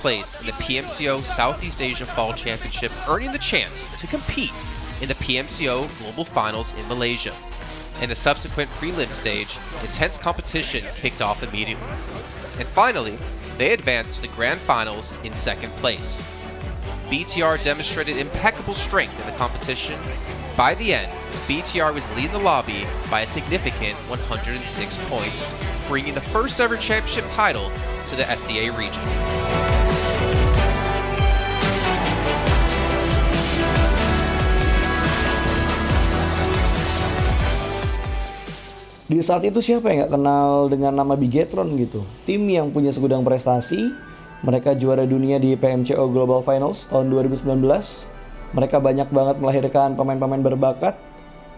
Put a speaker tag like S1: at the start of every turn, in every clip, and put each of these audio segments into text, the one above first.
S1: place in the PMCO Southeast Asia Fall Championship, earning the chance to compete in the PMCO Global Finals in Malaysia. In the subsequent prelim stage, intense competition kicked off immediately. And finally, they advanced to the Grand Finals in second place. BTR demonstrated impeccable strength in the competition. By the end, BTR was leading the lobby by a significant 106 points, bringing the first ever championship title to the SEA region.
S2: Di saat itu siapa yang nggak kenal dengan nama Bigetron gitu? Tim yang punya segudang prestasi, mereka juara dunia di PMCO Global Finals tahun 2019. Mereka banyak banget melahirkan pemain-pemain berbakat,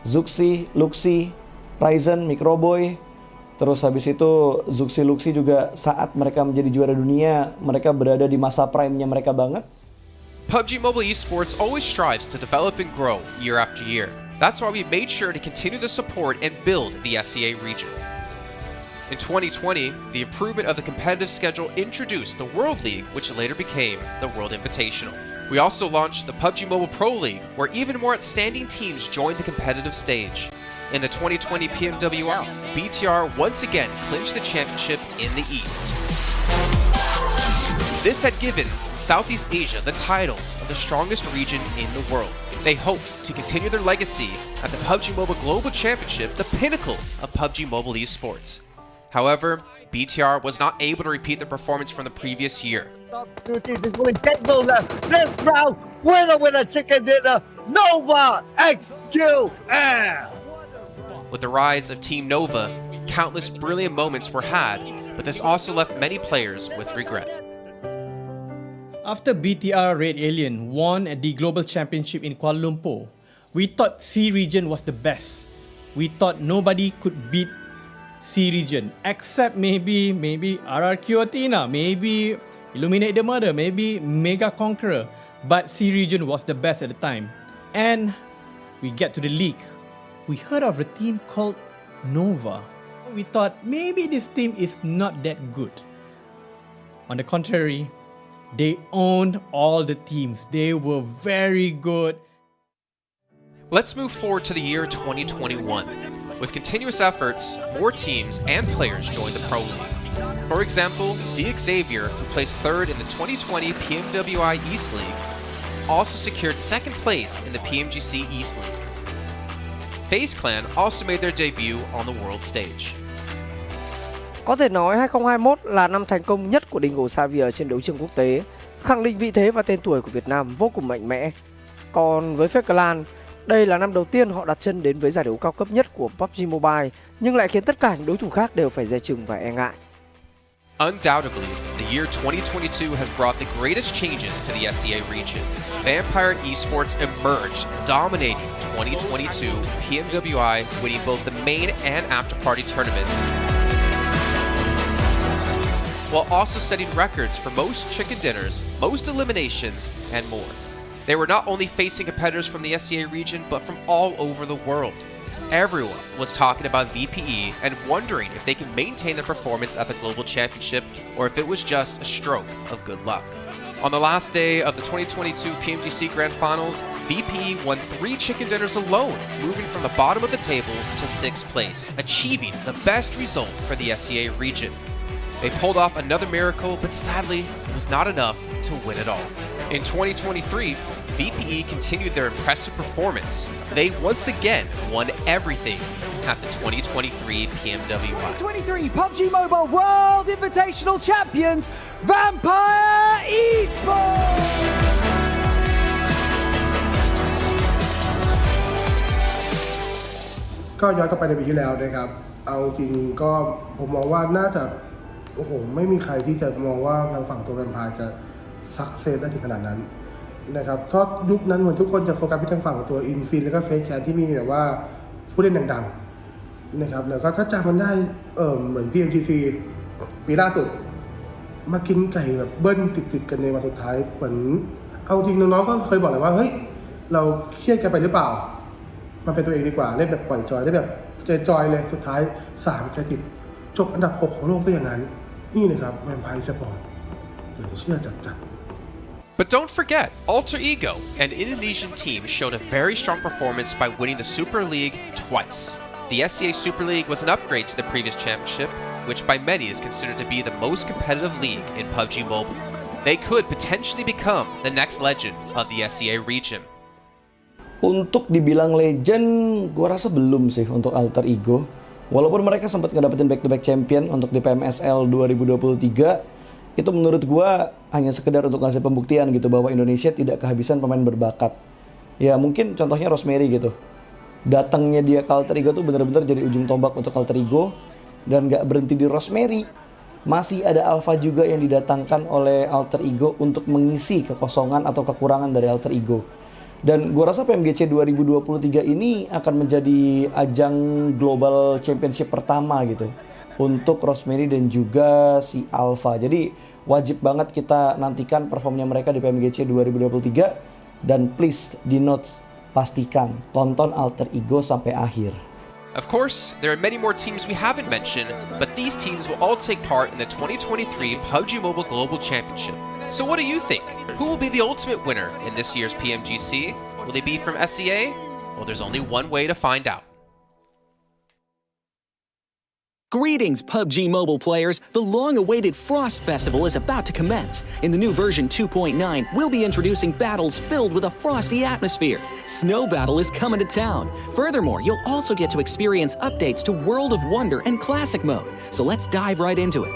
S2: Zuxi, Luxi, Ryzen, Microboy. Terus habis itu Zuxi, Luxi juga saat mereka menjadi juara dunia, mereka berada di masa prime-nya mereka banget.
S1: PUBG Mobile Esports always strives to develop and grow year after year. That's why we made sure to continue the support and build the SEA region. In 2020, the improvement of the competitive schedule introduced the World League, which later became the World Invitational. We also launched the PUBG Mobile Pro League, where even more outstanding teams joined the competitive stage. In the 2020 PMWL, BTR once again clinched the championship in the East. This had given Southeast Asia the title of the strongest region in the world. They hoped to continue their legacy at the PUBG Mobile Global Championship, the pinnacle of PUBG Mobile Esports. However, BTR was not able to repeat their performance from the previous year.
S3: Two teams is going to take over this round. Winner, chicken dinner, Nova XQL.
S1: With the rise of Team Nova, countless brilliant moments were had, but this also left many players with regret.
S4: After BTR Red Alien won at the Global Championship in Kuala Lumpur, we thought C region was the best. We thought nobody could beat C region except maybe RRQ Athena, maybe Illuminate the Murder, maybe Mega Conqueror, but C region was the best at the time. And we get to the league. We heard of a team called Nova. We thought maybe this team is not that good. On the contrary, they owned all the teams. They were very good.
S1: Let's move forward to the year 2021. With continuous efforts, more teams and players joined the Pro League. For example, Xavier, who placed third in the 2020 PMWI East League, also secured second place in the PMGC East League. FaZe Clan also made their debut on the world stage.
S5: Có thể nói 2021 là năm thành công nhất của Dingo Xavier trên đấu trường quốc tế, khẳng định vị thế và tên tuổi của Việt Nam vô cùng mạnh mẽ. Còn với FaZe Clan, đây là năm đầu tiên họ đặt chân đến với giải đấu cao cấp nhất của PUBG Mobile, nhưng lại khiến tất cả những đối thủ khác đều phải dè chừng và e ngại.
S1: Undoubtedly, the year 2022 has brought the greatest changes to the SEA region. Vampire Esports emerged, dominating 2022 PMWI, winning both the main and after-party tournaments, while also setting records for most chicken dinners, most eliminations, and more. They were not only facing competitors from the SEA region, but from all over the world. Everyone was talking about VPE and wondering if they can maintain their performance at the Global Championship or if it was just a stroke of good luck. On the last day of the 2022 PMGC Grand Finals, VPE won 3 chicken dinners alone, moving from the bottom of the table to 6th place, achieving the best result for the SEA region. They pulled off another miracle, but sadly, it was not enough to win it all. In 2023, VPE continued their impressive performance. They once again won everything at the 2023 PMWI.
S6: 2023 PUBG Mobile World Invitational Champions, Vampire Esports!
S7: ก็ย้อนกลับไปในปีที่แล้วนะครับเอาจริงก็ผมมองว่าน่าจะโอ้โหไม่มีใครที่จะมองว่าทางฝั่งตัวแวมไพร์จะซักเซสได้ถึงขนาดนั้นนะครับเพราะยุคนั้นเหมือนทุกคนจะโฟกัสไปทางฝั่งตัวอินฟินแล้วก็เฟซแคทที่มีแบบว่าผู้เล่นดังๆนะครับแล้วก็ถ้าจำมันได้เหมือน PMGC ปีล่าสุดมากินไก่แบบเบิ้ลติดๆกันในวันสุดท้ายเหมือนเอาจริงน้องๆก็เคยบอกเลยว่าเฮ้ยเราเครียดกันไปหรือเปล่ามันเป็นตัวเองดีกว่าเล่นแบบปล่อยจอยได้แบบจอยเลยสุดท้าย3 ติดจบอันดับ 6ของโลกซะอย่างนั้นนี่นะครับแวมไพร์สปอร์ต เหลือเชื่อจัด
S1: But don't forget, Alter Ego, an Indonesian team, showed a very strong performance by winning the Super League twice. The SEA Super League was an upgrade to the previous championship, which by many is considered to be the most competitive league in PUBG Mobile. They could potentially become the next legend of the SEA region.
S2: Untuk dibilang legend, gua rasa belum sih untuk Alter Ego. Walaupun mereka sempat ngedapetin back-to-back champion untuk di PMSL 2023, itu menurut gua hanya sekedar untuk ngasih pembuktian gitu bahwa Indonesia tidak kehabisan pemain berbakat. Ya mungkin contohnya Rosemary gitu. Datangnya dia ke Alter Ego tuh bener-bener jadi ujung tombak untuk Alter Ego. Dan gak berhenti di Rosemary, masih ada Alpha juga yang didatangkan oleh Alter Ego untuk mengisi kekosongan atau kekurangan dari Alter Ego. Dan gue rasa PMGC 2023 ini akan menjadi ajang Global Championship pertama gitu untuk Rosemary dan juga si Alpha. Jadi wajib banget kita nantikan performnya mereka di PMGC 2023. Dan please di notes, pastikan tonton Alter Ego sampai akhir.
S1: Of course, there are many more teams we haven't mentioned, but these teams will all take part in the 2023 PUBG Mobile Global Championship. So what do you think? Who will be the ultimate winner in this year's PMGC? Will they be from SEA? Well, there's only one way to find out.
S8: Greetings, PUBG Mobile players! The long-awaited Frost Festival is about to commence. In the new version 2.9, we'll be introducing battles filled with a frosty atmosphere. Snow Battle is coming to town. Furthermore, you'll also get to experience updates to World of Wonder and Classic Mode. So let's dive right into it.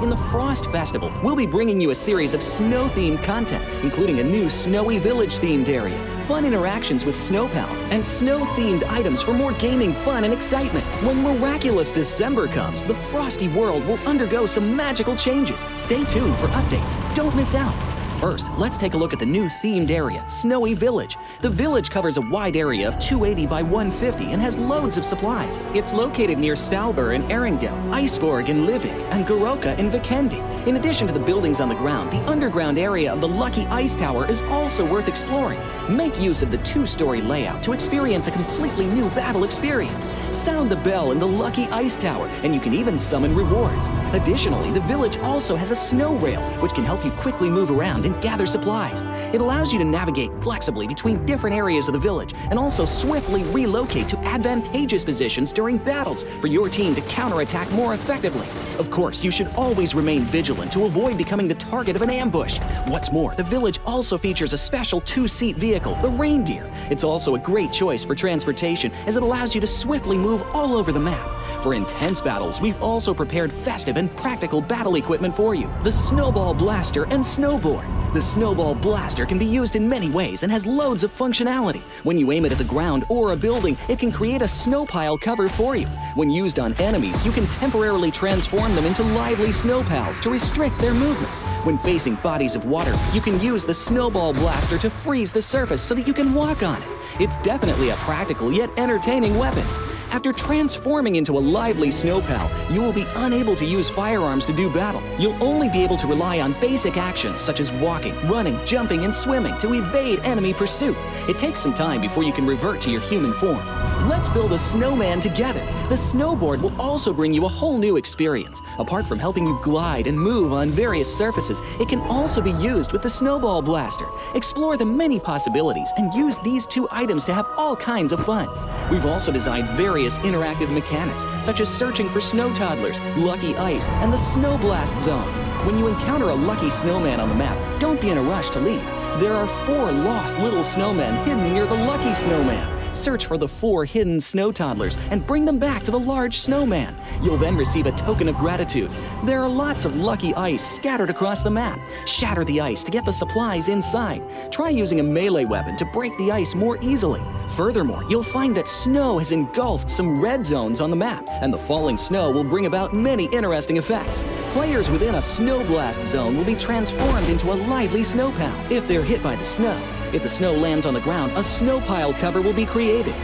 S8: In the Frost Festival, we'll be bringing you a series of snow-themed content, including a new Snowy Village-themed area, fun interactions with snow pals, and snow-themed items for more gaming fun and excitement. When miraculous December comes, the Frosty world will undergo some magical changes. Stay tuned for updates. Don't miss out. First, let's take a look at the new themed area, Snowy Village. The village covers a wide area of 280 by 150 and has loads of supplies. It's located near Stalber in Erringel, Iceborg in Livik, and Goroka in Vikendi. In addition to the buildings on the ground, the underground area of the Lucky Ice Tower is also worth exploring. Make use of the two-story layout to experience a completely new battle experience. Sound the bell in the Lucky Ice Tower, and you can even summon rewards. Additionally, the village also has a snow rail, which can help you quickly move around and gather supplies. It allows you to navigate flexibly between different areas of the village and also swiftly relocate to advantageous positions during battles for your team to counterattack more effectively. Of course, you should always remain vigilant to avoid becoming the target of an ambush. What's more, the village also features a special two-seat vehicle, the Reindeer. It's also a great choice for transportation as it allows you to swiftly move all over the map. For intense battles, we've also prepared festive and practical battle equipment for you, the Snowball Blaster and Snowboard. The Snowball Blaster can be used in many ways and has loads of functionality. When you aim it at the ground or a building, it can create a snow pile cover for you. When used on enemies, you can temporarily transform them into lively snow pals to restrict their movement. When facing bodies of water, you can use the Snowball Blaster to freeze the surface so that you can walk on it. It's definitely a practical yet entertaining weapon. After transforming into a lively snow pal, you will be unable to use firearms to do battle. You'll only be able to rely on basic actions such as walking, running, jumping, and swimming to evade enemy pursuit. It takes some time before you can revert to your human form. Let's build a snowman together. The snowboard will also bring you a whole new experience. Apart from helping you glide and move on various surfaces, it can also be used with the Snowball Blaster. Explore the many possibilities and use these two items to have all kinds of fun. We've also designed various interactive mechanics, such as searching for snow toddlers, lucky ice, and the snow blast zone. When you encounter a lucky snowman on the map, don't be in a rush to leave. There are 4 lost little snowmen hidden near the lucky snowman. Search for the 4 hidden snow toddlers and bring them back to the large snowman. You'll then receive a token of gratitude. There are lots of lucky ice scattered across the map. Shatter the ice to get the supplies inside. Try using a melee weapon to break the ice more easily. Furthermore, you'll find that snow has engulfed some red zones on the map, and the falling snow will bring about many interesting effects. Players within a snow blast zone will be transformed into a lively snow pal if they're hit by the snow. If the snow lands on the ground, a snow pile cover will be created.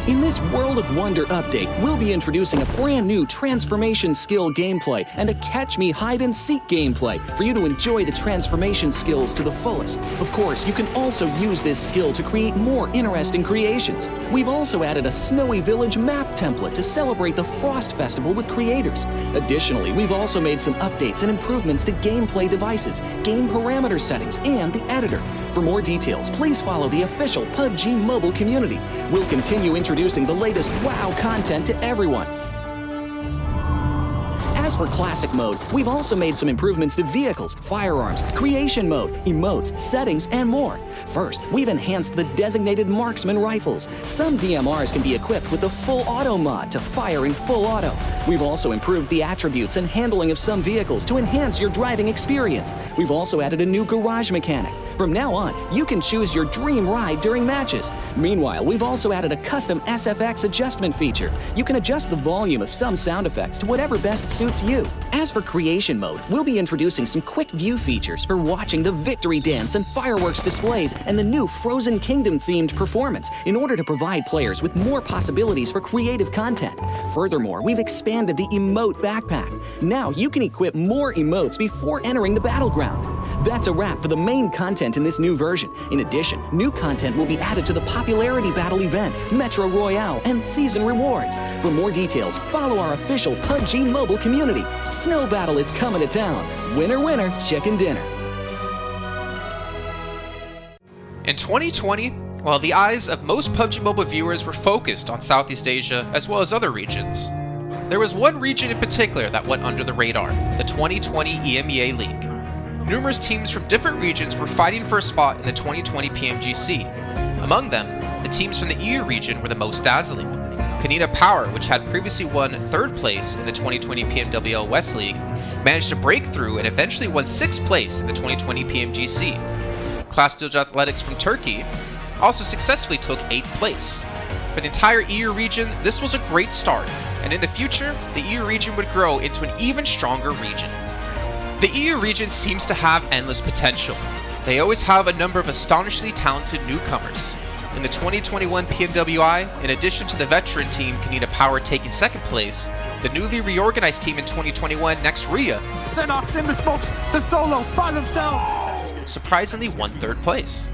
S8: In this World of Wonder update, we'll be introducing a brand new transformation skill gameplay and a catch me hide and seek gameplay for you to enjoy the transformation skills to the fullest. Of course, you can also use this skill to create more interesting creations. We've also added a Snowy Village map template to celebrate the Frost Festival with creators. Additionally, we've also made some updates and improvements to gameplay devices, game parameter settings, and the editor. For more details, please follow the official PUBG Mobile community. We'll continue introducing the latest WoW content to everyone. As for Classic Mode, we've also made some improvements to vehicles, firearms, creation mode, emotes, settings, and more. First, we've enhanced the designated marksman rifles. Some DMRs can be equipped with the full auto mod to fire in full auto. We've also improved the attributes and handling of some vehicles to enhance your driving experience. We've also added a new garage mechanic. From now on, you can choose your dream ride during matches. Meanwhile, we've also added a custom SFX adjustment feature. You can adjust the volume of some sound effects to whatever best suits you. As for creation mode, we'll be introducing some quick view features for watching the victory dance and fireworks displays and the new Frozen Kingdom themed performance in order to provide players with more possibilities for creative content. Furthermore, we've expanded the emote backpack. Now you can equip more emotes before entering the battleground. That's a wrap for the main content in this new version. In addition, new content will be added to the popularity battle event, Metro Royale, and season rewards. For more details, follow our official PUBG Mobile community. Snow Battle is coming to town. Winner, winner, chicken dinner.
S1: In 2020, while the eyes of most PUBG Mobile viewers were focused on Southeast Asia as well as other regions, there was one region in particular that went under the radar, the 2020 EMEA League. Numerous teams from different regions were fighting for a spot in the 2020 PMGC. Among them, the teams from the EU region were the most dazzling. Kanina Power, which had previously won 3rd place in the 2020 PMWL West League, managed to break through and eventually won 6th place in the 2020 PMGC. Class Dilge Athletics from Turkey also successfully took 8th place. For the entire EU region, this was a great start, and in the future, the EU region would grow into an even stronger region. The EU region seems to have endless potential. They always have a number of astonishingly talented newcomers. In the 2021 PMWI, in addition to the veteran team Kanina Power taking 2nd place, the newly reorganized team in 2021, Next Ria,
S6: Xenox in the smokes, the solo by themselves.
S1: surprisingly won 3rd place.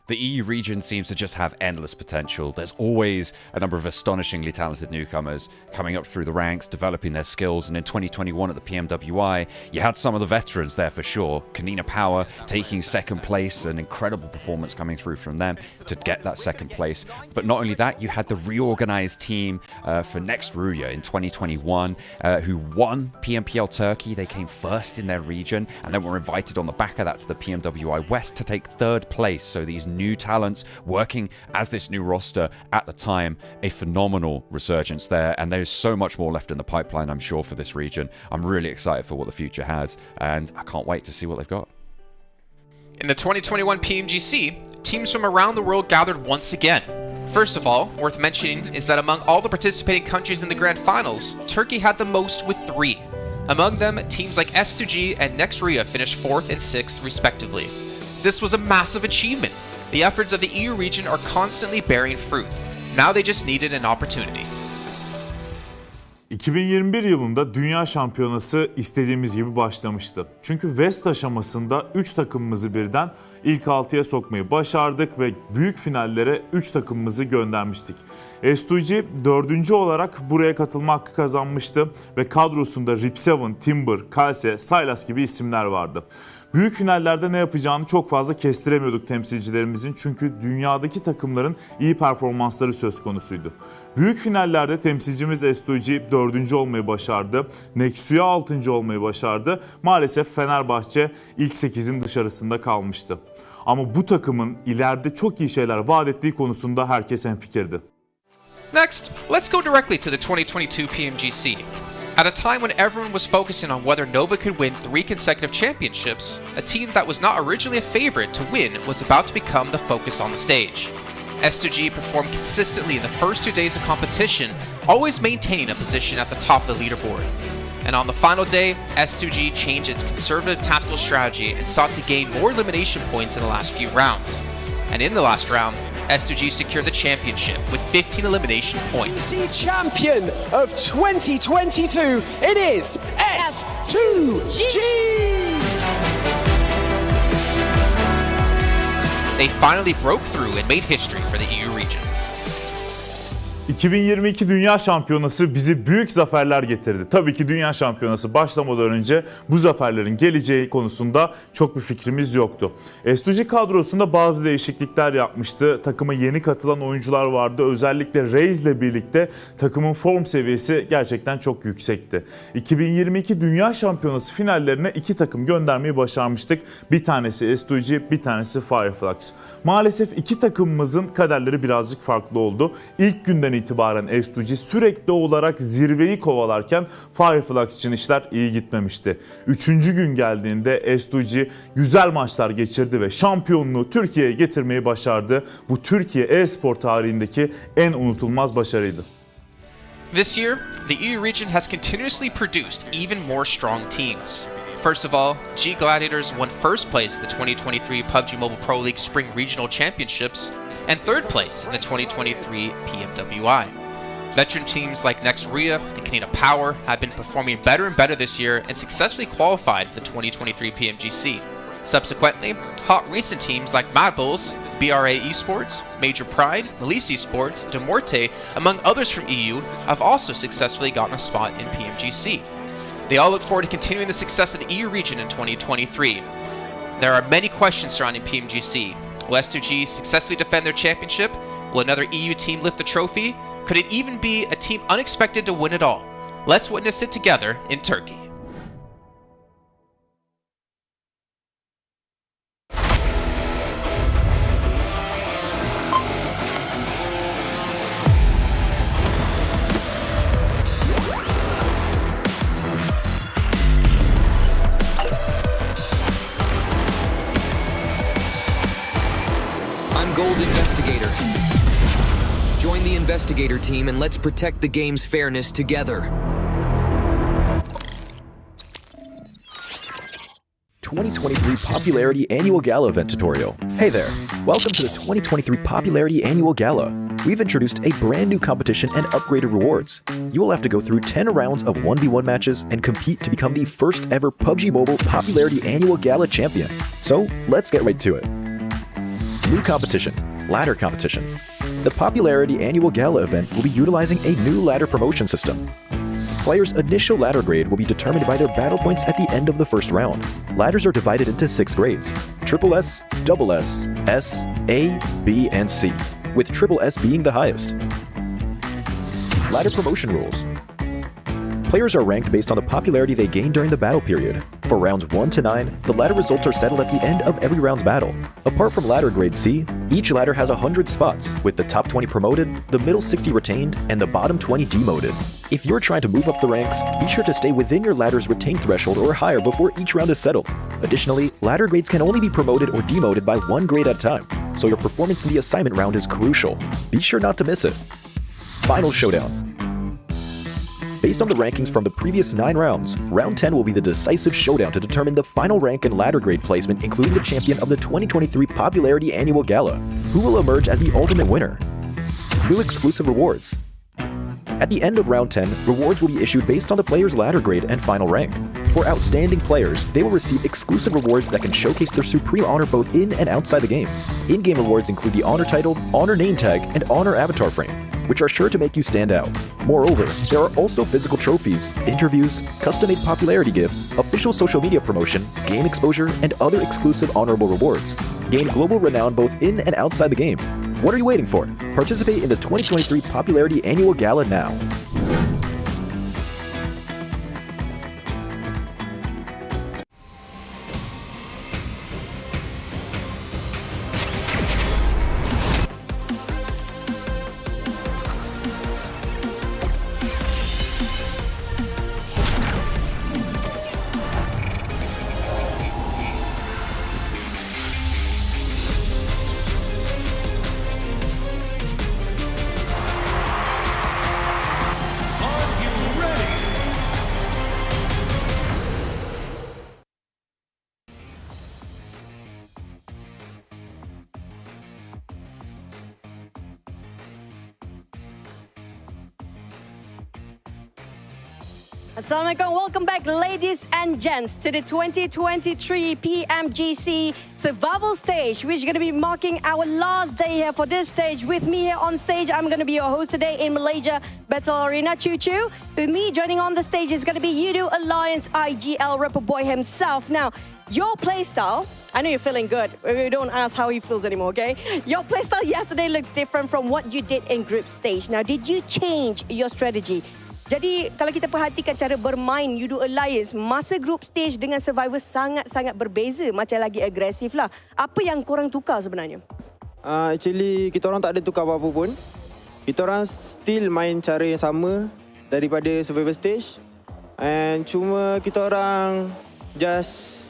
S9: The EU region seems to just have endless potential. There's always a number of astonishingly talented newcomers coming up through the ranks, developing their skills, and in 2021 at the PMWI, you had some of the veterans there for sure. Kanina Power taking 2nd place, an incredible performance coming through from them to get that 2nd place. But not only that, you had the reorganized team for Next Ruya in 2021 who won PMPL Turkey. They came 1st in their region and then were invited on the back of that to the PMWI West to take 3rd place. So these new talents working as this new roster at the time, a phenomenal resurgence there, and there's so much more left in the pipeline, I'm sure, for this region. I'm really excited for what the future has, and I can't wait to see what they've got.
S1: In the 2021 PMGC, teams from around the world gathered once again. First of all, worth mentioning is that among all the participating countries in the Grand Finals, Turkey had the most with 3. Among them, teams like S2G and Next Ria finished 4th and 6th respectively. This was a massive achievement. The efforts of the EU region are constantly bearing fruit. Now they just needed an opportunity.
S10: 2021 yılında Dünya Şampiyonası istediğimiz gibi başlamıştı. Çünkü West aşamasında 3 takımımızı birden ilk 6'ya sokmayı başardık ve büyük finallere 3 takımımızı göndermiştik. S2G 4. olarak buraya katılma hakkı kazanmıştı ve kadrosunda Rip7, Timber, Kalse, Sylas gibi isimler vardı. Büyük finallerde ne yapacağını çok fazla kestiremiyorduk temsilcilerimizin, çünkü dünyadaki takımların iyi performansları söz konusuydu. Büyük finallerde temsilcimiz S2G 4. olmayı başardı, Nexuya 6. olmayı başardı. Maalesef Fenerbahçe ilk 8'in dışarısında kalmıştı. Ama bu takımın ileride çok iyi şeyler vaat ettiği konusunda herkes hemfikirdi.
S1: Next, let's go directly to the 2022 PMGC. At a time when everyone was focusing on whether Nova could win 3 consecutive championships, a team that was not originally a favorite to win was about to become the focus on the stage. S2G performed consistently in the first 2 days of competition, always maintaining a position at the top of the leaderboard. And on the final day, S2G changed its conservative tactical strategy and sought to gain more elimination points in the last few rounds. And in the last round, S2G secured the championship with 15 elimination points.
S11: PMGC champion of 2022, it is S2G!
S1: They finally broke through and made history for the EU region.
S10: 2022 Dünya Şampiyonası bizi büyük zaferler getirdi. Tabii ki Dünya Şampiyonası başlamadan önce bu zaferlerin geleceği konusunda çok bir fikrimiz yoktu. S2G kadrosunda bazı değişiklikler yapmıştı. Takıma yeni katılan oyuncular vardı. Özellikle Reis ile birlikte takımın form seviyesi gerçekten çok yüksekti. 2022 Dünya Şampiyonası finallerine 2 takım göndermeyi başarmıştık. Bir tanesi S2G, bir tanesi Fireflux. Maalesef 2 takımımızın kaderleri birazcık farklı oldu. İlk günden itibaren S2G sürekli olarak zirveyi kovalarken Fireflux için işler iyi gitmemişti. 3. gün geldiğinde S2G güzel maçlar geçirdi ve şampiyonluğu Türkiye'ye getirmeyi başardı. Bu Türkiye e-spor tarihindeki en unutulmaz başarıydı.
S1: This year, the EU region has continuously produced even more strong teams. First of all, G Gladiators won first place at the 2023 PUBG Mobile Pro League Spring Regional Championships and third place in the 2023 PMWI. Veteran teams like Nexria and Canada Power have been performing better and better this year and successfully qualified for the 2023 PMGC. Subsequently, hot recent teams like Mad Bulls, BRA Esports, Major Pride, Elise Esports, Demorte, among others from EU, have also successfully gotten a spot in PMGC. They all look forward to continuing the success of the EU region in 2023. There are many questions surrounding PMGC. Will S2G successfully defend their championship? Will another EU team lift the trophy? Could it even be a team unexpected to win it all? Let's witness it together in Turkey.
S12: Investigator. Join the Investigator team and let's protect the game's fairness together.
S13: 2023 Popularity Annual Gala event tutorial. Hey there, welcome to the 2023 Popularity Annual Gala. We've introduced a brand new competition and upgraded rewards. You will have to go through 10 rounds of 1v1 matches and compete to become the first ever PUBG Mobile Popularity Annual Gala champion. So let's get right to it. New competition, ladder competition. The Popularity Annual Gala event will be utilizing a new ladder promotion system. Players' initial ladder grade will be determined by their battle points at the end of the first round. Ladders are divided into 6 grades: Triple S, Double S, S, A, B, and C, with Triple S being the highest. Ladder promotion rules. Players are ranked based on the popularity they gain during the battle period. For rounds 1 to 9, the ladder results are settled at the end of every round's battle. Apart from ladder grade C, each ladder has 100 spots, with the top 20 promoted, the middle 60 retained, and the bottom 20 demoted. If you're trying to move up the ranks, be sure to stay within your ladder's retained threshold or higher before each round is settled. Additionally, ladder grades can only be promoted or demoted by 1 grade at a time, so your performance in the assignment round is crucial. Be sure not to miss it. Final Showdown. Based on the rankings from the previous 9 rounds, Round 10 will be the decisive showdown to determine the final rank and ladder grade placement, including the champion of the 2023 Popularity Annual Gala, who will emerge as the ultimate winner. New exclusive rewards. At the end of Round 10, rewards will be issued based on the player's ladder grade and final rank. For outstanding players, they will receive exclusive rewards that can showcase their supreme honor both in and outside the game. In-game rewards include the Honor Title, Honor Name Tag, and Honor Avatar Frame, which are sure to make you stand out. Moreover, there are also physical trophies, interviews, custom-made popularity gifts, official social media promotion, game exposure, and other exclusive honorable rewards. Gain global renown both in and outside the game. What are you waiting for? Participate in the 2023 Popularity Annual Gala now.
S14: Assalamualaikum. Welcome back, ladies and gents, to the 2023 PMGC Survival Stage, which is going to be marking our last day here for this stage. With me here on stage, I'm going to be your host today in Malaysia Battle Arena, Choo Choo. With me joining on the stage is going to be Yudu Alliance IGL rapper boy himself. Now, your playstyle, I know you're feeling good. We don't ask how he feels anymore, okay? Your playstyle yesterday looks different from what you did in group stage. Now, did you change your strategy? Jadi kalau kita perhatikan cara bermain Yudu Alliance masa group stage dengan Survivor sangat-sangat berbeza, macam lagi agresif lah. Apa yang korang tukar sebenarnya?
S15: Actually, kita orang tak ada tukar apa-apa pun. Kita orang still main cara yang sama daripada Survivor stage. And cuma kita orang just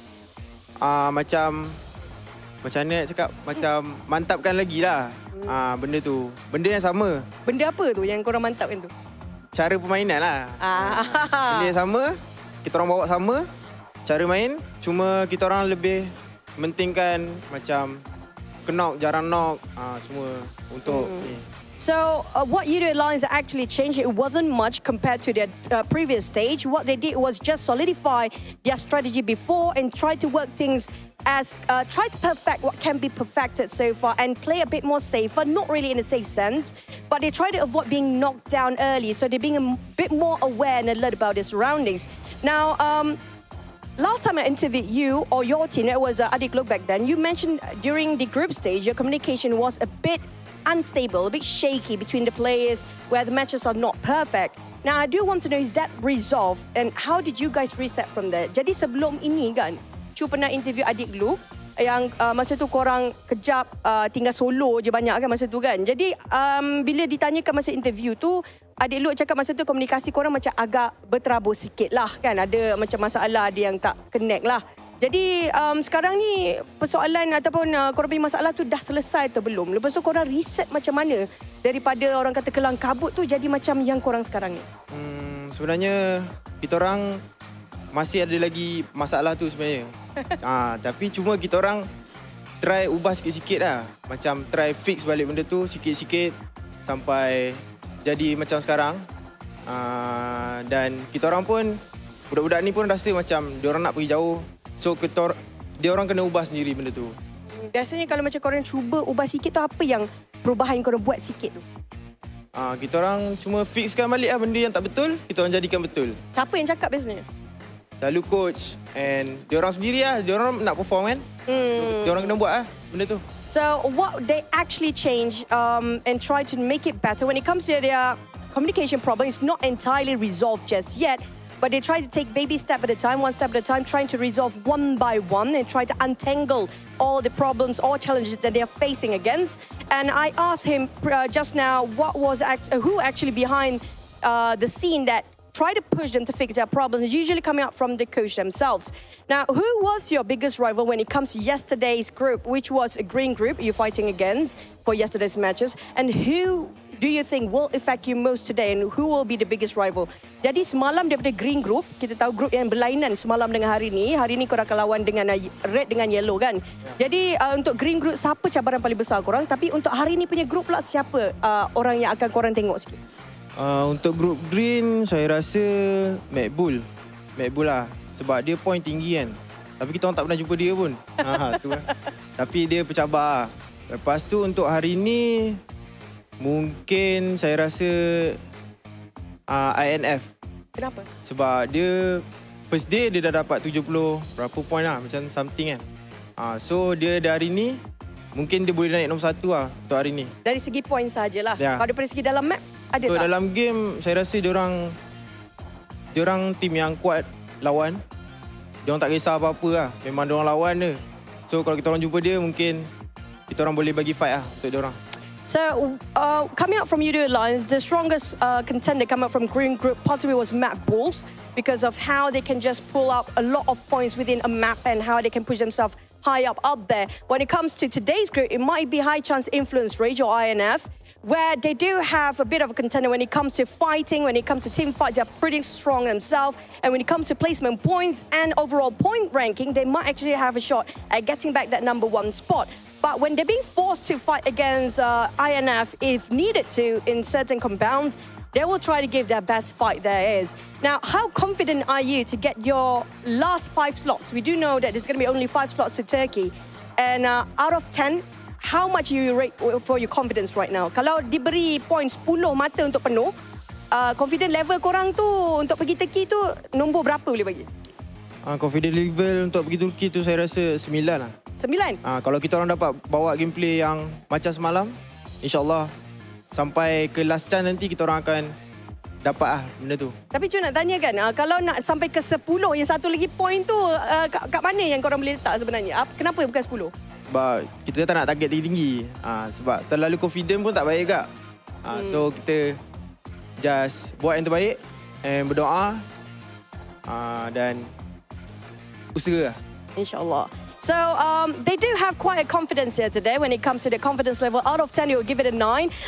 S15: macam mana nak cakap, macam mantapkan lagi lah benda tu. Benda yang sama.
S14: Benda apa tu yang korang mantapkan tu?
S15: Cara permainan lah. Benda yang sama, kita orang bawa sama cara main, cuma kita orang lebih mentingkan macam knock, jarang knock, semua untuk ni.
S14: So, what Yudu Alliance actually changed, it wasn't much compared to their previous stage. What they did was just solidify their strategy before and try to work things as, try to perfect what can be perfected so far and play a bit more safer, not really in a safe sense, but they try to avoid being knocked down early, so they're being a bit more aware and alert about their surroundings. Now, last time I interviewed you or your team, it was Adik Look back then, you mentioned during the group stage, your communication was a bit unstable, a bit shaky between the players where the matches are not perfect. Now, I do want to know, is that resolved and how did you guys reset from that? Jadi sebelum ini kan, Chu pernah interview Adik Lu yang masa tu korang kejap tinggal solo je banyak kan masa tu kan. Jadi bila ditanyakan masa interview tu, Adik Lu cakap masa tu komunikasi korang macam agak berterabur sikit lah kan. Ada macam masalah, ada yang tak connect lah. Jadi sekarang ni persoalan ataupun korang punya masalah tu dah selesai atau belum? Lepas tu korang reset macam mana daripada orang kata kelang kabut tu jadi macam yang korang sekarang ni?
S15: Sebenarnya kita orang masih ada lagi masalah tu sebenarnya. Tapi cuma kita orang try ubah sikit-sikit lah. Macam try fix balik benda tu sikit-sikit sampai jadi macam sekarang. Dan kita orang pun, budak-budak ni pun rasa macam diorang nak pergi jauh. So dia orang kena ubah sendiri benda tu.
S14: Biasanya kalau macam korang cuba ubah sikit tu, apa yang perubahan korang buat sikit tu?
S15: Kita orang cuma fixkan balik lah benda yang tak betul, kita orang jadikan betul.
S14: Siapa yang cakap biasanya?
S15: Selalu coach and dia orang sendiri lah, dia orang nak perform kan. Dia orang kena buat lah benda tu.
S14: So what they actually change and try to make it better when it comes to their communication problem is not entirely resolved just yet. But they try to take baby step at a time, one step at a time, trying to resolve one by one and try to untangle all the problems or challenges that they are facing against. And I asked him just now who actually behind the scene that try to push them to fix their problems, usually coming out from the coach themselves. Now, who was your biggest rival when it comes to yesterday's group, which was a green group you're fighting against for yesterday's matches? And who do you think will affect you most today and who will be the biggest rival? Jadi semalam daripada green group, kita tahu group yang berlainan semalam dengan hari ni korang akan lawan dengan red dengan yellow kan. Jadi untuk green group, siapa cabaran paling besar korang? Tapi untuk hari ni punya group pula, siapa orang yang akan korang tengok sikit?
S15: Untuk group green, saya rasa Macbull lah. Sebab dia point tinggi kan. Tapi kita orang tak pernah jumpa dia pun. Tu kan. Tapi dia pencabar. Lepas tu untuk hari ni, mungkin saya rasa INF.
S14: Kenapa?
S15: Sebab dia first day dia dah dapat 70 berapa point lah, macam something kan. So dia dari ni mungkin dia boleh naik nombor 1 lah untuk hari ni.
S14: Dari segi point sajalah.
S15: Ya.
S14: Kalau dari segi dalam map ada
S15: so,
S14: tak?
S15: Dalam game saya rasa diorang tim yang kuat lawan. Diorang tak kisah apa-apa lah. Memang diorang lawan je. So kalau kita orang jumpa dia, mungkin kita orang boleh bagi fight lah untuk diorang.
S14: So, coming out from Yudu Alliance, the strongest contender coming out from Green Group possibly was Map Bulls because of how they can just pull up a lot of points within a map and how they can push themselves high up there. When it comes to today's group, it might be High Chance Influence Rage or INF, where they do have a bit of a contender when it comes to fighting, when it comes to team fights, they're pretty strong themselves. And when it comes to placement points and overall point ranking, they might actually have a shot at getting back that #1 spot. But when they're being forced to fight against INF, if needed to, in certain compounds, They will try to give their best fight there is. Now, how confident are you to get your last 5 slots? We do know that there's going to be only 5 slots to Turkey. And out of 10, how much you rate for your confidence right now? Kalau diberi point 10 mata untuk penuh, confident level korang tu untuk pergi Turkey tu nombor berapa boleh bagi?
S15: Confident level untuk pergi Turki tu saya rasa 9 lah.
S14: 9?
S15: Kalau kita orang dapat bawa gameplay yang macam semalam, insyaAllah sampai ke last chance nanti kita orang akan dapat benda tu.
S14: Tapi Cun nak tanya kan, kalau nak sampai ke 10, yang satu lagi point tu kat mana yang korang boleh letak sebenarnya? Kenapa bukan 10?
S15: Sebab kita tak nak target tinggi-tinggi. Sebab terlalu confident pun tak baik kak. So kita just buat yang terbaik and berdoa dan usaha lah.
S14: InsyaAllah. So they do have quite a confidence here today when it comes to the confidence level. Out of 10, you will give it a 9.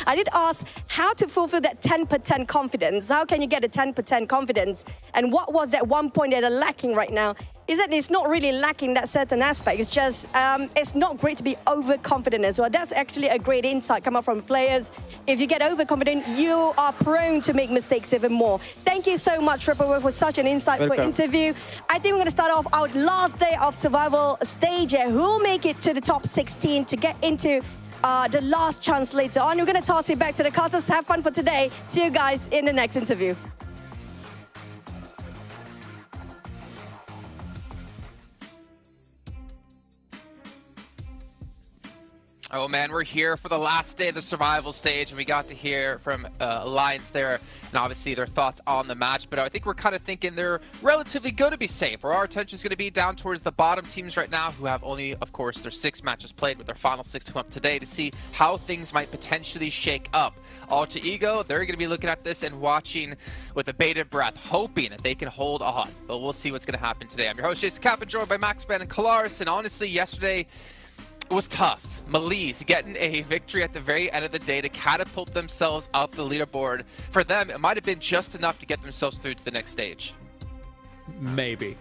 S14: I did ask how to fulfill that 10% confidence. How can you get a 10% confidence? And what was that one point that are lacking right now? Is that it's not really lacking that certain aspect. It's just, it's not great to be overconfident as well. That's actually a great insight coming from players. If you get overconfident, you are prone to make mistakes even more. Thank you so much, Triple for such an insightful interview. I think we're going to start off our last day of survival stage here. Who will make it to the top 16 to get into the last chance later on? We're going to toss it back to the casters. Have fun for today. See you guys in the next interview.
S1: Oh man, we're here for the last day of the survival stage, and we got to hear from Alliance there, and obviously their thoughts on the match. But I think we're kind of thinking they're relatively going to be safe, where our attention is going to be down towards the bottom teams right now, who have only, of course, their 6 matches played, with their final 6 to come up today, to see how things might potentially shake up. Alter Ego, they're going to be looking at this and watching with a bated breath, hoping that they can hold on. But we'll see what's going to happen today. I'm your host, Jason Kappa, joined by Max Ben and Kalaris, and honestly, yesterday it was tough. Malise getting a victory at the very end of the day to catapult themselves up the leaderboard. For them, it might have been just enough to get themselves through to the next stage.
S16: Maybe.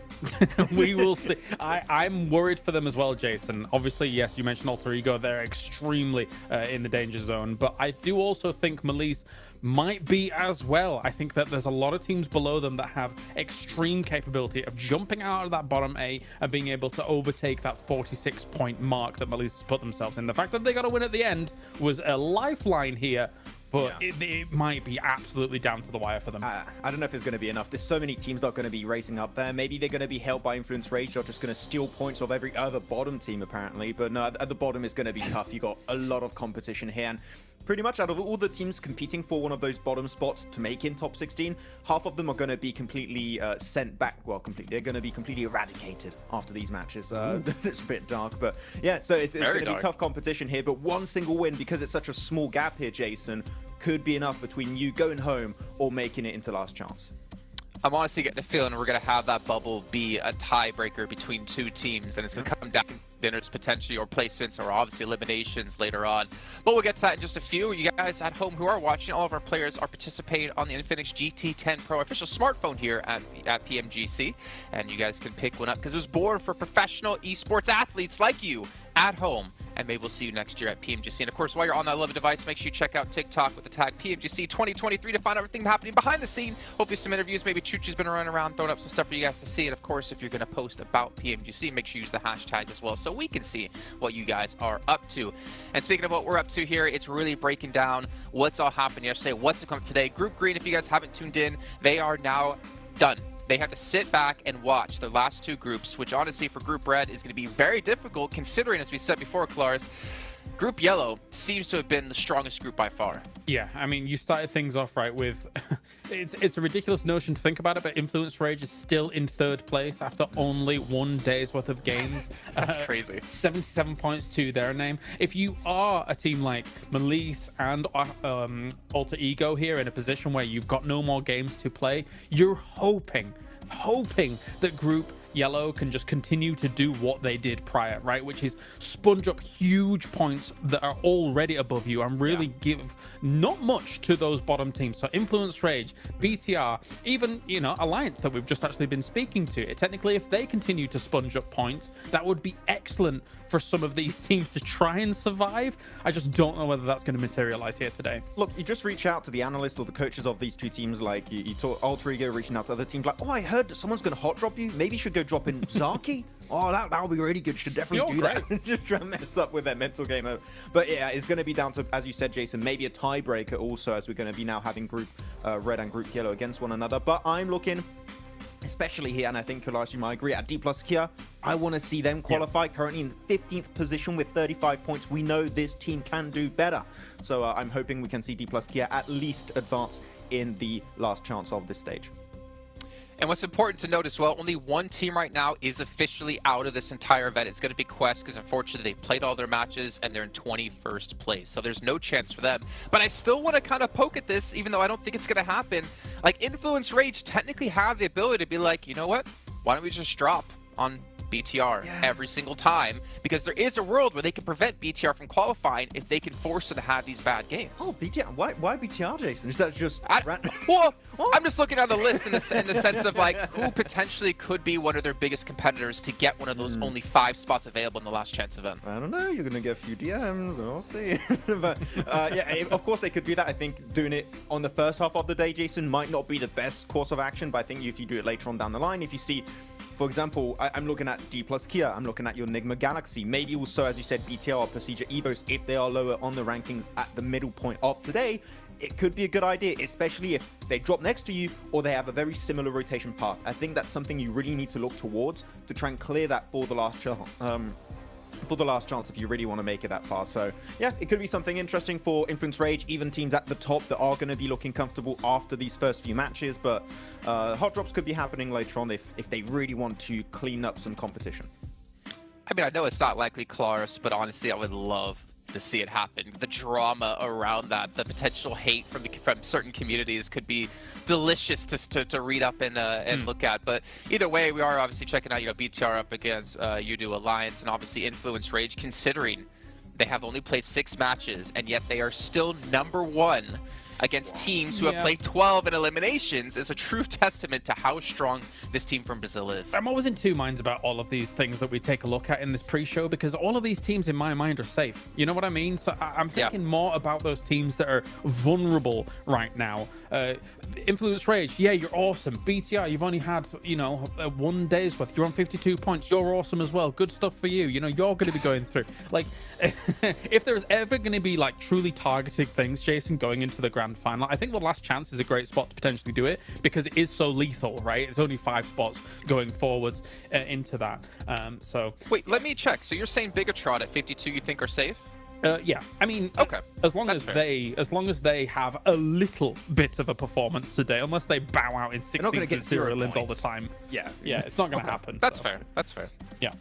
S16: We will see. I'm worried for them as well, Jason. Obviously, yes, you mentioned Alter Ego. They're extremely in the danger zone. But I do also think Malise might be as well. I think that there's a lot of teams below them that have extreme capability of jumping out of that bottom A and being able to overtake that 46-point mark that Malise has put themselves in. The fact that they got a win at the end was a lifeline here. But it might be absolutely down to the wire for them.
S17: I don't know if it's going to be enough. There's so many teams that are going to be racing up there. Maybe they're going to be held by Influence Rage. They're just going to steal points of every other bottom team, apparently. But no, at the bottom is going to be tough. You got a lot of competition here. And pretty much out of all the teams competing for one of those bottom spots to make in top 16, half of them are going to be completely sent back. Well, they're going to be completely eradicated after these matches. That's a bit dark. But yeah, so it's going to be tough competition here. But one single win, because it's such a small gap here, Jason, could be enough between you going home or making it into last chance.
S1: I'm honestly getting a feeling we're going to have that bubble be a tiebreaker between 2 teams, and it's going to come down to dinners potentially, or placements, or obviously eliminations later on. But we'll get to that in just a few. You guys at home who are watching, all of our players are participating on the Infinix GT10 Pro official smartphone here at PMGC, and you guys can pick one up because it was born for professional esports athletes like you at home. And maybe we'll see you next year at PMGC. And of course, while you're on that lovely device, make sure you check out TikTok with the tag PMGC 2023 to find out everything happening behind the scene. Hopefully some interviews, maybe Chuchi's been running around, throwing up some stuff for you guys to see. And of course, if you're going to post about PMGC, make sure you use the hashtag as well so we can see what you guys are up to. And speaking of what we're up to here, it's really breaking down what's all happened yesterday, what's to come today. Group Green, if you guys haven't tuned in, they are now done. They have to sit back and watch the last 2 groups, which honestly for Group Red is going to be very difficult considering, as we said before, Claris, Group Yellow seems to have been the strongest group by far.
S16: Yeah, I mean, you started things off right with... it's a ridiculous notion to think about it, but Influence Rage is still in 3rd place after only 1 day's worth of games.
S1: That's crazy.
S16: 77 points to their name. If you are a team like Malise and Alter Ego here in a position where you've got no more games to play, you're hoping that Group Yellow can just continue to do what they did prior, right? Which is sponge up huge points that are already above you and really give not much to those bottom teams. So Influence Rage, BTR, even, you know, Alliance that we've just actually been speaking to. Technically, if they continue to sponge up points, that would be excellent for some of these teams to try and survive. I just don't know whether that's going to materialize here today.
S17: Look, you just reach out to the analyst or the coaches of these two teams, like you talk Alter Ego reaching out to other teams, like, oh, I heard that someone's going to hot drop you. Maybe you should go drop in Zaki. Oh, that'll be really good. Should definitely do that. Just try and mess up with their mental game. But yeah, it's going to be down to, as you said, Jason, maybe a tiebreaker also, as we're going to be now having Group Red and Group Yellow against one another. But I'm looking, especially here, and I think Kalashi might agree, at D+ Kia, I want to see them qualify. Currently in 15th position with 35 points. We know this team can do better. So I'm hoping we can see D+ Kia at least advance in the last chance of this stage.
S1: And what's important to note as well, only one team right now is officially out of this entire event. It's going to be Quest, because unfortunately they played all their matches and they're in 21st place. So there's no chance for them. But I still want to kind of poke at this, even though I don't think it's going to happen. Like, Influence Rage technically have the ability to be like, you know what? Why don't we just drop on BTR every single time? Because there is a world where they can prevent BTR from qualifying if they can force them to have these bad games.
S17: Oh, BTR. Why BTR, Jason? Is that just
S1: well, I'm just looking on the list in the sense of like who potentially could be one of their biggest competitors to get one of those only 5 spots available in the last chance event.
S17: I don't know. You're going to get a few DMs. We'll see. But yeah, of course they could do that. I think doing it on the first half of the day, Jason, might not be the best course of action. But I think if you do it later on down the line, if you see, for example, I'm looking at D+ Kia, I'm looking at your Nigma Galaxy, maybe also, as you said, BTR or Procedure Evos, if they are lower on the rankings at the middle point of today, it could be a good idea, especially if they drop next to you or they have a very similar rotation path. I think that's something you really need to look towards to try and clear that for the last chance if you really want to make it that far. So yeah, it could be something interesting for Influence Rage, even teams at the top that are going to be looking comfortable after these first few matches. But hot drops could be happening later on if they really want to clean up some competition.
S1: I mean, I know it's not likely, Claris, but honestly, I would love to see it happen. The drama around that, the potential hate from certain communities could be delicious to read up and look at. But either way, we are obviously checking out, BTR up against Udo Alliance, and obviously Influence Rage, considering they have only played 6 matches, and yet they are still #1 against teams who have played 12 in eliminations, is a true testament to how strong this team from Brazil is.
S16: I'm always in two minds about all of these things that we take a look at in this pre-show, because all of these teams in my mind are safe. You know what I mean? So I'm thinking more about those teams that are vulnerable right now. Influence Rage, yeah, you're awesome. BTR, you've only had, 1 day's worth. You're on 52 points. You're awesome as well. Good stuff for you. You're going to be going through. Like, if there's ever going to be, like, truly targeted things, Jason, going into the Grand Final, I think the last chance is a great spot to potentially do it, because it is so lethal, right? It's only 5 spots going forwards into that. So
S1: wait, let me check. So you're saying Bigatron at 52 you think are safe?
S16: Yeah, I mean,
S1: okay.
S16: As long as they have a little bit of a performance today, unless they bow out in 16-0 limbs all the time. Yeah, it's not going to happen.
S1: That's fair. That's fair.
S16: Yeah.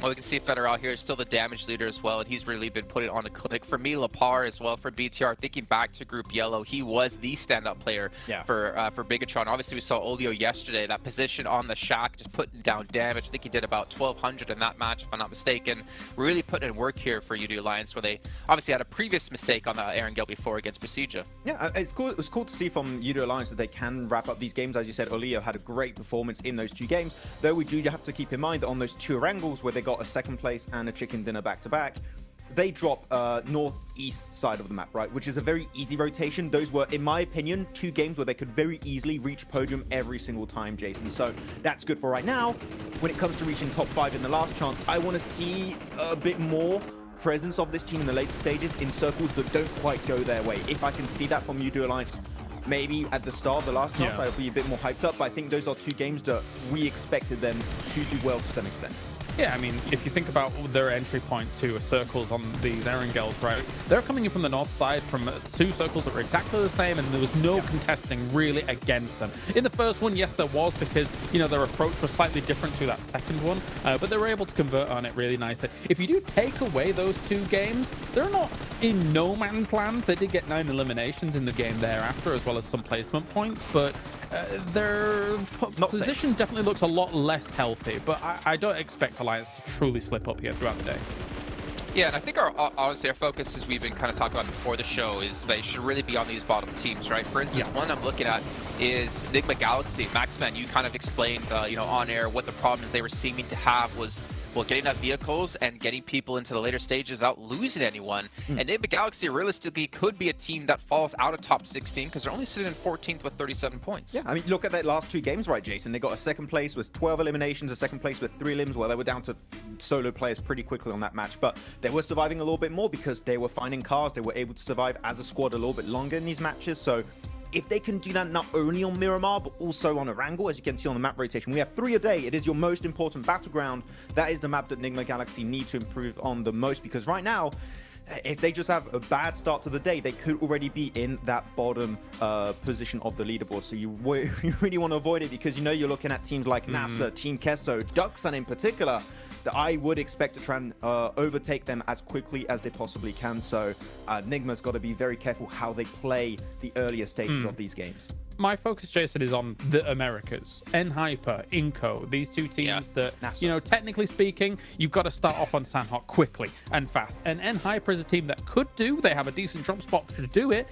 S1: Well, we can see Federal here is still the damage leader as well, and he's really been putting on a clinic. For me, Lapar as well for BTR. Thinking back to Group Yellow, he was the stand-up player for Bigatron. Obviously, we saw Olio yesterday. That position on the shack, just putting down damage. I think he did about 1,200 in that match, if I'm not mistaken. Really putting in work here for UD Alliance, where they obviously had a previous mistake on the Erangel before against Procedure.
S17: Yeah, it's cool. It was cool to see from UD Alliance that they can wrap up these games. As you said, Olio had a great performance in those 2 games, though we do have to keep in mind that on those 2 Erangels where they got a second place and a chicken dinner back-to-back, they drop northeast side of the map, right? Which is a very easy rotation. Those were, in my opinion, 2 games where they could very easily reach podium every single time, Jason. So that's good for right now. When it comes to reaching top 5 in the last chance, I want to see a bit more presence of this team in the later stages in circles that don't quite go their way. If I can see that from UD Alliance, maybe at the start of the last chance, I'll be a bit more hyped up. But I think those are 2 games that we expected them to do well to some extent.
S16: Yeah, I mean, if you think about their entry point to circles on these Erangels, right, they're coming in from the north side from 2 circles that were exactly the same, and there was no contesting really against them. In the first one, yes, there was, because, their approach was slightly different to that second one, but they were able to convert on it really nicely. If you do take away those 2 games, there are not in no man's land. They did get 9 eliminations in the game thereafter, as well as some placement points, but their position definitely looks a lot less healthy. But I don't expect Alliance to truly slip up here throughout the day.
S18: Yeah, and I think honestly our focus, as we've been kind of talking about before the show, is they should really be on these bottom teams, right? For instance, one I'm looking at is Enigma Galaxy. Maxman, you kind of explained, on air what the problems they were seeming to have was, well, getting enough vehicles and getting people into the later stages without losing anyone. And Enigma Galaxy realistically could be a team that falls out of top 16 because they're only sitting in 14th with 37 points.
S17: Yeah, I mean, look at their last 2 games, right, Jason? They got a second place with 12 eliminations, a second place with 3 elims. Well, they were down to solo players pretty quickly on that match, but they were surviving a little bit more because they were finding cars. They were able to survive as a squad a little bit longer in these matches. So if they can do that not only on Miramar, but also on Erangel, as you can see on the map rotation, we have 3 a day. It is your most important battleground. That is the map that Enigma Galaxy need to improve on the most, because right now, if they just have a bad start to the day, they could already be in that bottom position of the leaderboard. So you really want to avoid it, because you're looking at teams like NASA, Team Kesso, Duxan in particular, that I would expect to try and overtake them as quickly as they possibly can. So Enigma's got to be very careful how they play the earlier stages of these games.
S16: My focus, Jason, is on the Americas. N-Hyper, Inco, these 2 teams that, technically speaking, you've got to start off on Sanhok quickly and fast. And N-Hyper is a team that could do. They have a decent drop spot to do it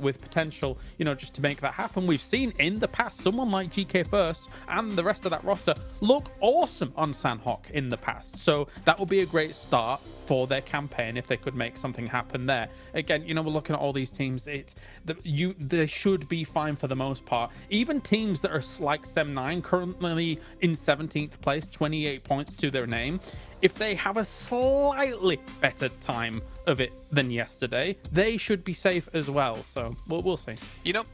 S16: with potential, just to make that happen. We've seen in the past someone like GK First and the rest of that roster look awesome on Sanhok in the past. So that would be a great start for their campaign if they could make something happen there. Again, we're looking at all these teams. They should be fine for the most part. Even teams that are like Sem9, currently in 17th place, 28 points to their name, if they have a slightly better time of it than yesterday, they should be safe as well. So we'll see.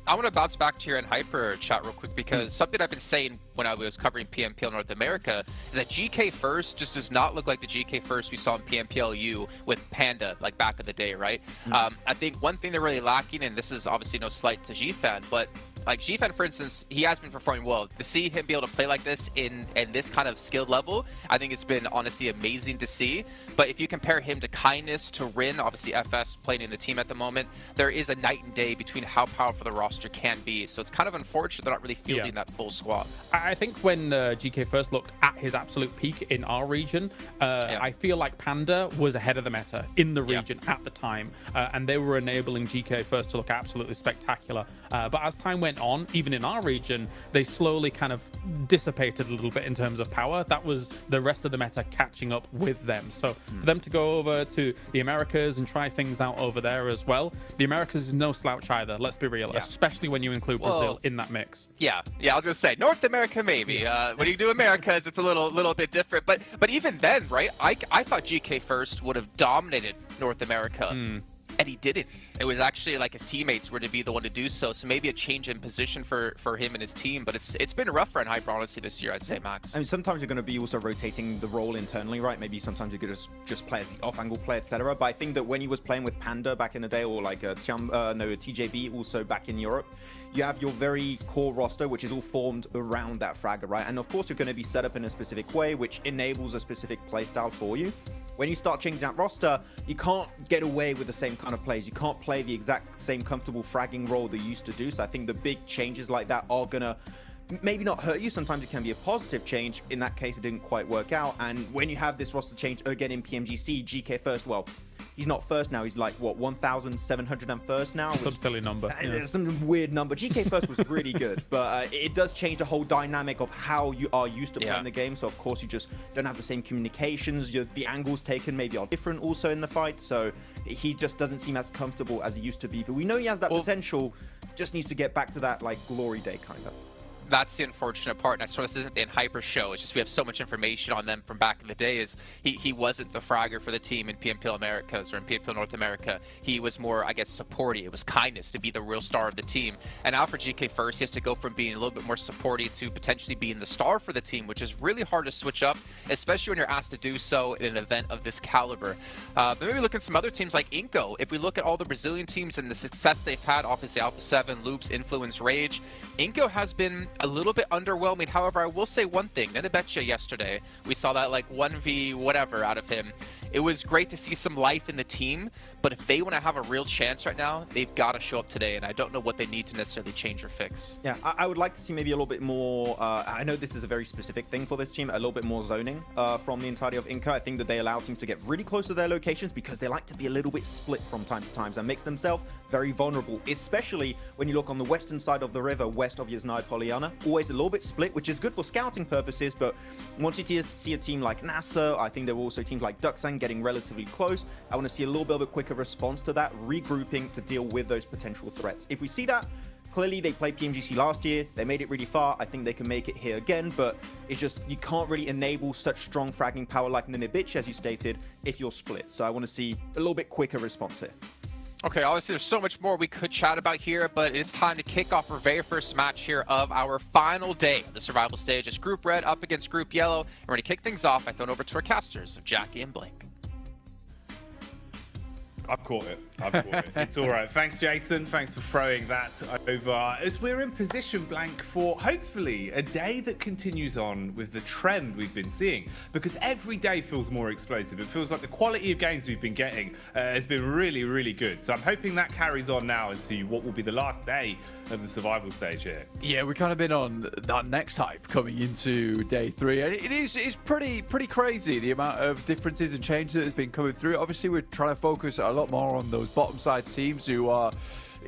S18: I want to bounce back to your N-Hyper chat real quick, because something I've been saying when I was covering PMPL North America is that GK First just does not look like the GK First we saw in PMPLU with Panda, like back in the day, right? I think one thing they're really lacking, and this is obviously no slight to G-Fan, but like G-Fan, for instance, he has been performing well. To see him be able to play like this in this kind of skill level, I think it's been honestly amazing to see. But if you compare him to Kindness, to Rin, obviously FS playing in the team at the moment, there is a night and day between how powerful the roster can be. So it's kind of unfortunate they're not really fielding that full squad.
S16: I think when GK First looked at his absolute peak in our region, I feel like Panda was ahead of the meta in the region at the time, and they were enabling GK First to look absolutely spectacular. But as time went on, even in our region, they slowly kind of dissipated a little bit in terms of power. That was the rest of the meta catching up with them. So for them to go over to the Americas and try things out over there as well, the Americas is no slouch either, let's be real, especially when you include Brazil in that mix.
S18: Yeah, I was gonna say North America maybe. When you do Americas, it's a little bit different. But even then, right? I thought GK First would have dominated North America. And he didn't. It was actually like his teammates were to be the one to do so. So maybe a change in position for him and his team. But it's been rough for N-Hyper, honestly, this year, I'd say, Max.
S17: I mean, sometimes you're going to be also rotating the role internally, right? Maybe sometimes you're going to just play as the off-angle player, etc. But I think that when he was playing with Panda back in the day, or like TJB also back in Europe, you have your very core roster, which is all formed around that fragger, right? And of course, you're going to be set up in a specific way, which enables a specific playstyle for you. When you start changing that roster, you can't get away with the same kind of plays. You can't play the exact same comfortable fragging role that you used to do. So I think the big changes like that are gonna maybe not hurt you. Sometimes it can be a positive change. In that case, it didn't quite work out. And when you have this roster change again in PMGC, GK First, well, he's not first now. He's like, what, 1,701st now?
S16: Some silly number.
S17: Some weird number. GK First was really good, but it does change the whole dynamic of how you are used to playing the game. So, of course, you just don't have the same communications. The angles taken maybe are different also in the fight. So he just doesn't seem as comfortable as he used to be. But we know he has that potential. Just needs to get back to that, like, glory day kind of.
S18: That's the unfortunate part, and I swear this isn't the N-Hyper show. It's just we have so much information on them from back in the day. Is he wasn't the fragger for the team in PMPL Americas or in PMPL North America. He was more, I guess, supporty. It was Kindness to be the real star of the team. And now for GK First, he has to go from being a little bit more supporty to potentially being the star for the team, which is really hard to switch up, especially when you're asked to do so in an event of this caliber. But maybe look at some other teams like Inco. If we look at all the Brazilian teams and the success they've had, obviously Alpha 7, Loops, Influence, Rage, Inco has been a little bit underwhelming. However, I will say one thing. Nenebetcha yesterday, we saw that like 1v whatever out of him. It was great to see some life in the team, but if they want to have a real chance right now, they've got to show up today, and I don't know what they need to necessarily change or fix.
S17: Yeah, I would like to see maybe a little bit more, I know this is a very specific thing for this team, a little bit more zoning from the entirety of Inca. I think that they allow teams to get really close to their locations because they like to be a little bit split from time to time. That makes themselves very vulnerable, especially when you look on the western side of the river, west of Yasnaya Polyana. Always a little bit split, which is good for scouting purposes, but once you see a team like NASA, I think there were also teams like Ducksang getting relatively close. I want to see a little bit of a quicker response to that, regrouping to deal with those potential threats. If we see that, clearly they played PMGC last year, they made it really far. I think they can make it here again, but it's just, you can't really enable such strong fragging power like Ninibitch, as you stated, if you're split. So I want to see a little bit quicker response here.
S18: Okay, obviously there's so much more we could chat about here, but it's time to kick off our very first match here of our final day of the survival stage. It's Group Red up against Group Yellow. And we're going to kick things off by throwing over to our casters of Jackie and Blake.
S19: I've caught it. It's all right. Thanks, Jason. Thanks for throwing that over. As we're in position, Blank, for hopefully a day that continues on with the trend we've been seeing, because every day feels more explosive. It feels like the quality of games we've been getting has been really, really good. So I'm hoping that carries on now into what will be the last day of the survival stage here.
S20: Yeah, we've kind of been on that next hype coming into day 3. And it's pretty crazy, the amount of differences and changes that has been coming through. Obviously, we're trying to focus a lot more on those bottom side teams who are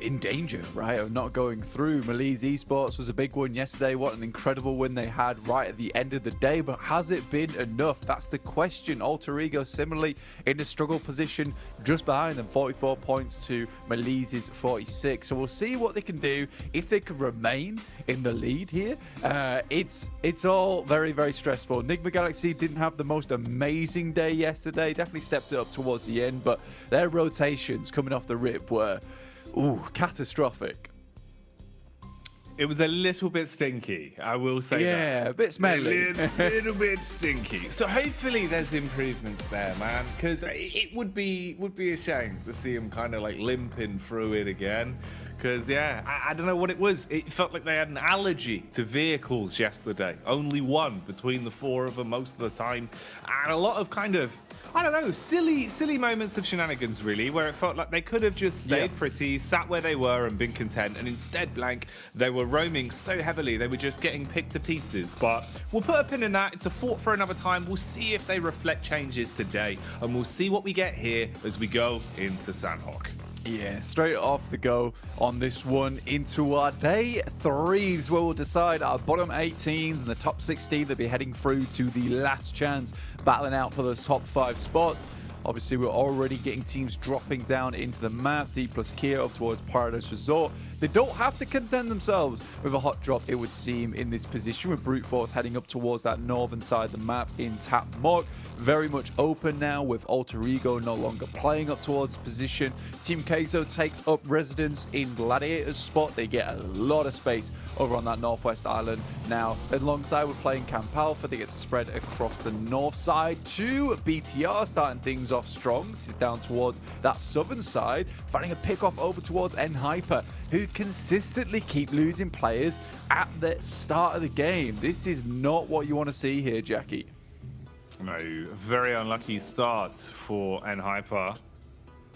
S20: in danger, right, of not going through. Malise Esports was a big one yesterday. What an incredible win they had right at the end of the day, but has it been enough? That's the question. Alter Ego similarly in a struggle position just behind them, 44 points to Malise's 46. So we'll see what they can do if they can remain in the lead here. It's all very, very stressful. Nigma Galaxy didn't have the most amazing day yesterday, definitely stepped it up towards the end, but their rotations coming off the rip were catastrophic.
S19: It was a little bit stinky, I will say that.
S20: Yeah, a bit smelly.
S19: A little bit stinky. So hopefully there's improvements there, man, because it would be a shame to see him kind of like limping through it again. Because, yeah, I don't know what it was. It felt like they had an allergy to vehicles yesterday. Only one between the 4 of them most of the time. And a lot of kind of, I don't know, silly moments of shenanigans, really, where it felt like they could have just stayed pretty, sat where they were and been content. And instead, Blank, they were roaming so heavily, they were just getting picked to pieces. But we'll put a pin in that. It's a thought for another time. We'll see if they reflect changes today. And we'll see what we get here as we go into Sandhawk.
S20: Yeah, straight off the go on this one into our day 3s, where we'll decide our bottom 8 teams and the top 16 that'll be heading through to the last chance, battling out for those top 5 spots. Obviously, we're already getting teams dropping down into the map. D plus Kia up towards Paradise Resort. They don't have to contend themselves with a hot drop, it would seem, in this position, with Brute Force heading up towards that northern side of the map in Tap Mok. Very much open now with Alter Ego no longer playing up towards the position. Team Keizo takes up residence in Gladiator's spot. They get a lot of space over on that northwest island now. Alongside with playing Camp Alpha, they get to spread across the north side to BTR, starting things off strong. This is down towards that southern side, finding a pick off over towards N-Hyper, who consistently keep losing players at the start of the game. This is not what you want to see here, Jackie.
S19: No, very unlucky start for N-Hyper.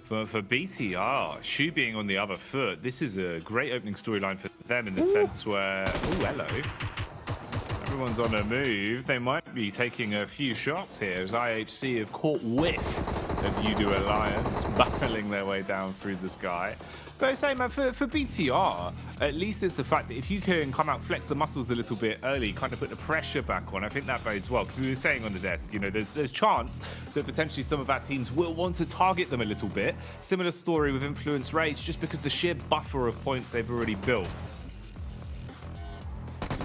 S19: For BTR, Shu being on the other foot, this is a great opening storyline for them in the sense where, hello. Everyone's on a move. They might be taking a few shots here as IHC have caught whiff of Yudu Alliance battling their way down through the sky. But I say, man, for BTR, at least it's the fact that if you can come out, flex the muscles a little bit early, kind of put the pressure back on, I think that bodes well. Because we were saying on the desk, you know, there's chance that potentially some of our teams will want to target them a little bit. Similar story with Influence Rage, just because the sheer buffer of points they've already built.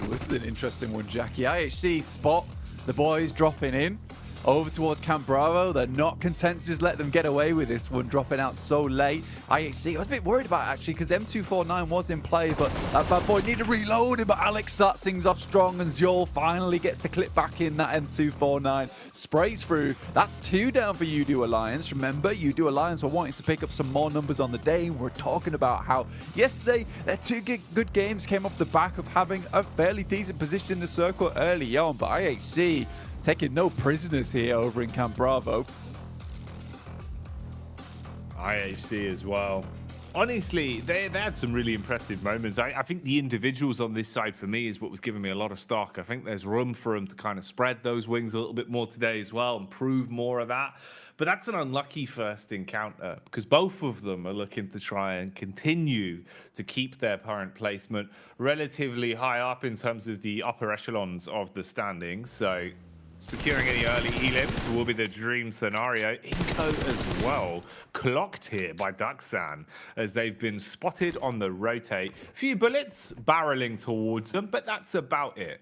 S20: This is an interesting one, Jackie. IHC spot the boys dropping in over towards Camp Bravo. They're not content to just let them get away with this one, dropping out so late. IHC, I was a bit worried about it, actually, because M249 was in play, but that bad boy needed to reload it, but Alex starts things off strong, and Zjol finally gets the clip back in. That M249 sprays through. That's 2 down for Yudu Alliance. Remember, Yudu Alliance were wanting to pick up some more numbers on the day. We're talking about how yesterday their 2 good games came off the back of having a fairly decent position in the circle early on, but IHC taking no prisoners here over in Camp Bravo.
S19: IHC as well. Honestly, they had some really impressive moments. I think the individuals on this side for me is what was giving me a lot of stock. I think there's room for them to kind of spread those wings a little bit more today as well and prove more of that. But that's an unlucky first encounter because both of them are looking to try and continue to keep their current placement relatively high up in terms of the upper echelons of the standings. So securing any early elims will be the dream scenario. Inco as well, clocked here by Duxan as they've been spotted on the rotate. Few bullets barreling towards them, but that's about it.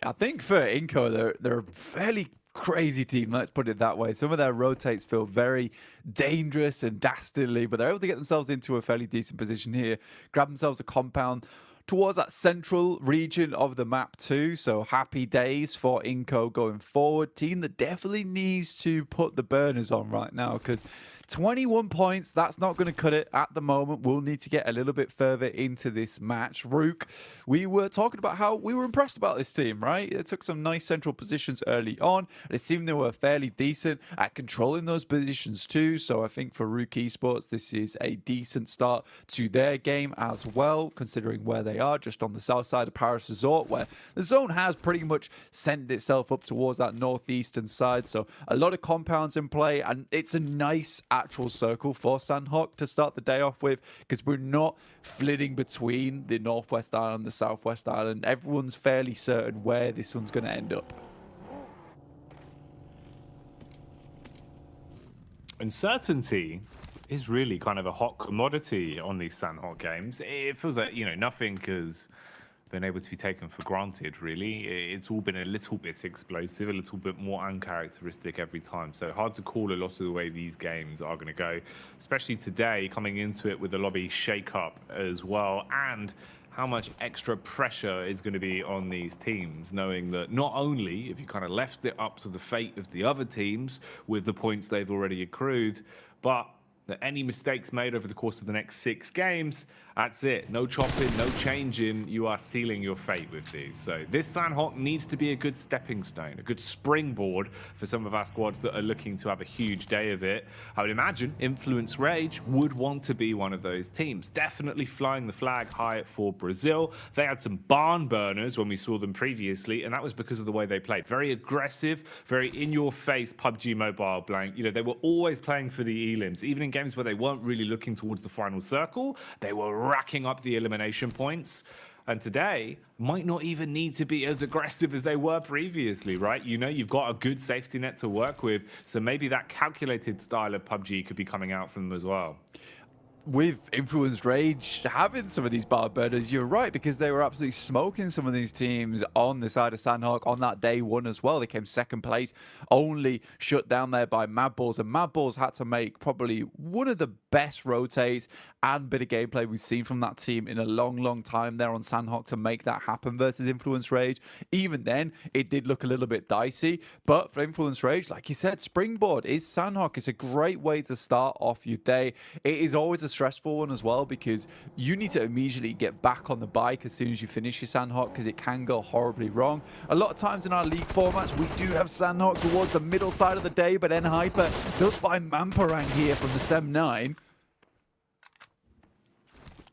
S20: I think for Inco, they're a fairly crazy team, let's put it that way. Some of their rotates feel very dangerous and dastardly, but they're able to get themselves into a fairly decent position here, grab themselves a compound towards that central region of the map too. So happy days for Inco going forward. Team that definitely needs to put the burners on right now because 21 points, that's not going to cut it at the moment. We'll need to get a little bit further into this match. Rook, we were talking about how we were impressed about this team, right? It took some nice central positions early on, and it seemed they were fairly decent at controlling those positions too. So I think for Rook Esports, this is a decent start to their game as well, considering where they are, just on the south side of Paris Resort, where the zone has pretty much sent itself up towards that northeastern side. So a lot of compounds in play, and it's a nice actual circle for Sandhawk to start the day off with because we're not flitting between the northwest island and the southwest island. Everyone's fairly certain where this one's going to end up.
S19: Uncertainty is really kind of a hot commodity on these Sandhawk games. It feels like, you know, nothing has been able to be taken for granted, really. It's all been a little bit explosive, a little bit more uncharacteristic every time. So hard to call a lot of the way these games are going to go, especially today, coming into it with the lobby shake-up as well, and how much extra pressure is going to be on these teams, knowing that not only have you kind of left it up to the fate of the other teams with the points they've already accrued, but that any mistakes made over the course of the next 6 games, that's it. No chopping, no changing. You are sealing your fate with these. So this Sandhawk needs to be a good stepping stone, a good springboard for some of our squads that are looking to have a huge day of it. I would imagine Influence Rage would want to be one of those teams. Definitely flying the flag high for Brazil. They had some barn burners when we saw them previously, and that was because of the way they played. Very aggressive, very in-your-face PUBG Mobile blank. You know, they were always playing for the elims. Even in games where they weren't really looking towards the final circle, they were racking up the elimination points. And today might not even need to be as aggressive as they were previously, right? You know, you've got a good safety net to work with, so maybe that calculated style of PUBG could be coming out from them as well.
S20: With Influence Rage having some of these bar burners, you're right, because they were absolutely smoking some of these teams on the side of Sandhawk on that day one as well. They came second place, only shut down there by Mad Balls, and Mad Balls had to make probably one of the best rotates and bit of gameplay we've seen from that team in a long time there on Sandhawk to make that happen versus Influence Rage. Even then, it did look a little bit dicey, but for Influence Rage, like you said, springboard is Sandhawk. It's a great way to start off your day. It is always a stressful one as well because you need to immediately get back on the bike as soon as you finish your Sandhawk because it can go horribly wrong. A lot of times in our league formats, we do have Sandhawk towards the middle side of the day, but Hyper does find Mamparang here from the Sem9.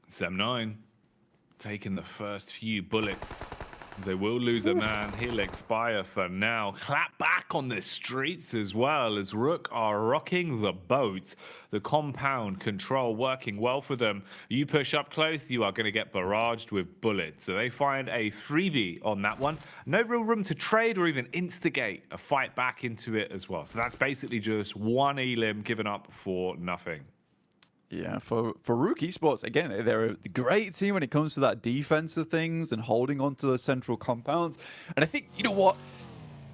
S19: Sem9 taking the first few bullets. They will lose a man. He'll expire for now. Clap back on the streets as well as Rook are rocking the boat. The compound control working well for them. You push up close, you are going to get barraged with bullets. So they find a freebie on that one. No real room to trade or even instigate a fight back into it as well. So that's basically just one elim given up for nothing.
S20: Yeah, for Rook Esports, again, they're a great team when it comes to that defensive things and holding on to the central compounds. And I think, you know what?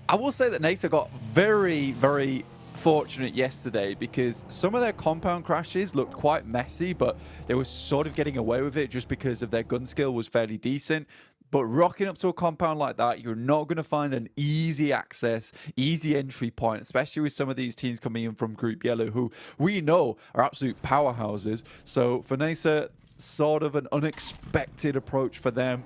S20: I will say that NASA got very fortunate yesterday because some of their compound crashes looked quite messy, but they were sort of getting away with it just because of their gun skill was fairly decent. But rocking up to a compound like that, you're not going to find an easy access, easy entry point, especially with some of these teams coming in from Group Yellow, who we know are absolute powerhouses. So for NASA, sort of an unexpected approach for them.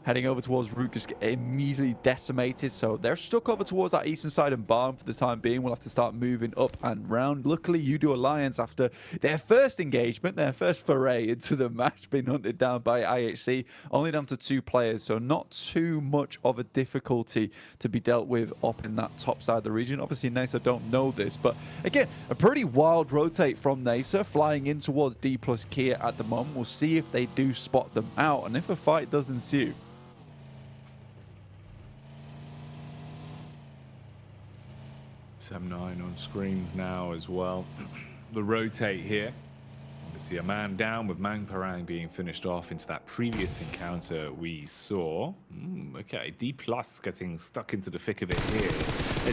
S20: heading over towards Root, just get immediately decimated. So they're stuck over towards that eastern side and barn for the time being. We'll have to start moving up and round. Luckily, Udo Alliance, after their first engagement, their first foray into the match, being hunted down by IHC, only down to 2 players, so not too much of a difficulty to be dealt with up in that top side of the region. Obviously, Nasa don't know this, but again, a pretty wild rotate from Nasa, flying in towards D plus Kia at the moment. We'll see if they do spot them out, and if a fight does ensue.
S19: Sem9 on screens now as well. The rotate here. Obviously a man down with Mang Parang being finished off into that previous encounter we saw. Okay, D plus getting stuck into the thick of it here.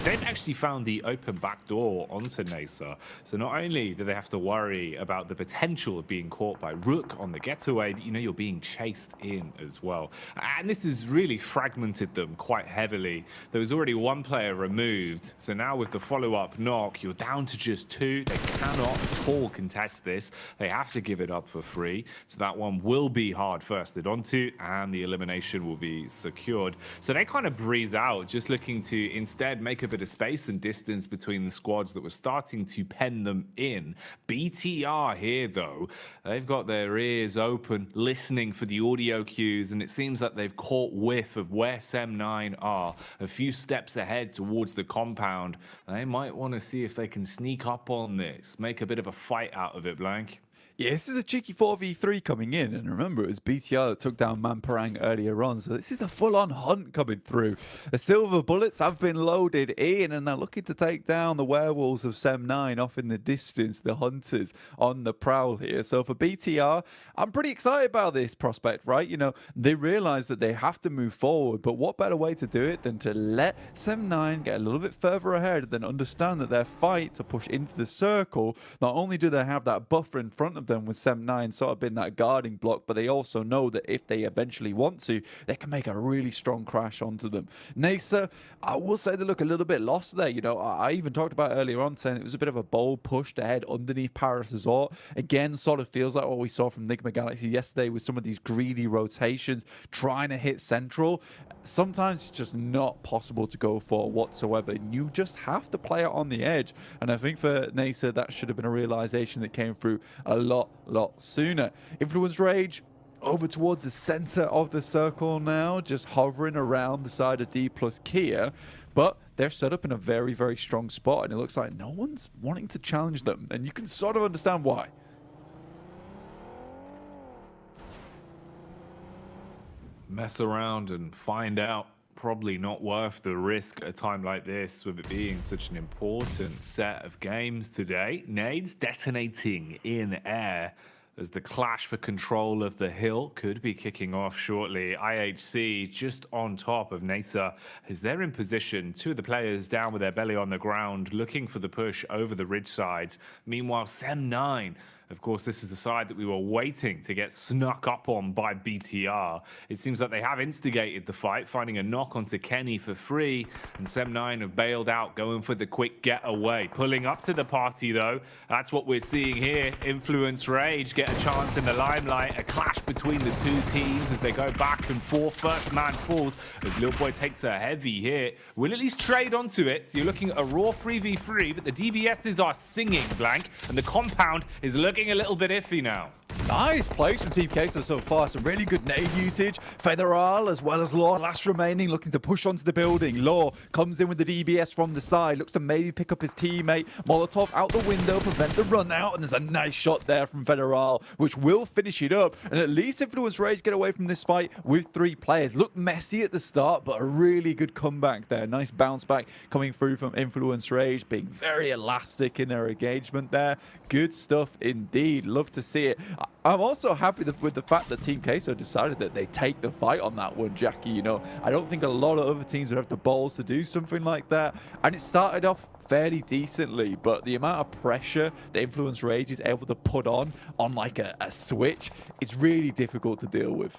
S19: They've actually found the open back door onto Nasa. So not only do they have to worry about the potential of being caught by Rook on the getaway, but you know you're being chased in as well. And this has really fragmented them quite heavily. There was already 1 player removed. So now with the follow-up knock, you're down to just 2. They cannot at all contest this. They have to give it up for free. So that one will be hard firsted onto, and the elimination will be secured. So they kind of breeze out, just looking to instead make a bit of space and distance between the squads that were starting to pen them in. BTR here, though, they've got their ears open, listening for the audio cues, and it seems that they've caught whiff of where Sem9 are, a few steps ahead towards the compound. They might want to see if they can sneak up on this, make a bit of a fight out of it, Blank.
S20: Yeah, this is a cheeky 4v3 coming in, and remember, it was BTR that took down Man Parang earlier on, so this is a full-on hunt coming through. The silver bullets have been loaded in, and they're looking to take down the werewolves of Sem9 off in the distance, the hunters on the prowl here. So for BTR, I'm pretty excited about this prospect, right? You know, they realize that they have to move forward, but what better way to do it than to let Sem9 get a little bit further ahead, then understand that their fight to push into the circle, not only do they have that buffer in front of them with Sem9 sort of been that guarding block, but they also know that if they eventually want to, they can make a really strong crash onto them. Nasa, I will say they look a little bit lost there. You know, I even talked about earlier on saying it was a bit of a bold push to head underneath Paris Resort. Again, sort of feels like what we saw from Nigma Galaxy yesterday with some of these greedy rotations, trying to hit central. Sometimes it's just not possible to go for whatsoever. You just have to play it on the edge. And I think for Nasa, that should have been a realization that came through a lot sooner. Influence Rage over towards the center of the circle now, just hovering around the side of D plus Kia. But they're set up in a very, very strong spot, and it looks like no one's wanting to challenge them. And you can sort of understand why.
S19: Mess around and find out. Probably not worth the risk at a time like this, with it being such an important set of games today. Nades detonating in air as the clash for control of the hill could be kicking off shortly. IHC just on top of Nasa as they're in position. 2 of the players down with their belly on the ground, looking for the push over the ridge side. Meanwhile, Sem9, of course, this is the side that we were waiting to get snuck up on by BTR. It seems like they have instigated the fight, finding a knock onto Kenny for free, and Sem9 have bailed out, going for the quick getaway. Pulling up to the party, though. That's what we're seeing here. Influence Rage get a chance in the limelight. A clash between the 2 teams as they go back and forth. First man falls as Lil Boy takes a heavy hit. We'll at least trade onto it. So you're looking at a raw 3v3, but the DBSs are singing, Blank, and the compound is looking a little bit iffy now.
S20: Nice plays from Team Queso so far. Some really good nade usage. Federal as well as Law last remaining, looking to push onto the building. Law comes in with the DBS from the side, looks to maybe pick up his teammate. Molotov out the window, prevent the run out, and there's a nice shot there from Federal, which will finish it up. And at least Influence Rage get away from this fight with 3 players. Looked messy at the start, but a really good comeback there. Nice bounce back coming through from Influence Rage, being very elastic in their engagement there. Good stuff indeed. Love to see it. I'm also happy with the fact that Team Queso decided that they take the fight on that one, Jackie. You know, I don't think a lot of other teams would have the balls to do something like that. And it started off fairly decently, but the amount of pressure the Influence Rage is able to put on like a switch, it's really difficult to deal with.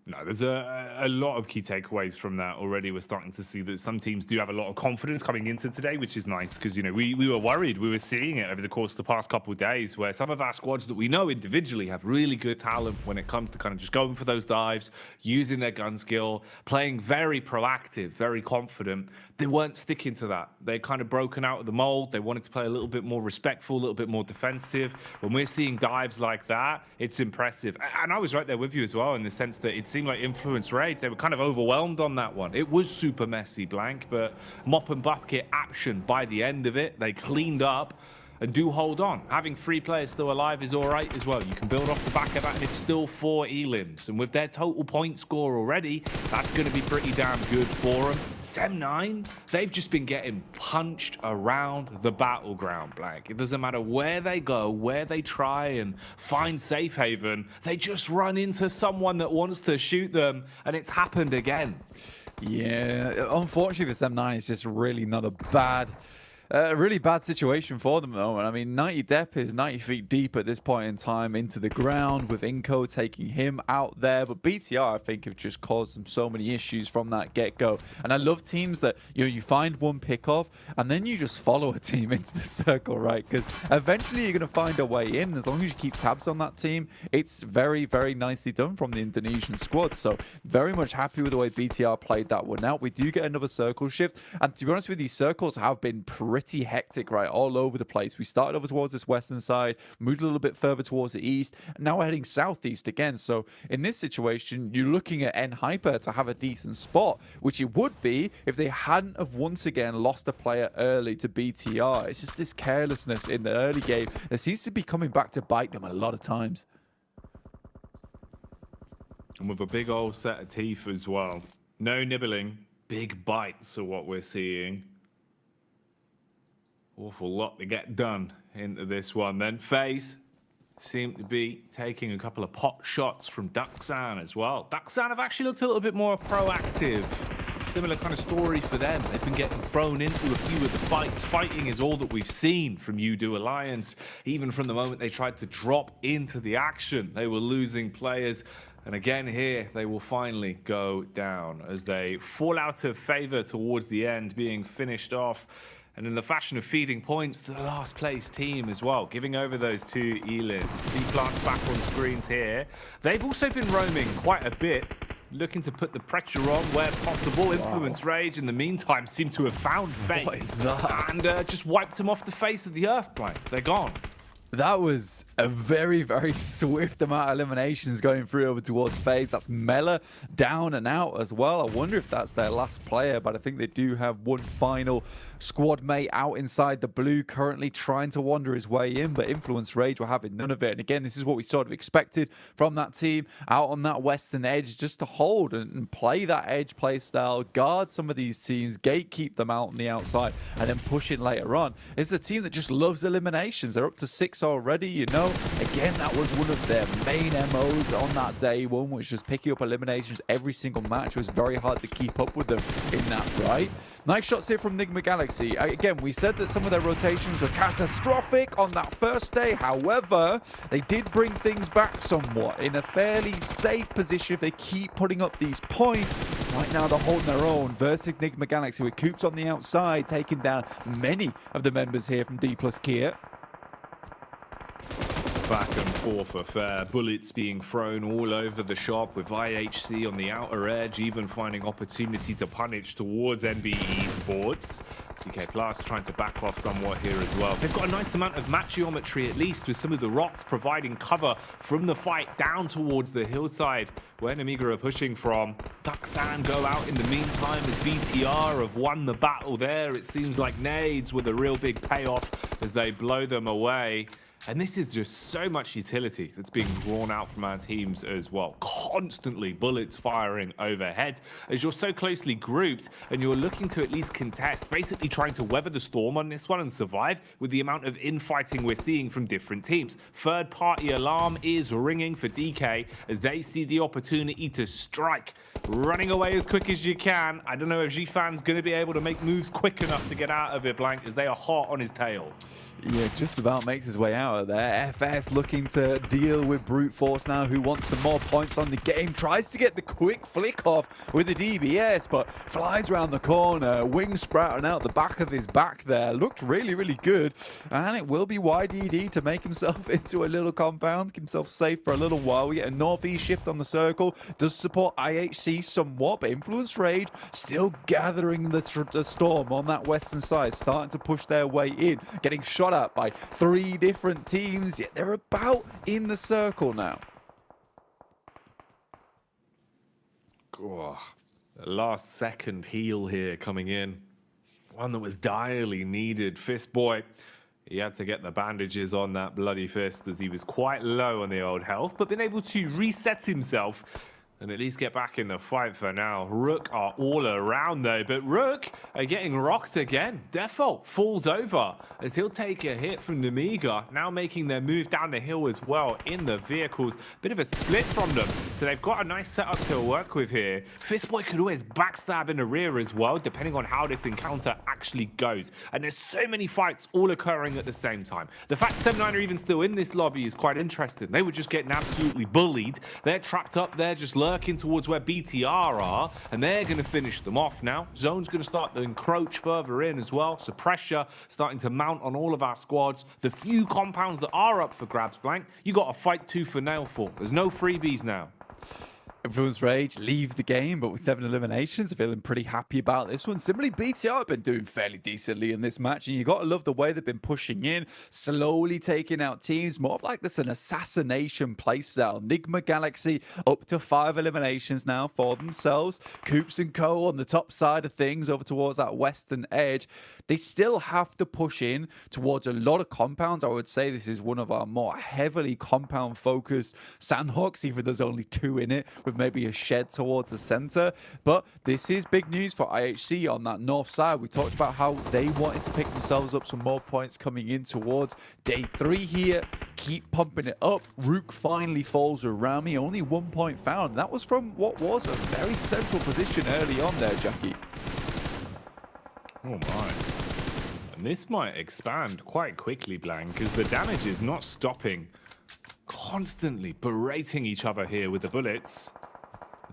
S19: No, there's a lot of key takeaways from that already. We're starting to see that some teams do have a lot of confidence coming into today, which is nice because, you know, we were worried. We were seeing it over the course of the past couple of days where some of our squads that we know individually have really good talent when it comes to kind of just going for those dives, using their gun skill, playing very proactive, very confident. They weren't sticking to that. They'd kind of broken out of the mold. They wanted to play a little bit more respectful, a little bit more defensive. When we're seeing dives like that, it's impressive. And I was right there with you as well in the sense that it seemed like Influence Rage, they were kind of overwhelmed on that one. It was super messy, Blank, but mop and bucket action by the end of it. They cleaned up and do hold on. Having 3 players still alive is all right as well. You can build off the back of that, and it's still 4 elims. And with their total point score already, that's going to be pretty damn good for them. Sem9, they've just been getting punched around the battleground, Blank. It doesn't matter where they go, where they try and find safe haven, they just run into someone that wants to shoot them, and it's happened again.
S20: Yeah, unfortunately for Sem9, it's just really not a really bad situation for them, though. And I mean, 90 Depp is 90 feet deep at this point in time into the ground with Inco taking him out there. But BTR, I think, have just caused them so many issues from that get-go. And I love teams that, you know, you find one pick-off and then you just follow a team into the circle, right? Because eventually you're going to find a way in. As long as you keep tabs on that team, it's very, very nicely done from the Indonesian squad. So very much happy with the way BTR played that one out. We do get another circle shift. And to be honest with you, these circles have been pretty hectic, right, all over the place. We started over towards this western side, moved a little bit further towards the east, and now we're heading southeast again. So in this situation, you're looking at NHyper to have a decent spot, which it would be if they hadn't have once again lost a player early to BTR. It's just this carelessness in the early game that seems to be coming back to bite them a lot of times.
S19: And with a big old set of teeth as well. No nibbling, big bites are what we're seeing. Awful lot to get done into this one. Then FaZe seem to be taking a couple of pot shots from Duxan as well. Duxan have actually looked a little bit more proactive. Similar kind of story for them. They've been getting thrown into a few of the fights. Fighting is all that we've seen from Udo Alliance. Even from the moment they tried to drop into the action, they were losing players. And again here, they will finally go down as they fall out of favor towards the end, being finished off. And in the fashion of feeding points to the last place team as well, giving over those 2 elims. D-Class back on screens here. They've also been roaming quite a bit, looking to put the pressure on where possible. Wow. Influence Rage, in the meantime, seem to have found FaZe and just wiped them off the face of the earth, Blank. They're gone.
S20: That was a very, very swift amount of eliminations going through over towards FaZe. That's Mela down and out as well. I wonder if that's their last player, but I think they do have one final squad mate out inside the blue, currently trying to wander his way in, but Influence Rage were having none of it. And again, this is what we sort of expected from that team out on that western edge, just to hold and play that edge play style, guard some of these teams, gatekeep them out on the outside, and then push in later on. It's a team that just loves eliminations. They're up to 6 already, you know. Again, that was one of their main MOs on that day one, which was picking up eliminations every single match. It was very hard to keep up with them in that, right? Nice shots here from Nigma Galaxy. Again, we said that some of their rotations were catastrophic on that first day. However, they did bring things back somewhat in a fairly safe position if they keep putting up these points. Right now, they're holding their own versus Nigma Galaxy with Coops on the outside, taking down many of the members here from D+ Kia.
S19: Back and forth affair, bullets being thrown all over the shop with IHC on the outer edge, even finding opportunity to punish towards NBE Sports. DK Plus trying to back off somewhat here as well. They've got a nice amount of map geometry, at least, with some of the rocks providing cover from the fight down towards the hillside where Namiga are pushing from. Duxan go out in the meantime as BTR have won the battle there. It seems like nades with a real big payoff as they blow them away. And this is just so much utility that's being drawn out from our teams as well. Constantly bullets firing overhead as you're so closely grouped and you're looking to at least contest, basically trying to weather the storm on this one and survive with the amount of infighting we're seeing from different teams. Third party alarm is ringing for DK as they see the opportunity to strike. Running away as quick as you can. I don't know if G-Fan's going to be able to make moves quick enough to get out of it, Blank, as they are hot on his tail.
S20: Yeah, just about makes his way out of there. FS looking to deal with Brute Force now, who wants some more points on the game. Tries to get the quick flick off with the DBS, but flies around the corner. Wings sprouting out the back of his back there. Looked really, really good. And it will be YDD to make himself into a little compound, keep himself safe for a little while. We get a northeast shift on the circle. Does support IHC somewhat, but Influence Rage still gathering the storm on that western side, starting to push their way in, getting shot at by 3 different teams, yet they're about in the circle now.
S19: Oh, the last second heal here coming in. One that was direly needed. Fist Boy, he had to get the bandages on that bloody fist as he was quite low on the old health, but been able to reset himself and at least get back in the fight for now. Rook are all around though, but Rook are getting rocked again. Defo falls over as he'll take a hit from Namiga, now making their move down the hill as well in the vehicles. Bit of a split from them, so they've got a nice setup to work with here. Fistboy could always backstab in the rear as well, depending on how this encounter actually goes. And there's so many fights all occurring at the same time. The fact 7-9 are even still in this lobby is quite interesting. They were just getting absolutely bullied. They're trapped up there, just lurking towards where BTR are, and they're going to finish them off now. Zone's going to start to encroach further in as well, so pressure starting to mount on all of our squads. The few compounds that are up for grabs, Blank, you got to fight tooth and nail for. There's no freebies now.
S20: Influence Rage leave the game, but with 7 eliminations, feeling pretty happy about this one. Similarly, BTR have been doing fairly decently in this match, and you got to love the way they've been pushing in, slowly taking out teams, more of like this an assassination playstyle. Nigma Galaxy up to 5 eliminations now for themselves. Coops and Co on the top side of things over towards that western edge. They still have to push in towards a lot of compounds. I would say this is one of our more heavily compound-focused Sandhawks, even though there's only 2 in it, with maybe a shed towards the center. But this is big news for IHC on that north side. We talked about how they wanted to pick themselves up some more points coming in towards day 3 here. Keep pumping it up. Rook finally falls around me. Only 1 point found. And that was from what was a very central position early on there, Jackie.
S19: Oh my. And this might expand quite quickly, Blank, because the damage is not stopping. Constantly berating each other here with the bullets.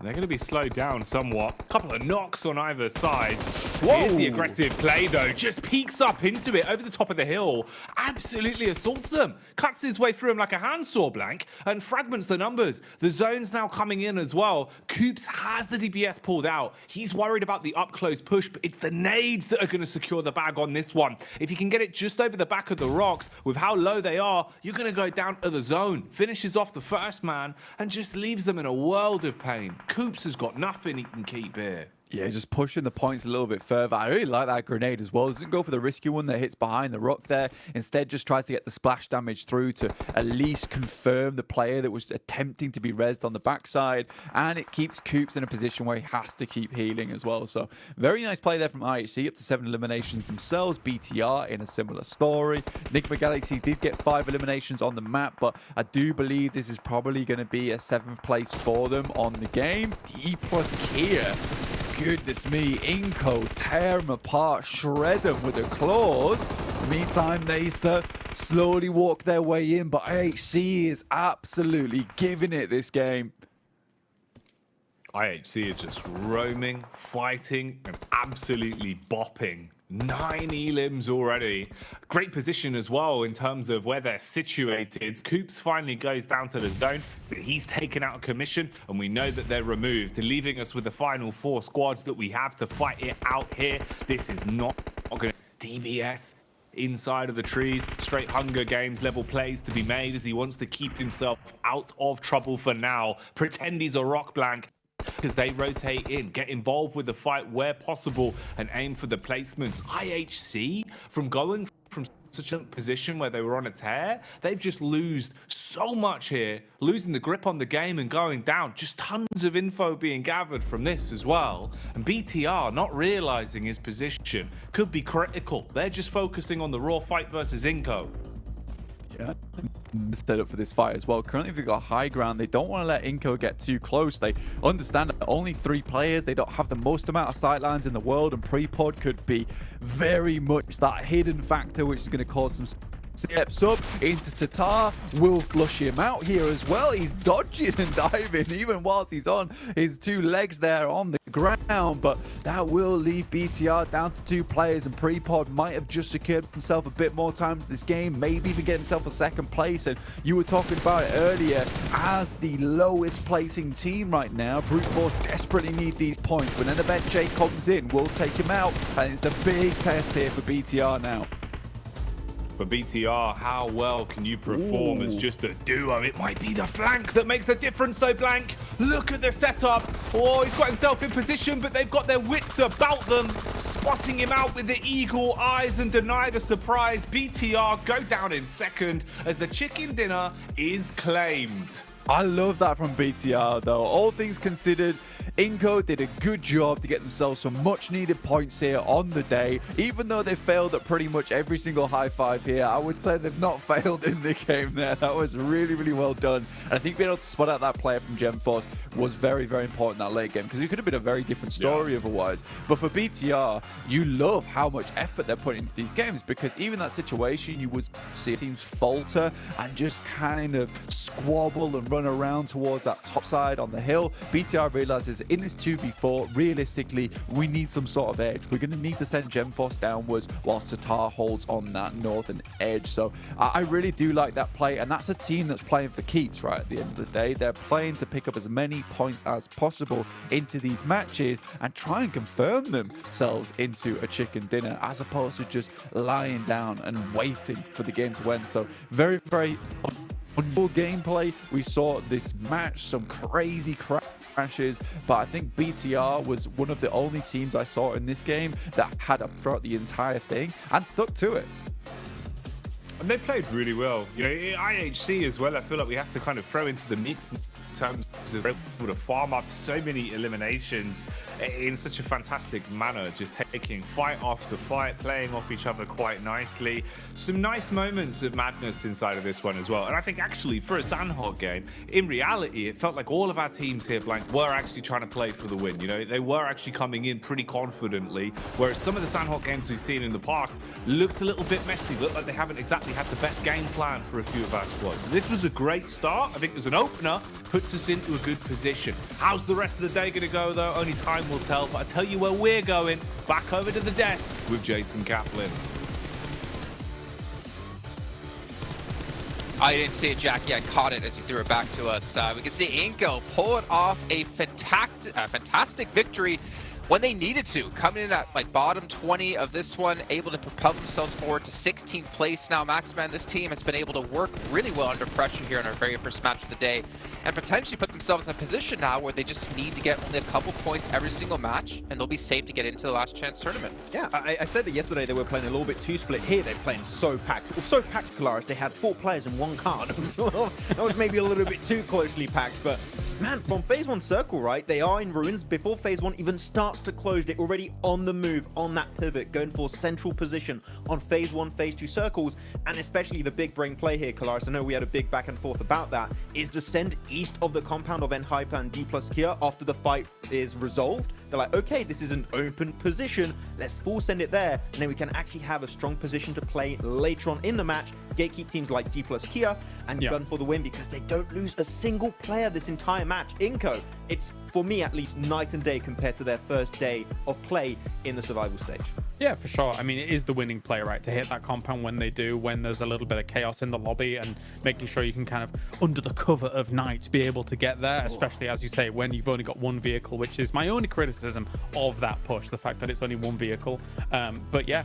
S19: They're going to be slowed down somewhat. A couple of knocks on either side.
S20: Whoa.
S19: Here's the aggressive play, though. Just peeks up into it over the top of the hill. Absolutely assaults them. Cuts his way through him like a handsaw, Blank, and fragments the numbers. The zone's now coming in as well. Coops has the DPS pulled out. He's worried about the up-close push, but it's the nades that are going to secure the bag on this one. If you can get it just over the back of the rocks, with how low they are, you're going to go down to the zone. Finishes off the first man and just leaves them in a world of pain. Coops has got nothing he can keep here.
S20: Yeah, just pushing the points a little bit further. I really like that grenade as well. Doesn't go for the risky one that hits behind the rock there. Instead, just tries to get the splash damage through to at least confirm the player that was attempting to be rezzed on the backside. And it keeps Coops in a position where he has to keep healing as well. So, very nice play there from IHC. Up to 7 eliminations themselves. BTR in a similar story. Nigma Galaxy did get 5 eliminations on the map, but I do believe this is probably going to be a 7th place for them on the game. D plus Kia. Goodness me, Inco tear them apart, shred them with their claws. Meantime, they slowly walk their way in, but IHC is absolutely giving it this game.
S19: IHC is just roaming, fighting, and absolutely bopping. 9 elims already. Great position as well in terms of where they're situated. Coops finally goes down to the zone, so he's taken out of commission, and we know that they're removed, leaving us with the final 4 squads that we have to fight it out here. This is not going to DBS inside of the trees. Straight Hunger Games level plays to be made as he wants to keep himself out of trouble for now. Pretend he's a rock, Blank, because they rotate in, get involved with the fight where possible, and aim for the placements. IHC, from going from such a position where they were on a tear, they've just lost so much here, losing the grip on the game and going down. Just tons of info being gathered from this as well. And BTR not realizing his position could be critical. They're just focusing on the raw fight versus Inco.
S20: Yeah, set up for this fight as well. Currently, they've got high ground. They don't want to let Inco get too close. They understand that only 3 players. They don't have the most amount of sightlines in the world, and pre-pod could be very much that hidden factor, which is going to cause some steps up into Sitar, will flush him out here as well. He's dodging and diving even whilst he's on his 2 legs there on the ground, but that will leave BTR down to 2 players, and Prepod might have just secured himself a bit more time to this game, maybe even get himself a 2nd place. And you were talking about it earlier, as the lowest placing team right now, Brute Force desperately need these points. When an event J comes in, we'll take him out, and it's a big test here for BTR now.
S19: For BTR, how well can you perform as just a duo? It might be the flank that makes the difference though, Blank. Look at the setup. Oh, he's got himself in position, but they've got their wits about them, spotting him out with the eagle eyes and deny the surprise. BTR go down in 2nd as the chicken dinner is claimed.
S20: I love that from BTR though. All things considered, Inco did a good job to get themselves some much needed points here on the day. Even though they failed at pretty much every single high five here, I would say they've not failed in the game there. That was really, really well done. And I think being able to spot out that player from GemForce was very, very important in that late game, because it could have been a very different story otherwise. But for BTR, you love how much effort they're putting into these games, because even that situation, you would see teams falter and just kind of squabble and run around towards that top side on the hill. BTR realizes in this 2v4, realistically, we need some sort of edge. We're going to need to send GemForce downwards while Sitar holds on that northern edge. So I really do like that play, and that's a team that's playing for keeps, right? At the end of the day, they're playing to pick up as many points as possible into these matches and try and confirm themselves into a chicken dinner, as opposed to just lying down and waiting for the game to end. So very, very full gameplay. We saw this match, some crazy crashes, but I think BTR was one of the only teams I saw in this game that had up throughout the entire thing and stuck to it.
S19: And they played really well. You know, IHC as well, I feel like we have to kind of throw into the mix in terms of able to farm up so many eliminations in such a fantastic manner, just taking fight after fight, playing off each other quite nicely. Some nice moments of madness inside of this one as well. And I think actually for a Sandhog game, in reality, it felt like all of our teams here, Blank, were actually trying to play for the win. You know, they were actually coming in pretty confidently, whereas some of the Sandhog games we've seen in the past looked a little bit messy, looked like they haven't exactly had the best game plan for a few of our squads. So this was a great start. I think as an opener, puts us into a good position. How's the rest of the day going to go though? Only time will tell, but I tell you where we're going. Back over to the desk with Jason Kaplan.
S1: I didn't see it, Jackie. I caught it as he threw it back to us. We can see Inco pull it off a fantastic victory when they needed to, coming in at like bottom 20 of this one, able to propel themselves forward to 16th place now. Maxman, this team has been able to work really well under pressure here in our very first match of the day, and potentially put themselves in a position now where they just need to get only a couple points every single match, and they'll be safe to get into the last chance tournament.
S17: Yeah, I said that yesterday they were playing a little bit too split. Here they're playing so packed. Well, so packed, Kalaris, they had 4 players in one card. That was maybe a little bit too closely packed, but man, from phase 1 circle, right, they are in ruins. Before phase 1 even starts to close, they're already on the move, on that pivot, going for central position on phase 1, phase 2 circles, and especially the big brain play here, Kalaris, I know we had a big back and forth about that, is to send east of the compound of Enhyper and D+ Kia after the fight is resolved. They're like, okay, this is an open position, let's full send it there, and then we can actually have a strong position to play later on in the match, gatekeep teams like D+ Kia and gun for the win, because they don't lose a single player this entire match. Inco, it's, for me at least, night and day compared to their first day of play in the survival stage.
S16: Yeah, for sure. I mean, it is the winning play, right? To hit that compound when they do, when there's a little bit of chaos in the lobby, and making sure you can kind of, under the cover of night, be able to get there, especially, as you say, when you've only got one vehicle, which is my only criticism of that push, the fact that it's only one vehicle. But yeah,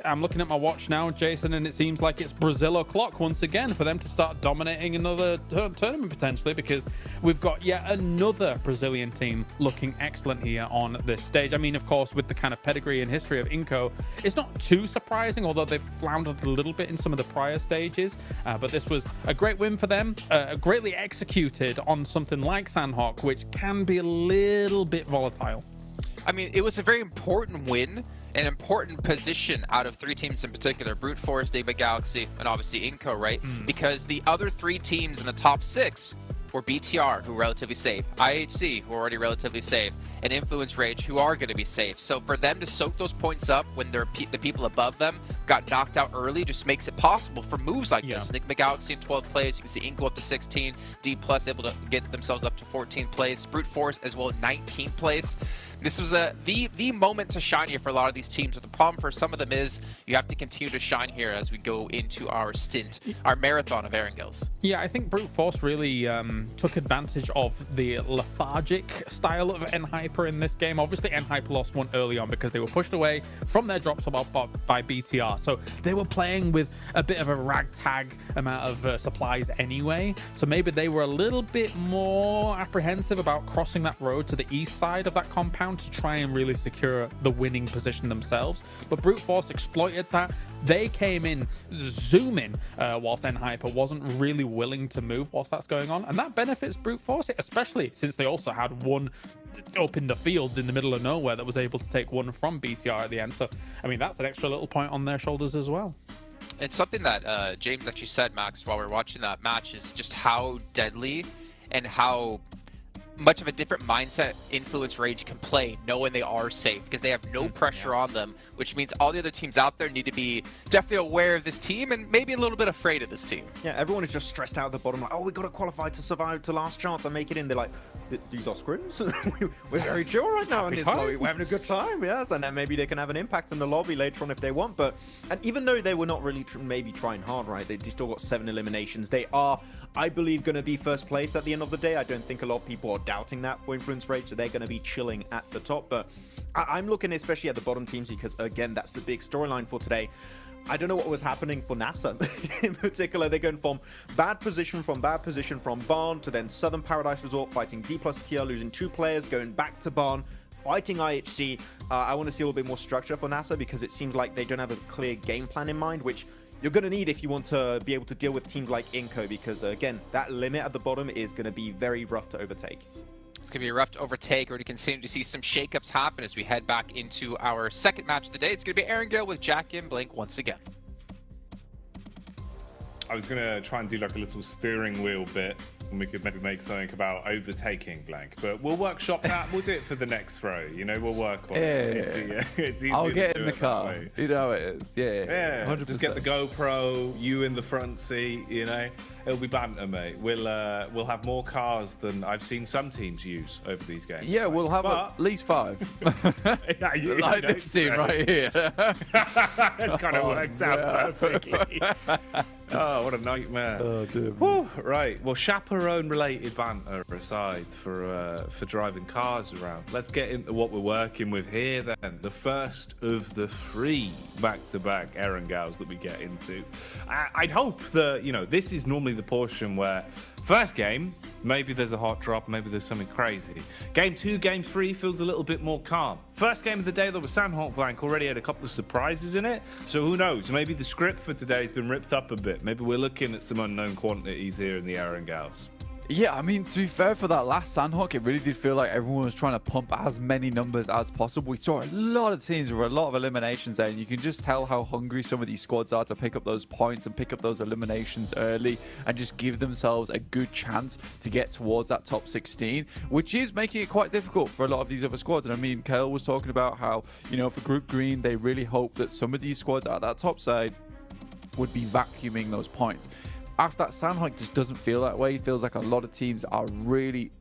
S16: I'm looking at my watch now, Jason, and it seems like it's Brazil o'clock once again for them to start dominating another tournament potentially, because we've got yet another Brazilian team looking excellent here on this stage. I mean, of course, with the kind of pedigree and history of Inco, it's not too surprising, although they've floundered a little bit in some of the prior stages. But this was a great win for them, greatly executed on something like Sandhawk, which can be a little bit volatile.
S1: I mean, it was a very important win, an important position out of 3 teams in particular, Brute Force, Digma Galaxy, and obviously Inco, right? Because the other 3 teams in the top 6 were BTR, who are relatively safe, IHC, who are already relatively safe, and Influence Rage, who are going to be safe. So for them to soak those points up when they're the people above them
S18: got knocked out early just makes it possible for moves like this. Enigma Galaxy in 12th place. You can see Inko up to 16. D Plus able to get themselves up to 14th place. Brute Force as well 19th place. This was the moment to shine here for a lot of these teams. But the problem for some of them is you have to continue to shine here as we go into our stint, our marathon of Erangels.
S16: Yeah, I think Brute Force really took advantage of the lethargic style of Enhyper in this game. Obviously, Enhyper lost one early on because they were pushed away from their drop spot by BTR. So they were playing with a bit of a ragtag amount of supplies anyway. So maybe they were a little bit more apprehensive about crossing that road to the east side of that compound to try and really secure the winning position themselves. But Brute Force exploited that. They came in zooming whilst Enhyper wasn't really willing to move whilst that's going on. And that benefits Brute Force, especially since they also had one up in the fields in the middle of nowhere that was able to take one from BTR at the end. So, I mean, that's an extra little point on their shoulders as well.
S18: It's something that James actually said, Max, while we were watching that match, is just how deadly and how much of a different mindset Influence Rage can play knowing they are safe because they have no pressure on them, which means all the other teams out there need to be definitely aware of this team and maybe a little bit afraid of this team.
S17: Yeah, everyone is just stressed out at the bottom, like, oh, we got to qualify to survive to last chance and make it in. They're like, these are scrims? We're very chill right now in this lobby. We're having a good time, yes, and then maybe they can have an impact in the lobby later on if they want. But and even though they were not really maybe trying hard, right, they still got 7 eliminations. They are, I believe, going to be first place at the end of the day. I don't think a lot of people are doubting that for Influence Rage, so they're going to be chilling at the top. But I'm looking especially at the bottom teams because, again, that's the big storyline for today. I don't know what was happening for NASA. In particular, they're going from bad position from Barn to then Southern Paradise Resort fighting D plus Kia, losing 2 players, going back to Barn, fighting IHC. I want to see a little bit more structure for NASA because it seems like they don't have a clear game plan in mind, which you're going to need if you want to be able to deal with teams like Inko because, again, that limit at the bottom is going to be very rough to overtake.
S18: It's going to be rough to overtake. We're going to continue to see some shakeups happen as we head back into our second match of the day. It's going to be Erangel with Jack and Blink once again.
S19: I was going to try and do like a little steering wheel bit and we could maybe make something about overtaking Blank, but we'll workshop that. We'll do it for the next throw, you know, we'll work on it. It's
S20: I'll get in the car. You know it is. Yeah. 100%.
S19: Just get the GoPro, you in the front seat, you know. It'll be banter, mate. We'll have more cars than I've seen some teams use over these games.
S20: Yeah, we'll have at least 5. Like this team right here.
S19: It's kind of worked out perfectly. Oh, what a nightmare.
S20: Oh, dear.
S19: Whew, right, well, chaperone-related banter aside for driving cars around, let's get into what we're working with here then. The first of the 3 back-to-back Erangels that we get into. I'd hope that, you know, this is normally the portion where first game, maybe there's a hot drop, maybe there's something crazy. Game 2, game 3 feels a little bit more calm. First game of the day, though, with Sandhawk Blank already had a couple of surprises in it. So who knows? Maybe the script for today has been ripped up a bit. Maybe we're looking at some unknown quantities here in the Erangels.
S20: Yeah, I mean, to be fair, for that last Sandhawk, it really did feel like everyone was trying to pump as many numbers as possible. We saw a lot of teams with a lot of eliminations there, and you can just tell how hungry some of these squads are to pick up those points and pick up those eliminations early and just give themselves a good chance to get towards that top 16, which is making it quite difficult for a lot of these other squads. And I mean, Kale was talking about how, you know, for Group Green, they really hope that some of these squads at that top side would be vacuuming those points. After that, Sandhawk just doesn't feel that way. It feels like a lot of teams are really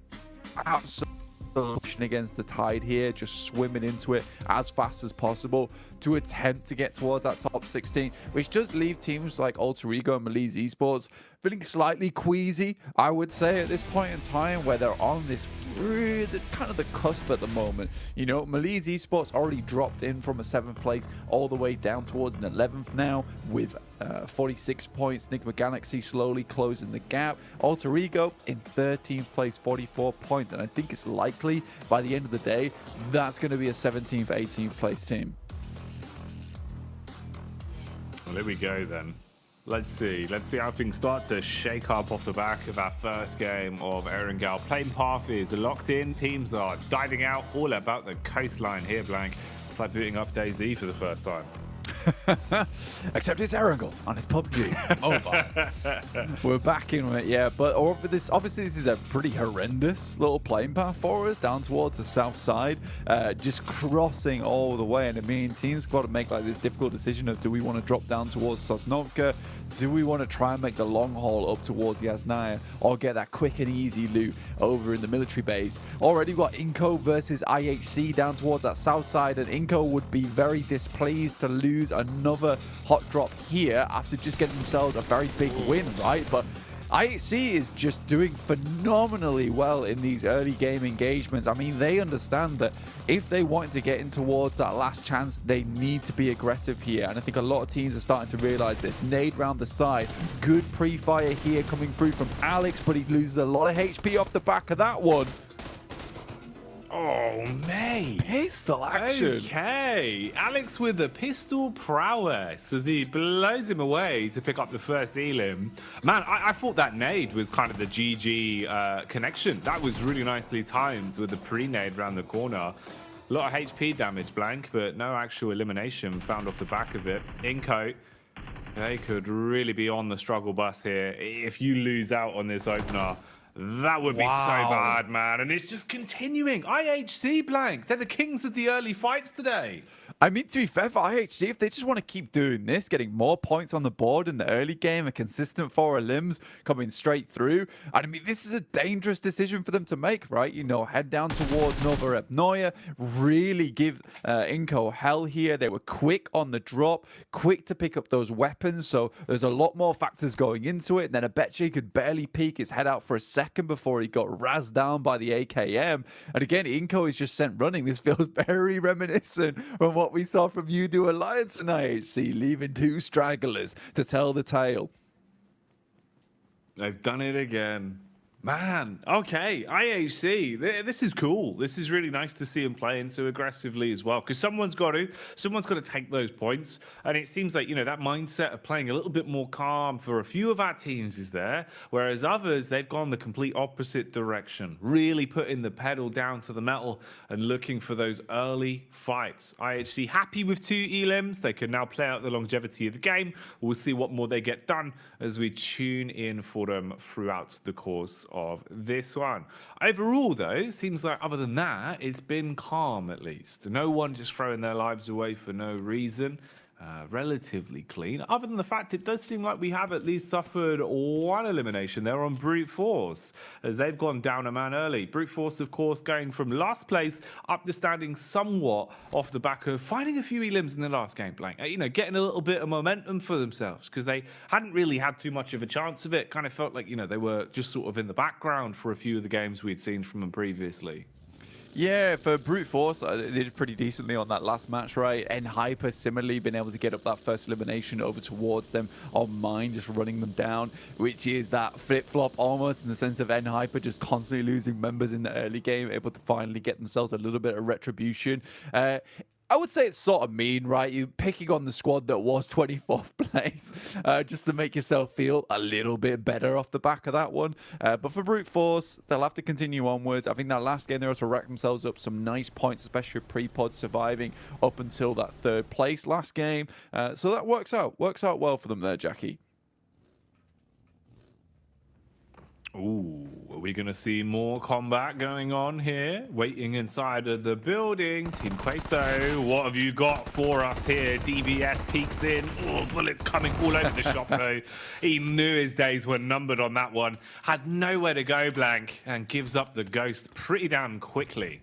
S20: absolutely pushing against the tide here, just swimming into it as fast as possible to attempt to get towards that top 16, which does leave teams like Alter Ego and Malise Esports feeling slightly queasy, I would say, at this point in time, where they're on this really kind of the cusp at the moment. You know, Malise Esports already dropped in from a 7th place all the way down towards an 11th now with 46 points. Enigma Galaxy slowly closing the gap. Alter Ego in 13th place, 44 points, and I think it's likely by the end of the day that's going to be a 17th, 18th place team.
S19: Well, here we go then. Let's see how things start to shake up off the back of our first game of Erangel. Plane path is locked in. Teams are diving out all about the coastline here, Blank. It's like booting up DayZ for the first time.
S20: Except it's Erangel and it's PUBG Mobile. We're back in it, yeah. But obviously this is a pretty horrendous little playing path for us down towards the south side, just crossing all the way. And I mean, teams got to make like this difficult decision of, do we want to drop down towards Sosnovka? Do we want to try and make the long haul up towards Yasnaya, or get that quick and easy loot over in the military base? Already got Inco versus IHC down towards that south side, and Inco would be very displeased to lose another hot drop here after just getting themselves a very big win, right? But IHC is just doing phenomenally well in these early game engagements. I mean, they understand that if they want to get in towards that last chance, they need to be aggressive here. And I think a lot of teams are starting to realize this. Nade round the side. Good pre-fire here coming through from Alex, but he loses a lot of HP off the back of that one.
S19: Oh, mate.
S20: Pistol action.
S19: Okay. Alex with the pistol prowess as he blows him away to pick up the first elim. Man, I thought that nade was kind of the GG connection. That was really nicely timed with the pre-nade around the corner. A lot of HP damage, Blank, but no actual elimination found off the back of it. Inco, they could really be on the struggle bus here. If you lose out on this opener, that would be so bad, man. And it's just continuing. IHC, Blank. They're the kings of the early fights today.
S20: I mean, to be fair, for IHC, if they just want to keep doing this, getting more points on the board in the early game, a consistent 4 limbs coming straight through, I mean, this is a dangerous decision for them to make, right? You know, head down towards Novorepnoye, really give Inco hell here. They were quick on the drop, quick to pick up those weapons, so there's a lot more factors going into it. And then I bet you he could barely peek his head out for a second before he got razzed down by the AKM. And again, Inco is just sent running. This feels very reminiscent from what we saw from Udo Alliance and IHC, leaving 2 stragglers to tell the tale.
S19: They've done it again. Man, okay, IHC, this is cool. This is really nice to see him playing so aggressively as well, because someone's got to take those points. And it seems like, you know, that mindset of playing a little bit more calm for a few of our teams is there, whereas others, they've gone the complete opposite direction, really putting the pedal down to the metal and looking for those early fights. IHC happy with 2 elims. They can now play out the longevity of the game. We'll see what more they get done as we tune in for them throughout the course of this one. Overall, though, seems like other than that, it's been calm at least. No one just throwing their lives away for no reason. Relatively clean, other than the fact it does seem like we have at least suffered 1 elimination there on Brute Force, as they've gone down a man early. Brute Force, of course, going from last place up the standings somewhat off the back of finding a few elims in the last game, Blank. You know, getting a little bit of momentum for themselves, because they hadn't really had too much of a chance of it. Kind of felt like, you know, they were just sort of in the background for a few of the games we'd seen from them previously.
S20: Yeah, for Brute Force, they did pretty decently on that last match, right? And Hyper similarly been able to get up that first elimination over towards them on Mine, just running them down, which is that flip-flop almost in the sense of Hyper just constantly losing members in the early game, able to finally get themselves a little bit of retribution. I would say it's sort of mean, right? You picking on the squad that was 24th place just to make yourself feel a little bit better off the back of that one. But for Brute Force, they'll have to continue onwards. I think that last game they were able to rack themselves up some nice points, especially with pre-pod surviving up until that 3rd place last game. So that works out well for them there, Jackie.
S19: Ooh, are we going to see more combat going on here? Waiting inside of the building. Team Queso, what have you got for us here? DBS peeks in. Oh, bullets coming all over the shop, though. He knew his days were numbered on that one. Had nowhere to go, Blank, and gives up the ghost pretty damn quickly.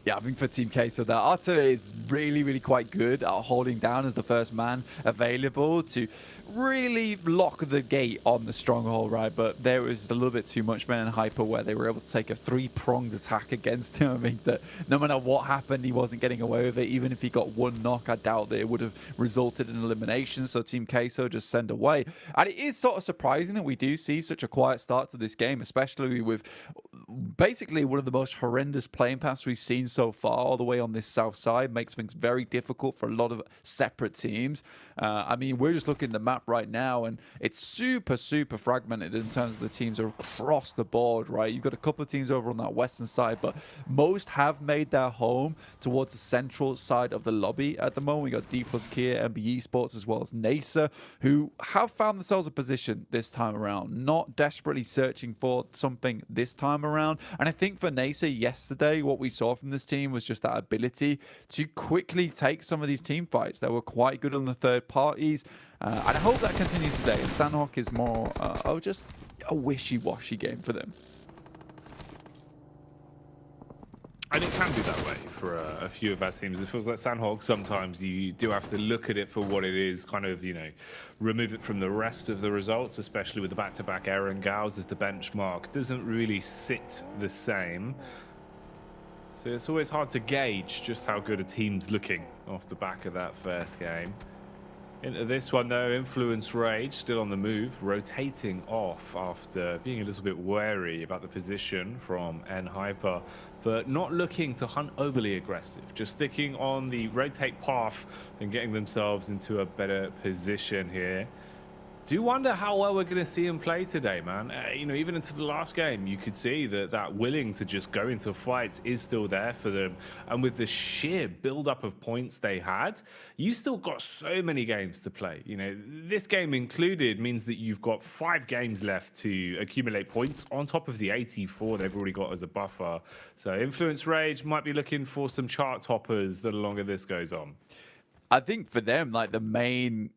S20: Yeah, I think for Team Queso, that Otter is really, really quite good at holding down as the first man available to really lock the gate on the stronghold, right? But there was a little bit too much man and Hyper where they were able to take a 3-pronged attack against him. I think that no matter what happened, he wasn't getting away with it. Even if he got 1 knock, I doubt that it would have resulted in elimination. So Team Queso just send away. And it is sort of surprising that we do see such a quiet start to this game, especially with basically one of the most horrendous playing paths we've seen so far, all the way on this south side. Makes things very difficult for a lot of separate teams. I mean, we're just looking at the map right now, and it's super fragmented in terms of the teams across the board, right? You've got a couple of teams over on that western side, but most have made their home towards the central side of the lobby at the moment. We got D+ Kia, MB Esports, as well as NASA, who have found themselves a position this time around, not desperately searching for something this time around. And I think for NASA yesterday, what we saw from this team was just that ability to quickly take some of these team fights. They were quite good on the third parties, and I hope that continues today. And Sandhawk is more just a wishy-washy game for them.
S19: And it can be that way for a few of our teams. It feels like Sandhawk, sometimes you do have to look at it for what it is, kind of, you know, remove it from the rest of the results, especially with the back-to-back Aaron Gals as the benchmark. Doesn't really sit the same. So it's always hard to gauge just how good a team's looking off the back of that first game. Into this one, though, Influence Rage still on the move, rotating off after being a little bit wary about the position from N-Hyper, but not looking to hunt overly aggressive, just sticking on the rotate path and getting themselves into a better position here. Do wonder how well we're going to see him play today, man. You know, even into the last game, you could see that willing to just go into fights is still there for them. And with the sheer build-up of points they had, you still got so many games to play. You know, this game included means that you've got 5 games left to accumulate points on top of the 84 they've already got as a buffer. So Influence Rage might be looking for some chart toppers the longer this goes on.
S20: I think for them, like the main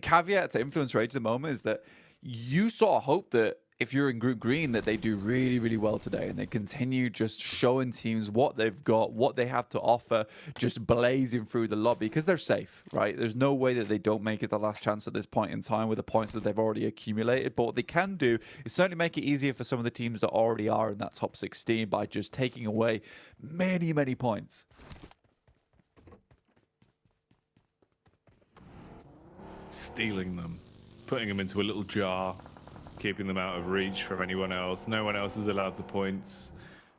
S20: caveat to Influence Rage at the moment is that you sort of hope that if you're in Group Green that they do really well today and they continue just showing teams what they've got, what they have to offer, just blazing through the lobby because they're safe, right? There's no way that they don't make it the last chance at this point in time with the points that they've already accumulated. But what they can do is certainly make it easier for some of the teams that already are in that top 16 by just taking away many points.
S19: Stealing them, putting them into a little jar, keeping them out of reach from anyone else. No one else is allowed the points.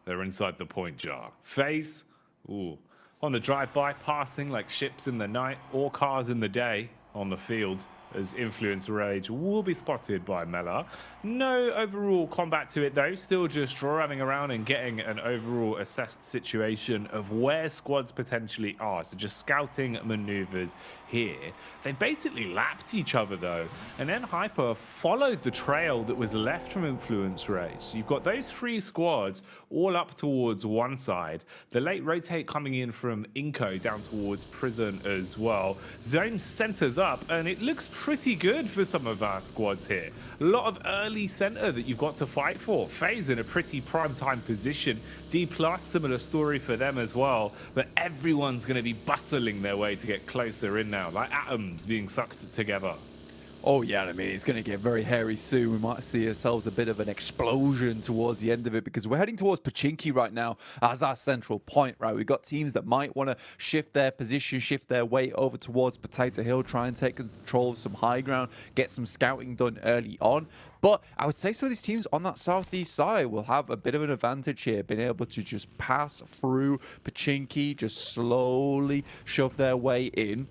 S19: They're inside the point jar. FaZe, ooh, on the drive-by, passing like ships in the night or cars in the day on the field, as Influence Rage will be spotted by Mela. No overall combat to it though, still just driving around and getting an overall assessed situation of where squads potentially are. So just scouting maneuvers here. They basically lapped each other though, and then Hyper followed the trail that was left from Influence Rage. So you've got those 3 squads all up towards one side. The late rotate coming in from Inco down towards Prison as well. Zone centers up, and it looks pretty good for some of our squads here. A lot of early center that you've got to fight for. FaZe in a pretty prime time position. D+, similar story for them as well. But everyone's going to be bustling their way to get closer in now, like atoms being sucked together.
S20: Oh yeah, I mean, it's going to get very hairy soon. We might see ourselves a bit of an explosion towards the end of it because we're heading towards Pochinki right now as our central point, right? We've got teams that might want to shift their position, shift their weight over towards Potato Hill, try and take control of some high ground, get some scouting done early on. But I would say some of these teams on that southeast side will have a bit of an advantage here, being able to just pass through Pochinki, just slowly shove their way in,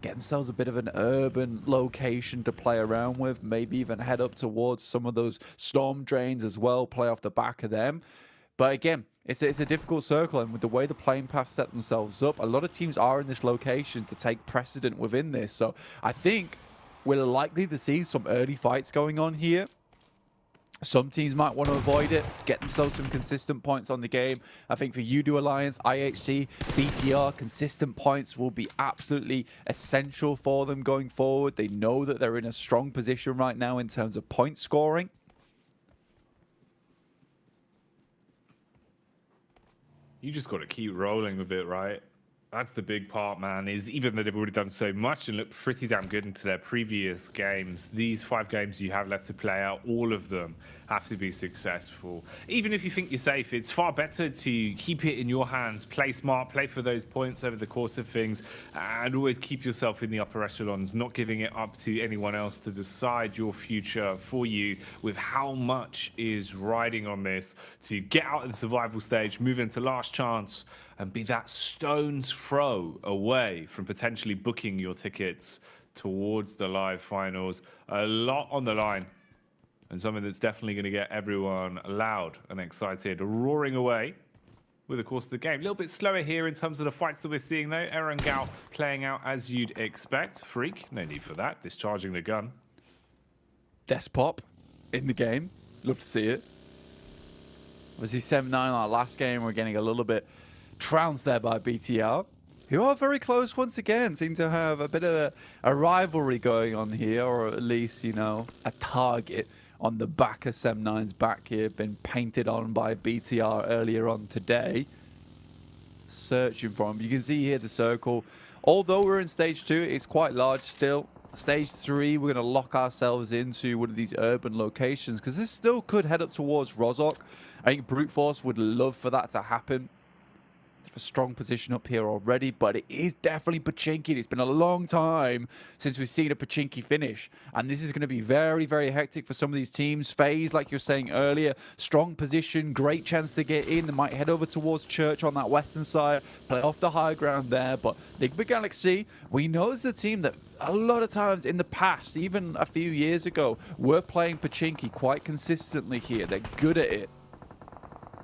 S20: get themselves a bit of an urban location to play around with, maybe even head up towards some of those storm drains as well, play off the back of them. But again, it's a difficult circle, and with the way the playing paths set themselves up, a lot of teams are in this location to take precedent within this. So I think we're likely to see some early fights going on here. Some teams might want to avoid it, get themselves some consistent points on the game. I think for Udo Alliance, IHC, BTR, consistent points will be absolutely essential for them going forward. They know that they're in a strong position right now in terms of point scoring.
S19: You just got to keep rolling with it, right? That's the big part, man, is even though they've already done so much and looked pretty damn good into their previous games, these 5 games you have left to play out, all of them have to be successful. Even if you think you're safe, it's far better to keep it in your hands, play smart, play for those points over the course of things, and always keep yourself in the upper echelons, not giving it up to anyone else to decide your future for you, with how much is riding on this to get out of the survival stage, move into last chance, and be that stone's throw away from potentially booking your tickets towards the live finals. A lot on the line, and something that's definitely going to get everyone loud and excited, roaring away with the course of the game. A little bit slower here in terms of the fights that we're seeing, though. Erangel playing out as you'd expect. Freak, no need for that, discharging the gun.
S20: Despop in the game. Love to see it. Was he 7-9 our last game? We're getting a little bit trounced there by BTR, who are very close once again. Seem to have a bit of a rivalry going on here, or at least, you know, a target on the back of 7-9's back here, been painted on by BTR earlier on today. Searching for him. You can see here the circle. Although we're in stage 2, it's quite large still. Stage 3, we're going to lock ourselves into one of these urban locations, because this still could head up towards Rozhok. I think Brute Force would love for that to happen. A strong position up here already, but it is definitely Pachinki. It's been a long time since we've seen a Pachinki finish, and this is going to be very, very hectic for some of these teams. FaZe, like you were saying earlier, strong position, great chance to get in. They might head over towards Church on that western side, play off the high ground there, but Big Galaxy, we know it's a team that a lot of times in the past, even a few years ago, were playing Pachinki quite consistently here. They're good at it.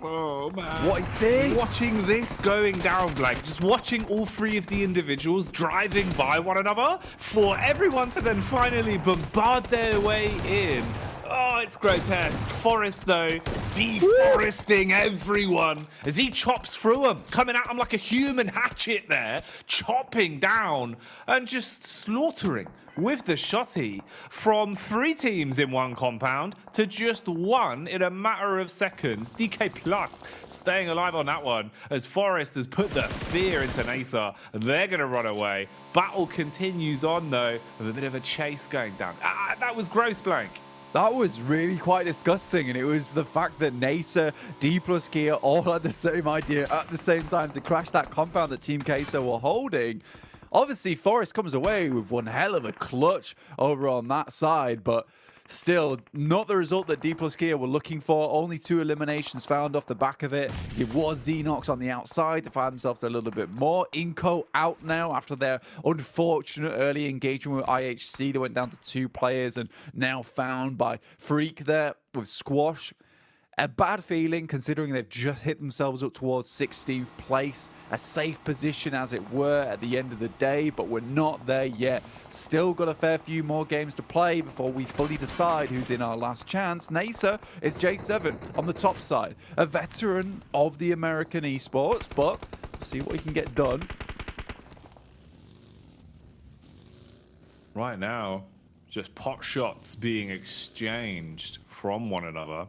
S19: Oh man.
S20: What is this?
S19: Watching this going down, like just watching all 3 of the individuals driving by one another for everyone to then finally bombard their way in. Oh, it's grotesque. Forest, though, deforesting everyone as he chops through them, coming at them like a human hatchet there, chopping down and just slaughtering with the shotty from 3 teams in one compound to just 1 in a matter of seconds. DK Plus staying alive on that one as Forest has put the fear into Nasa. They're going to run away. Battle continues on, though, with a bit of a chase going down. That was gross, Blank.
S20: That was really quite disgusting, and it was the fact that Nasa, D plus Gear all had the same idea at the same time to crash that compound that Team Queso were holding. Obviously, Forest comes away with one hell of a clutch over on that side, but still not the result that D plus Gear were looking for. Only 2 eliminations found off the back of it. It was Xenox on the outside to find themselves a little bit more. Inco out now after their unfortunate early engagement with IHC. They went down to 2 players and now found by Freak there with Squash. A bad feeling considering they've just hit themselves up towards 16th place. A safe position as it were at the end of the day, but we're not there yet. Still got a fair few more games to play before we fully decide who's in our last chance. Nasa is J7 on the top side. A veteran of the American esports, but see what he can get done.
S19: Right now, just pot shots being exchanged from one another.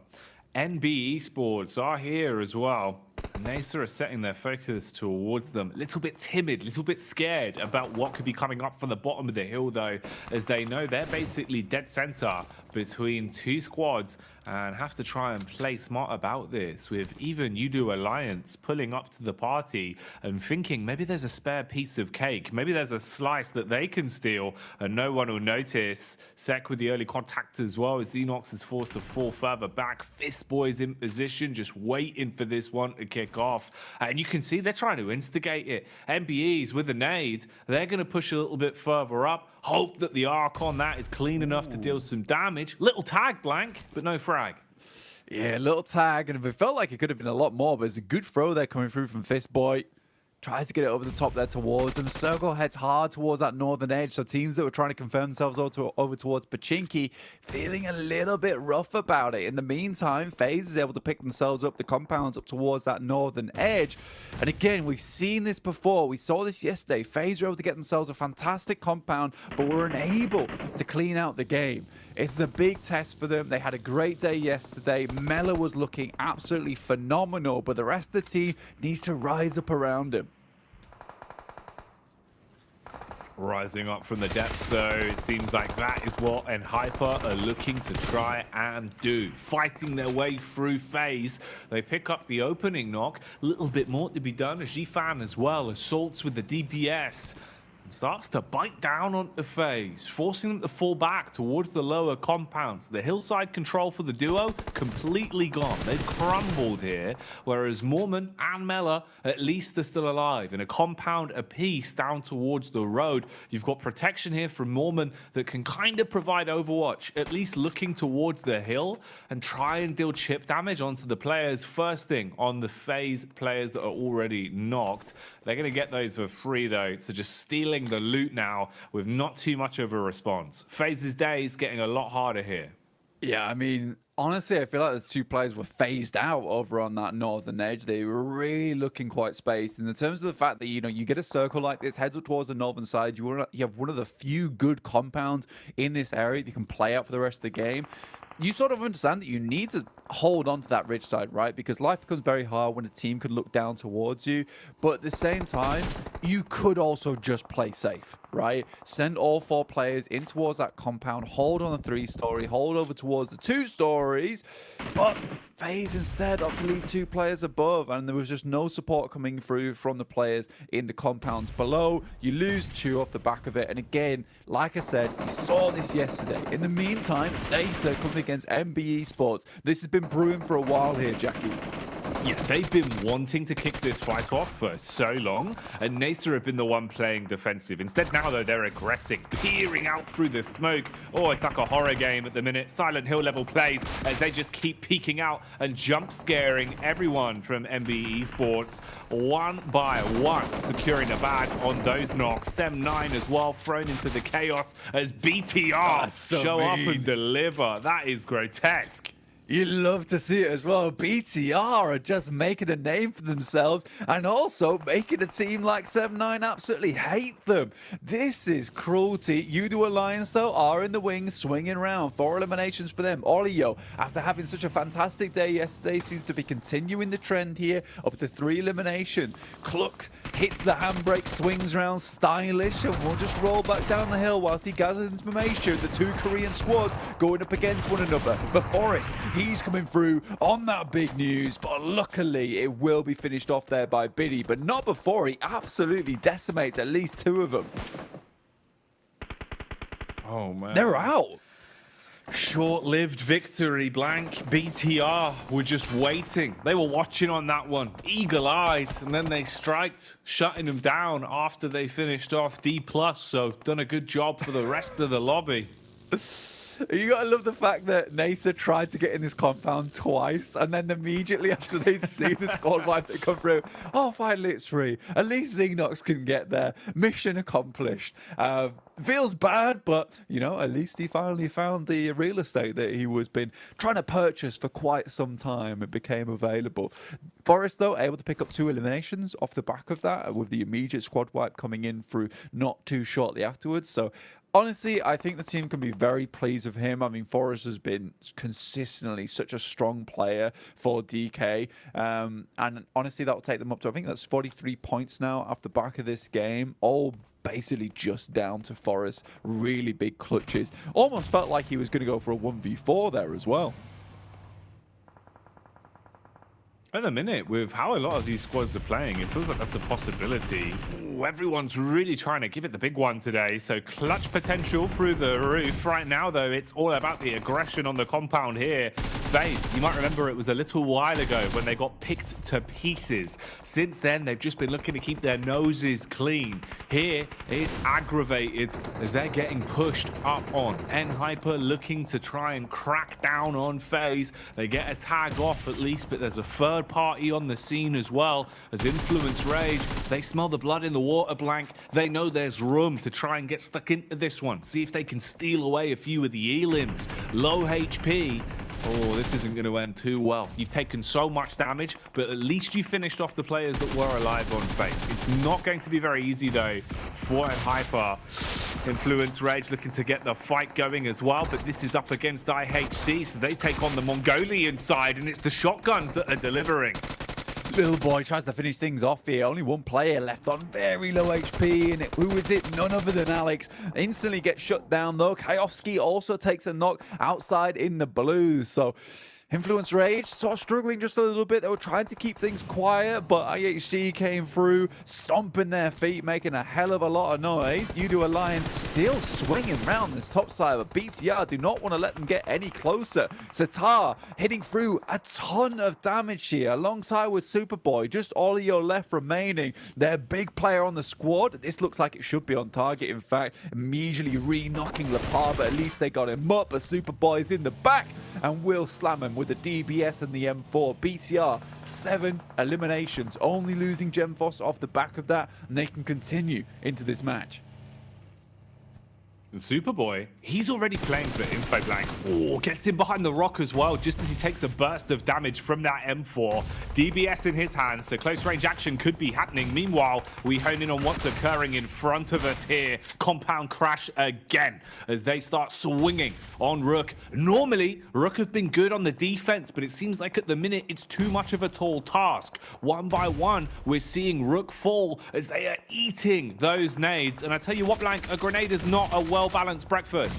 S19: NB Esports are here as well. Nasa are setting their focus towards them. A little bit timid, a little bit scared about what could be coming up from the bottom of the hill, though, as they know they're basically dead center between 2 squads and have to try and play smart about this, with even Udo Alliance pulling up to the party and thinking maybe there's a spare piece of cake, maybe there's a slice that they can steal and no one will notice. Sec with the early contact as well, as Xenox is forced to fall further back. Fist Boys in position, just waiting for this one to kick off, and you can see they're trying to instigate it. MBEs with the nade, they're going to push a little bit further up, hope that the arc on that is clean enough to deal some damage. Little tag, Blank, but no frag.
S20: Yeah, little tag, and it felt like it could have been a lot more, but it's a good throw there coming through from Fistboy. Tries to get it over the top there towards him. Circle heads hard towards that northern edge. So teams that were trying to confirm themselves over towards Pachinki feeling a little bit rough about it. In the meantime, FaZe is able to pick themselves up the compounds up towards that northern edge. And again, we've seen this before. We saw this yesterday. FaZe were able to get themselves a fantastic compound, but were unable to clean out the game. It's a big test for them. They had a great day yesterday. Mela was looking absolutely phenomenal, but the rest of the team needs to rise up around him.
S19: Rising up from the depths, though, it seems like that is what Enhyper are looking to try and do. Fighting their way through phase. They pick up the opening knock. A little bit more to be done. Gfan as well assaults with the DPS. Starts to bite down on the phase, forcing them to fall back towards the lower compounds. The hillside control for the duo completely gone. They've crumbled here, whereas Mormon and Mela, at least they're still alive. In a compound apiece down towards the road, you've got protection here from Mormon that can kind of provide overwatch, at least looking towards the hill and try and deal chip damage onto the players. First thing on the phase players that are already knocked. They're going to get those for free though, so just stealing the loot now with not too much of a response. FaZe's day is getting a lot harder here.
S20: Yeah, I mean, honestly, I feel like the two players were phased out over on that northern edge. They were really looking quite spaced. And in terms of the fact that, you know, you get a circle like this, heads up towards the northern side, you have one of the few good compounds in this area that you can play out for the rest of the game. You sort of understand that you need to hold on to that ridge side, right? Because life becomes very hard when a team could look down towards you. But at the same time, you could also just play safe, right? Send all 4 players in towards that compound, hold on the 3-story, hold over towards the 2 stories. But FaZe instead opted to leave 2 players above, and there was just no support coming through from the players in the compounds below. You lose 2 off the back of it. And again, like I said, we saw this yesterday. In the meantime, Nasa coming against MBE Sports. This has been brewing for a while here, Jackie.
S19: Yeah, they've been wanting to kick this fight off for so long, and Nasa have been the one playing defensive. Instead now, though, they're aggressive, peering out through the smoke. Oh, it's like a horror game at the minute. Silent Hill level plays as they just keep peeking out and jump scaring everyone from MBE Sports one by one, securing the bag on those knocks. Sem9 as well thrown into the chaos as BTR show up and deliver. That is grotesque.
S20: You love to see it as well. BTR are just making a name for themselves and also making a team like Sem9 absolutely hate them. This is cruelty. Udo Alliance, though, are in the wings, swinging around. 4 eliminations for them. Olio, after having such a fantastic day yesterday, seems to be continuing the trend here, up to 3 elimination. Cluck hits the handbrake, swings around stylish, and will just roll back down the hill whilst he gathers information. The 2 Korean squads going up against one another. But Forrest, he's coming through on that big news, but luckily it will be finished off there by Biddy, but not before he absolutely decimates at least 2 of them.
S19: Oh, man.
S20: They're out.
S19: Short-lived victory, Blank. BTR were just waiting. They were watching on that one, eagle-eyed, and then they striked, shutting them down after they finished off D+, so done a good job for the rest of the lobby.
S20: You gotta love the fact that Nasa tried to get in this compound twice, and then immediately after they see the squad wipe that come through, oh, finally it's free. At least Xenox can get there. Mission accomplished. Feels bad, but, you know, at least he finally found the real estate that he was been trying to purchase for quite some time. It became available. Forrest, though, able to pick up 2 eliminations off the back of that, with the immediate squad wipe coming in through not too shortly afterwards. So, honestly, I think the team can be very pleased with him. I mean, Forrest has been consistently such a strong player for DK. And honestly, that will take them up to, I think that's 43 points now off the back of this game. All basically just down to Forrest. Really big clutches. Almost felt like he was going to go for a 1v4 there as well.
S19: At the minute, with how a lot of these squads are playing, it feels like that's a possibility. Ooh, everyone's really trying to give it the big one today, so clutch potential through the roof. Right now, though, it's all about the aggression on the compound here. FaZe, you might remember it was a little while ago when they got picked to pieces. Since then, they've just been looking to keep their noses clean. Here, it's aggravated as they're getting pushed up on. Enhyper looking to try and crack down on FaZe. They get a tag off at least, but there's a third party on the scene as well as Influence Rage. They smell the blood in the water, Blank. They know there's room to try and get stuck into this one. See if they can steal away a few of the elims. Low HP. Oh, this isn't going to end too well. You've taken so much damage, but at least you finished off the players that were alive on FaZe. It's not going to be very easy, though, for Enhyper. Influence Rage looking to get the fight going as well, but this is up against IHC, so they take on the Mongolian side, and it's the shotguns that are delivering.
S20: Little boy tries to finish things off here. Only one player left on very low HP. And who is it? None other than Alex. Instantly gets shut down though. Kayovsky also takes a knock outside in the blue. So Influence Rage sort of struggling just a little bit. They were trying to keep things quiet, but IHG came through, stomping their feet, making a hell of a lot of noise. Udo Alliance still swinging around this top side, but BTR do not want to let them get any closer. Satar hitting through a ton of damage here, alongside with Superboy. Just Olio left remaining. Their big player on the squad. This looks like it should be on target, in fact. Immediately re-knocking Lepar, but at least they got him up. But Superboy's in the back and will slam him with the DBS and the M4. BTR, 7 eliminations, only losing Gemfos off the back of that, and they can continue into this match.
S19: And Superboy, he's already playing for Info Blank. Oh, gets in behind the rock as well, just as he takes a burst of damage from that M4. DBS in his hands, so close range action could be happening. Meanwhile, we hone in on what's occurring in front of us here. Compound crash again as they start swinging on Rook. Normally, Rook have been good on the defense, but it seems like at the minute it's too much of a tall task. One by one, we're seeing Rook fall as they are eating those nades. And I tell you what, Blank, a grenade is not a well-balanced breakfast.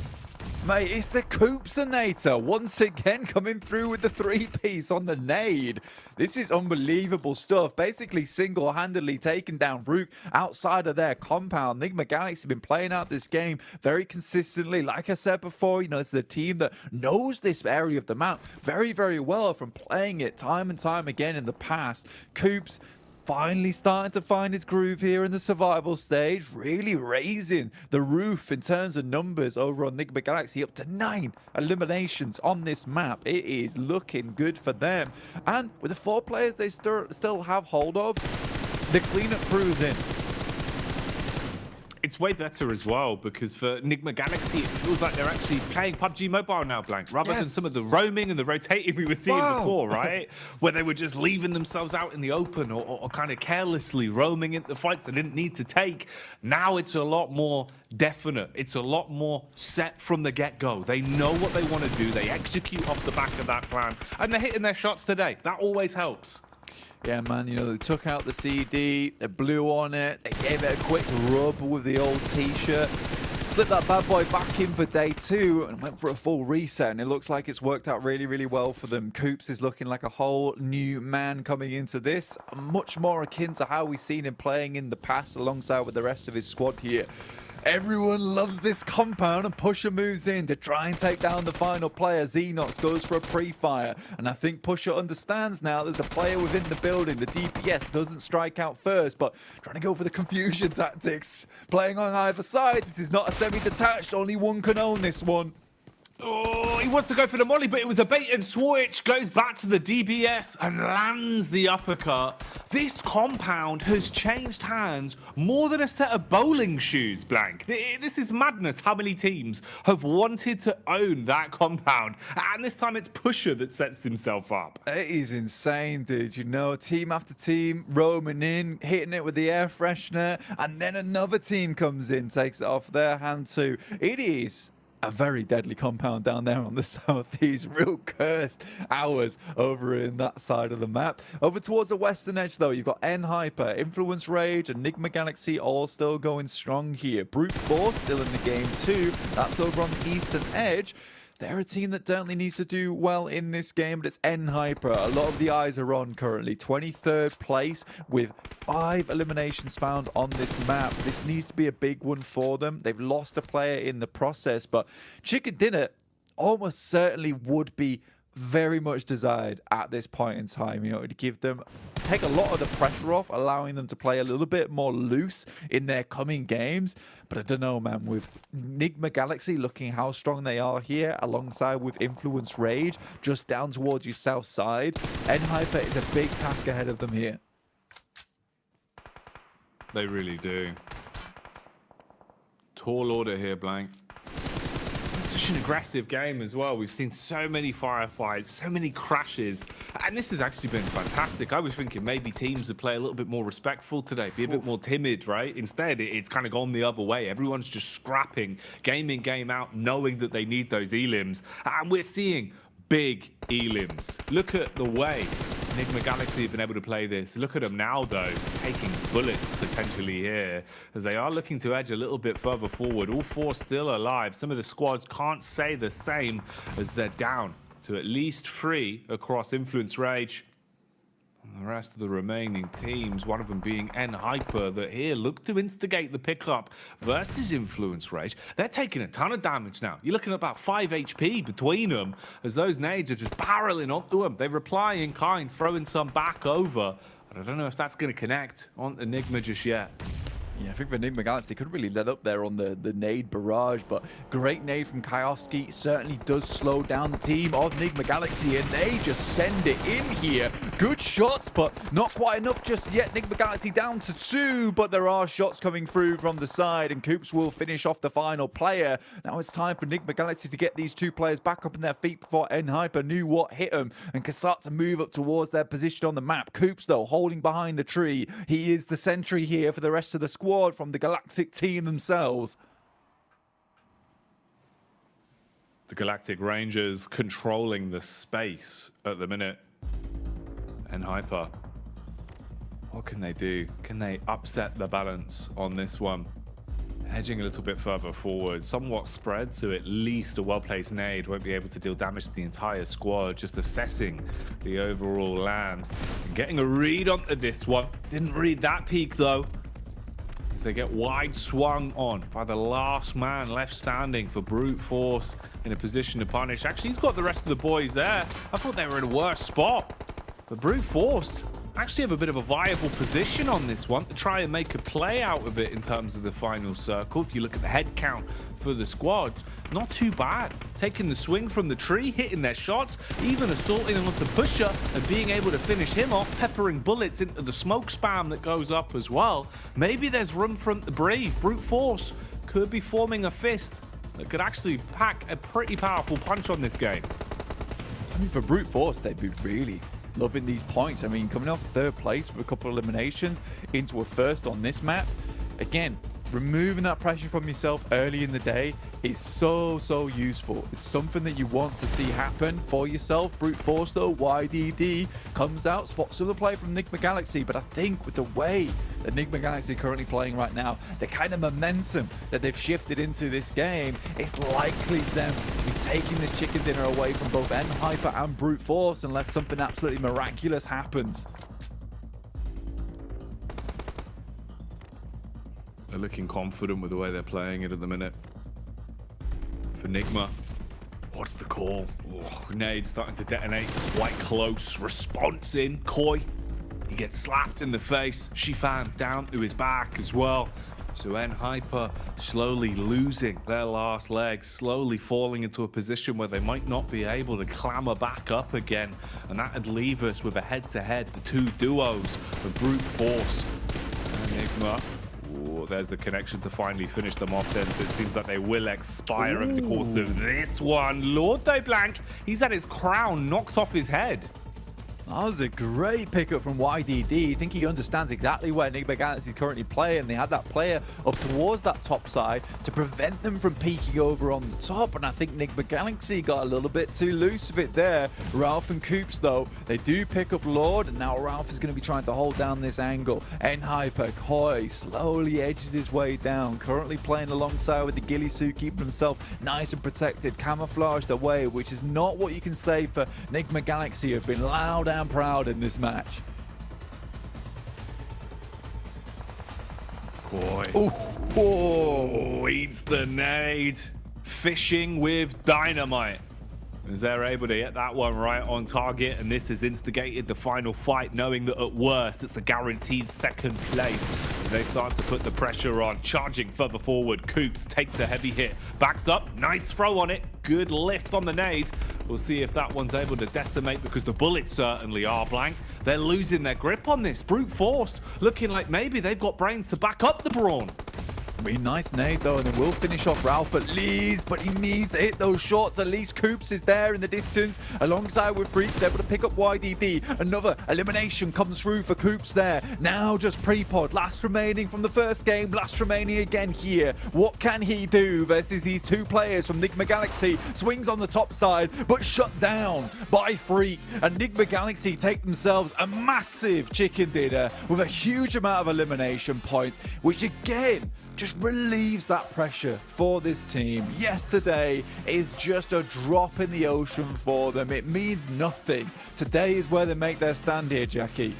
S20: Mate, it's the Koopsonator once again coming through with the 3-piece on the nade. This is unbelievable stuff. Basically single-handedly taking down Rook outside of their compound. Enigma Galaxy have been playing out this game very consistently. Like I said before, you know, it's a team that knows this area of the map very, very well from playing it time and time again in the past. Koops finally starting to find its groove here in the survival stage, really raising the roof in terms of numbers over on Enigma Galaxy, up to 9 eliminations on this map. It is looking good for them. And with the 4 players they still have hold of, the cleanup crew's in.
S19: It's way better as well, because for Enigma Galaxy, it feels like they're actually playing PUBG Mobile now, Blank, rather than some of the roaming and the rotating we were seeing before, right? Where they were just leaving themselves out in the open or kind of carelessly roaming into fights they didn't need to take. Now it's a lot more definite. It's a lot more set from the get-go. They know what they want to do. They execute off the back of that plan, and they're hitting their shots today. That always helps.
S20: Yeah, man, you know, they took out the CD, they blew on it, they gave it a quick rub with the old t-shirt, slipped that bad boy back in for day 2 and went for a full reset, and it looks like it's worked out really, really well for them. Koops is looking like a whole new man coming into this, much more akin to how we've seen him playing in the past alongside with the rest of his squad here. Everyone loves this compound, and Pusher moves in to try and take down the final player. Xenox goes for a pre-fire, and I think Pusher understands now there's a player within the building. The DPS doesn't strike out first, but trying to go for the confusion tactics. Playing on either side. This is not a semi-detached. Only one can own this one.
S19: Oh, he wants to go for the molly, but it was a bait and switch. Goes back to the DBS and lands the uppercut. This compound has changed hands more than a set of bowling shoes, Blank. This is madness how many teams have wanted to own that compound. And this time it's Pusher that sets himself up.
S20: It is insane, dude. You know, team after team roaming in, hitting it with the air freshener, and then another team comes in, takes it off their hand too. It is a very deadly compound down there on the southeast. Real cursed hours over in that side of the map. Over towards the western edge, though, you've got N-Hyper, Influence Rage, and Enigma Galaxy all still going strong here. Brute Force still in the game too. That's over on the eastern edge. They're a team that definitely needs to do well in this game, but it's N-Hyper. A lot of the eyes are on currently. 23rd place with 5 eliminations found on this map. This needs to be a big one for them. They've lost a player in the process, but Chicken Dinner almost certainly would be very much desired at this point in time, you know, to give them, take a lot of the pressure off, allowing them to play a little bit more loose in their coming games. But I don't know, man, with Enigma Galaxy looking how strong they are here, alongside with Influence Rage, just down towards your south side, N-Hyper is a big task ahead of them here.
S19: They really do. Tall order here, Blank. Such an aggressive game as well. We've seen so many firefights, so many crashes, and this has actually been fantastic. I was thinking maybe teams would play a little bit more respectful today, be a bit more timid, right? Instead, it's kind of gone the other way. Everyone's just scrapping, game in, game out, knowing that they need those elims, and we're seeing big elims. Look at the way Enigma Galaxy have been able to play this. Look at them now, though, taking bullets potentially here, as they are looking to edge a little bit further forward. All four still alive. Some of the squads can't say the same, as they're down to at least 3 across Influence Rage. And the rest of the remaining teams, one of them being N-Hyper, that here look to instigate the pickup versus Influence Rage. They're taking a ton of damage now. You're looking at about 5 HP between them, as those nades are just barreling onto them. They reply in kind, throwing some back over. But I don't know if that's going to connect on Enigma just yet.
S20: Yeah, I think for Enigma Galaxy, couldn't really let up there on the nade barrage, but great nade from Kioski certainly does slow down the team of Enigma Galaxy, and they just send it in here. Good shots, but not quite enough just yet. Enigma Galaxy down to 2, but there are shots coming through from the side, and Coops will finish off the final player. Now it's time for Enigma Galaxy to get these 2 players back up on their feet before N-Hyper knew what hit them, and can start to move up towards their position on the map. Coops, though, holding behind the tree. He is the sentry here for the rest of the squad from the Galactic team themselves.
S19: The Galactic Rangers controlling the space at the minute. And Hyper, what can they do? Can they upset the balance on this one? Hedging a little bit further forward, somewhat spread, so at least a well-placed nade won't be able to deal damage to the entire squad. Just assessing the overall land and getting a read onto this one. Didn't read that peak though. They get wide swung on by the last man left standing for Brute Force in a position to punish. Actually, he's got the rest of the boys there. I thought they were in a worse spot. But Brute Force actually have a bit of a viable position on this one to try and make a play out of it in terms of the final circle. If you look at the head count for the squads, not too bad. Taking the swing from the tree, hitting their shots, even assaulting onto Pusher and being able to finish him off, peppering bullets into the smoke spam that goes up as well. Maybe there's room for the brave. Brute Force could be forming a fist that could actually pack a pretty powerful punch on this game.
S20: I mean, for Brute Force, they'd be really loving these points. I mean, coming off 3rd place with a couple of eliminations into a 1st on this map. Again, removing that pressure from yourself early in the day is so useful. It's something that you want to see happen for yourself. Brute Force, though, YDD comes out, spots some of the play from Enigma Galaxy, but I think with the way that Enigma Galaxy are currently playing right now, the kind of momentum that they've shifted into this game, it's likely them to be taking this chicken dinner away from both N-Hyper and Brute Force unless something absolutely miraculous happens.
S19: They're looking confident with the way they're playing it at the minute. For Enigma, what's the call? Oh, nade starting to detonate quite close. Response in, Koi. He gets slapped in the face. She fans down to his back as well. So N-Hyper slowly losing their last legs, slowly falling into a position where they might not be able to clamber back up again. And that would leave us with a head-to-head, the 2 duos of Brute Force and Enigma. Ooh, there's the connection to finally finish them off then, so it seems like they will expire over the course of this one. Lord de Blanc, he's had his crown knocked off his head.
S20: That was a great pickup from YDD. I think he understands exactly where Enigma Galaxy is currently playing. They had that player up towards that top side to prevent them from peeking over on the top. And I think Enigma Galaxy got a little bit too loose of it there. Ralph and Coops, though, they do pick up Lord. And now Ralph is going to be trying to hold down this angle. N-Hyper, Koi slowly edges his way down. Currently playing alongside with the ghillie suit, keeping himself nice and protected, camouflaged away, which is not what you can say for Enigma Galaxy, who've been loud and proud in this match.
S19: Boy. Oh, eats the nade. Fishing with dynamite. As they're able to get that one right on target, and this has instigated the final fight, knowing that at worst it's a guaranteed 2nd place. So they start to put the pressure on, charging further forward. Coops takes a heavy hit, backs up, nice throw on it, good lift on the nade. We'll see if that one's able to decimate, because the bullets certainly are blank. They're losing their grip on this. Brute Force looking like maybe they've got brains to back up the Brawn.
S20: I mean, nice nade though, and then we'll finish off Ralph at least, but he needs to hit those shots. At least Coops is there in the distance alongside with Freaks, able to pick up YDD. Another elimination comes through for Coops there. Now just pre-pod, last remaining from the first game, last remaining again here. What can he do versus these two players from Nigma Galaxy? Swings on the top side, but shut down by Freak. And Nigma Galaxy take themselves a massive chicken dinner with a huge amount of elimination points, which again just relieves that pressure for this team. Yesterday is just a drop in the ocean for them. It means nothing. Today is where they make their stand here, Jackie.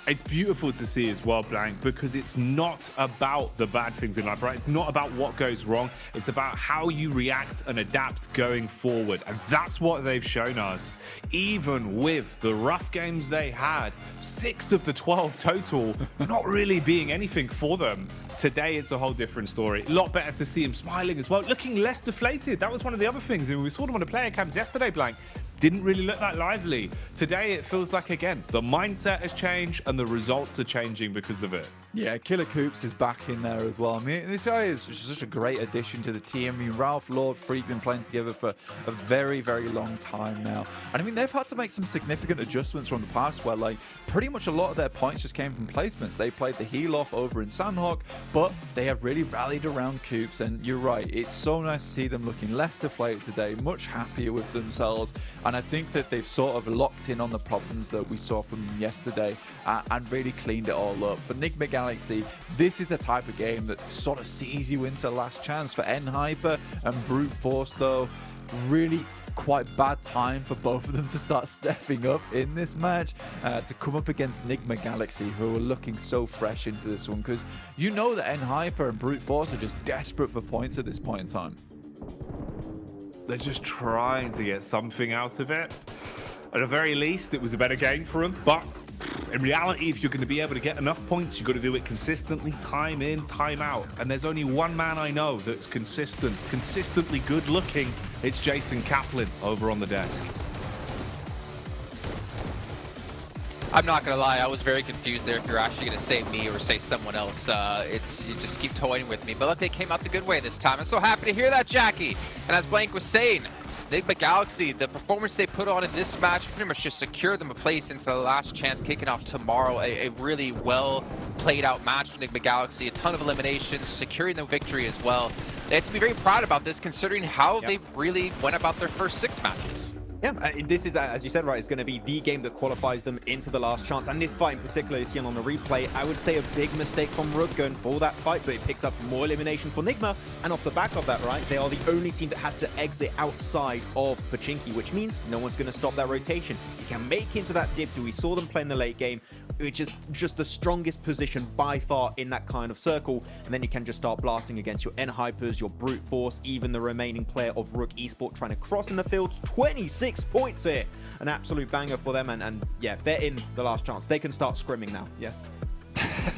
S19: It's beautiful to see as well, Blank, because it's not about the bad things in life, right? It's not about what goes wrong. It's about how you react and adapt going forward. And that's what they've shown us. Even with the rough games they had, 6 of the 12 total not really being anything for them. Today, it's a whole different story. A lot better to see him smiling as well, looking less deflated. That was one of the other things. And we saw them on the player cams yesterday, Blank. Didn't really look that lively. Today, it feels like, again, the mindset has changed and the results are changing because of it.
S20: Yeah, Killer Coops is back in there as well. I mean, this guy is such a great addition to the team. I mean, Ralph, Lord, Freak been playing together for a very, very long time now. And I mean, they've had to make some significant adjustments from the past where, like, pretty much a lot of their points just came from placements. They played the heal off over in Sandhawk, but they have really rallied around Coops. And you're right, it's so nice to see them looking less deflated today, much happier with themselves. And I think that they've sort of locked in on the problems that we saw from them yesterday and really cleaned it all up. For Nigma Galaxy, this is the type of game that sort of sees you into last chance. For N-Hyper and Brute Force, though, really quite bad time for both of them to start stepping up in this match to come up against Nigma Galaxy, who are looking so fresh into this one, because you know that N-Hyper and Brute Force are just desperate for points at this point in time.
S19: They're just trying to get something out of it. At the very least, it was a better game for them, but in reality, if you're going to be able to get enough points, you've got to do it consistently, time in, time out. And there's only one man I know that's consistently good looking. It's Jason Kaplan over on the desk.
S18: I'm not gonna lie, I was very confused there if you're actually gonna say me or say someone else. You just keep toying with me, but they came out the good way this time. I'm so happy to hear that, Jackie. And as Blank was saying, Nigma Galaxy, the performance they put on in this match pretty much just secured them a place into the last chance kicking off tomorrow. A really well played out match for Nigma Galaxy, a ton of eliminations, securing the victory as well. They have to be very proud about this considering how they really went about their first 6 matches.
S17: Yeah, this is, as you said, right, it's going to be the game that qualifies them into the last chance. And this fight in particular, seen on the replay, I would say a big mistake from Rook going for that fight, but it picks up more elimination for Nigma. And off the back of that, right, they are the only team that has to exit outside of Pachinki, which means no one's going to stop that rotation. You can make into that dip. We saw them play in the late game, which is just the strongest position by far in that kind of circle. And then you can just start blasting against your N-Hypers, your Brute Force, even the remaining player of Rook Esport trying to cross in the field. 26 points here. An absolute banger for them. And yeah, they're in the last chance. They can start scrimming now. Yeah.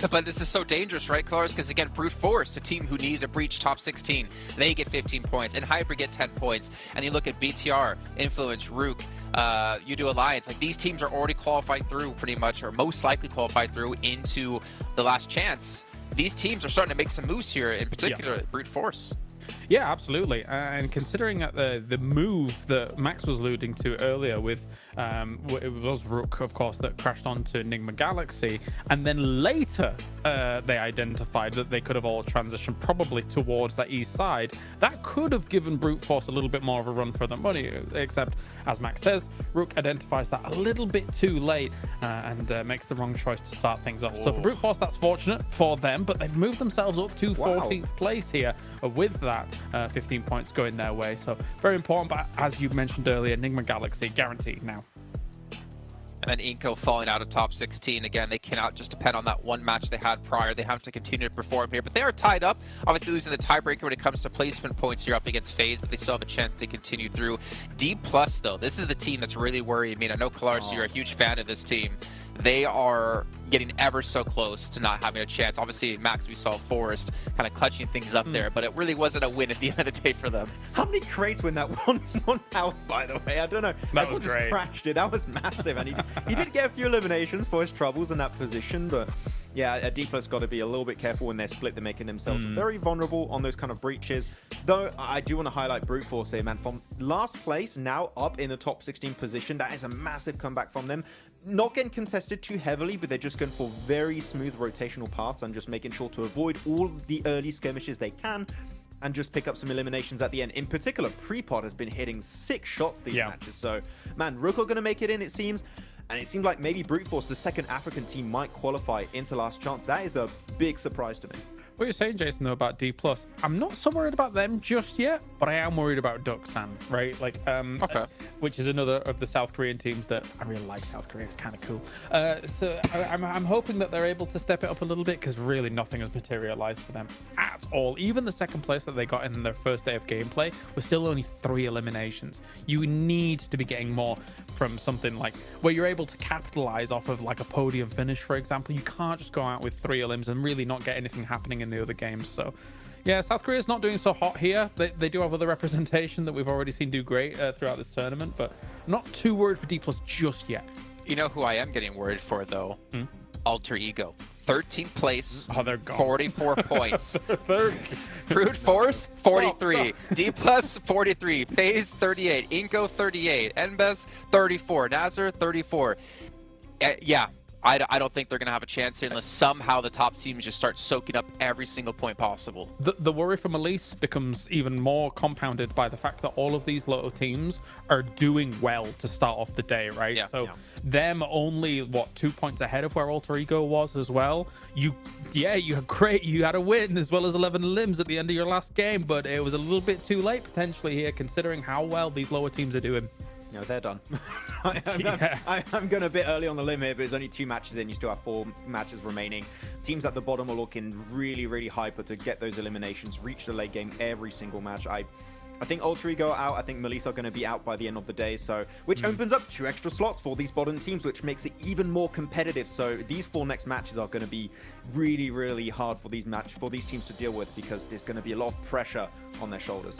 S18: But this is so dangerous, right, Colors? Because again, Brute Force, a team who needed to breach top 16, they get 15 points, and Hyper get 10 points. And you look at BTR, Influence, Rook, you do Alliance, like these teams are already qualified through pretty much, or most likely qualified through into the last chance. These teams are starting to make some moves here, in particular Brute Force.
S16: Yeah, absolutely. And considering the move that Max was alluding to earlier with, it was Rook, of course, that crashed onto Nigma Galaxy, and then later they identified that they could have all transitioned probably towards that east side. That could have given Brute Force a little bit more of a run for their money, except, as Max says, Rook identifies that a little bit too late and makes the wrong choice to start things off. So for Brute Force, that's fortunate for them, but they've moved themselves up to 14th place here with that 15 points going their way. So very important, but as you mentioned earlier, Nigma Galaxy guaranteed now.
S18: And then Inco falling out of top 16. Again, they cannot just depend on that one match they had prior. They have to continue to perform here. But they are tied up. Obviously losing the tiebreaker when it comes to placement points here up against FaZe, but they still have a chance to continue through. D+, though, this is the team that's really worrying me. And I know, Kalaris, you're a huge fan of this team. They are getting ever so close to not having a chance. Obviously, Max, we saw Forrest kind of clutching things up there, but it really wasn't a win at the end of the day for them.
S17: How many crates were in that one house, by the way? I don't know.
S16: That was great.
S17: Just crashed it. That was massive. And he did get a few eliminations for his troubles in that position, but yeah, D+ got to be a little bit careful when they're split. They're making themselves very vulnerable on those kind of breaches. Though I do want to highlight Brute Force here, man. From last place, now up in the top 16 position. That is a massive comeback from them. Not getting contested too heavily, but they're just going for very smooth rotational paths and just making sure to avoid all the early skirmishes they can and just pick up some eliminations at the end. In particular, Prepod has been hitting 6 shots these matches. So, man, Rook are going to make it in, it seems. And it seemed like maybe Brute Force, the second African team, might qualify into Last Chance. That is a big surprise to me.
S16: What you're saying, Jason, though, about D+, I'm not so worried about them just yet, but I am worried about Doksan, right? Like, which is another of the South Korean teams that I really like. South Korea, it's kind of cool. So I'm hoping that they're able to step it up a little bit, because really nothing has materialized for them at all. Even the second place that they got in their first day of gameplay was still only 3 eliminations. You need to be getting more from something like where you're able to capitalize off of like a podium finish, for example. You can't just go out with 3 elims and really not get anything happening in the other games. So yeah, South Korea's not doing so hot here. They do have other representation that we've already seen do great throughout this tournament, but I'm not too worried for D+ just yet.
S18: You know who I am getting worried for, though? Alter Ego. 13th place,
S16: they're gone.
S18: 44 points. Brute Force, 43. D+, 43. FaZe, 38. Inko, 38. Nbes, 34. Nazar, 34. Yeah, I don't think they're going to have a chance here unless somehow the top teams just start soaking up every single point possible.
S16: The worry for Melise becomes even more compounded by the fact that all of these little teams are doing well to start off the day, right?
S18: Yeah.
S16: So them only, 2 points ahead of where Alter Ego was as well. You had great. You had a win as well as 11 limbs at the end of your last game, but it was a little bit too late potentially here considering how well these lower teams are doing.
S17: No, they're done. I'm going a bit early on the limb here, but there's only 2 matches in. You still have 4 matches remaining. Teams at the bottom are looking really, really hyper to get those eliminations, reach the late game every single match. I think Alter Ego are out. I think Melise are going to be out by the end of the day, so which opens up 2 extra slots for these bottom teams, which makes it even more competitive. So these 4 next matches are going to be really, really hard for these teams to deal with, because there's going to be a lot of pressure on their shoulders.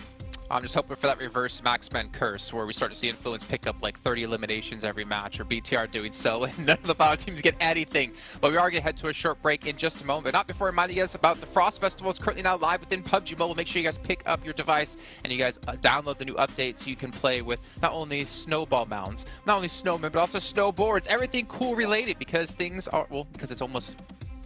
S18: I'm just hoping for that reverse Maxman curse where we start to see Influence pick up like 30 eliminations every match, or BTR doing so, and none of the bottom teams get anything. But we are going to head to a short break in just a moment, but not before reminding you guys about the Frost Festival. It's currently now live within PUBG Mobile. Make sure you guys pick up your device and you guys download the new updates so you can play with not only snowball mounds, not only snowmen, but also snowboards, everything cool related, because things are, well, because it's almost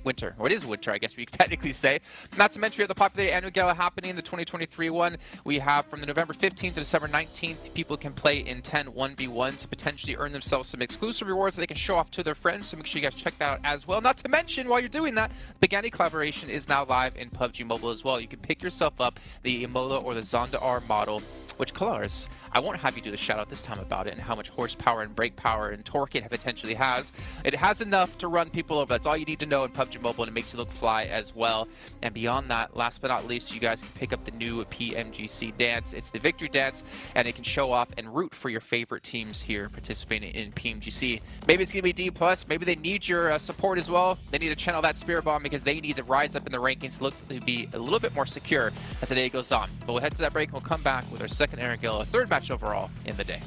S18: winter, or it is winter, I guess we could technically say. Not to mention we have the popular annual gala happening, the 2023 one. We have from the November 15th to December 19th, people can play in 10 1v1 to potentially earn themselves some exclusive rewards that they can show off to their friends, so make sure you guys check that out as well. Not to mention, while you're doing that, the Gandhi collaboration is now live in PUBG Mobile as well. You can pick yourself up the Imola or the Zonda R model, which colors, I won't have you do the shout out this time about it and how much horsepower and brake power and torque it potentially has. It has enough to run people over. That's all you need to know in PUBG Mobile, and it makes you look fly as well. And beyond that, last but not least, you guys can pick up the new PMGC dance. It's the victory dance, and it can show off and root for your favorite teams here participating in PMGC. Maybe it's going to be D+, maybe they need your support as well. They need to channel that Spirit Bomb because they need to rise up in the rankings to look to be a little bit more secure as the day goes on. But we'll head to that break and we'll come back with our second Aaron Gala, 3rd match overall in the day.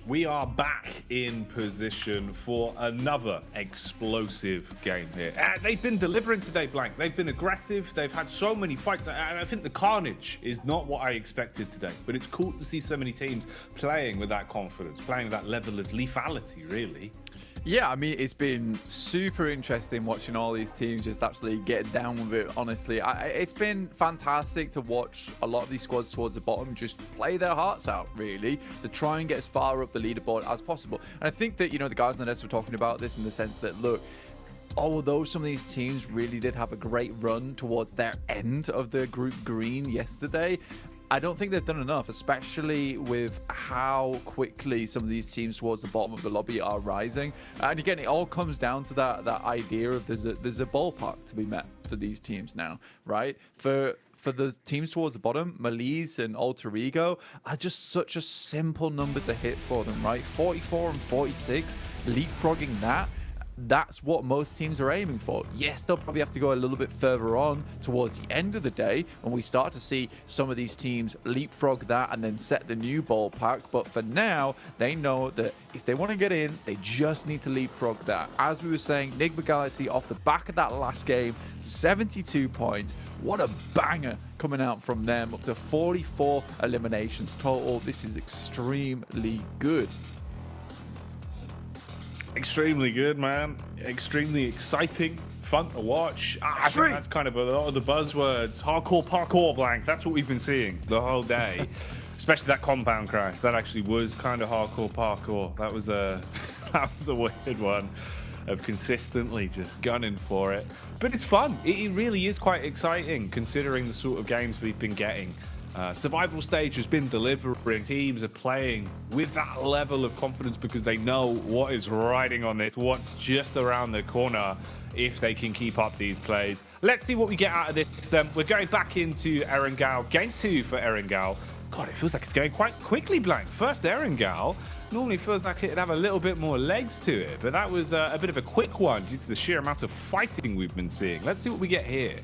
S19: We are back in position for another explosive game here. They've been delivering today, Blank. They've been aggressive. They've had so many fights. I think the carnage is not what I expected today, but it's cool to see so many teams playing with that confidence, playing with that level of lethality, really.
S20: Yeah, I mean, it's been super interesting watching all these teams just absolutely get down with it, honestly. It's been fantastic to watch a lot of these squads towards the bottom just play their hearts out, really, to try and get as far up the leaderboard as possible. And I think that, you know, the guys on the desk were talking about this in the sense that, look, although some of these teams really did have a great run towards their end of the group green yesterday, I don't think they've done enough, especially with how quickly some of these teams towards the bottom of the lobby are rising. And again, it all comes down to that idea of there's a ballpark to be met for these teams now, right? For the teams towards the bottom, Malise and Alter Ego are just such a simple number to hit for them, right? 44 and 46, leapfrogging that. That's what most teams are aiming for. Yes, they'll probably have to go a little bit further on towards the end of the day when we start to see some of these teams leapfrog that and then set the new ballpark. But for now, they know that if they want to get in, they just need to leapfrog that. As we were saying, Nigma Galaxy off the back of that last game, 72 points. What a banger coming out from them, up to 44 eliminations total. This is extremely good.
S19: Extremely good, man. Extremely exciting. Fun to watch. I think that's kind of a lot of the buzzwords. Hardcore parkour, blank. That's what we've been seeing the whole day. Especially that compound crash. That actually was kind of hardcore parkour. That was a weird one of consistently just gunning for it. But it's fun. It really is quite exciting considering the sort of games we've been getting. Survival stage has been delivering. Teams are playing with that level of confidence because they know what is riding on this, what's just around the corner if they can keep up these plays. Let's see what we get out of this then. We're going back into Erangel. Game 2 for Erangel. God, it feels like it's going quite quickly, blank. First Erangel. Normally feels like it'd have a little bit more legs to it, but that was a bit of a quick one due to the sheer amount of fighting we've been seeing. Let's see what we get here.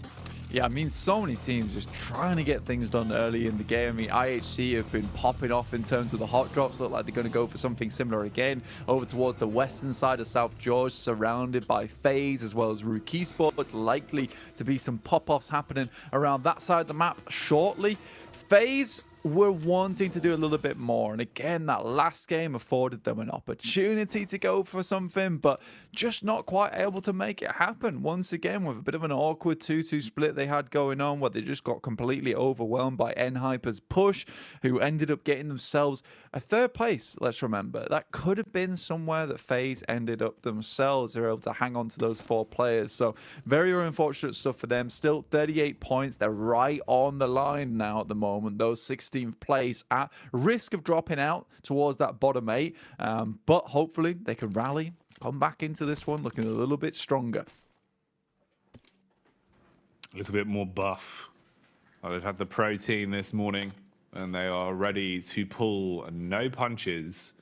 S20: Yeah, I mean, so many teams just trying to get things done early in the game. I mean, IHC have been popping off in terms of the hot drops. Look like they're going to go for something similar again over towards the western side of South George, surrounded by FaZe as well as Rook Esports. Likely to be some pop-offs happening around that side of the map shortly. FaZe were wanting to do a little bit more, and again, that last game afforded them an opportunity to go for something, but just not quite able to make it happen. Once again, with a bit of an awkward 2-2 split they had going on, where they just got completely overwhelmed by Enhyper's push, who ended up getting themselves a third place. Let's remember, that could have been somewhere that FaZe ended up themselves. They're able to hang on to those 4 players, so very unfortunate stuff for them. Still 38 points. They're right on the line now at the moment. Those 16th place at risk of dropping out towards that bottom 8, but hopefully they can rally, come back into this one looking a little bit stronger.
S19: A little bit more buff. They've had the protein this morning and they are ready to pull no punches.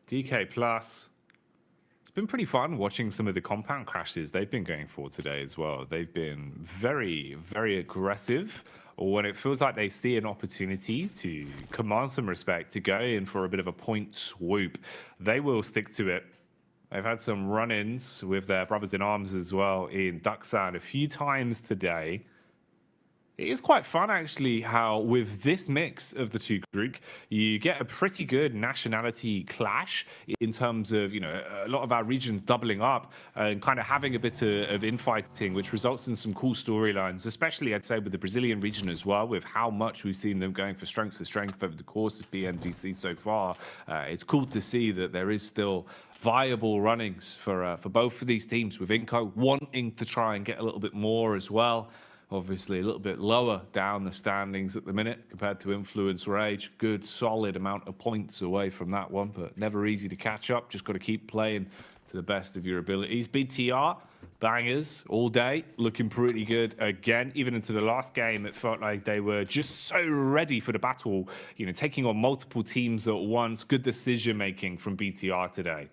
S19: DK Plus. It's been pretty fun watching some of the compound crashes they've been going for today as well. They've been very, very aggressive. Or when it feels like they see an opportunity to command some respect, to go in for a bit of a point swoop, they will stick to it. They've had some run-ins with their brothers in arms as well in Ducksand a few times today. It is quite fun, actually, how with this mix of the two groups, you get a pretty good nationality clash in terms of, you know, a lot of our regions doubling up and kind of having a bit of infighting, which results in some cool storylines, especially, I'd say, with the Brazilian region as well, with how much we've seen them going for strength to strength over the course of PMGC so far. It's cool to see that there is still viable runnings for both of these teams, with Inco wanting to try and get a little bit more as well. Obviously, a little bit lower down the standings at the minute compared to Influence Rage. Good, solid amount of points away from that one, but never easy to catch up. Just got to keep playing to the best of your abilities. BTR, bangers all day, looking pretty good again. Even into the last game, it felt like they were just so ready for the battle, you know, taking on multiple teams at once. Good decision-making from BTR today.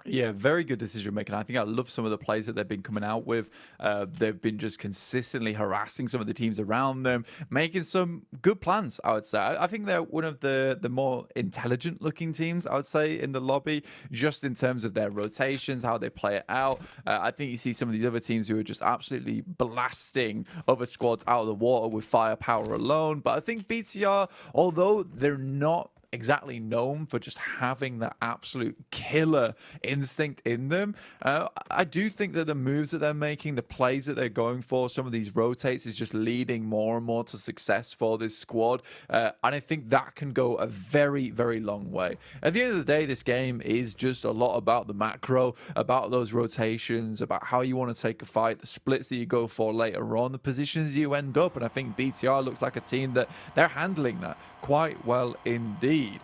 S20: Yeah, very good decision making. I think I love some of the plays that they've been coming out with. They've been just consistently harassing some of the teams around them, making some good plans, I would say. I think they're one of the more intelligent looking teams, I would say, in the lobby, just in terms of their rotations, how they play it out. I think you see some of these other teams who are just absolutely blasting other squads out of the water with firepower alone. But I think BTR, although they're not exactly known for just having that absolute killer instinct in them. I do think that the moves that they're making, the plays that they're going for, some of these rotates is just leading more and more to success for this squad. And I think that can go a very, very long way. At the end of the day, this game is just a lot about the macro, about those rotations, about how you want to take a fight, the splits that you go for later on, the positions you end up. And I think BTR looks like a team that they're handling that quite well indeed.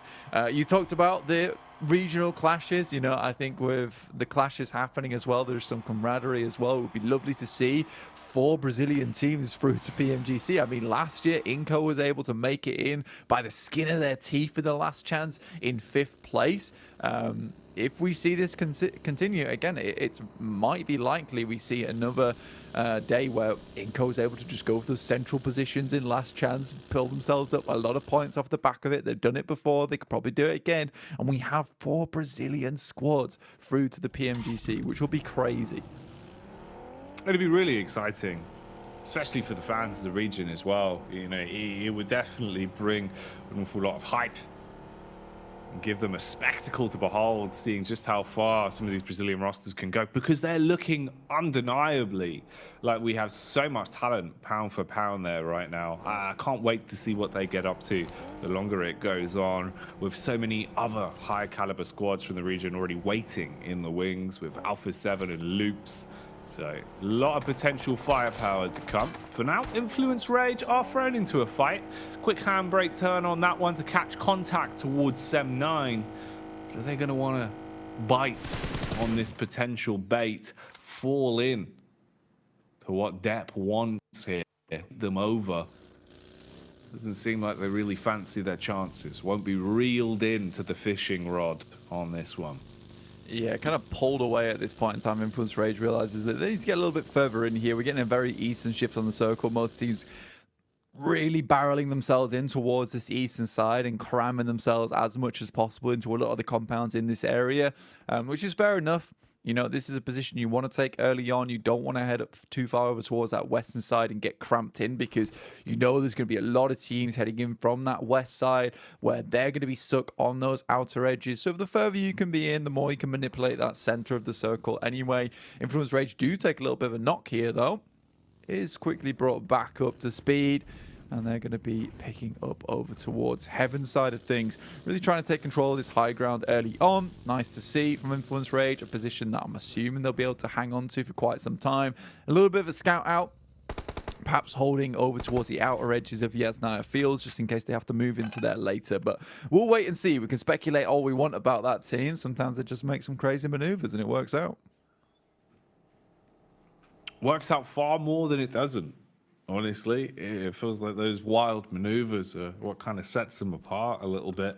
S20: You talked about the regional clashes. I think with the clashes happening as well, there's some camaraderie as well. It would be lovely to see 4 Brazilian teams through to PMGC. I mean, last year, Inco was able to make it in by the skin of their teeth in the last chance in 5th place. If we see this continue, again, it might be likely we see another day where Inco is able to just go for those central positions in last chance, pull themselves up a lot of points off the back of it. They've done it before. They could probably do it again. And we have 4 Brazilian squads through to the PMGC, which will be crazy.
S19: It'll be really exciting, especially for the fans of the region as well. It would definitely bring an awful lot of hype and give them a spectacle to behold, seeing just how far some of these Brazilian rosters can go, because they're looking undeniably like we have so much talent pound for pound there right now. I can't wait to see what they get up to the longer it goes on, with so many other high caliber squads from the region already waiting in the wings with Alpha 7 and Loops. So, a lot of potential firepower to come. For now, Influence Rage are thrown into a fight. Quick handbrake turn on that one to catch contact towards Sem9. But are they going to want to bite on this potential bait, fall in to what Depp wants here, them over? Doesn't seem like they really fancy their chances. Won't be reeled into the fishing rod on this one.
S20: Yeah, kind of pulled away at this point in time. Influence Rage realizes that they need to get a little bit further in here. We're getting a very eastern shift on the circle. Most teams really barreling themselves in towards this eastern side and cramming themselves as much as possible into a lot of the compounds in this area, which is fair enough. This is a position you want to take early on. You don't want to head up too far over towards that western side and get cramped in, because there's going to be a lot of teams heading in from that west side where they're going to be stuck on those outer edges. So the further you can be in, the more you can manipulate that center of the circle anyway. Influence Rage do take a little bit of a knock here, though. It is quickly brought back up to speed. And they're going to be picking up over towards Heaven's side of things. Really trying to take control of this high ground early on. Nice to see from Influence Rage, a position that I'm assuming they'll be able to hang on to for quite some time. A little bit of a scout out, perhaps holding over towards the outer edges of Yasnaya Fields, just in case they have to move into there later. But we'll wait and see. We can speculate all we want about that team. Sometimes they just make some crazy maneuvers and it works out.
S19: Works out far more than it doesn't. Honestly, it feels like those wild maneuvers are what kind of sets them apart a little bit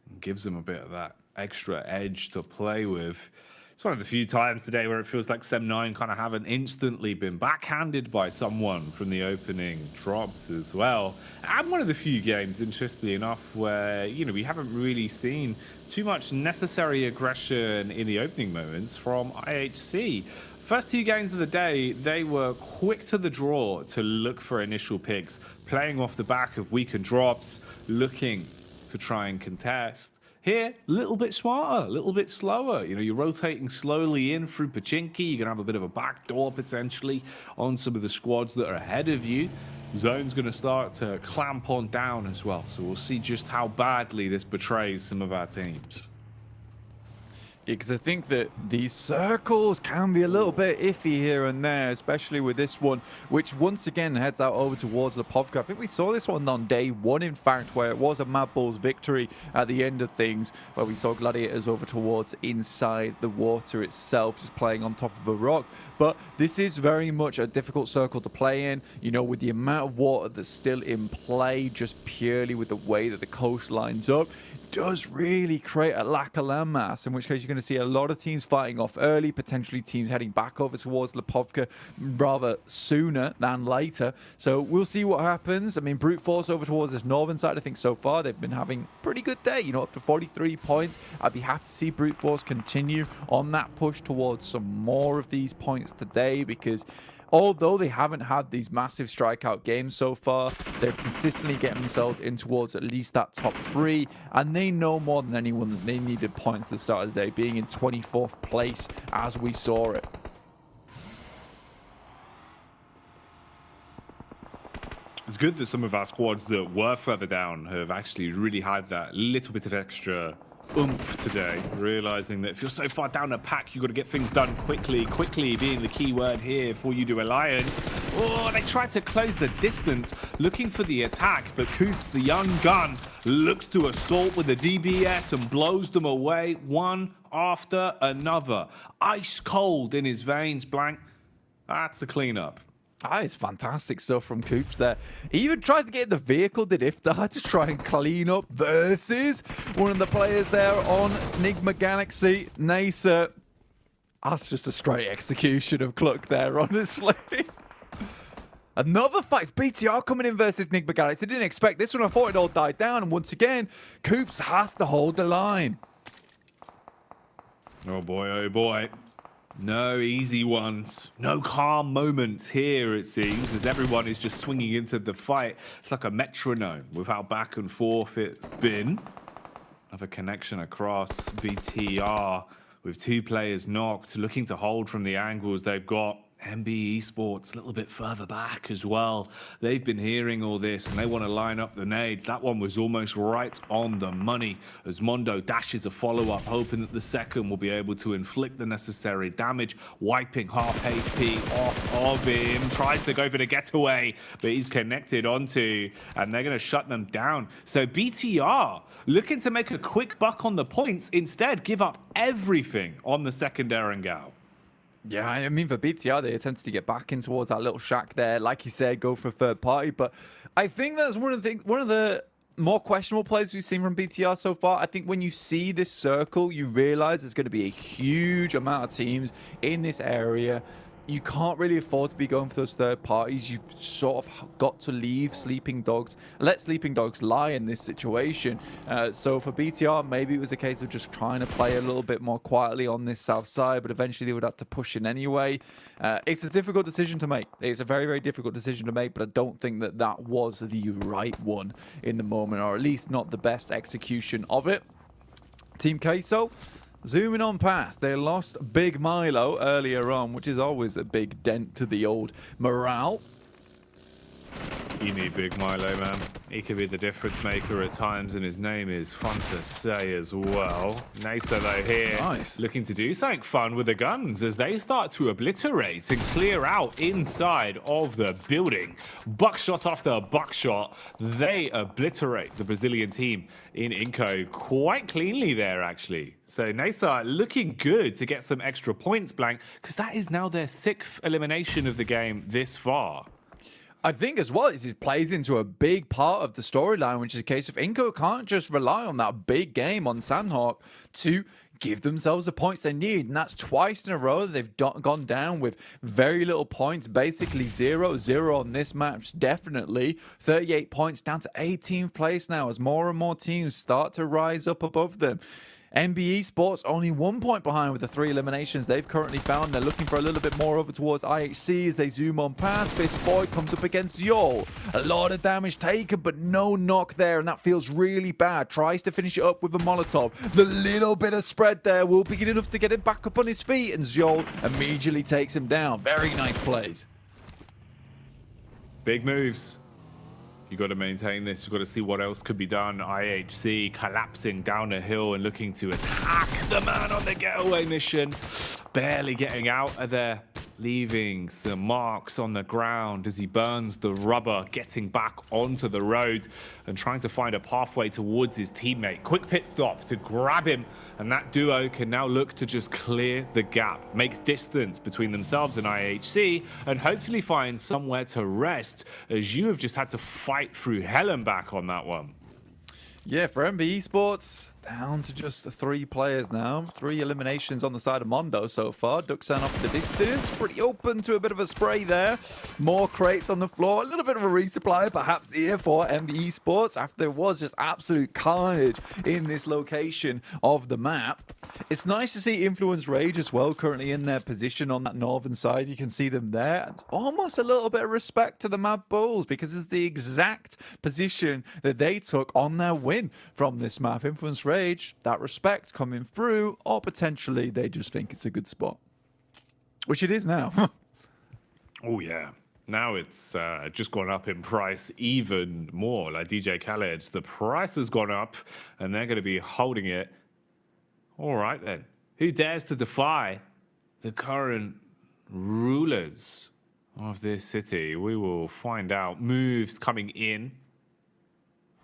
S19: and gives them a bit of that extra edge to play with. It's one of the few times today where it feels like Sem9 kind of haven't instantly been backhanded by someone from the opening drops as well. And one of the few games, interestingly enough, where, we haven't really seen too much necessary aggression in the opening moments from IHC. First 2 games of the day, they were quick to the draw to look for initial picks, playing off the back of weakened drops, looking to try and contest. Here, a little bit smarter, a little bit slower. You're rotating slowly in through Pachinki. You're going to have a bit of a backdoor potentially on some of the squads that are ahead of you. Zone's going to start to clamp on down as well. So we'll see just how badly this betrays some of our teams.
S20: Because I think that these circles can be a little bit iffy here and there, especially with this one, which once again heads out over towards Lipovka. I think we saw this one on day 1, in fact, where it was a Mad Bulls victory at the end of things, where we saw Gladiators over towards inside the water itself, just playing on top of a rock. But this is very much a difficult circle to play in, with the amount of water that's still in play, just purely with the way that the coast lines up. Does really create a lack of landmass, in which case you're going to see a lot of teams fighting off early, potentially teams heading back over towards Lipovka rather sooner than later. So we'll see what happens. I mean, Brute Force over towards this northern side, I think so far they've been having a pretty good day, up to 43 points. I'd be happy to see Brute Force continue on that push towards some more of these points today, because although they haven't had these massive strikeout games so far, they're consistently getting themselves in towards at least that top 3, and they know more than anyone that they needed points at the start of the day, being in 24th place as we saw it.
S19: It's good that some of our squads that were further down have actually really had that little bit of extra oomph today, realizing that if you're so far down a pack, you've got to get things done quickly. Quickly being the key word here for you to Alliance. Oh, they tried to close the distance, looking for the attack, but Coops, the young gun, looks to assault with the DBS and blows them away one after another. Ice cold in his veins, Blank. That's a cleanup.
S20: Ah, it's fantastic stuff from Coops there. He even tried to get in the vehicle, did Iftar, to try and clean up versus one of the players there on Enigma Galaxy, Nasa. That's just a straight execution of Cluck there, honestly. Another fight. It's BTR coming in versus Enigma Galaxy. I didn't expect this one. I thought it all died down. And once again, Coops has to hold the line.
S19: Oh boy, oh boy. No easy ones. No calm moments here, it seems, as everyone is just swinging into the fight. It's like a metronome with how back and forth it's been. Another connection across BTR with 2 players knocked, looking to hold from the angles they've got. MB Esports a little bit further back as well. They've been hearing all this and they want to line up the nades. That one was almost right on the money as Mondo dashes a follow-up, hoping that the second will be able to inflict the necessary damage, wiping half HP off of him. Tries to go for the getaway, but he's connected onto, and they're going to shut them down. So BTR looking to make a quick buck on the points, instead give up everything on the second Erangel.
S20: Yeah, I mean, for BTR, they attempted to get back in towards that little shack there. Like you said, go for a third party. But I think that's one of the more questionable plays we've seen from BTR so far. I think when you see this circle, you realize there's going to be a huge amount of teams in this area. You can't really afford to be going for those third parties. You've sort of got to leave Sleeping Dogs, let Sleeping Dogs lie in this situation. So for BTR, maybe it was a case of just trying to play a little bit more quietly on this south side, but eventually they would have to push in anyway. It's a difficult decision to make. It's a very, very difficult decision to make, but I don't think that that was the right one in the moment, or at least not the best execution of it. Team Queso, zooming on past, they lost Big Milo earlier on, which is always a big dent to the old morale.
S19: You need Big Milo, man. He could be the difference maker at times, and his name is fun to say as well. Nasa, though, here, looking to do something fun with the guns as they start to obliterate and clear out inside of the building. Buckshot after buckshot, they obliterate the Brazilian team in Inco quite cleanly there, actually. So Nasa looking good to get some extra points, Blank, because that is now their 6th elimination of the game this far.
S20: I think as well, it plays into a big part of the storyline, which is a case of Inco can't just rely on that big game on Sandhawk to give themselves the points they need. And that's twice in a row that they've gone down with very little points, basically 0-0 on this match, definitely. 38 points down to 18th place now as more and more teams start to rise up above them. MB Esports only 1 point behind with the 3 eliminations they've currently found. They're looking for a little bit more over towards IHC as they zoom on past. Fist Boy comes up against Yol. A lot of damage taken, but no knock there, and that feels really bad. Tries to finish it up with a Molotov. The little bit of spread there will be good enough to get him back up on his feet, and Yol immediately takes him down. Very nice plays.
S19: Big moves. You got to maintain this. You've got to see what else could be done. IHC collapsing down a hill and looking to attack the man on the getaway mission. Barely getting out of there. Leaving some marks on the ground as he burns the rubber, getting back onto the road and trying to find a pathway towards his teammate. Quick pit stop to grab him, and that duo can now look to just clear the gap, make distance between themselves and IHC, and hopefully find somewhere to rest, as you have just had to fight through hell and back on that one.
S20: Yeah, for MB Esports, down to just 3 players now. 3 eliminations on the side of Mondo so far. Duxan off the distance, pretty open to a bit of a spray there. More crates on the floor, a little bit of a resupply perhaps here for MB Esports after there was just absolute carnage in this location of the map. It's nice to see Influence Rage as well, currently in their position on that northern side. You can see them there. And almost a little bit of respect to the Mad Bulls because it's the exact position that they took on their win from this map. Influence Rage, that respect coming through, or potentially they just think it's a good spot. Which it is now.
S19: Oh, yeah. Now it's just gone up in price even more. Like DJ Khaled, the price has gone up and they're going to be holding it. All right, then. Who dares to defy the current rulers of this city? We will find out. Moves coming in.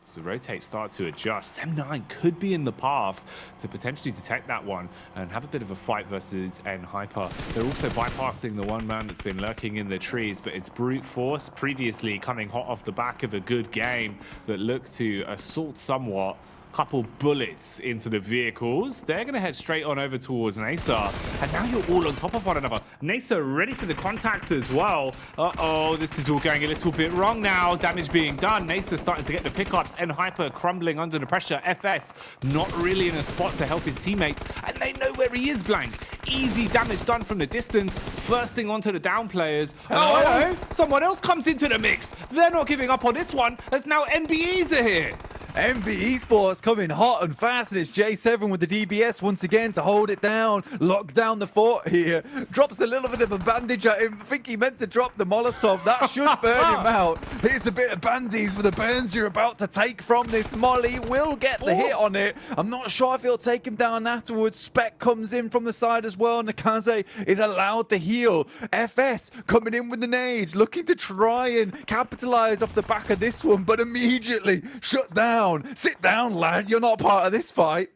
S19: So rotate, start to adjust. Sem9 could be in the path to potentially detect that one and have a bit of a fight versus N-Hyper. They're also bypassing the one man that's been lurking in the trees, but it's brute force previously coming hot off the back of a good game that looked to assault somewhat. Couple bullets into the vehicles. They're going to head straight on over towards Nasa. And now you're all on top of one another. Nasa ready for the contact as well. Uh-oh, this is all going a little bit wrong now. Damage being done. Nasa starting to get the pickups. N-Hyper crumbling under the pressure. FS not really in a spot to help his teammates. And they know where he is, Blank. Easy damage done from the distance. First thing onto the down players. And someone else comes into the mix. They're not giving up on this one as now NBEs are here.
S20: MB Esports coming hot and fast, and it's J7 with the DBS once again to hold it down, lock down the fort here. Drops a little bit of a bandage at him. I think he meant to drop the Molotov. That should burn him out. Here's a bit of bandies for the burns you're about to take from this Molly. Will get the hit on it. I'm not sure if he'll take him down afterwards. Spec comes in from the side as well. Nakaze is allowed to heal. FS coming in with the nades, looking to try and capitalize off the back of this one, but immediately shut down. Sit down, lad. You're not part of this fight.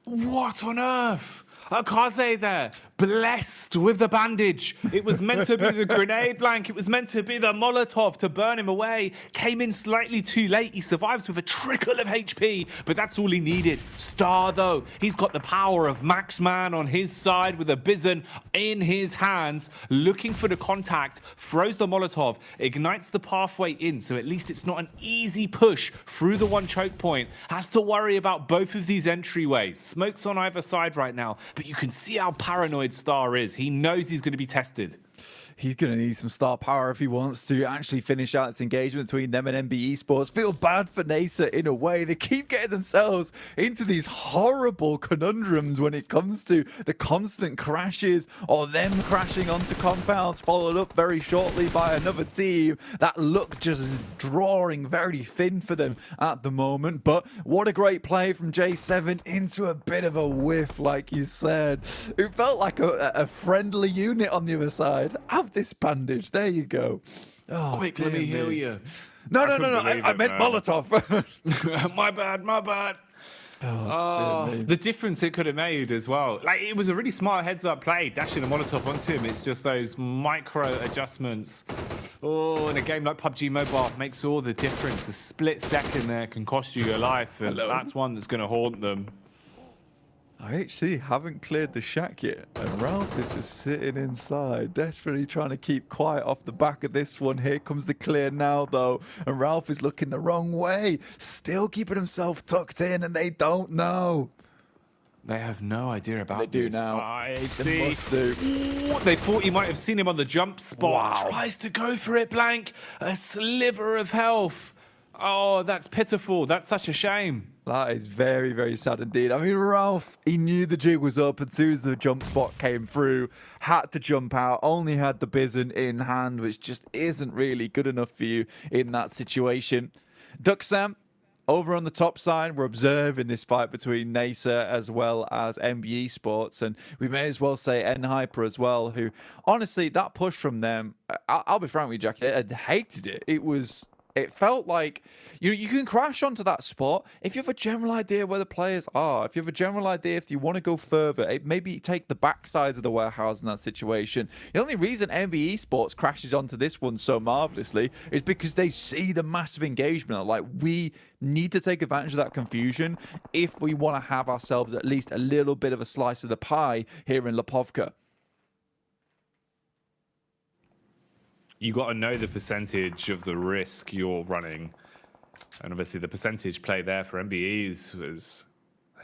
S19: What on earth? Akaze there, blessed with the bandage. It was meant to be the grenade, Blank. It was meant to be the Molotov to burn him away. Came in slightly too late. He survives with a trickle of HP, but that's all he needed. Star, though, he's got the power of Maxman on his side with a Bison in his hands, looking for the contact, throws the Molotov, ignites the pathway in, so at least it's not an easy push through the one choke point. Has to worry about both of these entryways. Smoke's on either side right now, but you can see how paranoid Star is. He knows he's going to be tested.
S20: He's going to need some star power if he wants to actually finish out this engagement between them and MB Esports. Feel bad for Nasa in a way. They keep getting themselves into these horrible conundrums when it comes to the constant crashes or them crashing onto compounds, followed up very shortly by another team. That look just is drawing very thin for them at the moment. But what a great play from J7 into a bit of a whiff, like you said. It felt like a friendly unit on the other side. Have this bandage. There you go. Oh,
S19: quick, let me heal you.
S20: No. I meant Molotov.
S19: My bad. The difference it could have made as well. Like, it was a really smart heads-up play, dashing a Molotov onto him. It's just those micro adjustments. Oh, in a game like PUBG Mobile makes all the difference. A split second there can cost you your life, and that's one that's going to haunt them.
S20: I actually haven't cleared the shack yet, and Ralph is just sitting inside, desperately trying to keep quiet off the back of this one. Here comes the clear now, though, and Ralph is looking the wrong way, still keeping himself tucked in, and they don't know.
S19: They have no idea about
S20: this. They do now.
S19: They must do. Ooh, they thought he might have seen him on the jump spot. Wow. Tries to go for it, Blank. A sliver of health. Oh, that's pitiful. That's such a shame.
S20: That is very, very sad indeed. I mean, Ralph, he knew the jig was up as soon as the jump spot came through. Had to jump out. Only had the Bison in hand, which just isn't really good enough for you in that situation. Duxam, over on the top side, we're observing this fight between Nasa as well as MB Esports. And we may as well say N-Hyper as well, who, honestly, that push from them, I'll be frank with you, Jackie, I hated it. It was It felt like you can crash onto that spot if you have a general idea where the players are. If you have a general idea if you want to go further, maybe take the backsides of the warehouse in that situation. The only reason MB Esports crashes onto this one so marvelously is because they see the massive engagement. Like, we need to take advantage of that confusion if we want to have ourselves at least a little bit of a slice of the pie here in Lipovka.
S19: You got to know the percentage of the risk you're running. And obviously the percentage play there for MBEs was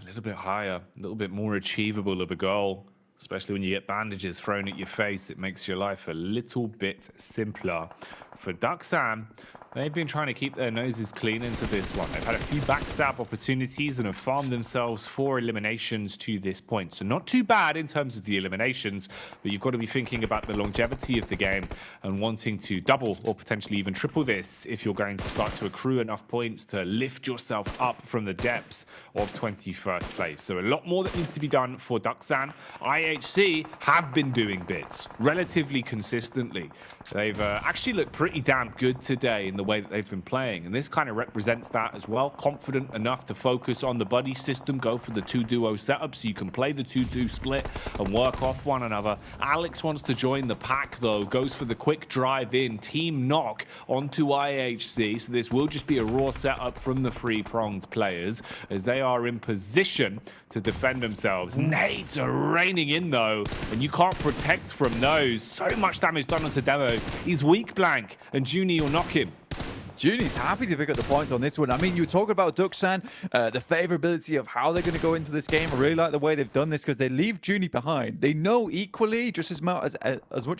S19: a little bit higher, a little bit more achievable of a goal. Especially when you get bandages thrown at your face, it makes your life a little bit simpler. For Duxan, they've been trying to keep their noses clean into this one. They've had a few backstab opportunities and have farmed themselves 4 eliminations to this point. So not too bad in terms of the eliminations, but you've got to be thinking about the longevity of the game and wanting to double or potentially even triple this if you're going to start to accrue enough points to lift yourself up from the depths of 21st place. So a lot more that needs to be done for Duxan. IHC have been doing bits relatively consistently. They've actually looked pretty damn good today in the way that they've been playing, and this kind of represents that as well. Confident enough to focus on the buddy system, go for the 2-duo setup so you can play the 2-2 split and work off one another. Alex wants to join the pack though, goes for the quick drive in, team knock onto IHC, so this will just be a raw setup from the 3-pronged players as they are in position to defend themselves. Nades are raining in though, and you can't protect from those. So much damage done onto Demo. He's weak blank, and Junie will knock him.
S20: Junie's happy to pick up the points on this one. I mean, you talk about Duxan, the favorability of how they're going to go into this game. I really like the way they've done this because they leave Junie behind. They know equally, just as much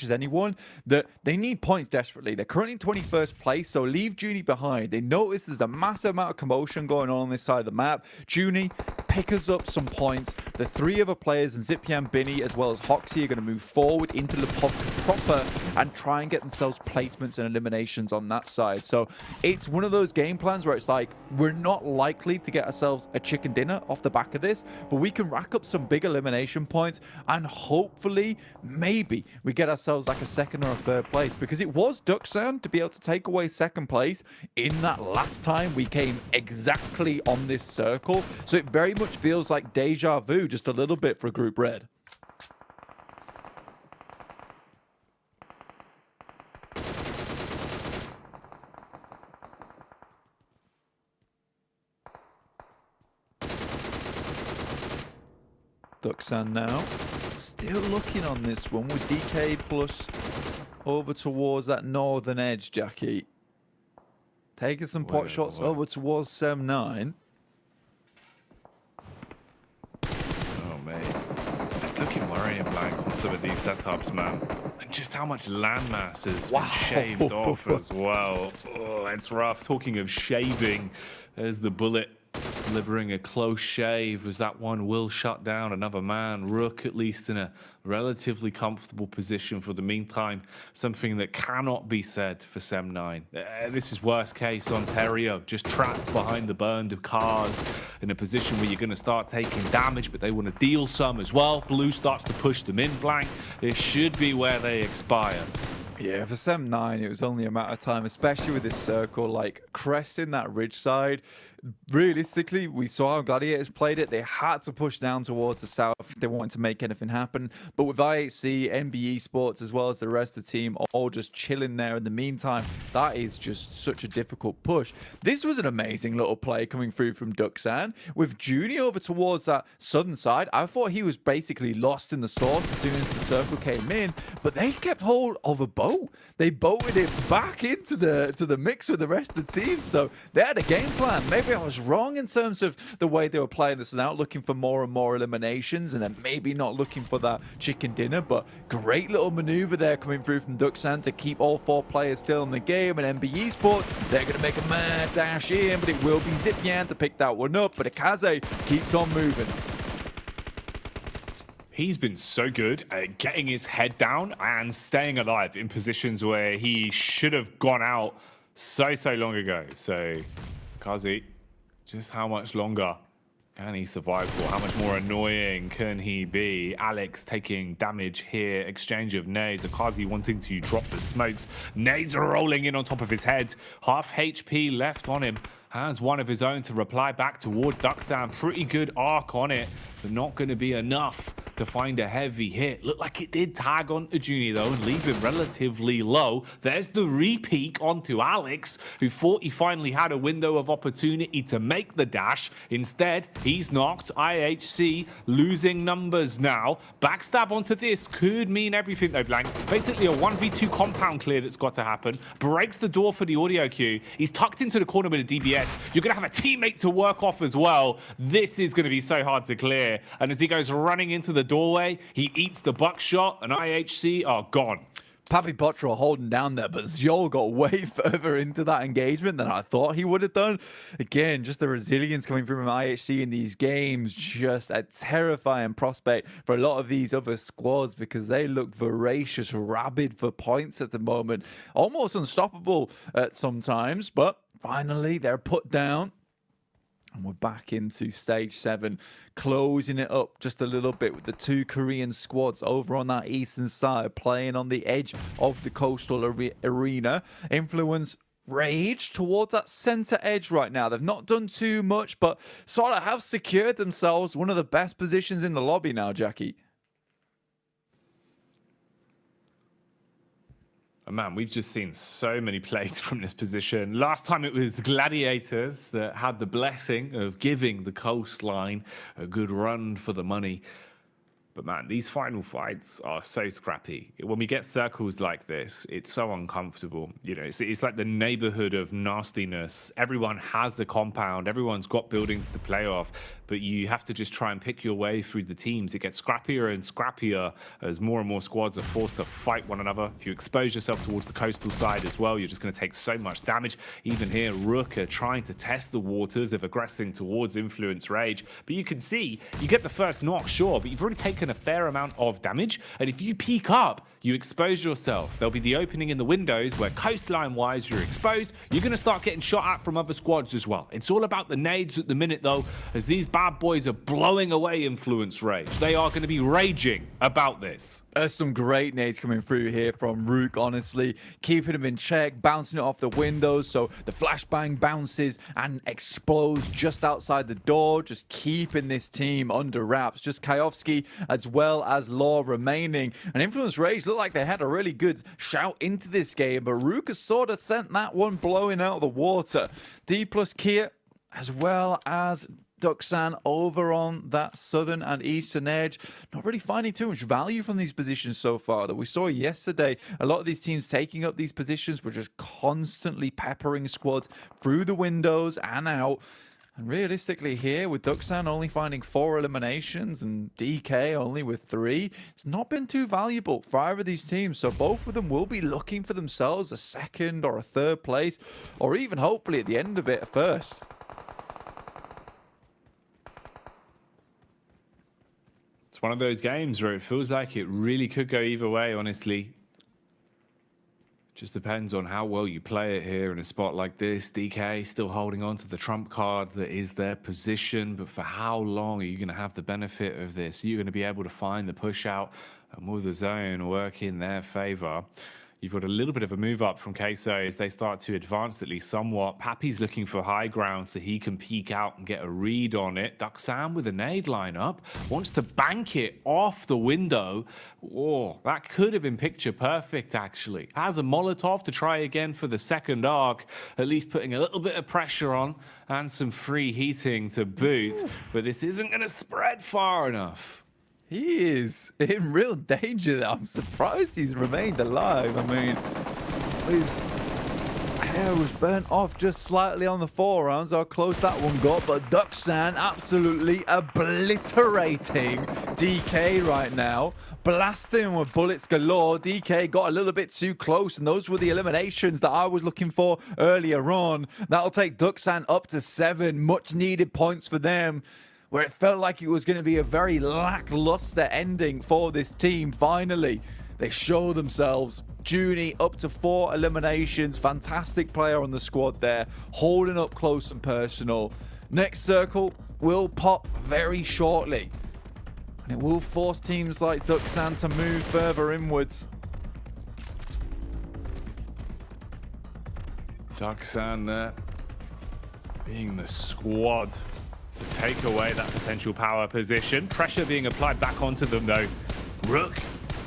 S20: as anyone, that they need points desperately. They're currently in 21st place, so leave Junie behind. They notice there's a massive amount of commotion going on this side of the map. Junie pickers up some points. The 3 other players, and Zipian, Binny, as well as Hoxie, are going to move forward into Lipovka proper and try and get themselves placements and eliminations on that side. So it's one of those game plans where it's like, we're not likely to get ourselves a chicken dinner off the back of this, but we can rack up some big elimination points and hopefully, maybe, we get ourselves like a 2nd or a 3rd place, because it was Duxan to be able to take away 2nd place in that last time we came exactly on this circle. So it very much feels like deja vu just a little bit for Group Red. Duxan now still looking on this one with DK plus over towards that northern edge, Jackie. Taking some pot shots over towards Sem 9.
S19: Oh, mate. It's looking worrying, Blank, on some of these setups, man. And just how much landmass has been shaved off as well. Oh, it's rough. Talking of shaving, there's the bullet. Delivering a close shave as that one will shut down another man. Rook at least in a relatively comfortable position for the meantime. Something that cannot be said for Sem 9. This is worst case Ontario, just trapped behind the burned of cars in a position where you're going to start taking damage, but they want to deal some as well. Blue starts to push them in blank. This should be where they expire.
S20: Yeah, for Sem 9, it was only a matter of time, especially with this circle, like cresting that ridge side. Realistically, we saw how Gladiators played it. They had to push down towards the south if they wanted to make anything happen. But with IHC, MB Esports, as well as the rest of the team, all just chilling there in the meantime, that is just such a difficult push. This was an amazing little play coming through from Duxan. With Junie over towards that southern side, I thought he was basically lost in the sauce as soon as the circle came in, but they kept hold of a boat. They boated it back into the mix with the rest of the team, so they had a game plan. Maybe I was wrong in terms of the way they were playing this out, looking for more and more eliminations and then maybe not looking for that chicken dinner, but great little maneuver there coming through from Duxan to keep all 4 players still in the game. And MB Esports, they're going to make a mad dash in, but it will be Zipian to pick that one up, but Akaze keeps on moving.
S19: He's been so good at getting his head down and staying alive in positions where he should have gone out so long ago. So, Kazi, just how much longer Can he survive? Or how much more annoying can he be? Alex taking damage here. Exchange of nades. Akazi wanting to drop the smokes. Nades are rolling in on top of his head. Half HP left on him. Has one of his own to reply back towards Duxan. Pretty good arc on it, but not going to be enough to find a heavy hit. Looked like it did tag onto Juni though and leave him relatively low. There's the repeak onto Alex, who thought he finally had a window of opportunity to make the dash. Instead, he's knocked. IHC losing numbers now. Backstab onto this could mean everything though, Blank. Basically a 1v2 compound clear that's got to happen. Breaks the door for the audio queue. He's tucked into the corner with a DBS. You're going to have a teammate to work off as well. This is going to be so hard to clear. And as he goes running into the doorway, he eats the buckshot and IHC are gone.
S20: Papi Botra holding down there, but Zjol got way further into that engagement than I thought he would have done. Again, just the resilience coming from IHC in these games, just a terrifying prospect for a lot of these other squads because they look voracious, rabid for points at the moment. Almost unstoppable at sometimes, but finally they're put down. And we're back into stage 7, closing it up just a little bit with the 2 Korean squads over on that eastern side, playing on the edge of the coastal arena. Influence Rage towards that center edge right now. They've not done too much, but sort of have secured themselves one of the best positions in the lobby now, Jackie.
S19: Oh man, we've just seen so many plays from this position. Last time it was Gladiators that had the blessing of giving the coastline a good run for the money. But man, these final fights are so scrappy. When we get circles like this, it's so uncomfortable. You know, it's like the neighborhood of nastiness. Everyone has the compound. Everyone's got buildings to play off. But you have to just try and pick your way through the teams. It gets scrappier and scrappier as more and more squads are forced to fight one another. If you expose yourself towards the coastal side as well, you're just going to take so much damage. Even here, Rook are trying to test the waters of aggressing towards Influence Rage. But you can see, you get the first knock, sure, but you've already taken a fair amount of damage. And if you peek up, you expose yourself. There'll be the opening in the windows where coastline-wise you're exposed. You're going to start getting shot at from other squads as well. It's all about the nades at the minute, though, as these bad boys are blowing away Influence Rage. They are going to be raging about this.
S20: There's some great nades coming through here from Rook, honestly. Keeping him in check, bouncing it off the windows, so the flashbang bounces and explodes just outside the door, just keeping this team under wraps. Just Kayovsky as well as Law remaining. And Influence Rage looked like they had a really good shout into this game, but Rook has sort of sent that one blowing out of the water. D plus Kia as well as Duxan over on that southern and eastern edge. Not really finding too much value from these positions so far. That we saw yesterday, a lot of these teams taking up these positions were just constantly peppering squads through the windows and out. And realistically here, with Duxan only finding 4 eliminations and DK only with 3, it's not been too valuable for either of these teams. So both of them will be looking for themselves a second or a third place, or even hopefully at the end of it, a first.
S19: It's one of those games where it feels like it really could go either way, honestly. Just depends on how well you play it here in a spot like this. DK still holding on to the trump card that is their position, but for how long are you going to have the benefit of this? Are you going to be able to find the push out and will the zone work in their favor? You've got a little bit of a move up from Queso as they start to advance at least somewhat. Pappy's looking for high ground so he can peek out and get a read on it. Duxan with a nade lineup wants to bank it off the window. Oh, that could have been picture perfect actually. Has a Molotov to try again for the second arc, at least putting a little bit of pressure on and some free heating to boot. But this isn't going to spread far enough.
S20: He is in real danger. I'm surprised he's remained alive. I mean, his hair was burnt off just slightly on the forearms. How close that one got. But Duxan absolutely obliterating DK right now. Blasting with bullets galore. DK got a little bit too close, and those were the eliminations that I was looking for earlier on. That'll take Duxan up to 7. Much needed points for them, where it felt like it was going to be a very lackluster ending for this team. Finally, they show themselves. Juni up to 4 eliminations. Fantastic player on the squad there, holding up close and personal. Next circle will pop very shortly. And it will force teams like Duxan to move further inwards.
S19: Duxan there, being the squad to take away that potential power position. Pressure being applied back onto them though. Rook,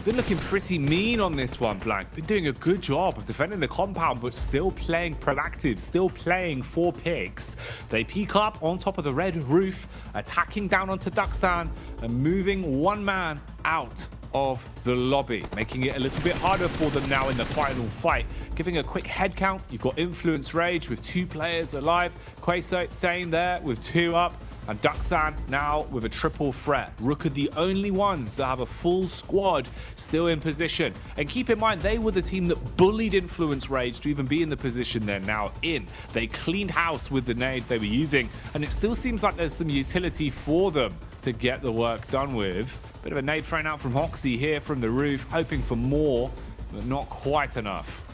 S19: been looking pretty mean on this one, Blank. Been doing a good job of defending the compound, but still playing proactive, still playing for picks. They peek up on top of the red roof, attacking down onto Duxan and moving one man out of the lobby, making it a little bit harder for them now in the final fight. Giving a quick head count, you've got Influence Rage with 2 players alive, Quaso Sane there with 2 up, and Duxan now with a triple threat. Rook are the only ones that have a full squad still in position. And keep in mind, they were the team that bullied Influence Rage to even be in the position they're now in. They cleaned house with the nades they were using, and it still seems like there's some utility for them to get the work done with. Bit of a nade thrown out from Hoxie here from the roof, hoping for more, but not quite enough.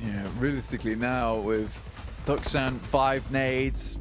S20: Yeah, realistically now with Duxan 5 nades,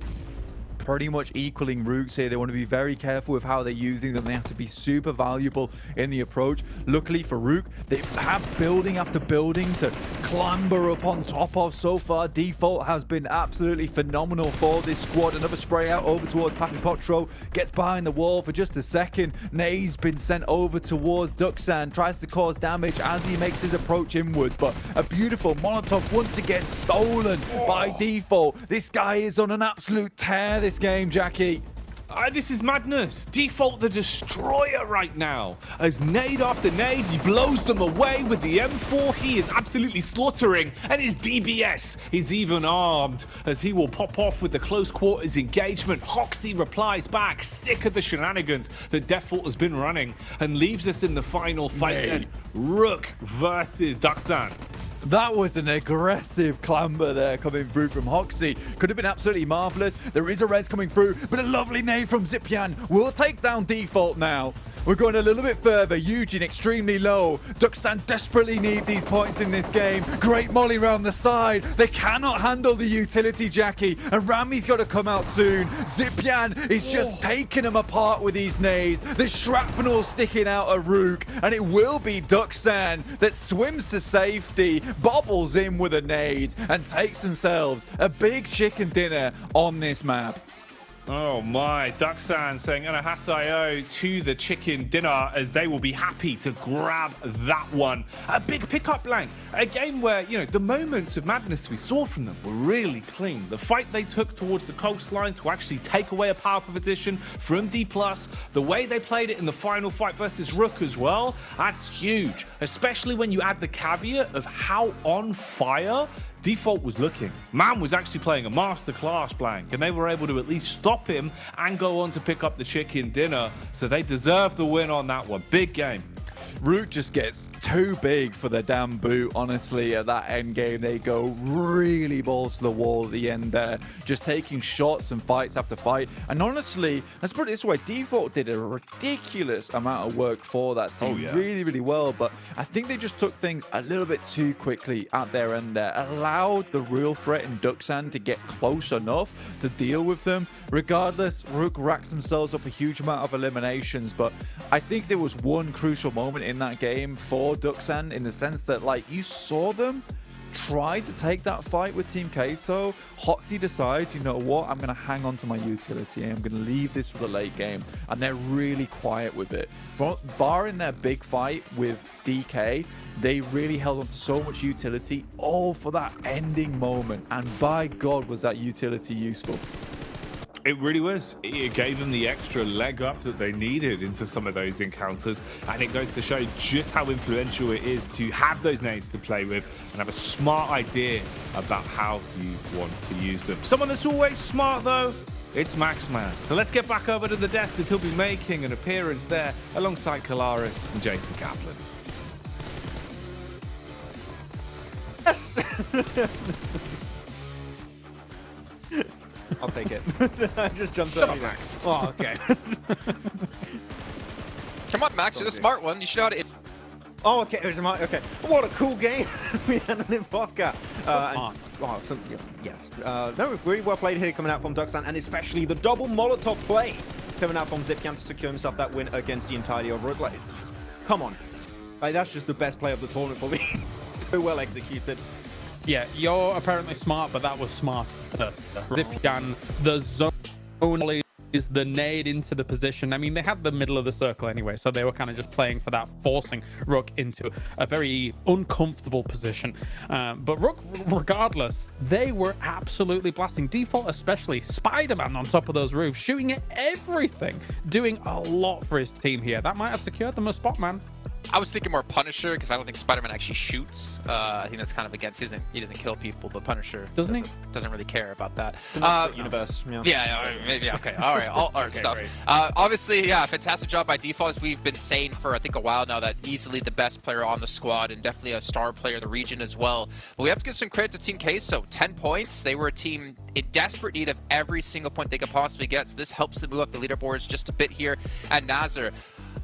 S20: pretty much equaling Rooks here. They want to be very careful with how they're using them. They have to be super valuable in the approach. Luckily for Rook, they have building after building to clamber up on top of. So far, Default has been absolutely phenomenal for this squad. Another spray out over towards Papi Potro. Gets behind the wall for just a second. Nade's been sent over towards Duxan. Tries to cause damage as he makes his approach inwards. But a beautiful Molotov once again stolen by Default. This guy is on an absolute tear this game, Jackie.
S19: This is madness. Default the destroyer right now. As nade after nade, he blows them away with the M4. He is absolutely slaughtering, and his DBS is even armed as he will pop off with the close quarters engagement. Hoxie replies back, sick of the shenanigans that Default has been running, and leaves us in the final fight. Then Rook versus Duxan.
S20: That was an aggressive clamber there coming through from Hoxie. Could have been absolutely marvelous. There is a res coming through, but a lovely nade from Zipian will take down Default now. We're going a little bit further. Eugene extremely low. Duxan desperately need these points in this game. Great molly round the side. They cannot handle the utility, Jackie. And Rami's got to come out soon. Zipian is just taking them apart with these nades. The shrapnel sticking out of Rook. And it will be Duxan that swims to safety, bobbles in with a nade, and takes themselves a big chicken dinner on this map.
S19: Oh my, Duxan saying Anahasayo to the chicken dinner as they will be happy to grab that one. A big pickup, Blank. A game where, you know, the moments of madness we saw from them were really clean. The fight they took towards the coastline to actually take away a power position from D+, the way they played it in the final fight versus Rook as well, that's huge. Especially when you add the caveat of how on fire Default was looking. Man was actually playing a masterclass, Blank, and they were able to at least stop him and go on to pick up the chicken dinner. So they deserve the win on that one. Big game.
S20: Root just gets too big for the damn boot, honestly. At that end game, they go really balls to the wall at the end there, just taking shots and fights after fight. And honestly, let's put it this way, Default did a ridiculous amount of work for that team. Really, really well. But I think they just took things a little bit too quickly at their end there. Allowed the real threat in Duxan to get close enough to deal with them. Regardless, Rook racks themselves up a huge amount of eliminations. But I think there was one crucial moment in that game for Duxan, in the sense that, like, you saw them try to take that fight with Team Queso. Hoxie decides, you know what, I'm going to hang on to my utility and I'm going to leave this for the late game, and they're really quiet with it. Barring their big fight with DK, they really held on to so much utility, all for that ending moment, and by God was that utility useful.
S19: It really was. It gave them the extra leg up that they needed into some of those encounters, and it goes to show just how influential it is to have those nades to play with and have a smart idea about how you want to use them. Someone that's always smart, though, it's Maxman. So let's get back over to the desk as he'll be making an appearance there alongside Kalaris and Jason Kaplan.
S17: Yes! I'll take it. I just jumped
S18: Shut
S17: up.
S18: up, Max.
S17: Oh, okay.
S18: Come on, Max, you're the smart one. You should know how to...
S17: Oh, okay. There's a okay. What a cool game. We had an Impovka. No, really well played here coming out from Duxan, and especially the double Molotov play coming out from Zipyan to secure himself that win against the entirety of Rook. Like, come on. Like, that's just the best play of the tournament for me. So well executed.
S16: Yeah, you're apparently smart, but that was smart. Zipyan, the zone is the nade into the position. I mean, they had the middle of the circle anyway, so they were kind of just playing for that, forcing Rook into a very uncomfortable position. But Rook, regardless, they were absolutely blasting. Default especially, Spider-Man on top of those roofs, shooting at everything, doing a lot for his team here. That might have secured them a spot, man.
S18: I was thinking more Punisher, because I don't think Spider-Man actually shoots. I think that's kind of against his. He doesn't kill people, but Punisher doesn't really care about that.
S17: It's a universe.
S18: Yeah, maybe. Okay, all right, all art stuff. Obviously, yeah, fantastic job by Default. As we've been saying for I think a while now, that easily the best player on the squad and definitely a star player in the region as well. But we have to give some credit to Team Queso. 10 points. They were a team in desperate need of every single point they could possibly get. So this helps them move up the leaderboards just a bit here. And Nazar,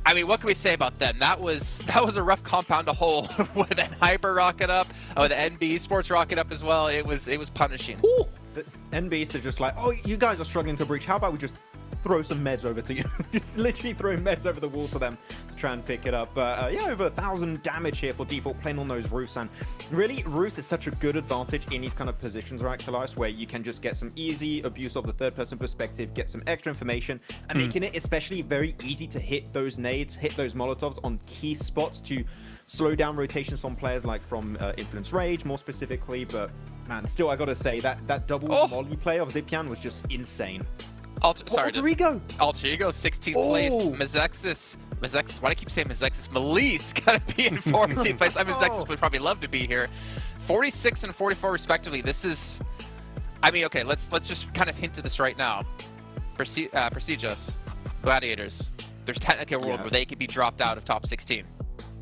S18: I mean, what can we say about them? That was a rough compound to hold with Hyper rocking up, with NB Sports rocking up as well. It was punishing.
S17: Ooh. The NBs are just like, oh, you guys are struggling to breach. How about we just throw some meds over to you? Just literally throwing meds over the wall to them to try and pick it up. But yeah, over 1,000 damage here for Default playing on those roofs. And really, roofs is such a good advantage in these kind of positions, right, Kalias, where you can just get some easy abuse of the third-person perspective, get some extra information, and making it especially very easy to hit those nades, hit those Molotovs on key spots to slow down rotations from players like from Influence Rage, more specifically. But man, still, I gotta say that double molly play of Zipyan was just insane.
S18: Alter Ego, 16th place.
S17: Oh.
S18: Mezexis, why do I keep saying Mezexis? Melise gotta be in 14th place. I mean, Mezexis would probably love to be here. 46 and 44 respectively. This is, I mean, okay, let's just kind of hint to this right now. Prestigious Gladiators. There's technically a world where they could be dropped out of top 16.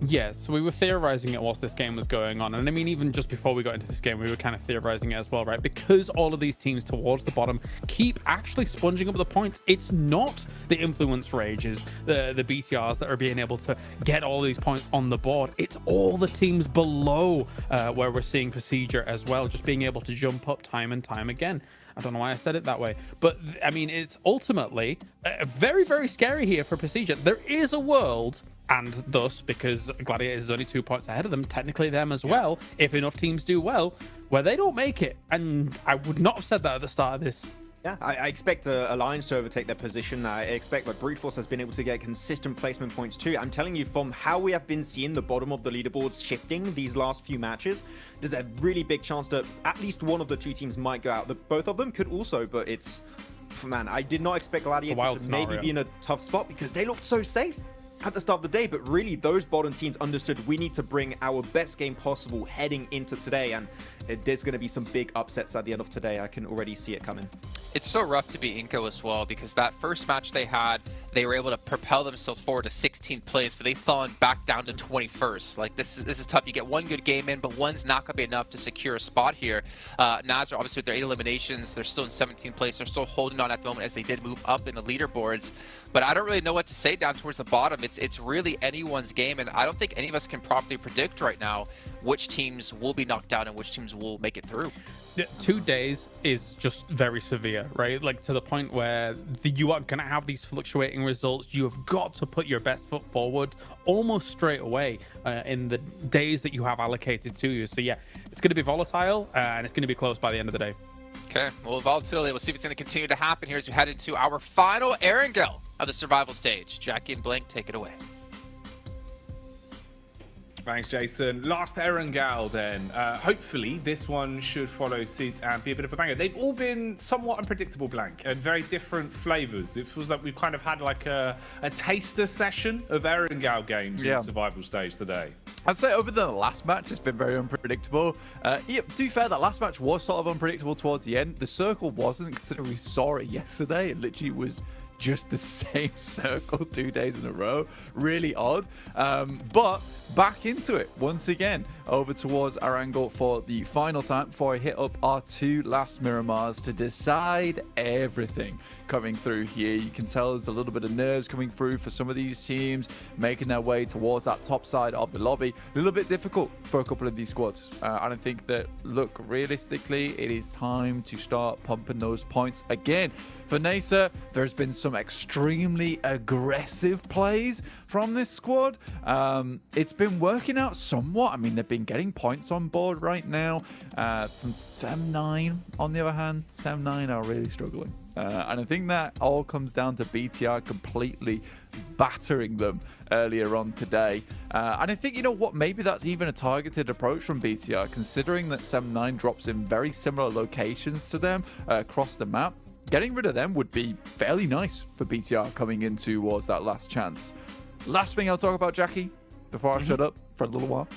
S16: Yes, so we were theorizing it whilst this game was going on. And I mean, even just before we got into this game, we were kind of theorizing it as well, right? Because all of these teams towards the bottom keep actually sponging up the points. It's not the Influence Rages, the BTRs that are being able to get all these points on the board. It's all the teams below where we're seeing Procedure as well, just being able to jump up time and time again. I don't know why I said it that way, but I mean, it's ultimately very, very scary here for Procedure. There is a world, and thus, because Gladiators is only 2 points ahead of them, technically them as well, if enough teams do well, where they don't make it. And I would not have said that at the start of this.
S17: Yeah, I expect Alliance to overtake their position. I expect that Brute Force has been able to get consistent placement points too. I'm telling you, from how we have been seeing the bottom of the leaderboards shifting these last few matches, there's a really big chance that at least one of the two teams might go out. Both of them could also, but it's... Man, I did not expect Gladiators to maybe be in a tough spot because they looked so safe at the start of the day, but really those bottom teams understood we need to bring our best game possible heading into today, and there's going to be some big upsets at the end of today. I can already see it coming.
S18: It's so rough to be Inco as well, because that first match they had, they were able to propel themselves forward to 16th place, but they fallen back down to 21st. Like, this is tough. You get one good game in, but one's not going to be enough to secure a spot here. Nazar, obviously, with their 8 eliminations, they're still in 17th place. They're still holding on at the moment as they did move up in the leaderboards. But I don't really know what to say down towards the bottom. It's really anyone's game, and I don't think any of us can properly predict right now which teams will be knocked out and which teams will make it through.
S16: 2 days is just very severe, right? Like, to the point where you are going to have these fluctuating results. You have got to put your best foot forward almost straight away in the days that you have allocated to you. So yeah, it's going to be volatile and it's going to be close by the end of the day.
S18: Okay, well, volatility, we'll see if it's going to continue to happen here as we head into our final Erangel of the survival stage. Jackie and Blink, take it away.
S19: Thanks, Jason. Last Erangel then. Hopefully, this one should follow suit and be a bit of a banger. They've all been somewhat unpredictable, Blank, and very different flavors. It feels like we've kind of had like a taster session of Erangel games in the survival stage today.
S20: I'd say over the last match, it's been very unpredictable. Yeah, to be fair, that last match was sort of unpredictable towards the end. The circle wasn't, considering we saw it yesterday. It literally was just the same circle 2 days in a row. Really odd. But back into it once again, over towards our angle for the final time before I hit up our 2 last Miramars to decide everything coming through here. You can tell there's a little bit of nerves coming through for some of these teams making their way towards that top side of the lobby. A little bit difficult for a couple of these squads. And I think that, look, realistically, it is time to start pumping those points again. For Nasa, there's been some extremely aggressive plays from this squad. It's been working out somewhat. I mean, they've been getting points on board right now. From Sem9, on the other hand, Sem9 are really struggling. And I think that all comes down to BTR completely battering them earlier on today. And I think, you know what, maybe that's even a targeted approach from BTR, considering that Sem9 drops in very similar locations to them across the map. Getting rid of them would be fairly nice for BTR coming in towards that last chance. Last thing I'll talk about, Jackie, before I shut up for a little while,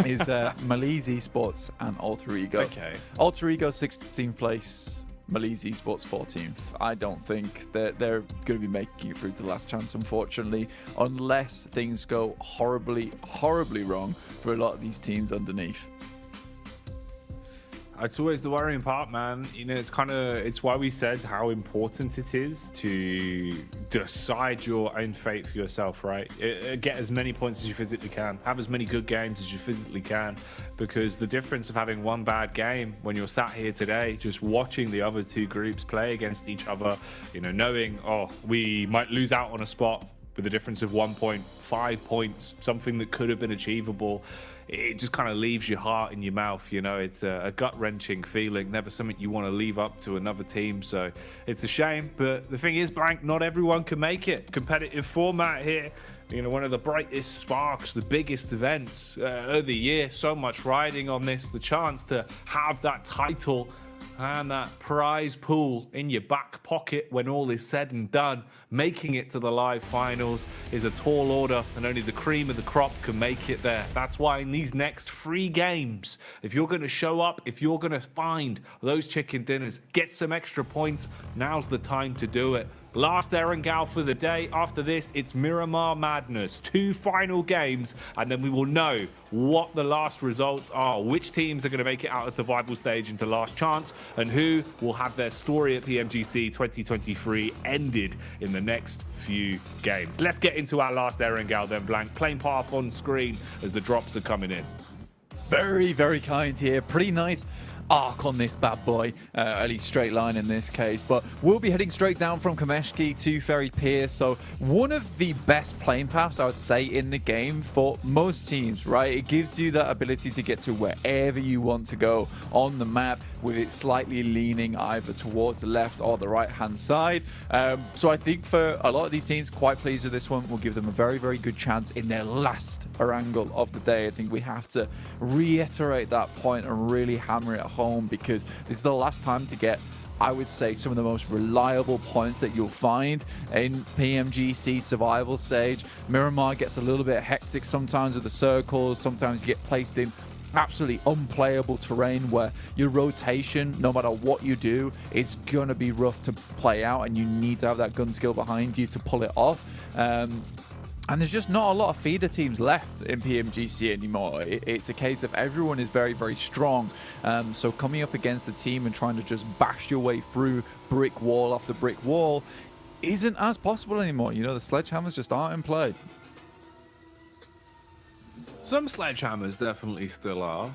S20: is Malice Esports and Alter Ego.
S19: Okay.
S20: Alter Ego 16th place, Malice Esports 14th. I don't think that they're going to be making it through to the last chance, unfortunately, unless things go horribly, horribly wrong for a lot of these teams underneath.
S19: It's always the worrying part, man. You know, it's why we said how important it is to decide your own fate for yourself, right? Get as many points as you physically can. Have as many good games as you physically can. Because the difference of having one bad game when you're sat here today, just watching the other 2 groups play against each other, you know, knowing, oh, we might lose out on a spot with a difference of 1.5 points, something that could have been achievable. It just kind of leaves your heart in your mouth, you know. It's a gut-wrenching feeling, never something you want to leave up to another team. So it's a shame, but the thing is, Blank, not everyone can make it. Competitive format here, you know, one of the brightest sparks, the biggest events of the year. So much riding on this, the chance to have that title and that prize pool in your back pocket when all is said and done. Making it to the live finals is a tall order, and only the cream of the crop can make it there. That's why in these next 3 games, if you're going to show up, if you're going to find those chicken dinners, get some extra points, now's the time to do it. Last Erangel for the day. After this, it's Miramar Madness. 2 final games, and then we will know what the last results are. Which teams are going to make it out of survival stage into last chance, and who will have their story at PMGC 2023 ended in the next few games. Let's get into our last Erangel then, Blank. Plain path on screen as the drops are coming in.
S20: Very, very kind here. Pretty nice arc on this bad boy, at least straight line in this case, but we'll be heading straight down from Kameshki to Ferry Pier. So one of the best playing paths, I would say, in the game for most teams, right? It gives you that ability to get to wherever you want to go on the map, with it slightly leaning either towards the left or the right hand side. So I think for a lot of these teams, quite pleased with this one. We'll give them a very, very good chance in their last angle of the day. I think we have to reiterate that point and really hammer it home, because this is the last time to get, I would say, some of the most reliable points that you'll find in PMGC survival stage. Miramar gets a little bit hectic sometimes with the circles. Sometimes you get placed in absolutely unplayable terrain where your rotation, no matter what you do, is gonna be rough to play out, and you need to have that gun skill behind you to pull it off. And there's just not a lot of feeder teams left in PMGC anymore. It's a case of everyone is very, very strong. So coming up against a team and trying to just bash your way through brick wall after brick wall isn't as possible anymore. You know, the sledgehammers just aren't in play.
S19: Some sledgehammers definitely still are.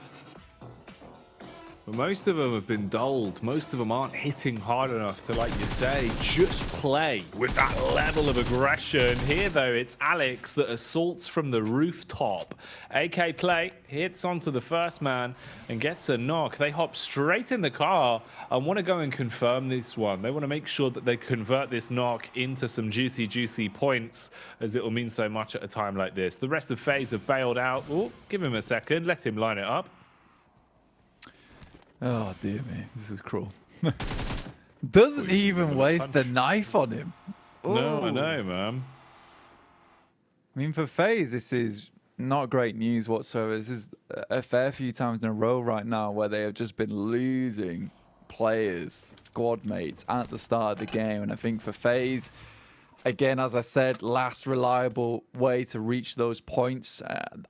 S19: But most of them have been dulled. Most of them aren't hitting hard enough to, like you say, just play with that level of aggression. Here, though, it's Alex that assaults from the rooftop. AK Play hits onto the first man and gets a knock. They hop straight in the car and want to go and confirm this one. They want to make sure that they convert this knock into some juicy, juicy points, as it will mean so much at a time like this. The rest of FaZe have bailed out. Oh, give him a second. Let him line it up.
S20: Oh, dear me. This is cruel. Doesn't even waste the knife on him.
S19: No, I know, man.
S20: I mean, for FaZe, this is not great news whatsoever. This is a fair few times in a row right now where they have just been losing players, squad mates at the start of the game. And I think for FaZe, again, as I said, last reliable way to reach those points.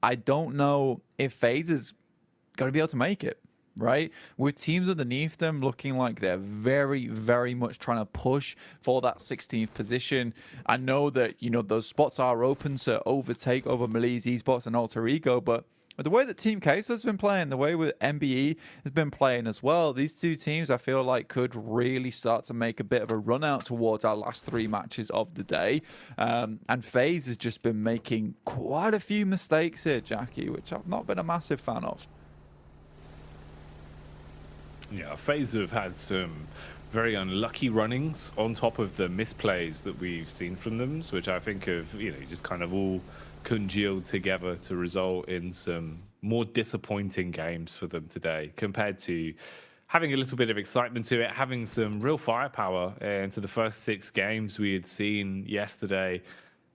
S20: I don't know if FaZe is going to be able to make it, right? With teams underneath them looking like they're very, very much trying to push for that 16th position. I know that, you know, those spots are open to overtake over Malice Esports and Alter Ego, but the way that Team Queso has been playing, the way with MBE has been playing as well, these two teams I feel like could really start to make a bit of a run out towards our last 3 matches of the day. And FaZe has just been making quite a few mistakes here, Jackie, which I've not been a massive fan of.
S19: Yeah, FaZe have had some very unlucky runnings on top of the misplays that we've seen from them, which I think have, you know, just kind of all congealed together to result in some more disappointing games for them today, compared to having a little bit of excitement to it, having some real firepower into the first 6 games we had seen yesterday.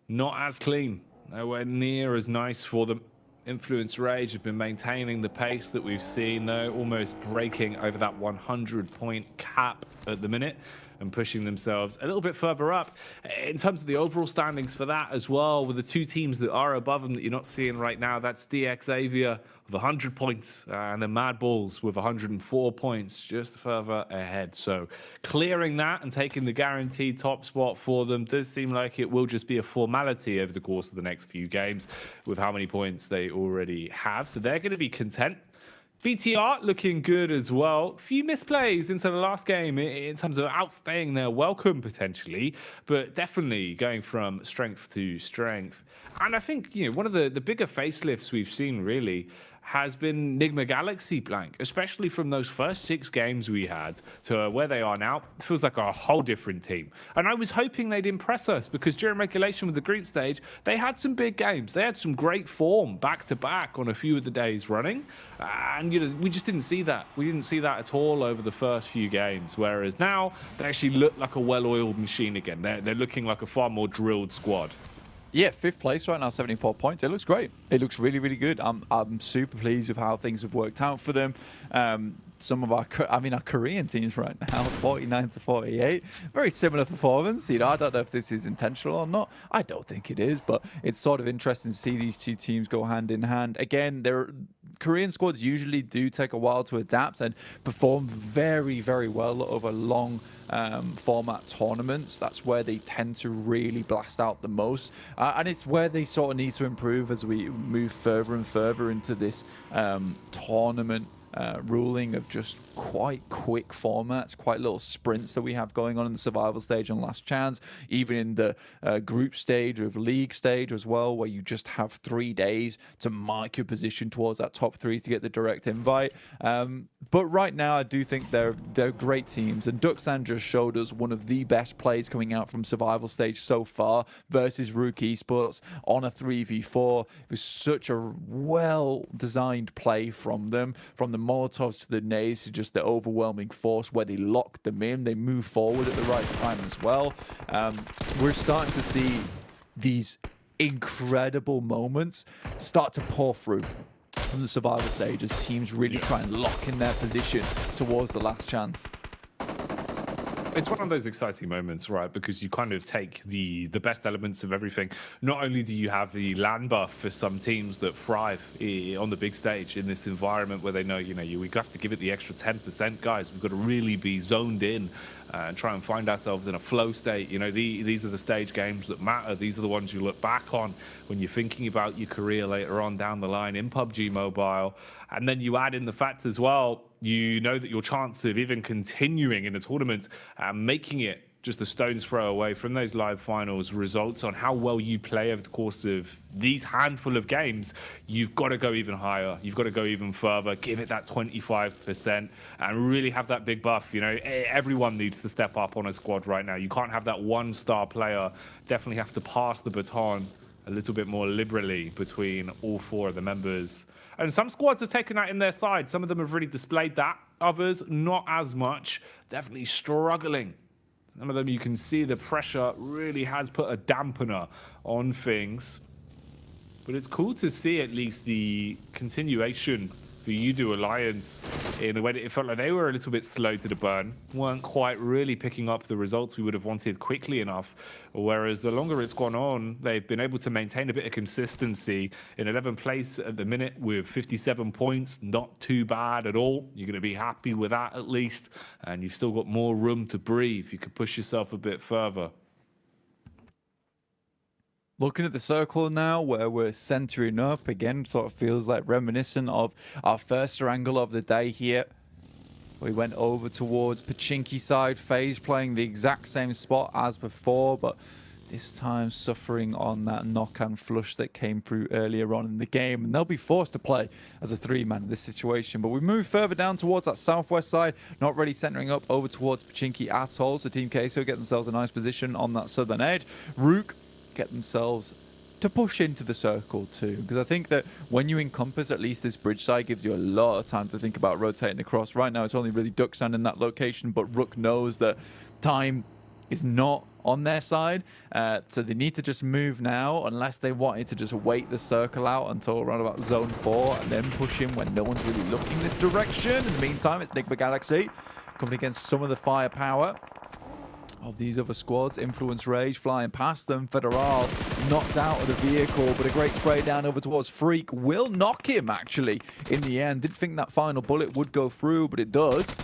S19: Not as clean, nowhere near as nice for them. Influence Rage have been maintaining the pace that we've seen, though, almost breaking over that 100-point cap at the minute and pushing themselves a little bit further up. In terms of the overall standings for that as well, with the 2 teams that are above them that you're not seeing right now, that's DX Xavier with 100 points and the Mad Balls with 104 points, just further ahead. So clearing that and taking the guaranteed top spot for them does seem like it will just be a formality over the course of the next few games with how many points they already have. So they're going to be content. BTR looking good as well. Few misplays into the last game in terms of outstaying their welcome potentially, but definitely going from strength to strength. And I think, you know, one of the bigger facelifts we've seen really has been Nigma Galaxy blank, especially from those first 6 games we had to where they are now. It feels like a whole different team. And I was hoping they'd impress us because during regulation with the group stage, they had some big games. They had some great form back to back on a few of the days running. And, you know, we just didn't see that. We didn't see that at all over the first few games. Whereas now they actually look like a well-oiled machine again. They're looking like a far more drilled squad.
S20: Yeah, 5th place right now, 74 points. It looks great. It looks really, really good. I'm super pleased with how things have worked out for them. Some of our Korean teams right now, 49 to 48. Very similar performance. You know, I don't know if this is intentional or not. I don't think it is, but it's sort of interesting to see these 2 teams go hand in hand. Again, Korean squads usually do take a while to adapt and perform very, very well over long format tournaments. That's where they tend to really blast out the most. And it's where they sort of need to improve as we move further and further into this tournament ruling of just quite quick formats, quite little sprints that we have going on in the survival stage and last chance, even in the group stage of league stage as well, where you just have 3 days to mark your position towards that top 3 to get the direct invite. But right now, I do think they're great teams, and Duxan just showed us one of the best plays coming out from survival stage so far versus Rook Esports on a 3v4. It was such a well-designed play from them, from the Molotovs to the nades to just the overwhelming force where they locked them in. They move forward at the right time as well. We're starting to see these incredible moments start to pour through from the survival stage as teams really try and lock in their position towards the last chance.
S19: It's one of those exciting moments, right? Because you kind of take the best elements of everything. Not only do you have the land buff for some teams that thrive on the big stage in this environment where they know, we have to give it the extra 10%, guys. We've got to really be zoned in and try and find ourselves in a flow state. These are the stage games that matter. These are the ones you look back on when you're thinking about your career later on down the line in PUBG Mobile. And then you add in the fact as well, you know that your chance of even continuing in a tournament and making it just a stone's throw away from those live finals results on how well you play over the course of these handful of games. You've got to go even higher. You've got to go even further, give it that 25% and really have that big buff. Everyone needs to step up on a squad right now. You can't have that one-star player. Definitely have to pass the baton a little bit more liberally between all 4 of the members. And some squads have taken that in their side. Some of them have really displayed that. Others, not as much. Definitely struggling. Some of them, you can see the pressure really has put a dampener on things. But it's cool to see at least the continuation for Udo Alliance in a way that it felt like they were a little bit slow to the burn, weren't quite really picking up the results we would have wanted quickly enough. Whereas the longer it's gone on, they've been able to maintain a bit of consistency in 11th place at the minute with 57 points. Not too bad at all. You're going to be happy with that at least. And you've still got more room to breathe. You could push yourself a bit further.
S20: Looking at the circle now, where we're centering up, again, sort of feels like reminiscent of our first angle of the day here. We went over towards Pachinki side, FaZe playing the exact same spot as before, but this time suffering on that knock-and flush that came through earlier on in the game, and they'll be forced to play as a three-man in this situation. But we move further down towards that southwest side, not really centering up over towards Pachinki at all, so Team Queso get themselves a nice position on that southern edge. Rook get themselves to push into the circle too, because I think that when you encompass at least this bridge side, gives you a lot of time to think about rotating across. Right now it's only really Ducksand in that location, but Rook knows that time is not on their side, so they need to just move now, unless they wanted to just wait the circle out until around about zone 4 and then push in when no one's really looking this direction. In the meantime, it's Nigma Galaxy coming against some of the firepower of these other squads. Influence Rage flying past them. Federal knocked out of the vehicle, but a great spray down over towards Freak will knock him actually in the end. Didn't think that final bullet would go through, but it does.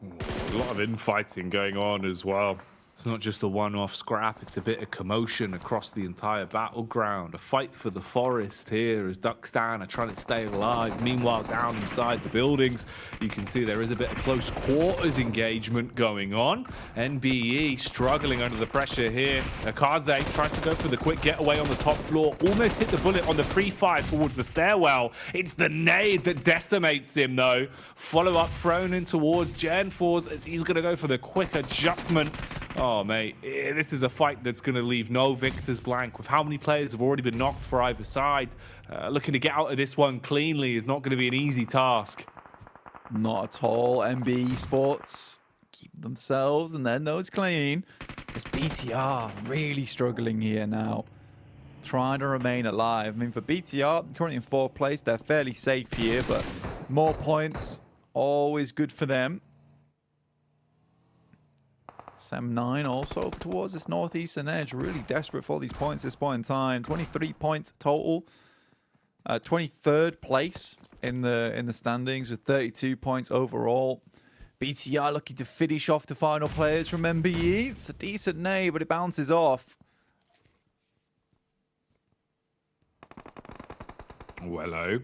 S19: A lot of infighting going on as well. It's not just a one-off scrap, it's a bit of commotion across the entire battleground. A fight for the forest here as Duckstan are trying to stay alive. Meanwhile, down inside the buildings, you can see there is a bit of close quarters engagement going on. NBE struggling under the pressure here. Akaze tries to go for the quick getaway on the top floor. Almost hit the bullet on the pre-fire towards the stairwell. It's the nade that decimates him though. Follow-up thrown in towards Gen 4's as he's going to go for the quick adjustment. Oh, mate, this is a fight that's going to leave no victors blank. With how many players have already been knocked for either side, looking to get out of this one cleanly is not going to be an easy task.
S20: Not at all. MB Sports keep themselves and their nose clean. It's BTR really struggling here now, trying to remain alive. I mean, for BTR, currently in 4th place, they're fairly safe here, but more points, always good for them. Sam9 also towards this northeastern edge, really desperate for these points at this point in time. 23 points total, 23rd place in the standings with 32 points overall. BTR looking to finish off the final players from MBE. It's a decent nade, but it bounces off.
S19: Well, hello.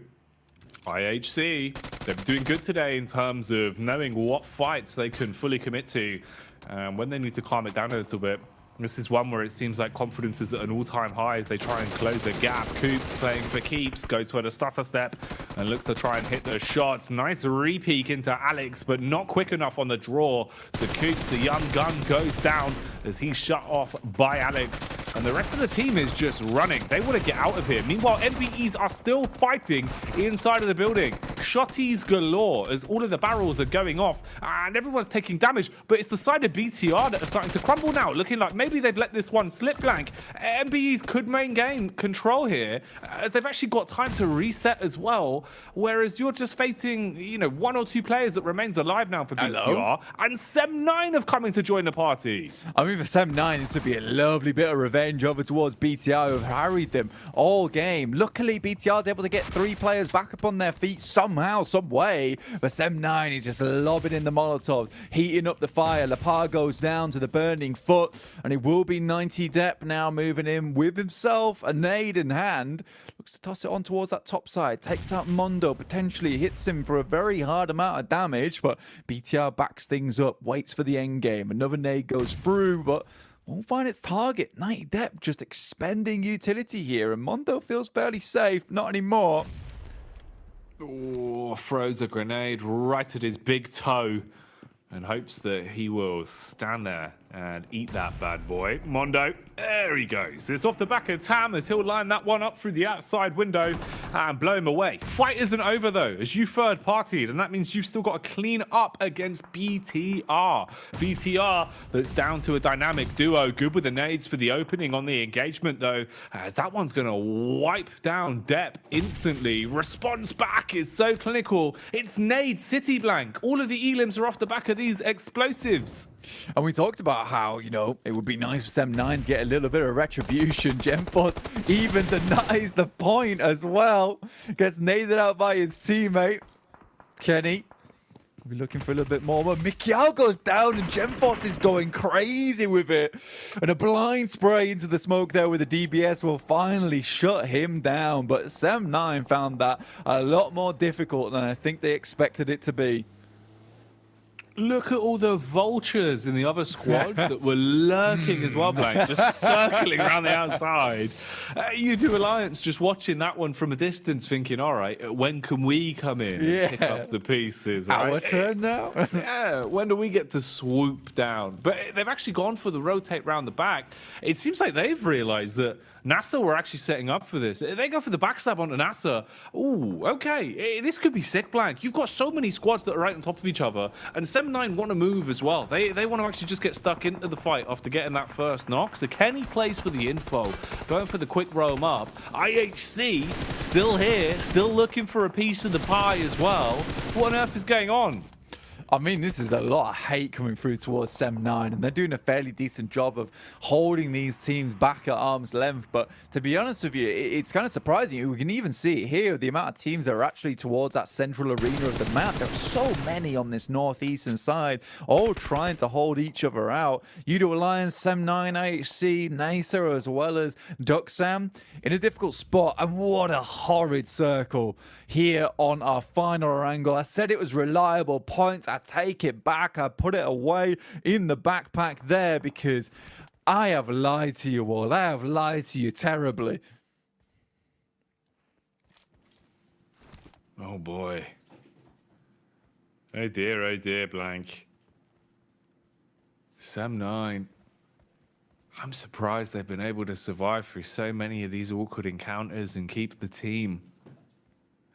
S19: IHC, they're doing good today in terms of knowing what fights they can fully commit to. When they need to calm it down a little bit. This is one where it seems like confidence is at an all-time high as they try and close the gap. Coops playing for keeps, goes for the stutter step and looks to try and hit the shots. Nice re-peek into Alex, but not quick enough on the draw. So Coops, the young gun, goes down as he's shut off by Alex. And the rest of the team is just running. They want to get out of here. Meanwhile, NBEs are still fighting inside of the building. Shotties galore as all of the barrels are going off and everyone's taking damage. But it's the side of BTR that are starting to crumble now, looking like maybe they've let this one slip blank. NBEs could maintain control here as they've actually got time to reset as well. Whereas you're just facing, you know, 1 or 2 players that remains alive now for BTR. Hello? And Sem9 have come in to join the party.
S20: I mean, for Sem9, this would be a lovely bit of revenge over towards BTR, who have harried them all game. Luckily, BTR is able to get 3 players back up on their feet somehow, some way. But Sem9 is just lobbing in the Molotovs, heating up the fire. Lapar goes down to the burning foot, and it will be 90 Depp now moving in with himself, a nade in hand. Looks to toss it on towards that top side. Takes out Mondo, potentially hits him for a very hard amount of damage, but BTR backs things up, waits for the end game. Another nade goes through, but won't find its target. 90 Depp just expending utility here, and Mondo feels fairly safe. Not anymore.
S19: Oh, throws a grenade right at his big toe and hopes that he will stand there and eat that bad boy. Mondo, there he goes. It's off the back of Tam as he'll line that one up through the outside window. and blow him away. Fight isn't over though, as you third partied, and that means you've still got to clean up against BTR. BTR that's down to a dynamic duo, good with the nades for the opening on the engagement though, as that one's going to wipe down Depp instantly. Response back is so clinical. It's nade city blank. All of the elims are off the back of these explosives.
S20: And we talked about how, you know, it would be nice for Sem9 to get a little bit of retribution. Gemforce even denies the point as well. Gets naded out by his teammate. Kenny will be looking for a little bit more. But Mikiao goes down and Gemforce is going crazy with it. And a blind spray into the smoke there with the DBS will finally shut him down. But Sem9 found that a lot more difficult than I think they expected it to be.
S19: Look at all the vultures in the other squads that were lurking as well, Blank, just circling around the outside. You do Alliance just watching that one from a distance thinking, all right, when can we come in and pick up the pieces? Right?
S20: Our turn now?
S19: Yeah, when do we get to swoop down? But they've actually gone for the rotate round the back. It seems like they've realized that NASA were actually setting up for this. They go for the backstab onto NASA. Ooh, okay. This could be sick, Blank. You've got so many squads that are right on top of each other. And Sem9 want to move as well. They want to actually just get stuck into the fight after getting that first knock. So Kenny plays for the info, going for the quick roam up. IHC still here, still looking for a piece of the pie as well. What on earth is going on?
S20: I mean, this is a lot of hate coming through towards Sem9, and they're doing a fairly decent job of holding these teams back at arm's length. But to be honest with you, it's kind of surprising. We can even see it here, the amount of teams that are actually towards that central arena of the map. There are so many on this northeastern side, all trying to hold each other out. Udo Alliance, Sem9, IHC, Nasa, as well as Ducksam in a difficult spot. And what a horrid circle here on our final angle. I said it was reliable points. I take it back. I put it away in the backpack there because I have lied to you all. I have lied to you terribly.
S19: Oh boy. Oh dear, Blank. Sem9. I'm surprised they've been able to survive through so many of these awkward encounters and keep the team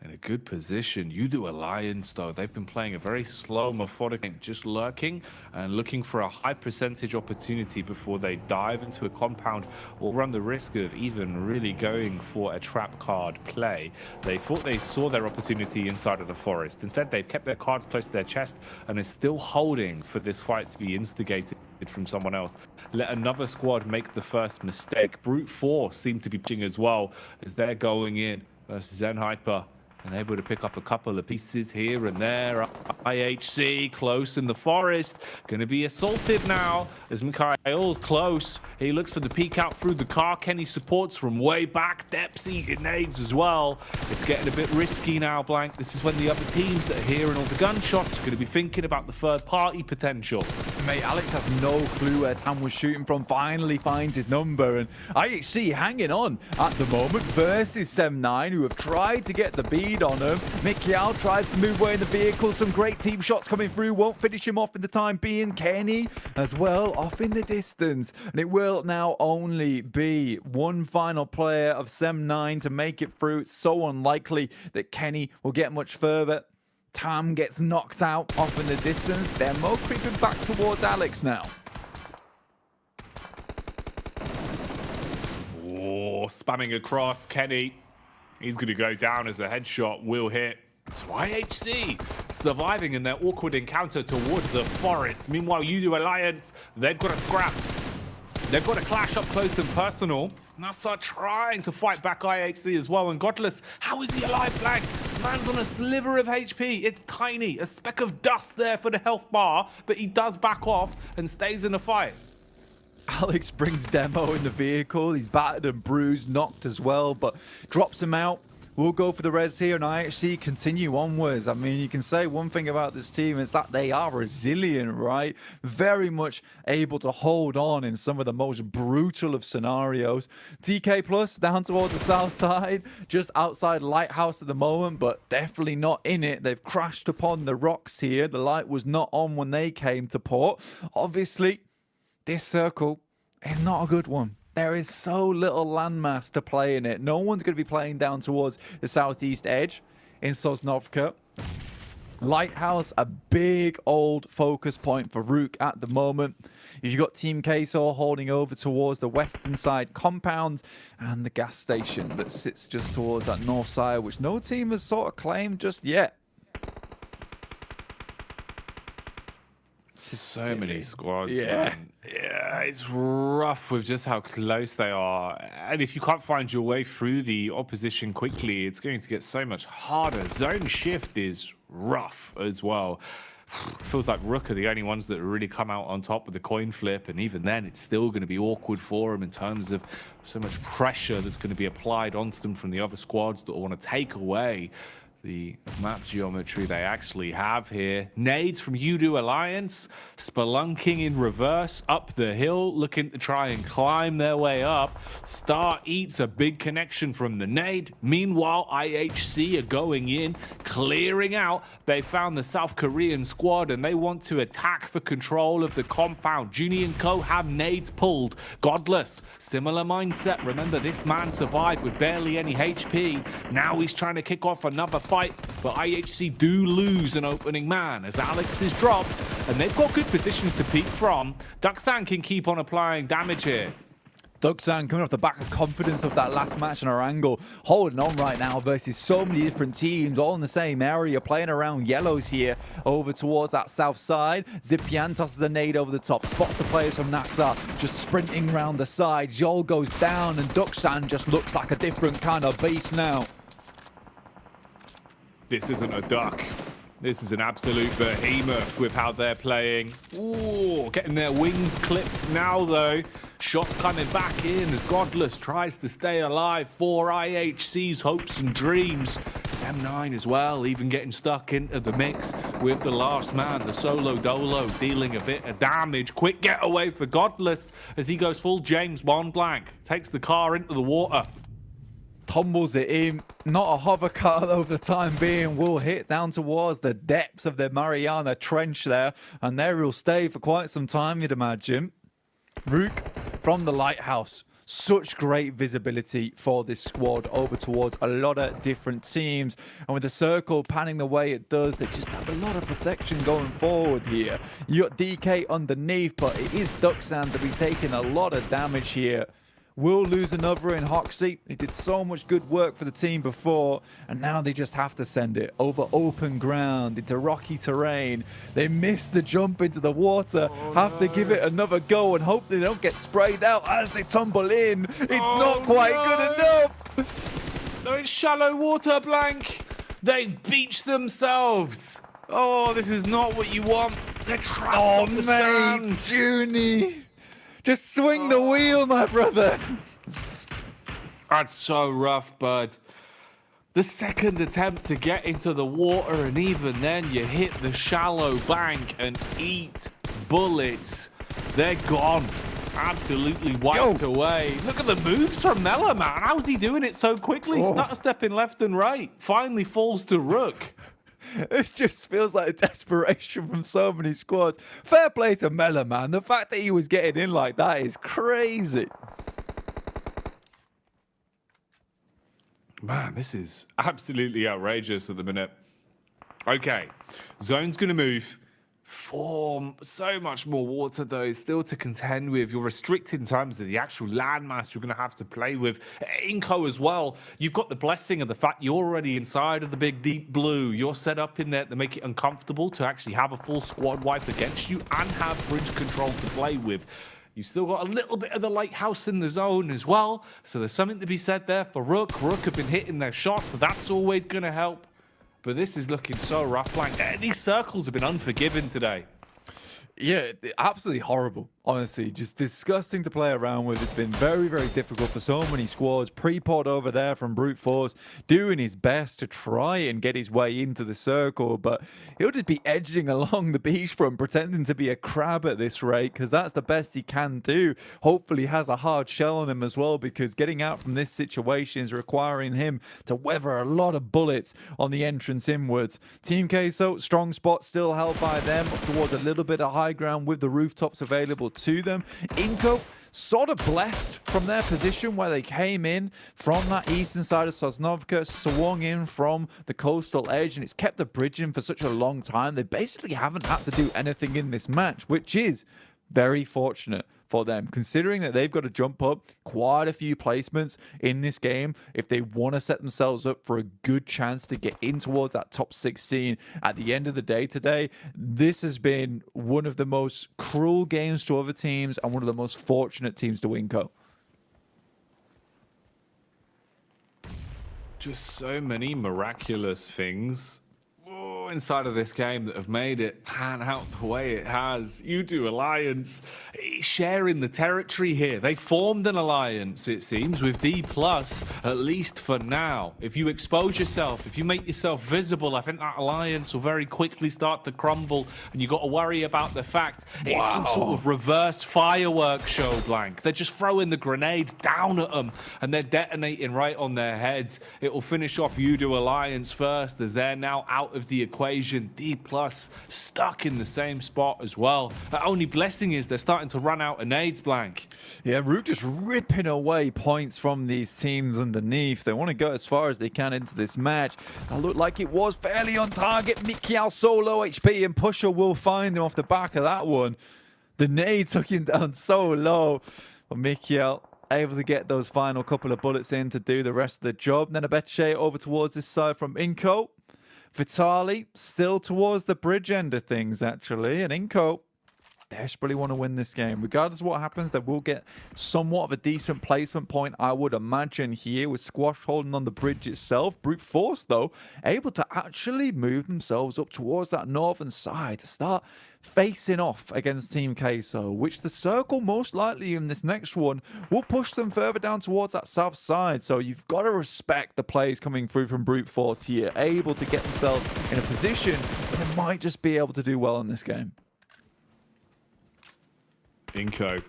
S19: in a good position. You do Alliance, though. They've been playing a very slow, methodical, just lurking and looking for a high percentage opportunity before they dive into a compound or run the risk of even really going for a trap card play. They thought they saw their opportunity inside of the forest. Instead, they've kept their cards close to their chest and are still holding for this fight to be instigated from someone else. Let another squad make the first mistake. Brute Force seem to be pitching as well as they're going in versus Zenhyper. And able to pick up a couple of pieces here and there. IHC close in the forest. Going to be assaulted now as Mikhail's close. He looks for the peek out through the car. Kenny supports from way back. Depths eating nades as well. It's getting a bit risky now, Blank. This is when the other teams that are hearing all the gunshots are going to be thinking about the third party potential.
S20: Mate, Alex has no clue where Tam was shooting from. Finally finds his number. And IHC hanging on at the moment versus Sem9, who have tried to get the beat on him. Mikiao tries to move away in the vehicle. Some great team shots coming through. Won't finish him off in the time being. Kenny as well off in the distance. And it will now only be one final player of Sem9 to make it through. It's so unlikely that Kenny will get much further. Tam gets knocked out off in the distance. Demo creeping back towards Alex now.
S19: Oh, spamming across Kenny. He's going to go down as the headshot will hit. It's IHC surviving in their awkward encounter towards the forest. Meanwhile, Udo Alliance, they've got a scrap. They've got a clash up close and personal. NASA trying to fight back IHC as well. And Godless, how is he alive, Blank? Man's on a sliver of HP. It's tiny. A speck of dust there for the health bar. But he does back off and stays in the fight.
S20: Alex brings Demo in the vehicle. He's battered and bruised, knocked as well, but drops him out. We'll go for the res here, and IHC continue onwards. I mean, you can say one thing about this team is that they are resilient, right? Very much able to hold on in some of the most brutal of scenarios. TK Plus down towards the south side, just outside Lighthouse at the moment, but definitely not in it. They've crashed upon the rocks here. The light was not on when they came to port. Obviously, this circle is not a good one. there is so little landmass to play in it. No one's going to be playing down towards the southeast edge in Sosnovka. Lighthouse, a big old focus point for Rook at the moment. You've got Team Queso holding over towards the western side compound and the gas station that sits just towards that north side, which no team has sort of claimed just yet.
S19: So many squads,
S20: yeah.
S19: man. Yeah, it's rough with just how close they are. And if you can't find your way through the opposition quickly, it's going to get so much harder. Zone shift is rough as well. Feels like Rook are the only ones that really come out on top with the coin flip, and even then it's still going to be awkward for them in terms of so much pressure that's going to be applied onto them from the other squads that want to take away the map geometry they actually have here. Nades from Udo Alliance, spelunking in reverse up the hill, looking to try and climb their way up. Star eats a big connection from the nade. Meanwhile, IHC are going in, clearing out. They found the South Korean squad and they want to attack for control of the compound. Junie and Co have nades pulled. Godless, similar mindset. Remember, this man survived with barely any HP. Now he's trying to kick off another fight, but IHC do lose an opening man as Alex is dropped, and they've got good positions to peek from. Duxan can keep on applying damage here.
S20: Duxan coming off the back of confidence of that last match on Orango, holding on right now versus so many different teams, all in the same area, playing around yellows here over towards that south side. Zipian tosses a nade over the top, spots the players from NASA just sprinting around the sides. Yol goes down, and Duxan just looks like a different kind of beast now.
S19: This isn't a duck. This is an absolute behemoth with how they're playing. Ooh, getting their wings clipped now, though. Shots coming back in as Godless tries to stay alive for IHC's hopes and dreams. M9 as well, even getting stuck into the mix with the last man, the solo dolo, dealing a bit of damage. Quick getaway for Godless as he goes full James Bond blank. Takes the car into the water.
S20: Tumbles it in. Not a hover car though for the time being. Will hit down towards the depths of the Mariana Trench there, and there he'll stay for quite some time, you'd imagine. Rook from the Lighthouse. Such great visibility for this squad over towards a lot of different teams, and with the circle panning the way it does, they just have a lot of protection going forward here. You got DK underneath, but it is Duxan to be taking a lot of damage here. Will lose another in Hoxie. He did so much good work for the team before, and now they just have to send it over open ground into rocky terrain. They miss the jump into the water, have to give it another go and hope they don't get sprayed out as they tumble in. It's not quite good enough.
S19: No, it's shallow water, Blank. They've beached themselves. Oh, this is not what you want. They're trapped on the sand.
S20: Junie. Just swing the wheel, my brother.
S19: That's so rough, bud. The second attempt to get into the water, and even then you hit the shallow bank and eat bullets. They're gone. Absolutely wiped away. Look at the moves from Mela, man. How's he doing it so quickly? Start stepping left and right. Finally falls to Rook.
S20: It just feels like a desperation from so many squads. Fair play to Mela, man. The fact that he was getting in like that is crazy.
S19: Man, this is absolutely outrageous at the minute. Okay, zone's going to move. So much more water, though, still to contend with. You're restricted in terms of the actual landmass you're going to have to play with. Inco as well. You've got the blessing of the fact you're already inside of the big deep blue. You're set up in there to make it uncomfortable to actually have a full squad wipe against you and have bridge control to play with. You've still got a little bit of the Lighthouse in the zone as well. So there's something to be said there for Rook. Rook have been hitting their shots, so that's always going to help. But this is looking so rough, Blank. These circles have been unforgiving today.
S20: Yeah, absolutely horrible. Honestly, just disgusting to play around with. It's been very, very difficult for so many squads. Prepod over there from Brute Force doing his best to try and get his way into the circle, but he'll just be edging along the beachfront, pretending to be a crab at this rate, because that's the best he can do. Hopefully has a hard shell on him as well, because getting out from this situation is requiring him to weather a lot of bullets on the entrance inwards. Team Queso, strong spot still held by them up towards a little bit of high ground with the rooftops available to them. Inco sort of blessed from their position where they came in from that eastern side of Sosnovka, swung in from the coastal edge, and it's kept the bridge in for such a long time. They basically haven't had to do anything in this match, which is very fortunate for them, considering that they've got to jump up quite a few placements in this game if they want to set themselves up for a good chance to get in towards that top 16 at the end of the day today. This has been one of the most cruel games to other teams and one of the most fortunate teams to Inco.
S19: Just so many miraculous things inside of this game that have made it pan out the way it has. U2 Alliance sharing the territory here. They formed an alliance, it seems, with D+, at least for now. If you expose yourself, if you make yourself visible, I think that alliance will very quickly start to crumble, and you got to worry about the fact it's some sort of reverse fireworks show, Blank. They're just throwing the grenades down at them, and they're detonating right on their heads. It will finish off U2 Alliance first, as they're now out of the equation. D+ stuck in the same spot as well. The only blessing is they're starting to run out of nades, Blank.
S20: Yeah, Rook just ripping away points from these teams underneath. They want to go as far as they can into this match. It looked like it was fairly on target. Mikiel so low HP, and Pusher will find him off the back of that one. The nade took him down so low. But Mikiel able to get those final couple of bullets in to do the rest of the job. Then Abeche over towards this side from Inco. Vitali still towards the bridge end of things, actually. And Inco desperately want to win this game. Regardless of what happens, they will get somewhat of a decent placement point, I would imagine, here, with Squash holding on the bridge itself. Brute Force, though, able to actually move themselves up towards that northern side to start facing off against Team Queso, which the circle most likely in this next one will push them further down towards that south side. So you've got to respect the plays coming through from Brute Force here, able to get themselves in a position where they might just be able to do well in this game.
S19: Inco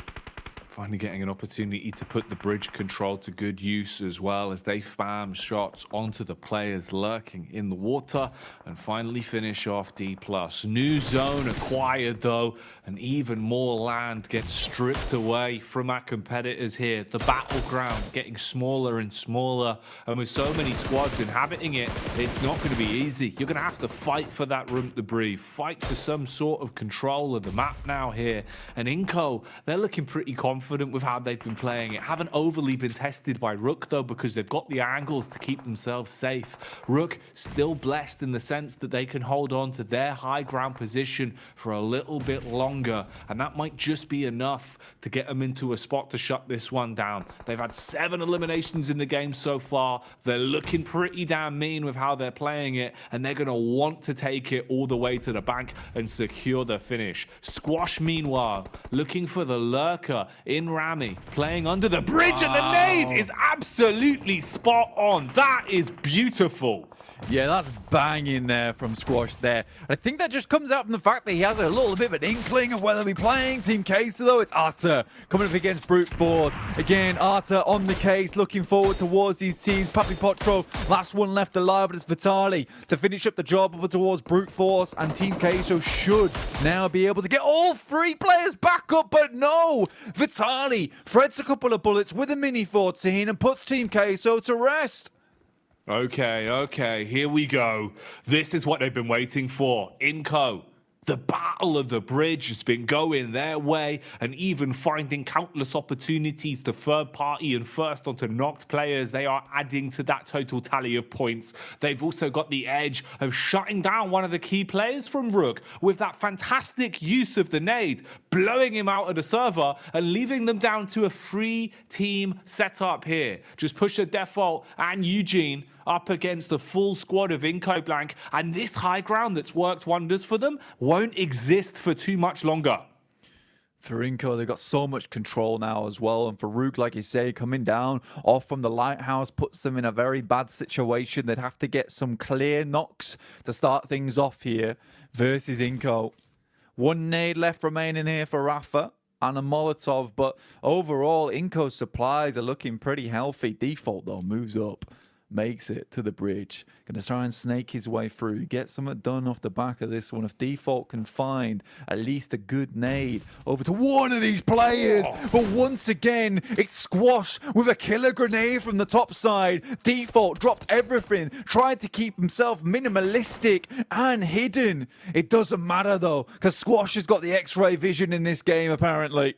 S19: finally getting an opportunity to put the bridge control to good use, as well as they spam shots onto the players lurking in the water and finally finish off D+. New zone acquired, though, and even more land gets stripped away from our competitors here. The battleground getting smaller and smaller, and with so many squads inhabiting it, it's not going to be easy. You're going to have to fight for that room to breathe, fight for some sort of control of the map now here. And Inco, they're looking pretty confident with how they've been playing it. Haven't overly been tested by Rook, though, because they've got the angles to keep themselves safe. Rook still blessed in the sense that they can hold on to their high ground position for a little bit longer, and that might just be enough to get them into a spot to shut this one down. They've had 7 eliminations in the game so far. They're looking pretty damn mean with how they're playing it, and they're going to want to take it all the way to the bank and secure the finish. Squash, meanwhile, looking for the lurker in Rami, playing under the bridge, and the nade is absolutely spot on. That is beautiful.
S20: Yeah, that's banging there from Squash there. I think that just comes out from the fact that he has a little bit of an inkling of whether he'll be playing Team Queso, though. It's Arta coming up against Brute Force. Again, Arta on the case, looking forward towards these teams. Papi Potro, last one left alive, but it's Vitali to finish up the job over towards Brute Force, and Team Queso should now be able to get all 3 players back up, but no! Vitali threads a couple of bullets with a Mini 14 and puts Team Queso to rest.
S19: Okay, here we go. This is what they've been waiting for. Inco, the battle of the bridge has been going their way, and even finding countless opportunities to third party and first onto knocked players. They are adding to that total tally of points. They've also got the edge of shutting down one of the key players from Rook with that fantastic use of the nade, blowing him out of the server and leaving them down to a 3-team setup here. Just Pusher, Default, and Eugene up against the full squad of Inco, Blank, and this high ground that's worked wonders for them won't exist for too much longer.
S20: For Inco, they've got so much control now as well, and Farouk, like you say, coming down off from the lighthouse puts them in a very bad situation. They'd have to get some clear knocks to start things off here versus Inco. 1 nade left remaining here for Rafa and a Molotov, but overall, Inco's supplies are looking pretty healthy. Default, though, moves up. makes it to the bridge. Gonna try and snake his way through, get something done off the back of this one. If Default can find at least a good nade over to one of these players. But once again, it's Squash with a killer grenade from the top side. Default dropped everything, tried to keep himself minimalistic and hidden. It doesn't matter though, because Squash has got the X-ray vision in this game apparently.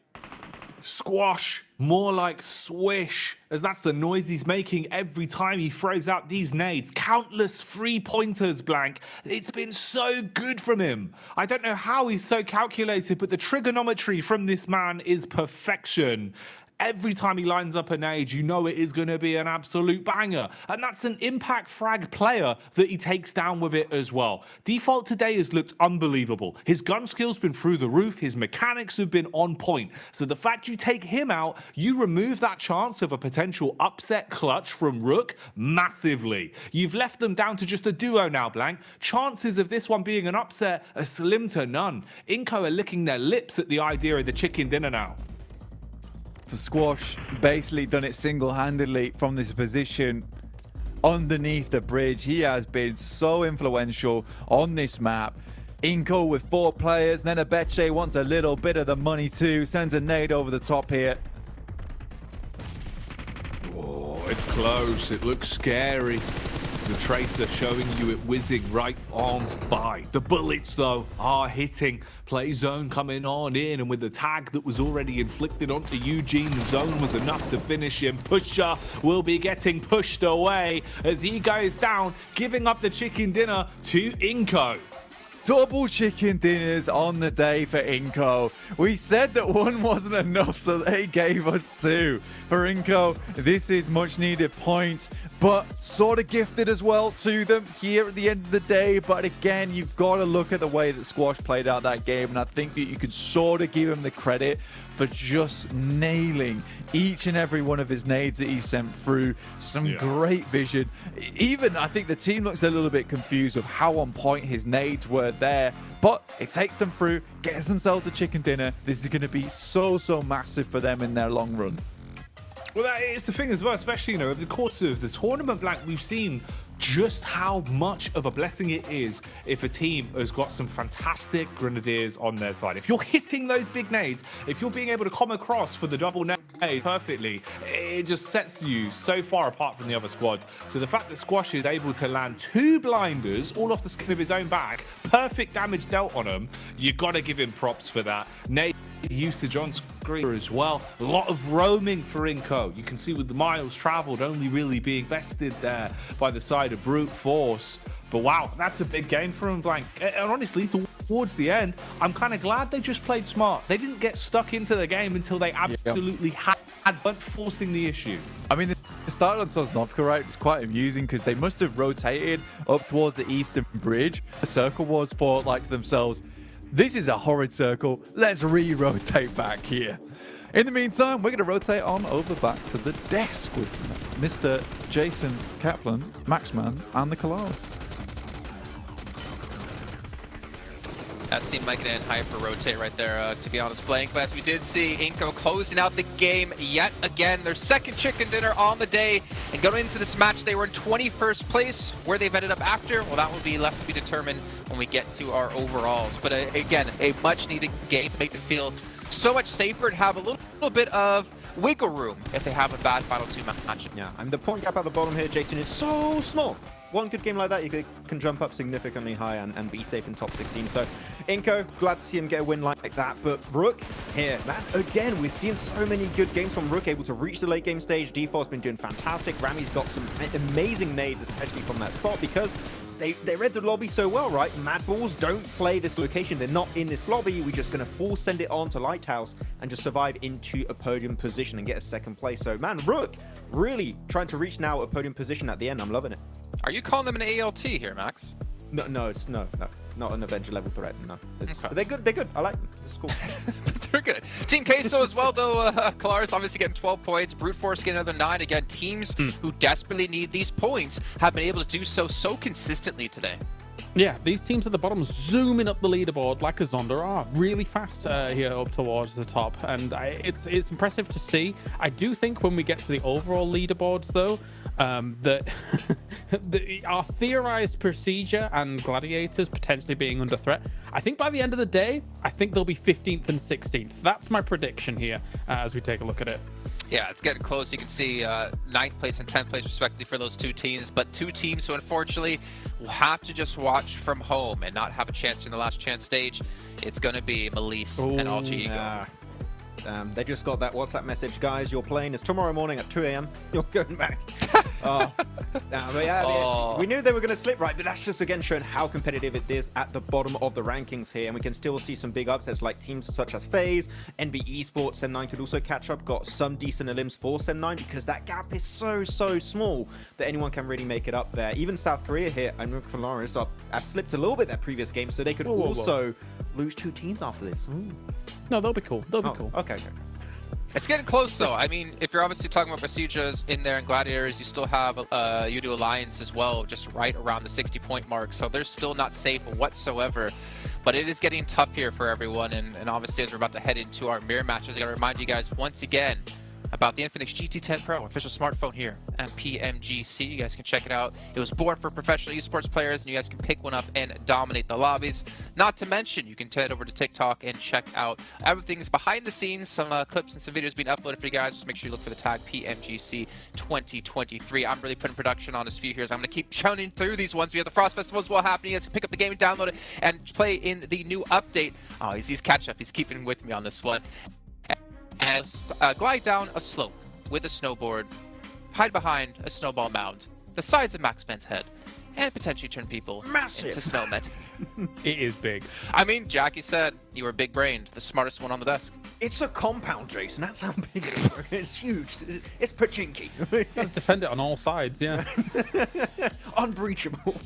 S19: Squash, more like swish, as that's the noise he's making every time he throws out these nades. Countless 3-pointers, Blank. It's been so good from him. I don't know how he's so calculated, but the trigonometry from this man is perfection. Every time he lines up a nade, you know it is going to be an absolute banger. And that's an impact frag player that he takes down with it as well. Default today has looked unbelievable. His gun skill's been through the roof. His mechanics have been on point. So the fact you take him out, you remove that chance of a potential upset clutch from Rook massively. You've left them down to just a duo now, Blank. Chances of this one being an upset are slim to none. Inco are licking their lips at the idea of the chicken dinner now.
S20: For Squash, basically done it single-handedly from this position underneath the bridge. He has been so influential on this map. Inco with 4 players, then Abeche wants a little bit of the money too, sends a nade over the top here.
S19: Oh, it's close, it looks scary. The tracer showing you it whizzing right on by. The bullets, though, are hitting. Play zone coming on in, and with the tag that was already inflicted onto Eugene, the zone was enough to finish him. Pusher will be getting pushed away as he goes down, giving up the chicken dinner to Inco.
S20: Double chicken dinners on the day for Inco. We said that one wasn't enough, so they gave us 2. For Inco, this is much needed points, but sort of gifted as well to them here at the end of the day. But again, you've got to look at the way that Squash played out that game, and I think that you could sort of give him the credit for just nailing each and every one of his nades that he sent through. Some great vision. Even I think the team looks a little bit confused with how on point his nades were there, but it takes them through, gets themselves a chicken dinner. This is going to be so massive for them in their long run.
S19: Well, that is the thing as well, especially, over the course of the tournament, Blank, we've seen just how much of a blessing it is if a team has got some fantastic grenadiers on their side. If you're hitting those big nades, if you're being able to come across for the double nade perfectly, it just sets you so far apart from the other squad. So the fact that Squash is able to land 2 blinders all off the skin of his own back, perfect damage dealt on him, you got to give him props for that. Nade usage on screen as well. A lot of roaming for Inco. You can see with the miles traveled only really being bested there by the side of Brute Force. But wow, that's a big game for him, Blank. And honestly, towards the end, I'm kind of glad they just played smart. They didn't get stuck into the game until they absolutely had forcing the issue.
S20: I mean, the start on Sosnovka, right, was quite amusing because they must have rotated up towards the eastern bridge. The circle was for, like, themselves, this is a horrid circle. Let's re-rotate back here. In the meantime, we're going to rotate on over back to the desk with Mr. Jason Kaplan, Maxman, and the Kalaris.
S1: That seemed like an hyper rotate right there, to be honest, Blank. But as we did see, Inco closing out the game yet again. Their second chicken dinner on the day. And going into this match, they were in 21st place. Where they've ended up after, well, that will be left to be determined when we get to our overalls. But again, a much-needed game to make them feel so much safer and have a little bit of wiggle room if they have a bad final 2 match.
S17: Yeah, I mean, the point gap at the bottom here, Jason, is so small. One good game like that, you can jump up significantly high and be safe in top 16. So, Inco, glad to see him get a win like that. But Rook here, man, again, we're seeing so many good games from Rook, able to reach the late game stage. Default's been doing fantastic. Rami's got some amazing nades, especially from that spot, because they read the lobby so well, right? Mad Balls don't play this location. They're not in this lobby. We're just going to full send it on to Lighthouse and just survive into a podium position and get a second place. So, man, Rook really trying to reach now a podium position at the end. I'm loving it.
S1: Are you calling them an ALT here, Max?
S17: No, it's no, not an Avenger level threat. No, okay. But they're good. I like them. It's cool.
S1: They're good. Team Queso as well, though. Kalaris obviously getting 12 points. Brute Force getting another 9. Again, teams who desperately need these points have been able to do so consistently today.
S16: Yeah, these teams at the bottom zooming up the leaderboard like a Zonda are really fast here up towards the top, and it's impressive to see. I do think when we get to the overall leaderboards, though, that our theorized procedure and gladiators potentially being under threat, I think by the end of the day, I think they'll be 15th and 16th. That's my prediction here as we take a look at it.
S18: Yeah, it's getting close. You can see 9th place and 10th place respectively for those two teams, but two teams who unfortunately will have to just watch from home and not have a chance in the last chance stage. It's going to be Melise and Alter Ego.
S17: They just got that WhatsApp message, guys. Your plane is tomorrow morning at 2 a.m. You're going back. We knew they were going to slip, right? But that's just again showing how competitive it is at the bottom of the rankings here. And we can still see some big upsets like teams such as FaZe, NB Esports, Sen9 could also catch up. Got some decent elims for Sen9 because that gap is so small that anyone can really make it up there. Even South Korea here and Polaris have slipped a little bit their previous game, so they could also lose 2 teams after this.
S16: No, they'll be cool. They'll be cool.
S17: Okay.
S18: It's getting close, though. I mean, if you're obviously talking about procedures in there and gladiators, you still have UDO Alliance as well, just right around the 60-point mark. So they're still not safe whatsoever. But it is getting tough here for everyone. And obviously, as we're about to head into our mirror matches, I got to remind you guys once again about the Infinix GT10 Pro, official smartphone here at PMGC. You guys can check it out. It was born for professional esports players, and you guys can pick one up and dominate the lobbies. Not to mention, you can head over to TikTok and check out everything's behind the scenes, some clips and some videos being uploaded for you guys. Just make sure you look for the tag PMGC 2023. I'm really putting production on this few here, so I'm going to keep churning through these ones. We have the Frost Festival as well happening. You guys can pick up the game and download it and play in the new update. Oh, he's catch up. He's keeping with me on this one. And glide down a slope with a snowboard, hide behind a snowball mound, the size of Maxman's head, and potentially turn people into snowmen.
S16: It is big.
S18: I mean, Jackie said you were big-brained, the smartest one on the desk.
S17: It's a compound, Jason. That's how big it is. It's huge. It's pachinki.
S16: Defend it on all sides, yeah.
S17: Unbreachable.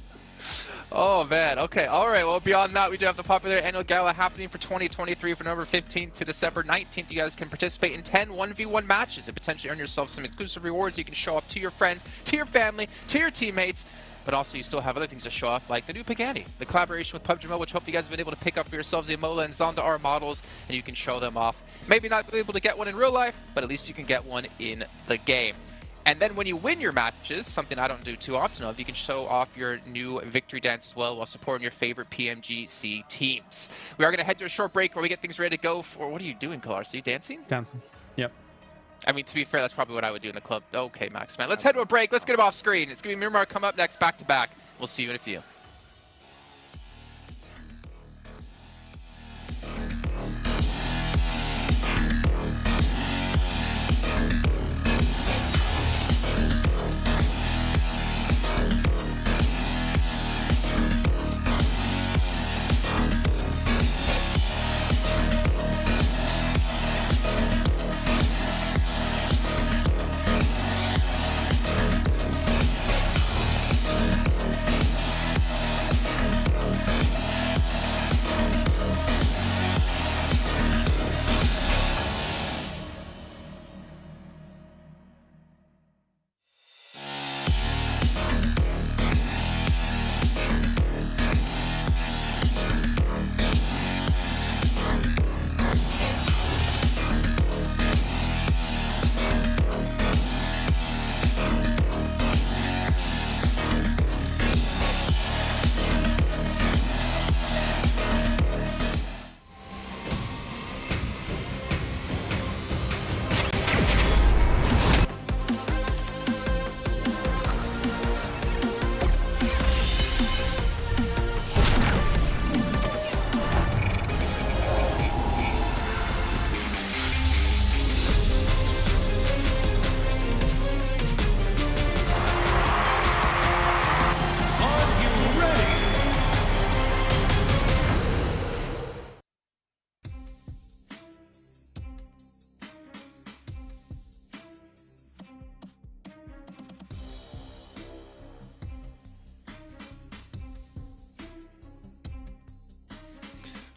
S18: Oh, man. Okay. All right. Well, beyond that, we do have the popular annual gala happening for 2023 from November 15th to December 19th. You guys can participate in 10 1v1 matches and potentially earn yourself some exclusive rewards you can show off to your friends, to your family, to your teammates. But also, you still have other things to show off, like the new Pagani, the collaboration with PUBG Mobile, which hope you guys have been able to pick up for yourselves the Amola and Zonda R models, and you can show them off. Maybe not be able to get one in real life, but at least you can get one in the game. And then when you win your matches, something I don't do too often of, you can show off your new victory dance as well while supporting your favorite PMGC teams. We are going to head to a short break where we get things ready to go for... What are you doing, Kalarsi? Are you dancing?
S16: Dancing. Yep.
S18: I mean, to be fair, that's probably what I would do in the club. Okay, Max, man. Let's head to a break. Let's get him off screen. It's going to be Miramar come up next, back to back. We'll see you in a few.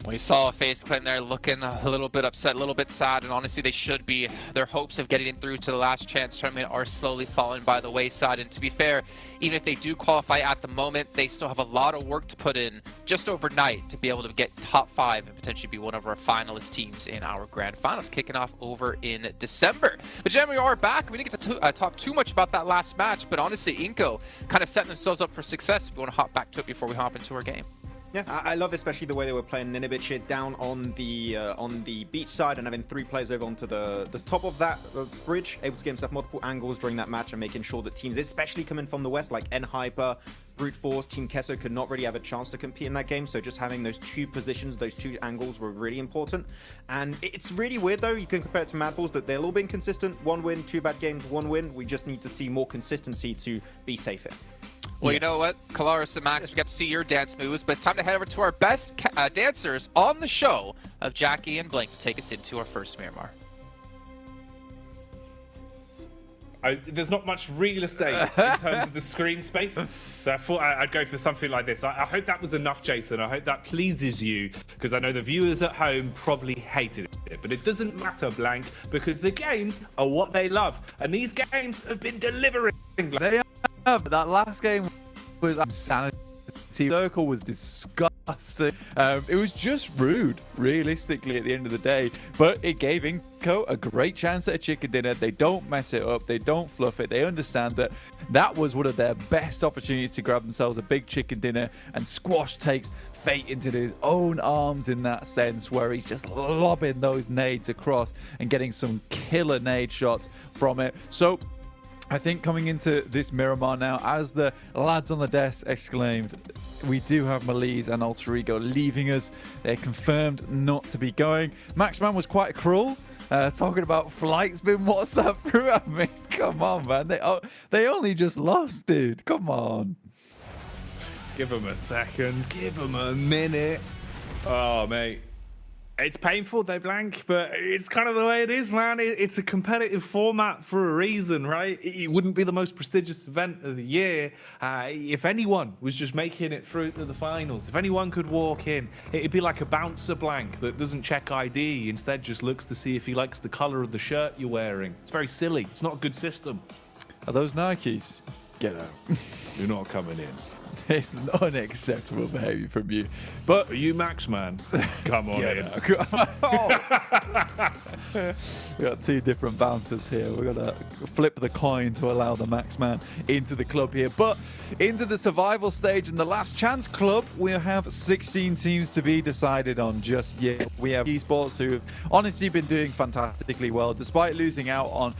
S18: We saw FaZe Clan there looking a little bit upset, a little bit sad, and honestly they should be. Their hopes of getting through to the last chance tournament are slowly falling by the wayside, and to be fair, even if they do qualify at the moment, they still have a lot of work to put in just overnight to be able to get top 5 and potentially be one of our finalist teams in our Grand Finals, kicking off over in December. But Jen, we are back. We didn't get to talk too much about that last match, but honestly, Inco kind of setting themselves up for success. If we want to hop back to it before we hop into our game.
S17: Yeah, I love especially the way they were playing Nineveh here down on the beach side and having 3 players over onto the top of that bridge, able to get himself multiple angles during that match and making sure that teams, especially coming from the west, like N-Hyper, Brute Force, Team Kesso could not really have a chance to compete in that game. So just having those 2 positions, those 2 angles were really important. And it's really weird though, you can compare it to Mad Balls, that they've all been consistent. 1 win, 2 bad games, 1 win. We just need to see more consistency to be safe here.
S18: Well, you know what, Kalaris and Max, we got to see your dance moves, but it's time to head over to our best dancers on the show of Jackie and Blink to take us into our first Miramar.
S19: There's not much real estate in terms of the screen space, so I thought I'd go for something like this. I hope that was enough, Jason. I hope that pleases you, because I know the viewers at home probably hated it. But it doesn't matter, Blank, because the games are what they love, and these games have been delivering.
S20: They have. That last game was insanity. Circle was disgusting. It was just rude, realistically, at the end of the day. But it gave Inco a great chance at a chicken dinner. They don't mess it up. They don't fluff it. They understand that that was one of their best opportunities to grab themselves a big chicken dinner. And Squash takes fate into his own arms in that sense, where he's just lobbing those nades across and getting some killer nade shots from it. So I think coming into this Miramar now, as the lads on the desk exclaimed, we do have Malise and Alter Ego leaving us. They're confirmed not to be going. Maxman was quite cruel, talking about flights being WhatsApp through. I mean, come on, man. They only just lost, dude. Come on.
S19: Give them a second. Give them a minute. Oh, mate. It's painful, they Blank, but it's kind of the way it is, man. It's a competitive format for a reason, right? It wouldn't be the most prestigious event of the year if anyone was just making it through to the finals. If anyone could walk in, it'd be like a bouncer, Blank, that doesn't check ID, instead just looks to see if he likes the color of the shirt you're wearing. It's very silly. It's not a good system.
S20: Are those Nikes? Get out.
S19: You're not coming in.
S20: It's unacceptable behavior from you. But
S19: are you Max, man? Come on in.
S20: We got 2 different bouncers here. We're gonna flip the coin to allow the Max man into the club here. But into the survival stage in the last chance club, we have 16 teams to be decided on just yet. We have esports who have honestly been doing fantastically well. Despite losing out on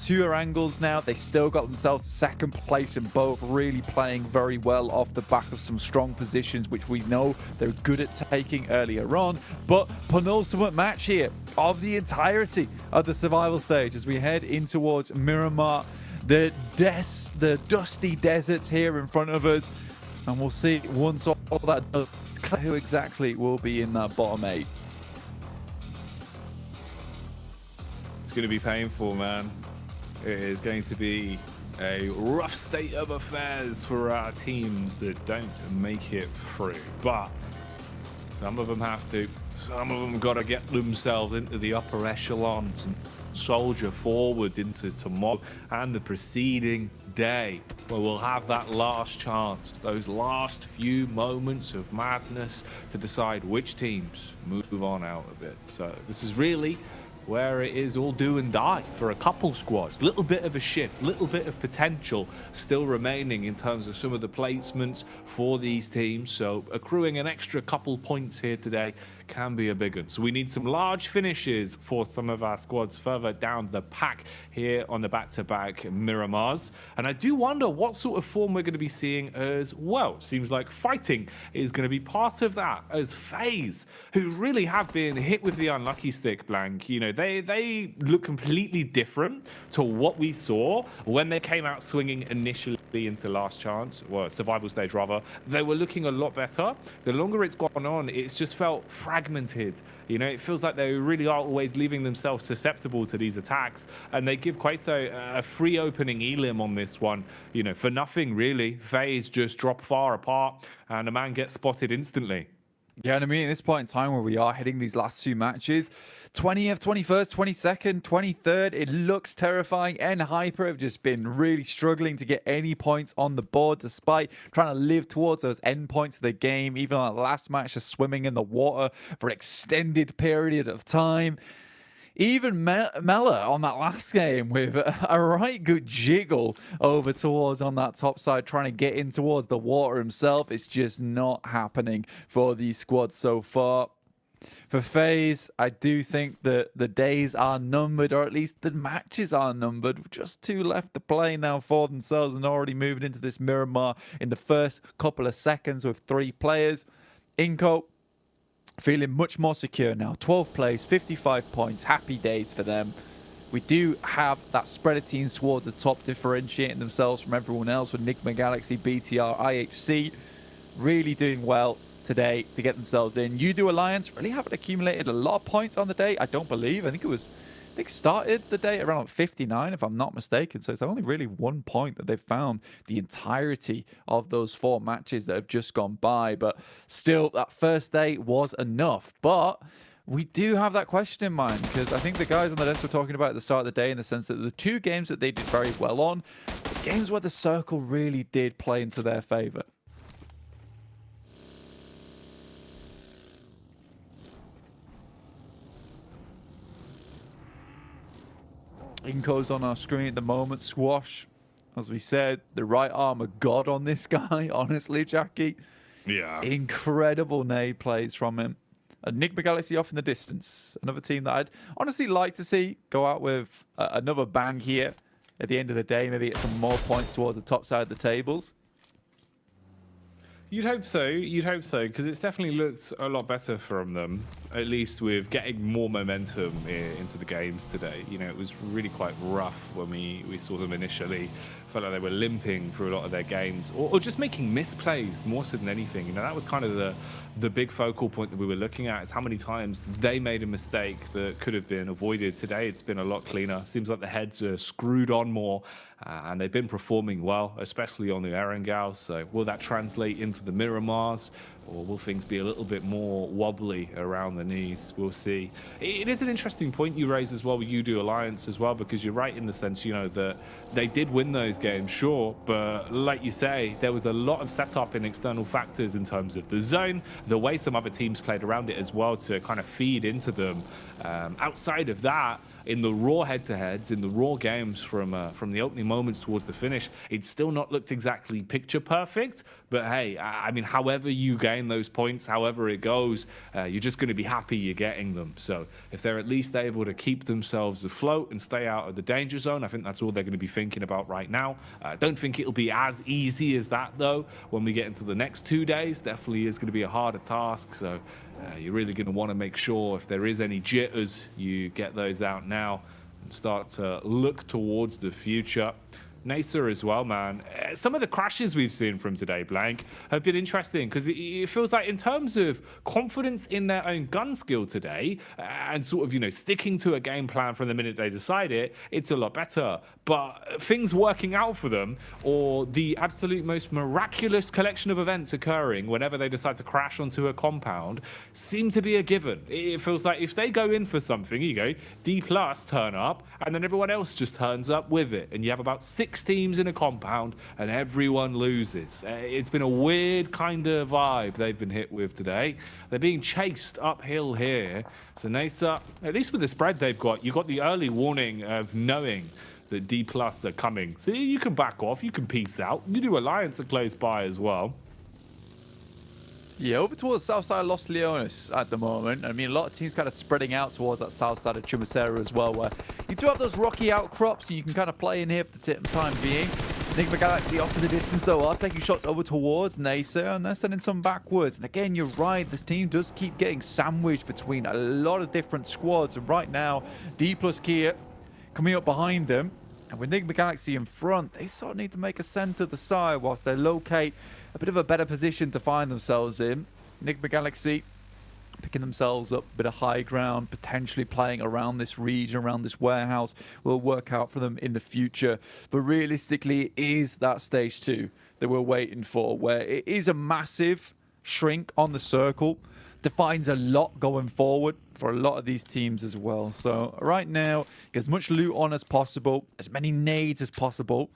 S20: 2 angles now, they still got themselves second place in both, really playing very well off the back of some strong positions, which we know they're good at taking earlier on. But penultimate match here of the entirety of the survival stage as we head in towards Miramar, the dusty deserts here in front of us, and we'll see once all that does who exactly will be in that bottom 8.
S19: It's going to be painful, man. It is going to be a rough state of affairs for our teams that don't make it through. But some of them have to. Some of them got to get themselves into the upper echelons and soldier forward into tomorrow and the preceding day, where we'll have that last chance, those last few moments of madness to decide which teams move on out of it. So this is really where it is all do and die for a couple squads. Little bit of a shift, little bit of potential still remaining in terms of some of the placements for these teams. So accruing an extra couple points here today can be a big one. So we need some large finishes for some of our squads further down the pack here on the back-to-back Miramars. And I do wonder what sort of form we're going to be seeing as well. Seems like fighting is going to be part of that, as FaZe, who really have been hit with the unlucky stick, Blank. You know, they look completely different to what we saw when they came out swinging initially into last chance, well, survival stage rather. They were looking a lot better. The longer it's gone on, it's just felt fragmented. You know, it feels like they really are always leaving themselves susceptible to these attacks, and they give quite a free opening elim on this one. You know, for nothing really. FaZe just drop far apart, and a man gets spotted instantly.
S20: Yeah, and I mean, at this point in time where we are hitting these last two matches, 20th, 21st, 22nd, 23rd, it looks terrifying. Hyper have just been really struggling to get any points on the board, despite trying to live towards those end points of the game. Even on that last match, just swimming in the water for an extended period of time. Even Mella on that last game with a right good jiggle over towards on that top side, trying to get in towards the water himself. It's just not happening for these squads so far. For FaZe, I do think that the days are numbered, or at least the matches are numbered. Just 2 left to play now for themselves, and already moving into this Miramar in the first couple of seconds with 3 players. Inco feeling much more secure now. 12th place, 55 points. Happy days for them. We do have that spread of teams towards the top, differentiating themselves from everyone else with Enigma Galaxy, BTR, IHC really doing well today to get themselves in. Udo Alliance really haven't accumulated a lot of points on the day, I don't believe. I think started the day around 59, if I'm not mistaken. So it's only really 1 point that they've found the entirety of those 4 matches that have just gone by. But still, that first day was enough. But we do have that question in mind, because I think the guys on the list were talking about at the start of the day, in the sense that the 2 games that they did very well on, the games where the circle really did play into their favor. Inco's on our screen at the moment. Squash, as we said, the right arm of God on this guy, honestly, Jackie.
S19: Yeah.
S20: Incredible nade plays from him. Enigma Galaxy off in the distance. Another team that I'd honestly like to see go out with another bang here at the end of the day. Maybe get some more points towards the top side of the tables.
S19: You'd hope so, because it's definitely looked a lot better from them, at least with getting more momentum into the games today. You know, it was really quite rough when we saw them initially. Felt like they were limping through a lot of their games, or just making misplays more so than anything. You know, that was kind of the big focal point that we were looking at, is how many times they made a mistake that could have been avoided. Today, it's been a lot cleaner. Seems like the heads are screwed on more, and they've been performing well, especially on the Erangel. So will that translate into the Miramars, or will things be a little bit more wobbly around the knees? We'll see. It is an interesting point you raise as well with Udo Alliance as well, because you're right in the sense, you know, that they did win those games, sure, but like you say, there was a lot of setup in external factors in terms of the zone, the way some other teams played around it as well to kind of feed into them. Outside of that, in the raw head-to-heads, in the raw games from the opening moments towards the finish, it's still not looked exactly picture perfect. But hey, I mean, however you gain those points, however it goes, you're just going to be happy you're getting them. So if they're at least able to keep themselves afloat and stay out of the danger zone, I think that's all they're going to be thinking about right now. I don't think it'll be as easy as that, though, when we get into the next 2 days. Definitely is going to be a harder task. So you're really going to want to make sure if there is any jitters, you get those out now and start to look towards the future. Nasa as well, man. Some of the crashes we've seen from today, Blank, have been interesting, because it feels like in terms of confidence in their own gun skill today and sort of, you know, sticking to a game plan from the minute they decide it, it's a lot better. But things working out for them, or the absolute most miraculous collection of events occurring whenever they decide to crash onto a compound, seem to be a given. It feels like if they go in for something, you go, D+ turn up, and then everyone else just turns up with it, and you have about 6 teams in a compound and everyone loses. It's been a weird kind of vibe they've been hit with today. They're being chased uphill here. So Nasa, at least with the spread they've got, you've got the early warning of knowing that D+ are coming. So you can back off, you can peace out. You do Alliance are close by as well.
S20: Yeah, over towards south side of Los Leones at the moment. I mean, a lot of teams kind of spreading out towards that south side of Chumacera as well, where you do have those rocky outcrops, so you can kind of play in here for the time being. Enigma Galaxy off in the distance, though, are taking shots over towards Nasa, and they're sending some backwards. And again, you're right, this team does keep getting sandwiched between a lot of different squads. And right now, D+ Kia coming up behind them. And with Enigma Galaxy in front, they sort of need to make a send to the side whilst they locate a bit of a better position to find themselves in. Enigma Galaxy picking themselves up a bit of high ground, potentially playing around this region, around this warehouse, will work out for them in the future. But realistically, it is that stage 2 that we're waiting for, where it is a massive shrink on the circle defines a lot going forward for a lot of these teams as well. So right now, get as much loot on as possible, as many nades as possible.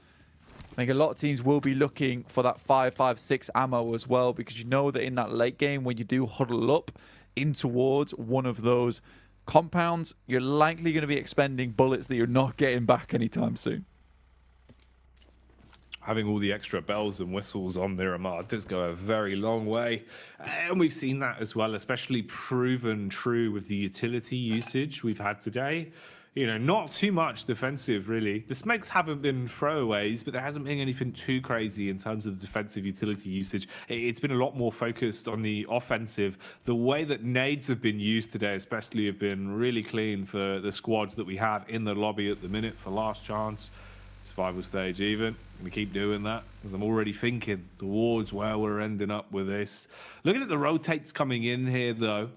S20: I think a lot of teams will be looking for that 5.56 ammo as well, because you know that in that late game, when you do huddle up in towards one of those compounds, you're likely going to be expending bullets that you're not getting back anytime soon.
S19: Having all the extra bells and whistles on Miramar does go a very long way. And we've seen that as well, especially proven true with the utility usage we've had today. You know, not too much defensive, really. The smokes haven't been throwaways, but there hasn't been anything too crazy in terms of the defensive utility usage. It's been a lot more focused on the offensive. The way that nades have been used today, especially, have been really clean for the squads that we have in the lobby at the minute for last chance. Survival stage even. I'm going to keep doing that because I'm already thinking towards where we're ending up with this. Looking at the rotates coming in here, though.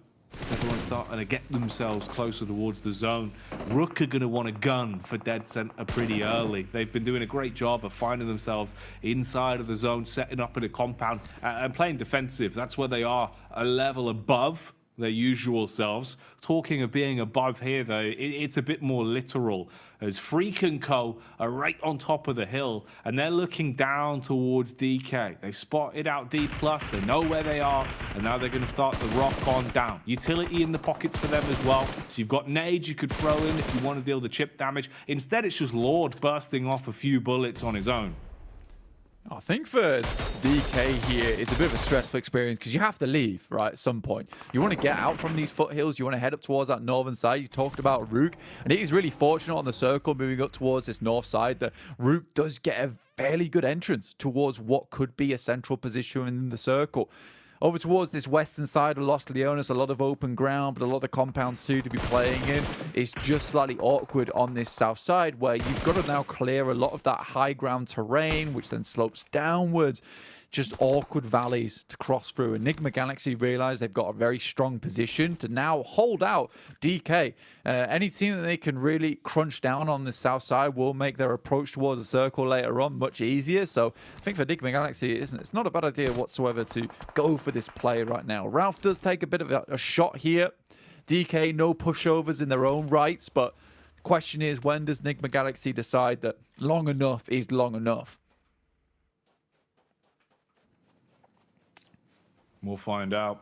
S19: Everyone's starting to get themselves closer towards the zone. Rook are going to want a gun for dead center pretty early. They've been doing a great job of finding themselves inside of the zone, setting up in a compound and playing defensive. That's where they are a level above their usual selves. Talking of being above here, though, it's a bit more literal, as Freak and Co are right on top of the hill and they're looking down towards DK. They spotted out D+, they know where they are, and now they're going to start the rock on down. Utility in the pockets for them as well, so you've got nades you could throw in if you want to deal the chip damage. Instead, it's just Lord bursting off a few bullets on his own.
S20: I think for DK here, it's a bit of a stressful experience because you have to leave, right, at some point. You want to get out from these foothills. You want to head up towards that northern side. You talked about Rook, and it is really fortunate on the circle moving up towards this north side that Rook does get a fairly good entrance towards what could be a central position in the circle. Over towards this western side of Los Leones, a lot of open ground, but a lot of the compounds too to be playing in. It's just slightly awkward on this south side where you've got to now clear a lot of that high ground terrain, which then slopes downwards. Just awkward valleys to cross through. Enigma Galaxy realize they've got a very strong position to now hold out DK. Any team that they can really crunch down on the south side will make their approach towards the circle later on much easier. So I think for Enigma Galaxy, it's not a bad idea whatsoever to go for this play right now. Ralph does take a bit of a shot here. DK, no pushovers in their own rights, but the question is, when does Enigma Galaxy decide that long enough is long enough?
S19: We'll find out.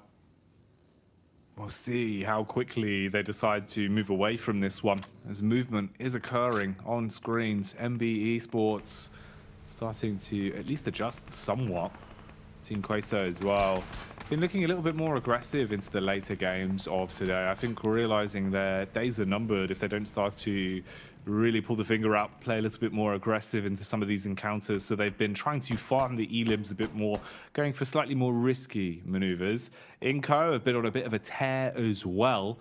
S19: We'll see how quickly they decide to move away from this one, as movement is occurring on screens. MB Esports starting to at least adjust somewhat. Team Queso as well. Been looking a little bit more aggressive into the later games of today. I think we're realizing their days are numbered if they don't start to really pull the finger out, play a little bit more aggressive into some of these encounters. So they've been trying to farm the elims a bit more, going for slightly more risky maneuvers. Inco have been on a bit of a tear as well.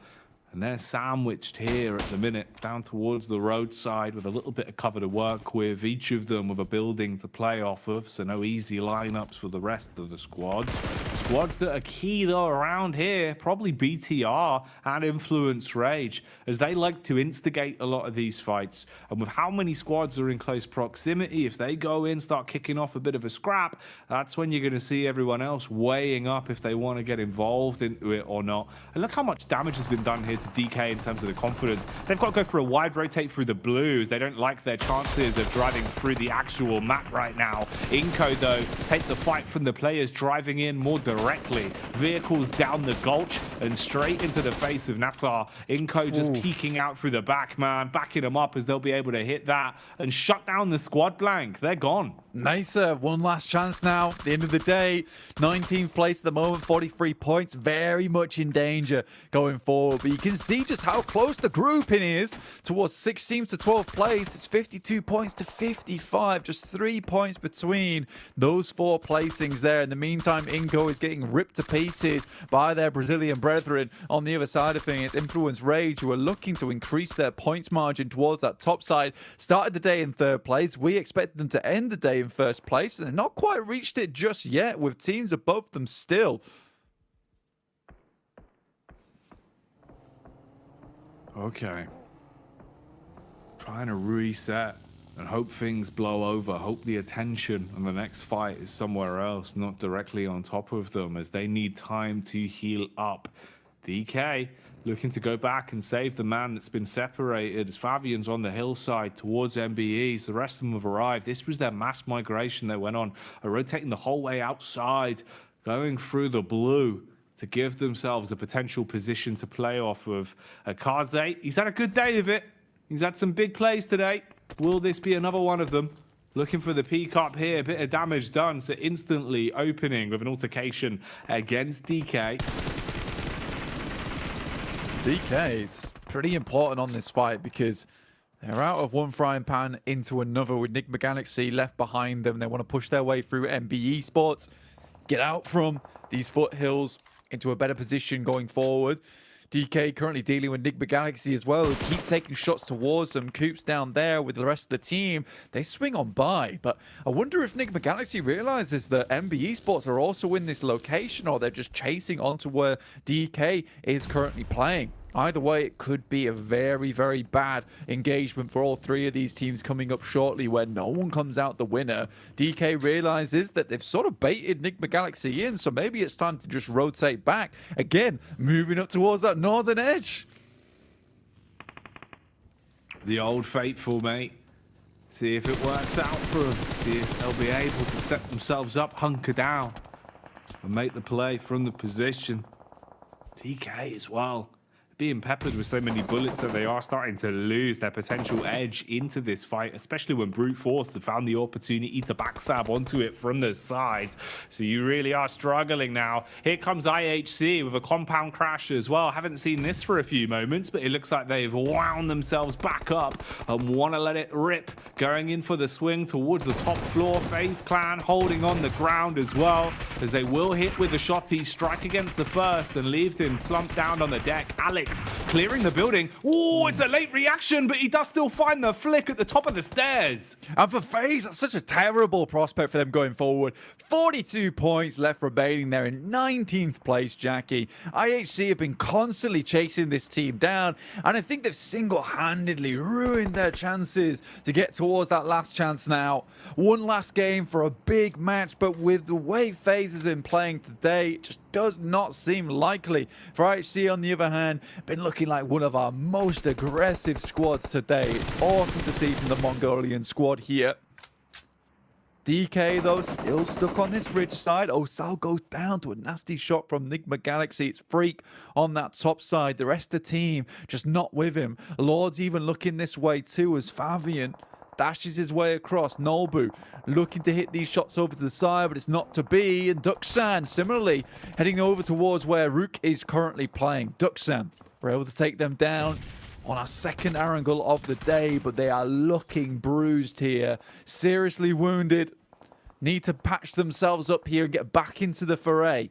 S19: And they're sandwiched here at the minute, down towards the roadside with a little bit of cover to work with, each of them with a building to play off of, so no easy lineups for the rest of the squads. Squads that are key, though, around here, probably BTR and Influence Rage, as they like to instigate a lot of these fights. And with how many squads are in close proximity, if they go in, start kicking off a bit of a scrap, that's when you're going to see everyone else weighing up if they want to get involved into it or not. And look how much damage has been done here to DK in terms of the confidence. They've got to go for a wide rotate through the blues. They don't like their chances of driving through the actual map right now. Inco, though, take the fight from the players driving in more directly. Vehicles down the gulch and straight into the face of Nassar. Inco just peeking out through the back, man, backing them up as they'll be able to hit that and shut down the squad blank. They're gone.
S20: Nice. One last chance now. At the end of the day, 19th place at the moment, 43 points. Very much in danger going forward. But you can see just how close the grouping is towards 16th to 12th place. It's 52 points to 55. Just 3 points between those four placings there. In the meantime, Inco is getting ripped to pieces by their Brazilian brethren. On the other side of things, Influence Rage, who are looking to increase their points margin towards that top side, started the day in third place. We expected them to end the day in first place, and they've not quite reached it just yet, with teams above them still.
S19: Okay. Trying to reset and hope things blow over. Hope the attention on the next fight is somewhere else, not directly on top of them, as they need time to heal up. DK looking to go back and save the man that's been separated as Fabian's on the hillside towards MBEs. The rest of them have arrived. This was their mass migration they went on, rotating the whole way outside, going through the blue to give themselves a potential position to play off of. Kaze, he's had a good day of it. He's had some big plays today. Will this be another one of them? Looking for the P-Cup here. Bit of damage done, so instantly opening with an altercation against DK.
S20: DK is pretty important on this fight because they're out of one frying pan into another with Enigma Galaxy left behind them. They want to push their way through MBE Sports, get out from these foothills into a better position going forward. DK currently dealing with Enigma Galaxy as well. Keep taking shots towards them. Coop's down there with the rest of the team. They swing on by, but I wonder if Enigma Galaxy realizes that MBE Sports are also in this location, or they're just chasing onto where DK is currently playing. Either way, it could be a very, very bad engagement for all three of these teams coming up shortly where no one comes out the winner. DK realizes that they've sort of baited Enigma Galaxy in, so maybe it's time to just rotate back. Again, moving up towards that northern edge.
S19: The old faithful, mate. See if it works out for them. See if they'll be able to set themselves up, hunker down, and make the play from the position. DK as well, being peppered with so many bullets that they are starting to lose their potential edge into this fight, especially when Brute Force have found the opportunity to backstab onto it from the sides. So you really are struggling now. Here comes IHC with a compound crash as well. Haven't seen this for a few moments, but it looks like they've wound themselves back up and want to let it rip. Going in for the swing towards the top floor. FaZe Clan holding on the ground as well, as they will hit with the shotty, strike against the first and leave him slumped down on the deck. Alex clearing the building. Oh, it's a late reaction, but he does still find the flick at the top of the stairs.
S20: And for FaZe, that's such a terrible prospect for them going forward. 42 points left remaining there in 19th place, Jackie. IHC have been constantly chasing this team down, and I think they've single-handedly ruined their chances to get towards that last chance now. One last game for a big match, but with the way FaZe has been playing today, it just does not seem likely. For IHC, on the other hand, been looking like one of our most aggressive squads today. It's awesome to see from the Mongolian squad here. DK, though, still stuck on this ridge side. Osal goes down to a nasty shot from Enigma Galaxy. It's Freak on that top side. The rest of the team just not with him. Lord's even looking this way too, as Fabian dashes his way across. Nolbu looking to hit these shots over to the side, but it's not to be. And Duxan similarly heading over towards where Rook is currently playing. Duxan were able to take them down on our second angle of the day, but they are looking bruised here. Seriously wounded. Need to patch themselves up here and get back into the foray.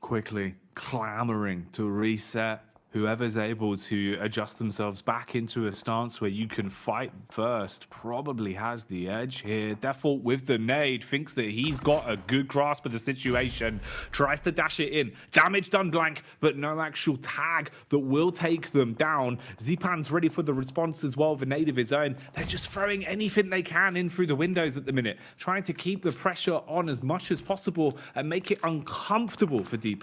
S19: Quickly clamoring to reset. Whoever's able to adjust themselves back into a stance where you can fight first probably has the edge here. Default with the nade, thinks that he's got a good grasp of the situation, tries to dash it in. Damage done blank, but no actual tag that will take them down. Zipan's ready for the response as well with a nade of his own. They're just throwing anything they can in through the windows at the minute, trying to keep the pressure on as much as possible and make it uncomfortable for D+.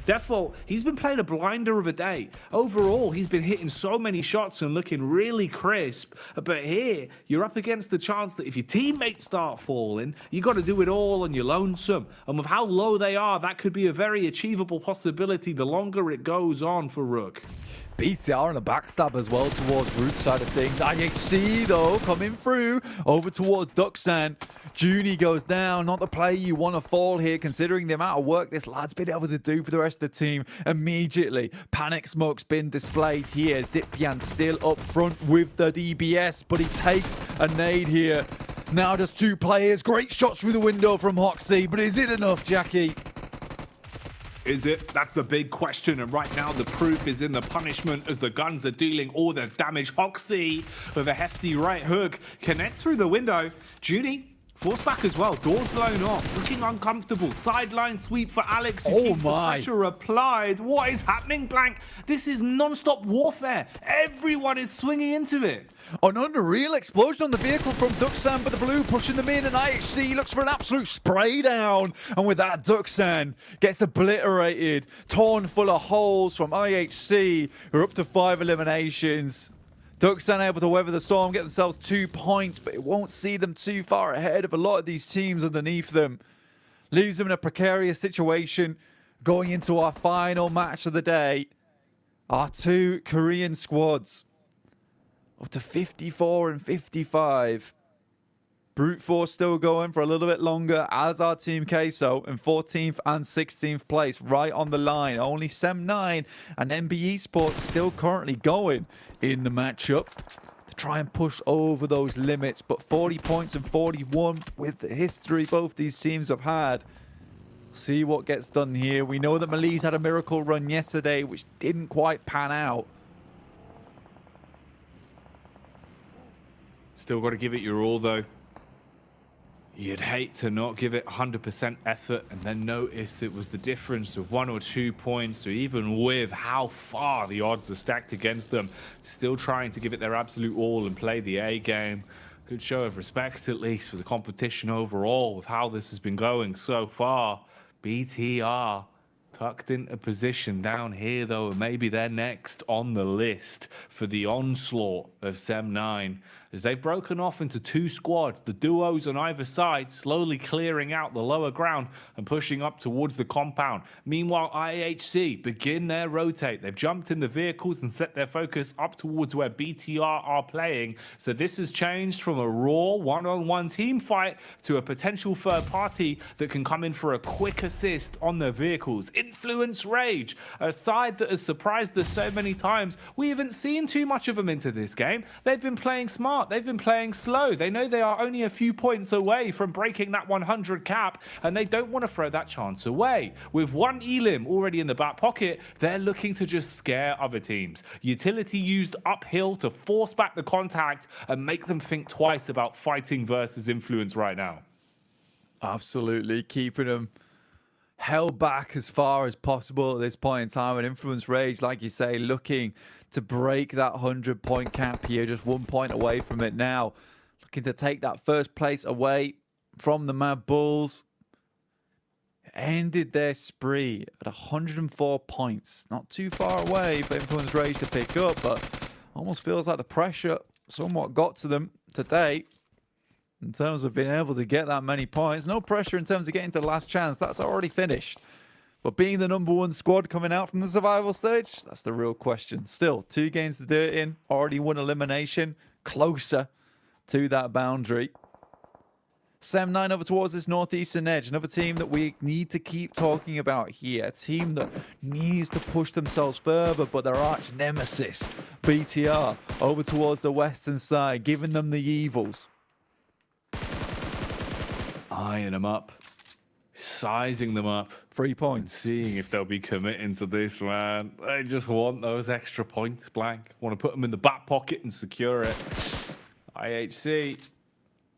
S19: Default, he's been playing a blinder of a day. Overall, he's been hitting so many shots and looking really crisp. But here, you're up against the chance that if your teammates start falling, you got to do it all on your lonesome. And with how low they are, that could be a very achievable possibility the longer it goes on for Rook.
S20: BTR and a backstab as well towards Root side of things. IHC, though, coming through over towards Duxan. Junie goes down. Not the play you want to fall here, considering the amount of work this lad's been able to do for the rest of the team. Immediately, panic smoke's been displayed here. Zipian still up front with the DBS, but he takes a nade here. Now just two players. Great shots through the window from Hoxie, but is it enough, Jackie?
S19: Is it? That's the big question, and right now the proof is in the punishment as the guns are dealing all the damage. Hoxie with a hefty right hook connects through the window. Judy Force back as well. Doors blown off. Looking uncomfortable. Sideline sweep for Alex. Who keeps the pressure applied. What is happening, Blank? This is non-stop warfare. Everyone is swinging into it.
S20: An unreal explosion on the vehicle from Duxan, but the blue pushing them in, and IHC looks for an absolute spray down. And with that, Duxan gets obliterated, torn full of holes from IHC, who are up to 5 eliminations. Duxan able to weather the storm, get themselves 2 points, but it won't see them too far ahead of a lot of these teams underneath them. Leaves them in a precarious situation going into our final match of the day. Our 2 Korean squads. Up to 54 and 55. Brute Force still going for a little bit longer, as our Team Queso in 14th and 16th place, right on the line. Only Sem9 and MBE Sports still currently going in the matchup to try and push over those limits. But 40 points and 41 with the history both these teams have had. See what gets done here. We know that Malise had a miracle run yesterday, which didn't quite pan out.
S19: Still got to give it your all, though. You'd hate to not give it 100% effort and then notice it was the difference of 1 or 2 points, or even with how far the odds are stacked against them, still trying to give it their absolute all and play the A game. Good show of respect, at least, for the competition overall with how this has been going so far. BTR tucked into position down here, though, and maybe they're next on the list for the onslaught of Sem9. As they've broken off into 2 squads, the duos on either side slowly clearing out the lower ground and pushing up towards the compound. Meanwhile, IHC begin their rotate. They've jumped in the vehicles and set their focus up towards where BTR are playing. So this has changed from a raw one-on-one team fight to a potential third party that can come in for a quick assist on their vehicles. Influence Rage, a side that has surprised us so many times. We haven't seen too much of them into this game. They've been playing smart. They've been playing slow. They know they are only a few points away from breaking that 100 cap, and they don't want to throw that chance away. With 1 elim already in the back pocket, they're looking to just scare other teams. Utility used uphill to force back the contact and make them think twice about fighting versus Influence right now.
S20: Absolutely, keeping them held back as far as possible at this point in time. And Influence Rage, like you say, looking to break that 100-point cap here, just 1 point away from it now. Looking to take that first place away from the Mad Bulls. Ended their spree at 104 points. Not too far away for Influence Rage to pick up, but almost feels like the pressure somewhat got to them today in terms of being able to get that many points. No pressure in terms of getting to the last chance. That's already finished. But being the #1 squad coming out from the survival stage, that's the real question. Still, 2 games to do it in. Already won elimination. Closer to that boundary. Sem9 over towards this northeastern edge. Another team that we need to keep talking about here. A team that needs to push themselves further, but their arch nemesis, BTR, over towards the western side, giving them the evils.
S19: Eyeing them up. Sizing them up.
S20: 3 points.
S19: Seeing if they'll be committing to this, man. They just want those extra points, Blank. Want to put them in the back pocket and secure it. IHC.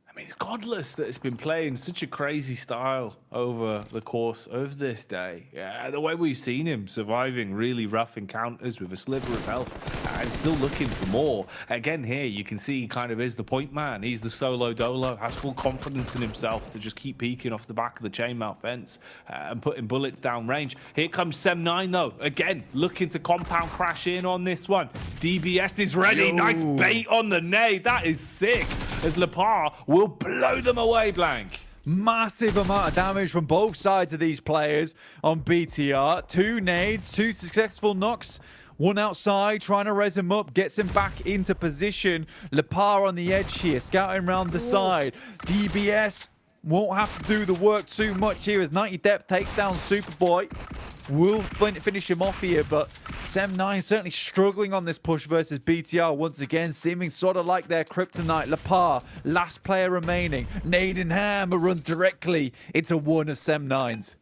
S19: I mean, it's godless that it's been playing such a crazy style over the course of this day. Yeah, the way we've seen him surviving really rough encounters with a sliver of health and still looking for more. Again, here you can see he kind of is the point man. He's the solo dolo, has full confidence in himself to just keep peeking off the back of the chainmail fence and putting bullets down range. Here comes Sem9 though. Again, looking to compound crash in on this one. DBS is ready. Yo. Nice bait on the nade. That is sick. As Lepar will blow them away, Blank.
S20: Massive amount of damage from both sides of these players on BTR. 2 nades, 2 successful knocks. One outside, trying to res him up, gets him back into position. Lepar on the edge here, scouting around the side. DBS won't have to do the work too much here as 90 Depth takes down Superboy. Will finish him off here, but Sem9 certainly struggling on this push versus BTR once again, seeming sort of like their kryptonite. Lepar, last player remaining. Nade in hand, run directly into one of Sem9's.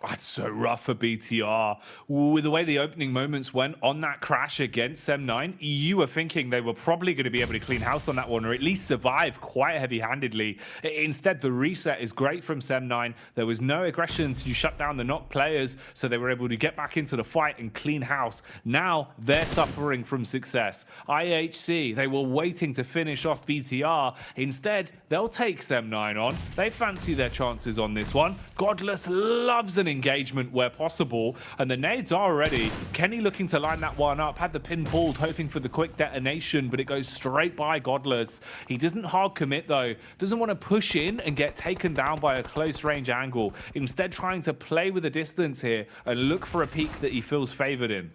S19: That's so rough for BTR. With the way the opening moments went on that crash against Sem9, you were thinking they were probably going to be able to clean house on that one, or at least survive quite heavy-handedly. Instead, the reset is great from Sem9. There was no aggression to shut down the knock players, so they were able to get back into the fight and clean house. Now, they're suffering from success. IHC, they were waiting to finish off BTR. Instead, they'll take Sem9 on. They fancy their chances on this one. Godless loves an engagement where possible, and the nades are ready. Kenny looking to line that one up, had the pin pulled, hoping for the quick detonation, but it goes straight by Godless. He doesn't hard commit though, doesn't want to push in and get taken down by a close range angle, instead trying to play with the distance here and look for a peak that he feels favored in.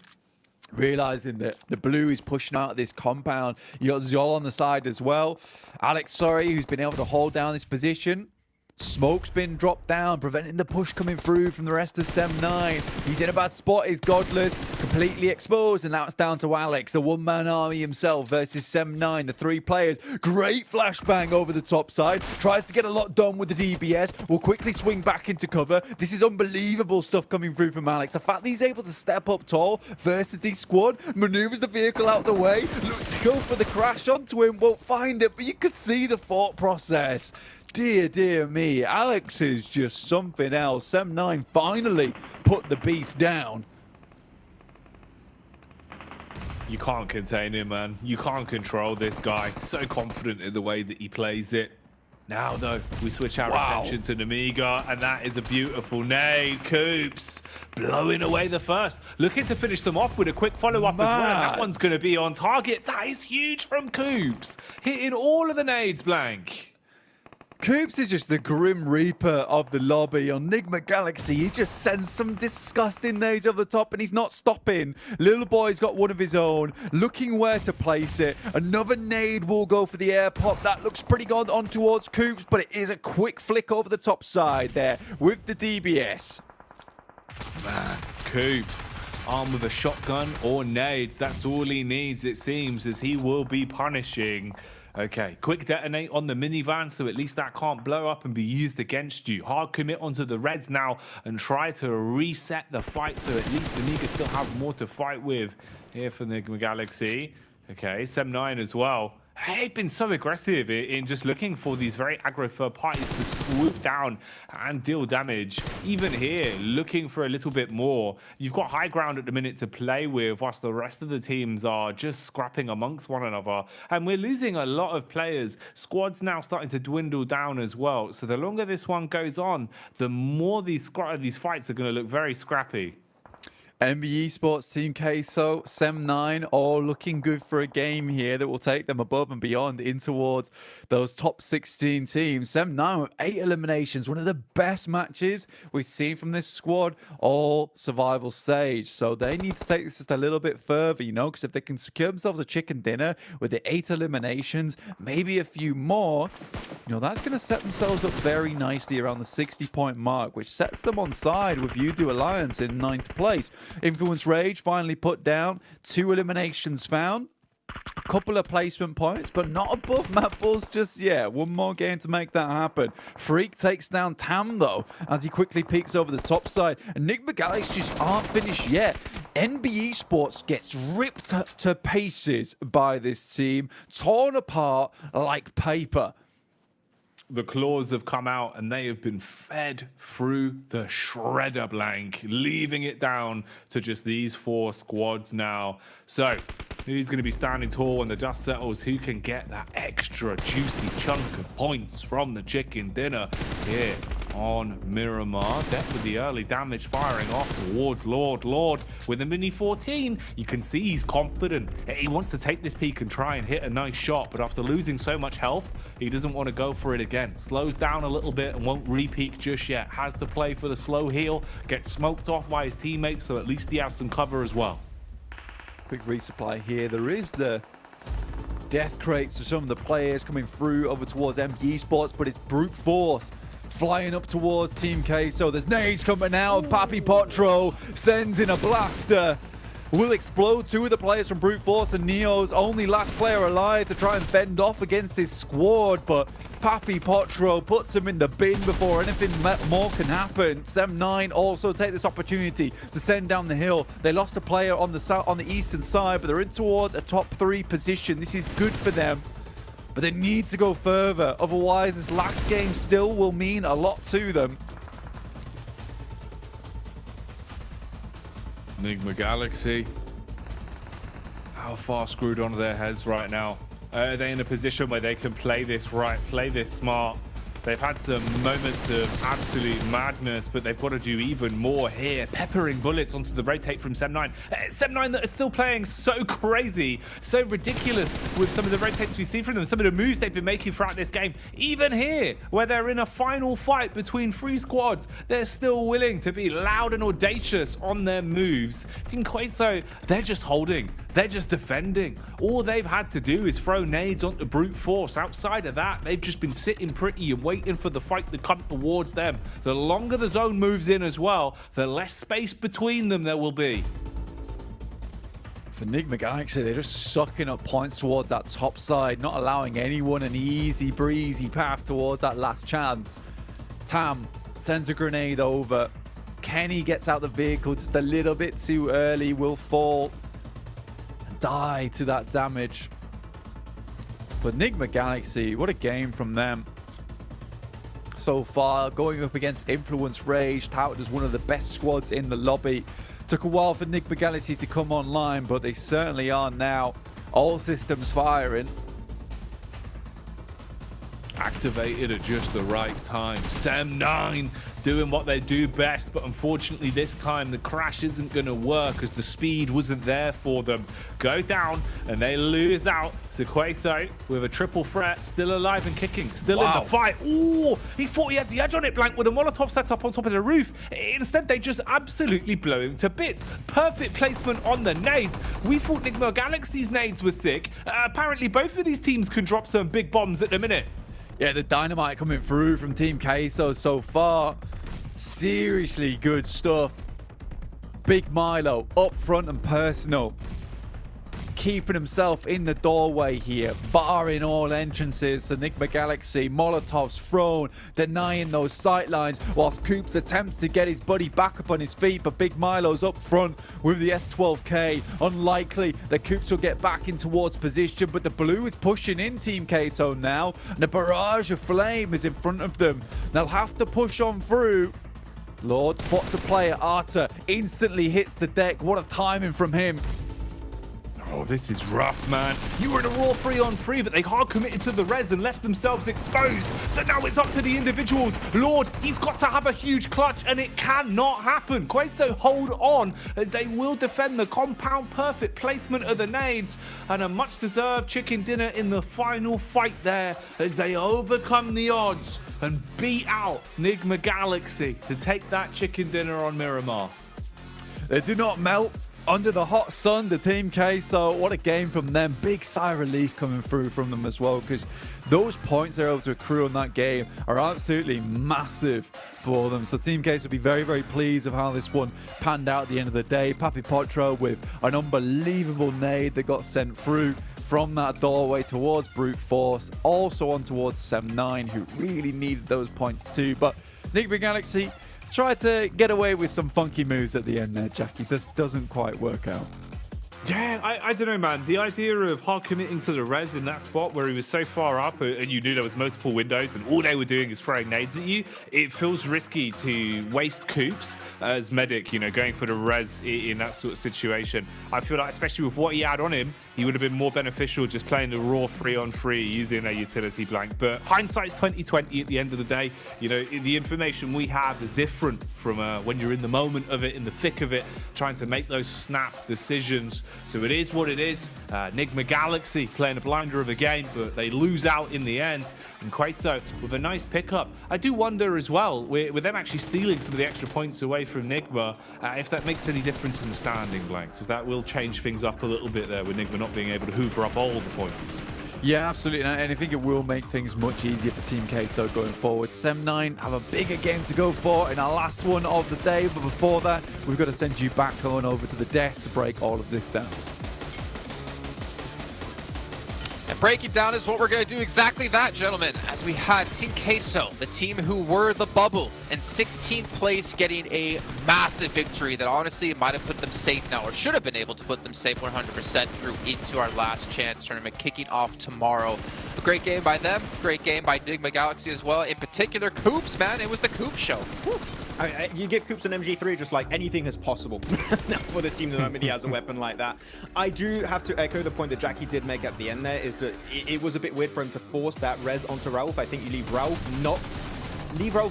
S20: Realizing that the blue is pushing out of this compound. You got Zol on the side as well. Alex Sorry, who's been able to hold down this position. Smoke's been dropped down, preventing the push coming through from the rest of Sem9. He's in a bad spot, is Godless, completely exposed, and now it's down to Alex, the one-man army himself versus Sem9, the 3 players. Great flashbang over the top side, tries to get a lot done with the DBS, will quickly swing back into cover. This is unbelievable stuff coming through from Alex. The fact that he's able to step up tall, Versity squad, maneuvers the vehicle out the way, looks to go for the crash onto him, won't find it, but you can see the thought process. Dear me, Alex is just something else. Sem9 finally put the beast down.
S19: You can't contain him, man. You can't control this guy. So confident in the way that he plays it. Now, though, we switch our attention to Namiga, and that is a beautiful nade. Coops blowing away the first. Looking to finish them off with a quick follow-up as well. That one's going to be on target. That is huge from Coops. Hitting all of the nades blank.
S20: Coops is just the Grim Reaper of the lobby. On Enigma Galaxy, he just sends some disgusting nades over the top and he's not stopping. Little boy's got one of his own, looking where to place it. Another nade will go for the air pop. That looks pretty good on towards Coops, but it is a quick flick over the top side there with the DBS.
S19: Man, Coops armed with a shotgun or nades. That's all he needs, it seems, as he will be punishing. Okay, quick detonate on the minivan, so at least that can't blow up and be used against you. Hard commit onto the Reds now and try to reset the fight, so at least the Niga still have more to fight with here for the Galaxy. Okay, Sem9 as well. They've been so aggressive in just looking for these very aggro third parties to swoop down and deal damage. Even here, looking for a little bit more. You've got high ground at the minute to play with, whilst the rest of the teams are just scrapping amongst one another. And we're losing a lot of players. Squads now starting to dwindle down as well. So the longer this one goes on, the more these fights are going to look very scrappy.
S20: MBE Sports Team Queso, Sem9, all looking good for a game here that will take them above and beyond in towards those top 16 teams. Sem9 with 8 eliminations, one of the best matches we've seen from this squad, all survival stage. So they need to take this just a little bit further, you know, because if they can secure themselves a chicken dinner with the 8 eliminations, maybe a few more, you know, that's going to set themselves up very nicely around the 60-point mark, which sets them on side with Voodoo Alliance in 9th place. Influence Rage finally put down, 2 eliminations found, a couple of placement points, but not above Matt Bulls just yet. One more game to make that happen. Freak takes down Tam though, as he quickly peeks over the top side. Enigma Galaxy just aren't finished yet. NBE Sports gets ripped to pieces by this team, torn apart like paper.
S19: The claws have come out and they have been fed through the shredder blank, leaving it down to just these 4 squads now. So who's going to be standing tall when the dust settles? Who can get that extra juicy chunk of points from the chicken dinner here on Miramar? Death with the early damage firing off towards Lord. With a mini 14, you can see he's confident. He wants to take this peak and try and hit a nice shot, but after losing so much health, he doesn't want to go for it again. Slows down a little bit and won't re-peak just yet. Has to play for the slow heal, gets smoked off by his teammates, so at least he has some cover as well.
S20: Quick resupply here. There is the death crates to some of the players coming through over towards MBE Sports, but it's brute force flying up towards Team K. So there's nades coming out. Papi Potro sends in a blaster. will explode. Two of the players from Brute Force and Neo's only last player alive to try and fend off against his squad, but Papi Potro puts him in the bin before anything more can happen. Sem9 also take this opportunity to send down the hill. They lost a player on the eastern side, but they're in towards a top 3 position. This is good for them, but they need to go further. Otherwise, this last game still will mean a lot to them.
S19: Enigma Galaxy, how far screwed onto their heads right now? Are they in a position where they can play this right, play this smart? They've had some moments of absolute madness, but they've got to do even more here. Peppering bullets onto the rotate from Sem9. Sem9 that are still playing so crazy, so ridiculous with some of the rotates we see from them, some of the moves they've been making throughout this game. Even here, where they're in a final fight between 3 squads, they're still willing to be loud and audacious on their moves. Team Queso, they're just holding. They're just defending. All they've had to do is throw nades onto Brute Force. Outside of that, they've just been sitting pretty and waiting for the fight to come towards them. The longer the zone moves in as well, the less space between them there will be.
S20: For Enigma Galaxy, they're just sucking up points towards that top side, not allowing anyone an easy breezy path towards that last chance. Tam sends a grenade over. Kenny gets out the vehicle just a little bit too early, will fall and die to that damage. But Enigma Galaxy, what a game from them so far, going up against Influence Rage, touted as one of the best squads in the lobby. Took a while for Enigma Galaxy to come online, but they certainly are now. All systems firing.
S19: Activated at just the right time. Sem9 doing what they do best, but unfortunately this time the crash isn't going to work as the speed wasn't there for them. Go down and they lose out. Sequeso with a triple threat, still alive and kicking, still in the fight. Ooh, he thought he had the edge on it, Blank, with a Molotov set up on top of the roof. Instead, they just absolutely blow him to bits. Perfect placement on the nades. We thought Enigma Galaxy's nades were sick. Apparently, both of these teams can drop some big bombs at the minute.
S20: Yeah, the dynamite coming through from Team Queso so far. Seriously good stuff. Big Milo up front and personal. Keeping himself in the doorway here, barring all entrances. Enigma Galaxy, Molotovs thrown, denying those sightlines, whilst Coops attempts to get his buddy back up on his feet, but Big Milo's up front with the S12K. Unlikely that Coops will get back in towards position, but the blue is pushing in Team Queso now, and a barrage of flame is in front of them. They'll have to push on through. Lord spots a player, Arta instantly hits the deck. What a timing from him.
S19: Oh, this is rough, man. You were in a raw 3-on-3, but they hard committed to the res and left themselves exposed. So now it's up to the individuals. Lord, he's got to have a huge clutch, and it cannot happen. Queso hold on. They will defend the compound. Perfect placement of the nades, and a much-deserved chicken dinner in the final fight there as they overcome the odds and beat out Enigma Galaxy to take that chicken dinner on Miramar.
S20: They do not melt under the hot sun, the Team Queso. What a game from them. Big sigh of relief coming through from them as well, because those points they're able to accrue on that game are absolutely massive for them. So Team Queso will be very, very pleased with how this one panned out at the end of the day. Papi Potro with an unbelievable nade that got sent through from that doorway towards Brute Force, also on towards Sem9, who really needed those points too. But Enigma Galaxy tried to get away with some funky moves at the end there, Jackie. This doesn't quite work out.
S19: Yeah, I don't know, man. The idea of hard committing to the res in that spot where he was so far up and you knew there was multiple windows and all they were doing is throwing nades at you, it feels risky to waste Coops as medic, you know, going for the res in that sort of situation. I feel like, especially with what he had on him, he would have been more beneficial just playing the raw 3-on-3 using a utility Blank. But hindsight's 20/20 at the end of the day. You know, the information we have is different from when you're in the moment of it, in the thick of it, trying to make those snap decisions. So it is what it is. Enigma Galaxy playing a blinder of a game, but they lose out in the end. And Queso with a nice pickup. I do wonder as well, with them actually stealing some of the extra points away from Enigma, if that makes any difference in the standing, Blanks. If that will change things up a little bit there with Enigma not being able to hoover up all the points.
S20: Yeah, absolutely, and I think it will make things much easier for Team Queso going forward. Sem9 have a bigger game to go for in our last one of the day, but before that, we've got to send you back on over to the desk to break all of this down.
S1: And breaking down is what we're going to do, exactly that, gentlemen, as we had Team Queso, the team who were the bubble, in 16th place, getting a massive victory that honestly might have put them safe now, or should have been able to put them safe 100% through into our last chance tournament, kicking off tomorrow. A great game by them, great game by Enigma Galaxy as well. In particular, Coops, man, it was the Coops show.
S17: You give Coops an MG3, just like anything is possible for this team the moment he has a weapon like that. I do have to echo the point that Jackie did make at the end there, is that it was a bit weird for him to force that res onto Ralph. I think you leave Ralph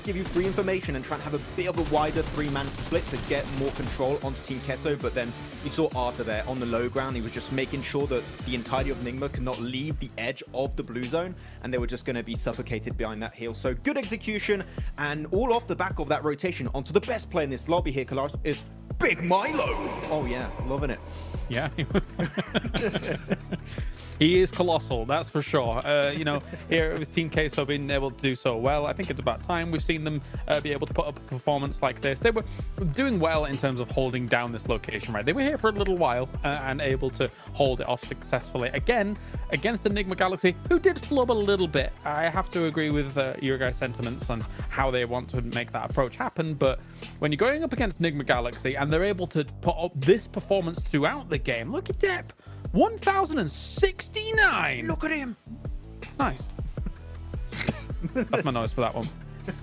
S17: give you free information and try and have a bit of a wider three-man split to get more control onto Team Queso, but then you saw Arthur there on the low ground. He was just making sure that the entirety of Enigma could not leave the edge of the blue zone, and they were just going to be suffocated behind that hill. So good execution, and all off the back of that rotation onto the best player in this lobby here, Kalaris, is Big Milo. Oh yeah, loving it.
S16: Yeah, he was. He is colossal, that's for sure. You know, here with Team Queso being able to do so well, I think it's about time we've seen them be able to put up a performance like this. They were doing well in terms of holding down this location, right? They were here for a little while and able to hold it off successfully. Again, against Enigma Galaxy, who did flub a little bit. I have to agree with your guys' sentiments on how they want to make that approach happen, but when you're going up against Enigma Galaxy and they're able to put up this performance throughout the game, look at Depp. 1,069.
S17: Look at him.
S16: Nice. That's my noise for that one.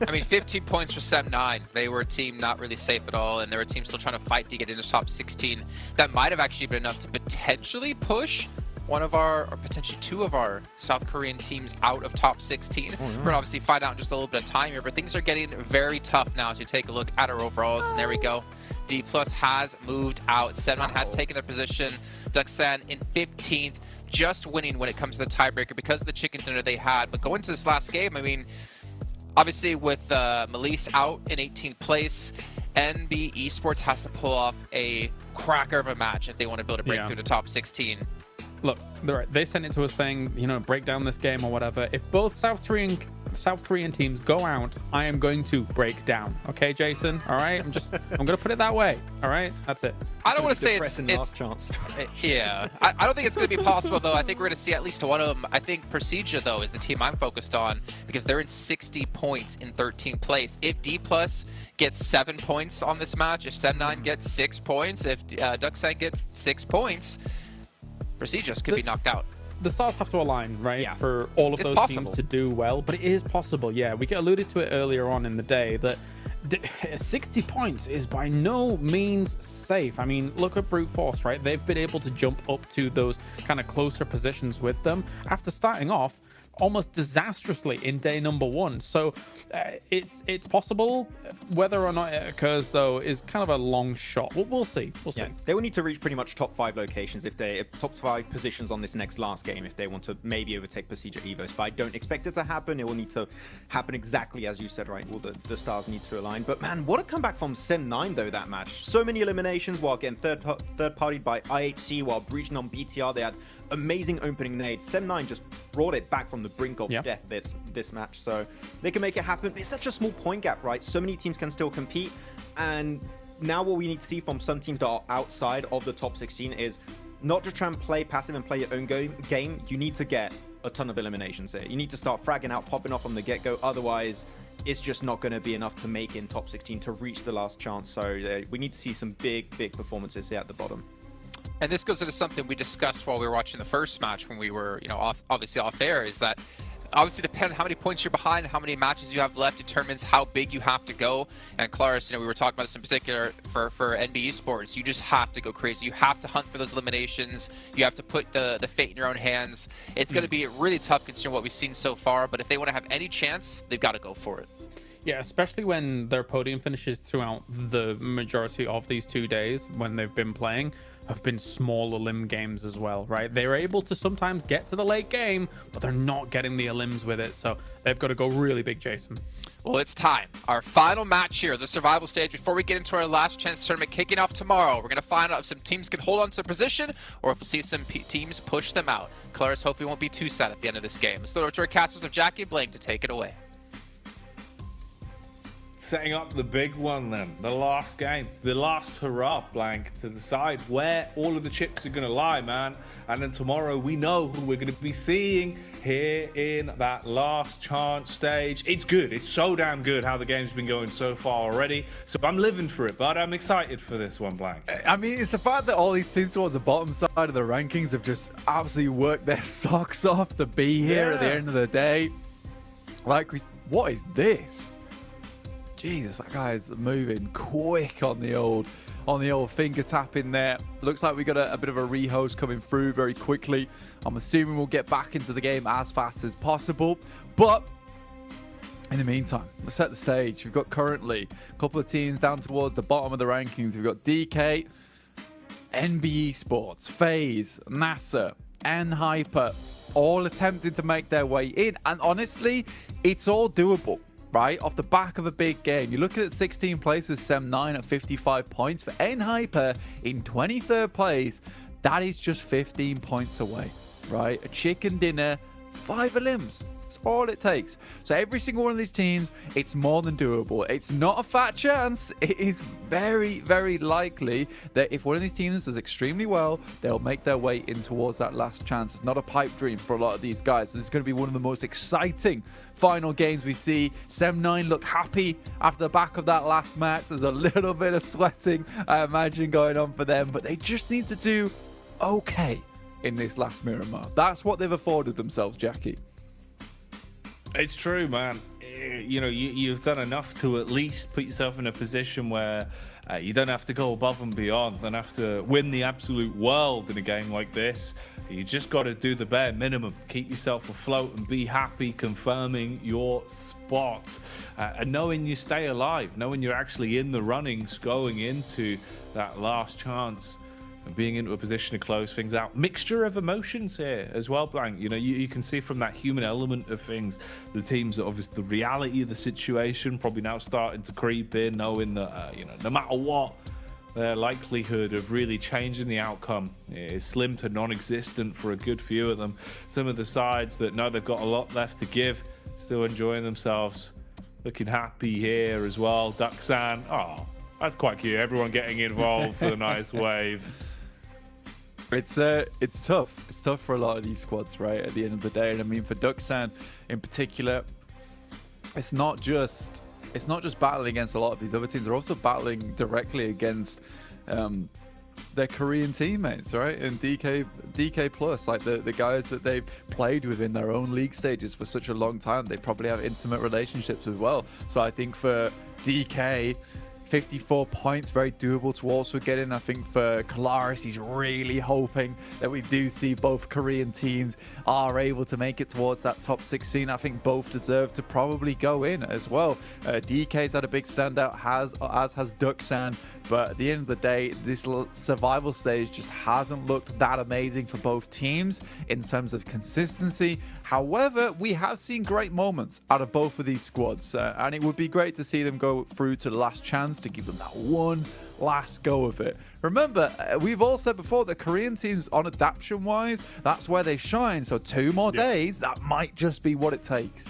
S1: I mean, 15 points for Sem9. They were a team not really safe at all, and they were a team still trying to fight to get into top 16. That might have actually been enough to potentially push one of our, or potentially two of our South Korean teams out of top 16. We're going to obviously find out in just a little bit of time here, but things are getting very tough now as you take a look at our overalls, and there we go. D+ has moved out. Sem9 has taken their position. Duxan in 15th, just winning when it comes to the tiebreaker because of the chicken dinner they had. But going to this last game, I mean, obviously with Melise out in 18th place, NB Esports has to pull off a cracker of a match if they want to build a break through the top 16.
S16: Look, they sent it to us saying, you know, break down this game or whatever. If both South Korean teams go out, I am going to break down. Okay, Jason? All right? I'm going to put it that way. All right? That's it.
S1: I don't want to say it's
S17: chance.
S1: Yeah. I don't think it's going to be possible, though. I think we're going to see at least one of them. I think Prestige, though, is the team I'm focused on because they're in 60 points in 13th place. If D+ gets 7 points on this match, if Sem9 gets 6 points, if Duxan gets 6 points, Prestige could be knocked out.
S16: The stars have to align, right? Yeah. For all of those teams to do well, but it is possible. Yeah, we alluded to it earlier on in the day that 60 points is by no means safe. I mean, look at Brute Force, right? They've been able to jump up to those kind of closer positions with them after starting off almost disastrously in day number 1. So it's possible. Whether or not it occurs, though, is kind of a long shot. We'll see. We'll see.
S17: They will need to reach pretty much top 5 locations if they top 5 positions on this next last game if they want to maybe overtake Prestige Evos. But I don't expect it to happen. It will need to happen exactly as you said, right? All the stars need to align. But man, what a comeback from Sem9 though, that match. So many eliminations while getting third-partied by IHC while breaching on BTR. They had amazing opening nades. Sem9 just brought it back from the brink of death this match, so they can make it happen. It's such a small point gap, right? So many teams can still compete, and now what we need to see from some teams that are outside of the top 16 is not just try and play passive and play your own game. You need to get a ton of eliminations here. You need to start fragging out, popping off from the get-go, otherwise it's just not going to be enough to make in top 16 to reach the last chance. So we need to see some big performances here at the bottom.
S1: And this goes into something we discussed while we were watching the first match when we were, you know, obviously off air, is that obviously depending on how many points you're behind, how many matches you have left determines how big you have to go. And Claris, you know, we were talking about this in particular for NB Esports. You just have to go crazy. You have to hunt for those eliminations. You have to put the fate in your own hands. It's going to be really tough considering what we've seen so far, but if they want to have any chance, they've got to go for it.
S16: Yeah, especially when their podium finishes throughout the majority of these 2 days when they've been playing have been smaller limb games as well, right? They're able to sometimes get to the late game, but they're not getting the elims with it, so they've got to go really big, Jason.
S18: Well, it's time. Our final match here, the survival stage, before we get into our last chance tournament kicking off tomorrow. We're going to find out if some teams can hold on to their position or if we'll see some teams push them out. Colors hopefully won't be too sad at the end of this game. Let's throw it to our casters of Jackie and Blank to take it away.
S19: Setting up the big one then, the last game, the last hurrah, Blank, to decide where all of the chips are going to lie, man. And then tomorrow we know who we're going to be seeing here in that last chance stage. It's good. It's so damn good how the game's been going so far already. So I'm living for it, but I'm excited for this one, Blank.
S20: I mean, it's the fact that all these teams towards the bottom side of the rankings have just absolutely worked their socks off to be here at the end of the day. Like, what is this? Jesus, that guy's moving quick on the old finger tapping there. Looks like we got a bit of a rehost coming through very quickly. I'm assuming we'll get back into the game as fast as possible. But in the meantime, let's set the stage. We've got currently a couple of teams down towards the bottom of the rankings. We've got DK, NBE Sports, FaZe, NASA, NHyper, all attempting to make their way in. And honestly, it's all doable. Right, off the back of a big game. You're looking at 16th place with Sem9 at 55 points. For NHyper in 23rd place, that is just 15 points away, right? A chicken dinner, 5 limbs. That's all it takes. So every single one of these teams, it's more than doable. It's not a fat chance. It is very, very likely that if one of these teams does extremely well, they'll make their way in towards that last chance. It's not a pipe dream for a lot of these guys. So this is going to be one of the most exciting final games we see. Sem9 look happy after the back of that last match. There's a little bit of sweating, I imagine, going on for them, but they just need to do okay in this last Miramar. That's what they've afforded themselves, Jackie.
S19: It's true, man. You know, you've done enough to at least put yourself in a position where you don't have to go above and beyond, don't have to win the absolute world in a game like this. You just got to do the bare minimum, keep yourself afloat and be happy, confirming your spot and knowing you stay alive, knowing you're actually in the runnings going into that last chance and being into a position to close things out. Mixture of emotions here as well, Blank. You know, you can see from that human element of things, the teams that obviously the reality of the situation probably now starting to creep in, knowing that, you know, no matter what, their likelihood of really changing the outcome is slim to non-existent for a good few of them. Some of the sides that know they've got a lot left to give, still enjoying themselves, looking happy here as well. Duxan, oh, that's quite cute. Everyone getting involved for the nice wave.
S20: It's tough. It's tough for a lot of these squads, right, at the end of the day. And I mean, for Duxan in particular, it's not just battling against a lot of these other teams. They're also battling directly against their Korean teammates, right? And DK Plus, like the guys that they've played with in their own league stages for such a long time. They probably have intimate relationships as well. So I think for DK, 54 points, very doable to also get in. I think for Kalaris, he's really hoping that we do see both Korean teams are able to make it towards that top 16. I think both deserve to probably go in as well. DK's had a big standout, as has Duxan, but at the end of the day, this survival stage just hasn't looked that amazing for both teams in terms of consistency. However, we have seen great moments out of both of these squads, and it would be great to see them go through to the last chance to give them that one last go of it. Remember, we've all said before that Korean teams on adaptation wise, that's where they shine. So 2 more days, that might just be what it takes.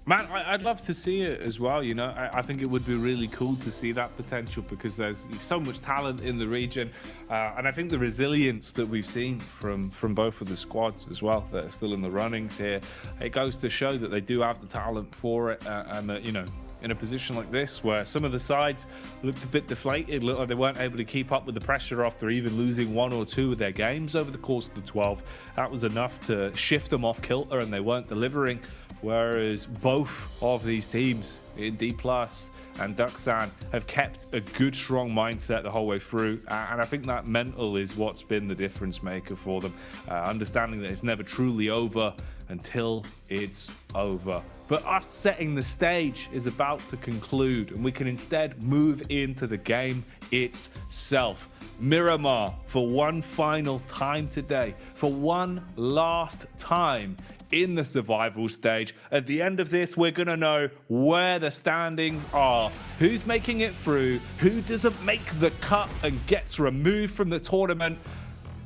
S19: Man, I'd love to see it as well. You know, I think it would be really cool to see that potential because there's so much talent in the region. And I think the resilience that we've seen from both of the squads as well that are still in the runnings here, it goes to show that they do have the talent for it. And that, you know, in a position like this where some of the sides looked a bit deflated, looked like they weren't able to keep up with the pressure after even losing 1 or 2 of their games over the course of the 12. That was enough to shift them off kilter and they weren't delivering. Whereas both of these teams in D+ and Duxan have kept a good, strong mindset the whole way through. And I think that mental is what's been the difference maker for them. Understanding that it's never truly over until it's over. But us setting the stage is about to conclude, and we can instead move into the game itself. Miramar, for one final time today, for one last time in the survival stage. At the end of this, we're going to know where the standings are, who's making it through, who doesn't make the cut and gets removed from the tournament.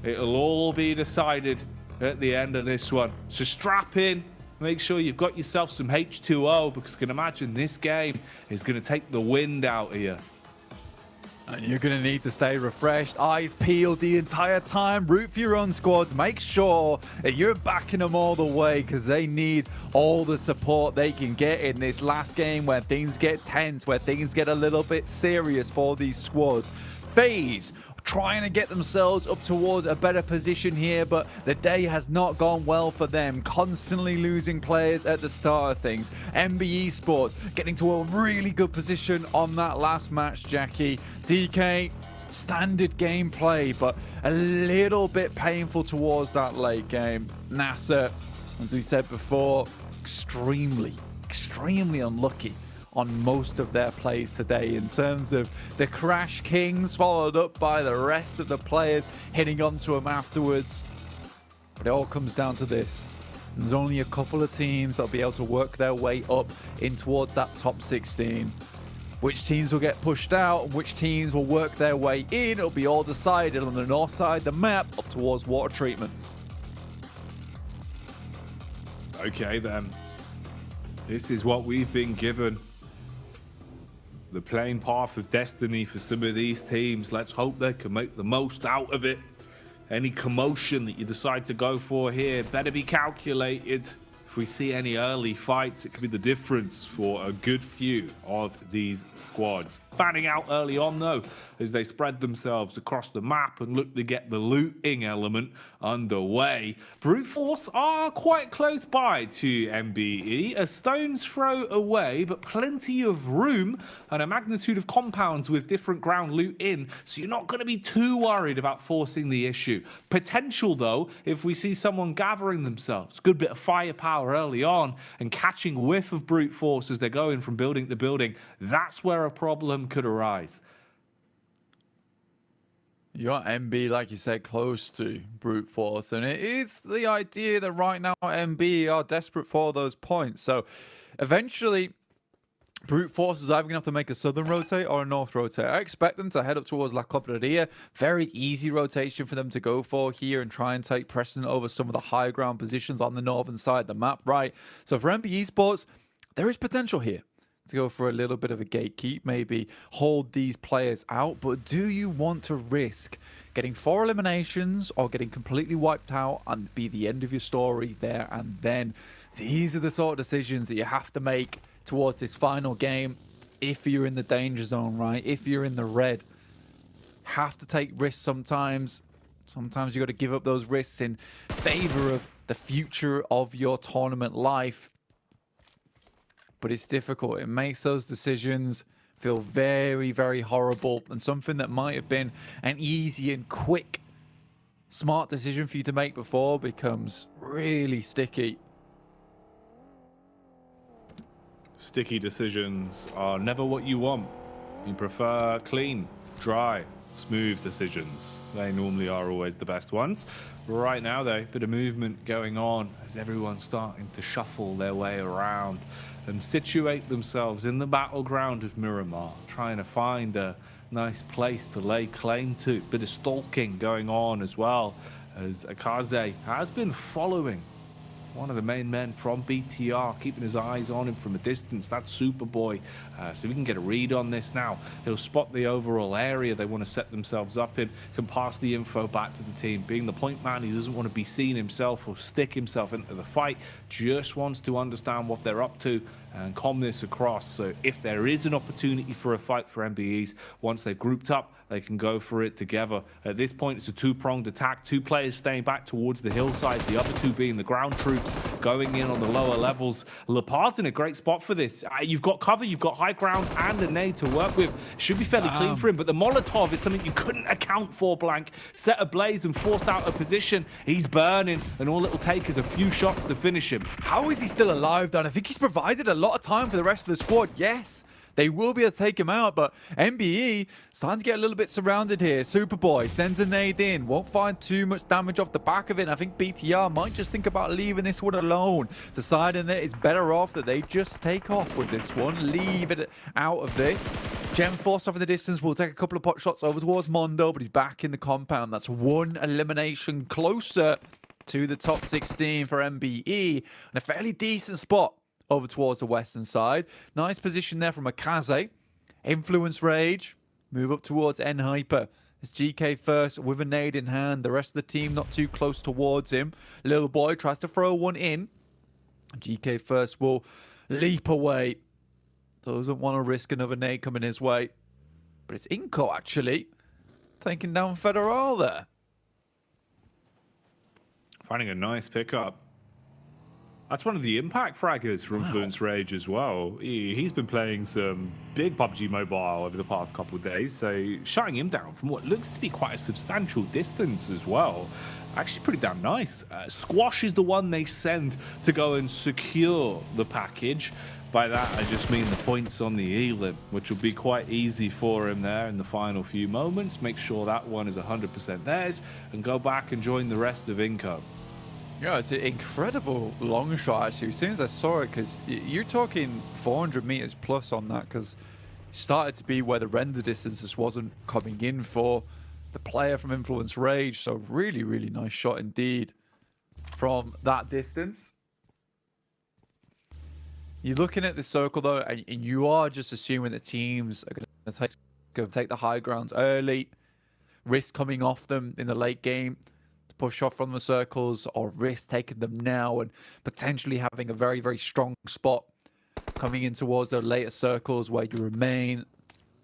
S19: It'll all be decided at the end of this one. So strap in, make sure you've got yourself some H2O, because you can imagine this game is going to take the wind out of you.
S20: And you're going to need to stay refreshed, eyes peeled the entire time, root for your own squads, make sure that you're backing them all the way, because they need all the support they can get in this last game where things get tense, where things get a little bit serious for these squads. FaZe trying to get themselves up towards a better position here, but the day has not gone well for them, constantly losing players at the start of things. MB Esports getting to a really good position on that last match, Jackie. DK, standard gameplay, but a little bit painful towards that late game. NASA, as we said before, extremely unlucky on most of their plays today in terms of the Crash Kings, followed up by the rest of the players hitting onto them afterwards. But it all comes down to this. There's only a couple of teams that'll be able to work their way up in towards that top 16. Which teams will get pushed out and which teams will work their way in, it'll be all decided on the north side of the map up towards water treatment.
S19: Okay then. This is what we've been given. The playing path of destiny for some of these teams. Let's hope they can make the most out of it. Any commotion that you decide to go for here better be calculated. If we see any early fights, it could be the difference for a good few of these squads. Fanning out early on though, as they spread themselves across the map and look to get the looting element underway. Brute Force are quite close by to MBE, a stone's throw away, but plenty of room and a magnitude of compounds with different ground loot in, so you're not going to be too worried about forcing the issue. Potential though, if we see someone gathering themselves, good bit of firepower early on and catching whiff of Brute Force as they're going from building to building, that's where a problem could arise.
S20: You got MB, like you said, close to Brute Force, and it is the idea that right now MB are desperate for those points. So eventually Brute Force is either going to have to make a southern rotate or a north rotate. I expect them to head up towards La Cobradia. Very easy rotation for them to go for here and try and take precedent over some of the high ground positions on the northern side of the map, right? So for MB Esports, there is potential here to go for a little bit of a gatekeep, maybe hold these players out. But do you want to risk getting 4 eliminations or getting completely wiped out and be the end of your story there and then? These are the sort of decisions that you have to make towards this final game if you're in the danger zone, right? If you're in the red. Have to take risks sometimes. Sometimes you got to give up those risks in favor of the future of your tournament life. But it's difficult. It makes those decisions feel very, very horrible. And something that might have been an easy and quick, smart decision for you to make before becomes really sticky.
S19: Sticky decisions are never what you want. You prefer clean, dry, smooth decisions. They normally are always the best ones. Right now though, a bit of movement going on as everyone's starting to shuffle their way around and situate themselves in the battleground of Miramar, trying to find a nice place to lay claim to. Bit of stalking going on as well, as Akaze has been following one of the main men from BTR, keeping his eyes on him from a distance. That's Superboy. So we can get a read on this now. He'll spot the overall area they want to set themselves up in, can pass the info back to the team. Being the point man, he doesn't want to be seen himself or stick himself into the fight, just wants to understand what they're up to and calm this across. So if there is an opportunity for a fight for MBEs, once they've grouped up, they can go for it together. At this point, it's a two-pronged attack. 2 players staying back towards the hillside, the other 2 being the ground troops going in on the lower levels. Leopard's in a great spot for this. You've got cover, you've got high ground and a nade to work with. Should be fairly clean for him, but the Molotov is something you couldn't account for, Blank. Set ablaze and forced out of position. He's burning, and all it'll take is a few shots to finish him.
S20: How is he still alive, Dan? I think he's provided a lot of time for the rest of the squad. Yes, they will be able to take him out, but MBE starting to get a little bit surrounded here. Superboy sends a nade in, won't find too much damage off the back of it. And I think BTR might just think about leaving this one alone, deciding that it's better off that they just take off with this one, leave it out of this. Gem Force off in the distance will take a couple of pot shots over towards Mondo, but he's back in the compound. That's one elimination closer to the top 16 for MBE, and a fairly decent spot over towards the western side. Nice position there from Akaze. Influence Rage. Move up towards N-Hyper. It's GK first with a nade in hand. The rest of the team not too close towards him. Little boy tries to throw one in. GK first will leap away. Doesn't want to risk another nade coming his way. But it's Inko actually taking down Federal there.
S19: Finding a nice pickup. That's one of the impact fraggers for Influence Rage as well. He's been playing some big PUBG Mobile over the past couple of days, so shutting him down from what looks to be quite a substantial distance as well. Actually pretty damn nice. Squash is the one they send to go and secure the package. By that, I just mean the points on the elim, which will be quite easy for him there in the final few moments. Make sure that one is 100% theirs, and go back and join the rest of Inco.
S20: Yeah, it's an incredible long shot, actually. As soon as I saw it, because you're talking 400 meters plus on that, because it started to be where the render distance just wasn't coming in for the player from Influence Rage. So really, really nice shot indeed from that distance. You're looking at the circle, though, and you are just assuming that teams are going to take the high grounds early, risk coming off them in the late game, push off from the circles, or risk taking them now and potentially having a very, very strong spot coming in towards the later circles where you remain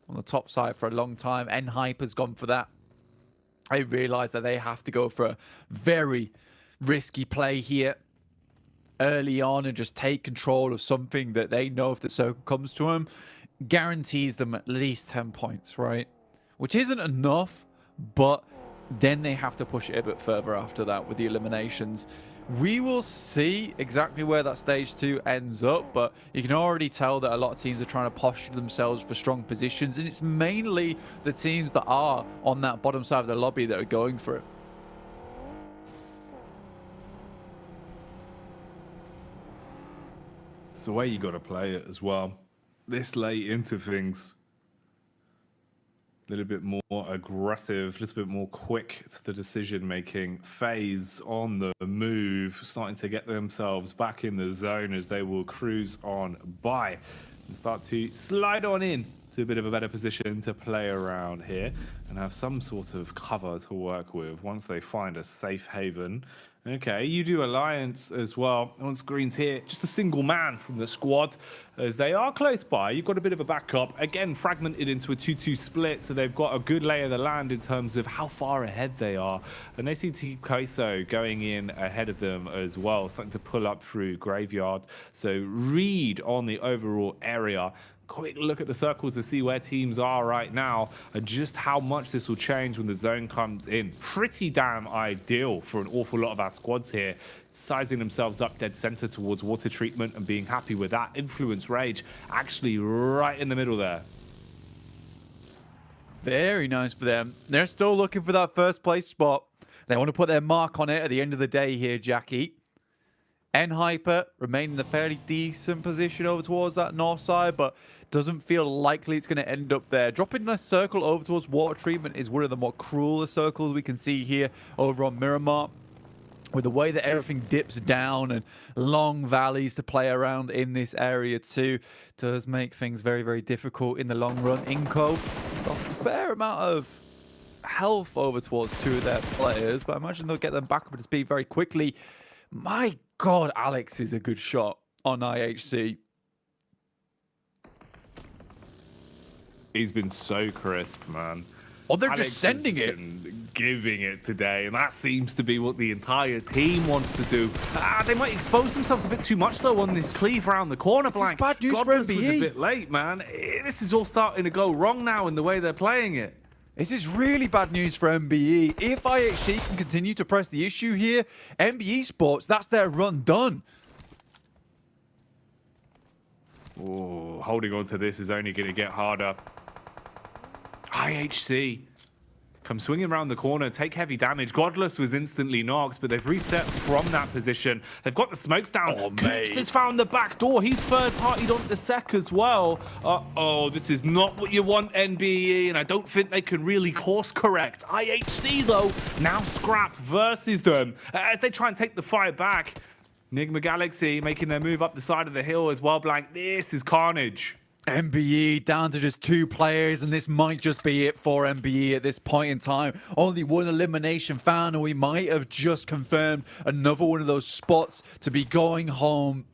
S20: on the top side for a long time. N-Hyper's gone for that. They realize that they have to go for a very risky play here early on and just take control of something that they know if the circle comes to them, guarantees them at least 10 points, right? Which isn't enough, but then they have to push it a bit further after that with the eliminations. We will see exactly where that stage 2 ends up, but you can already tell that a lot of teams are trying to posture themselves for strong positions, and it's mainly the teams that are on that bottom side of the lobby that are going for it.
S19: It's the way you got to play it as well. This late into things, a little bit more aggressive, a little bit more quick to the decision-making. FaZe on the move, starting to get themselves back in the zone as they will cruise on by and start to slide on in to a bit of a better position to play around here and have some sort of cover to work with once they find a safe haven. Okay, you do Alliance as well. On screens here, just a single man from the squad as they are close by. You've got a bit of a backup. Again, fragmented into a 2-2 split, so they've got a good lay of the land in terms of how far ahead they are. And they see Team Kaiso going in ahead of them as well, starting to pull up through Graveyard. So read on the overall area. Quick look at the circles to see where teams are right now and just how much this will change when the zone comes in. Pretty damn ideal for an awful lot of our squads here, sizing themselves up dead center towards water treatment and being happy with that. Influence Rage actually right in the middle there.
S20: Very nice for them. They're still looking for that first place spot. They want to put their mark on it at the end of the day here, Jackie. N-Hyper remain in a fairly decent position over towards that north side, but doesn't feel likely it's going to end up there. Dropping the circle over towards water treatment is one of the more crueler circles we can see here over on Miramar. With the way that everything dips down and long valleys to play around in this area too, does make things very, very difficult in the long run. Inco lost a fair amount of health over towards two of their players, but I imagine they'll get them back up to speed very quickly. My God, Alex is a good shot on IHC.
S19: He's been so crisp, man.
S20: Oh, they're
S19: Alex
S20: just sending it.
S19: Giving it today, and that seems to be what the entire team wants to do. They might expose themselves a bit too much, though, on this cleave around the corner.
S20: This is bad news for
S19: Godless
S20: MBE.
S19: was a bit late, man. This is all starting to go wrong now in the way they're playing it.
S20: This is really bad news for MBE. If IHC can continue to press the issue here, MBE Sports, that's their run done.
S19: Oh. holding on to this is only going to get harder. IHC come swinging around the corner, take heavy damage. Godless was instantly knocked, but they've reset from that position. They've got the smokes down. Coops has found the back door. He's third-partied on the sec as well. Uh-oh, this is not what you want, NBE, and I don't think they can really course correct. IHC, though, now Scrap versus them as they try and take the fight back. Enigma Galaxy making their move up the side of the hill as well, Blank. This is carnage.
S20: MBE down to just 2 players, and this might just be it for MBE at this point in time. Only one elimination found, and we might have just confirmed another one of those spots to be going home.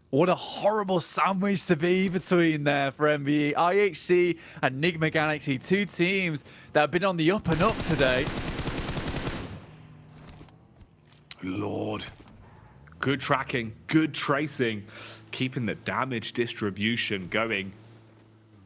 S20: What a horrible sandwich to be between there for MBE. IHC and Enigma Galaxy, 2 teams that have been on the up and up today.
S19: Lord. Good tracking, good tracing, keeping the damage distribution going.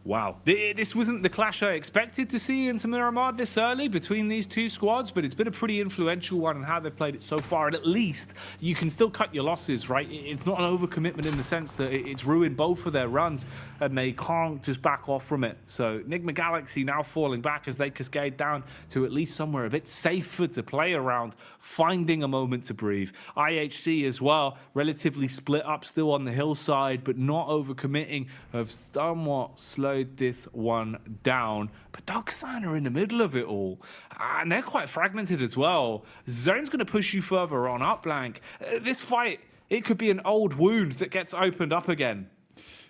S19: Wow, this wasn't the clash I expected to see in Miramar this early between these 2 squads, but it's been a pretty influential one on how they've played it so far, and at least you can still cut your losses, right? It's not an overcommitment in the sense that it's ruined both of their runs, and they can't just back off from it. So Enigma Galaxy now falling back as they cascade down to at least somewhere a bit safer to play around, finding a moment to breathe. IHC as well, relatively split up still on the hillside, but not overcommitting, have somewhat slowed this one down. But Doxan are in the middle of it all, and they're quite fragmented as well. Zone's going to push you further on up, Blank. This fight, it could be an old wound that gets opened up again.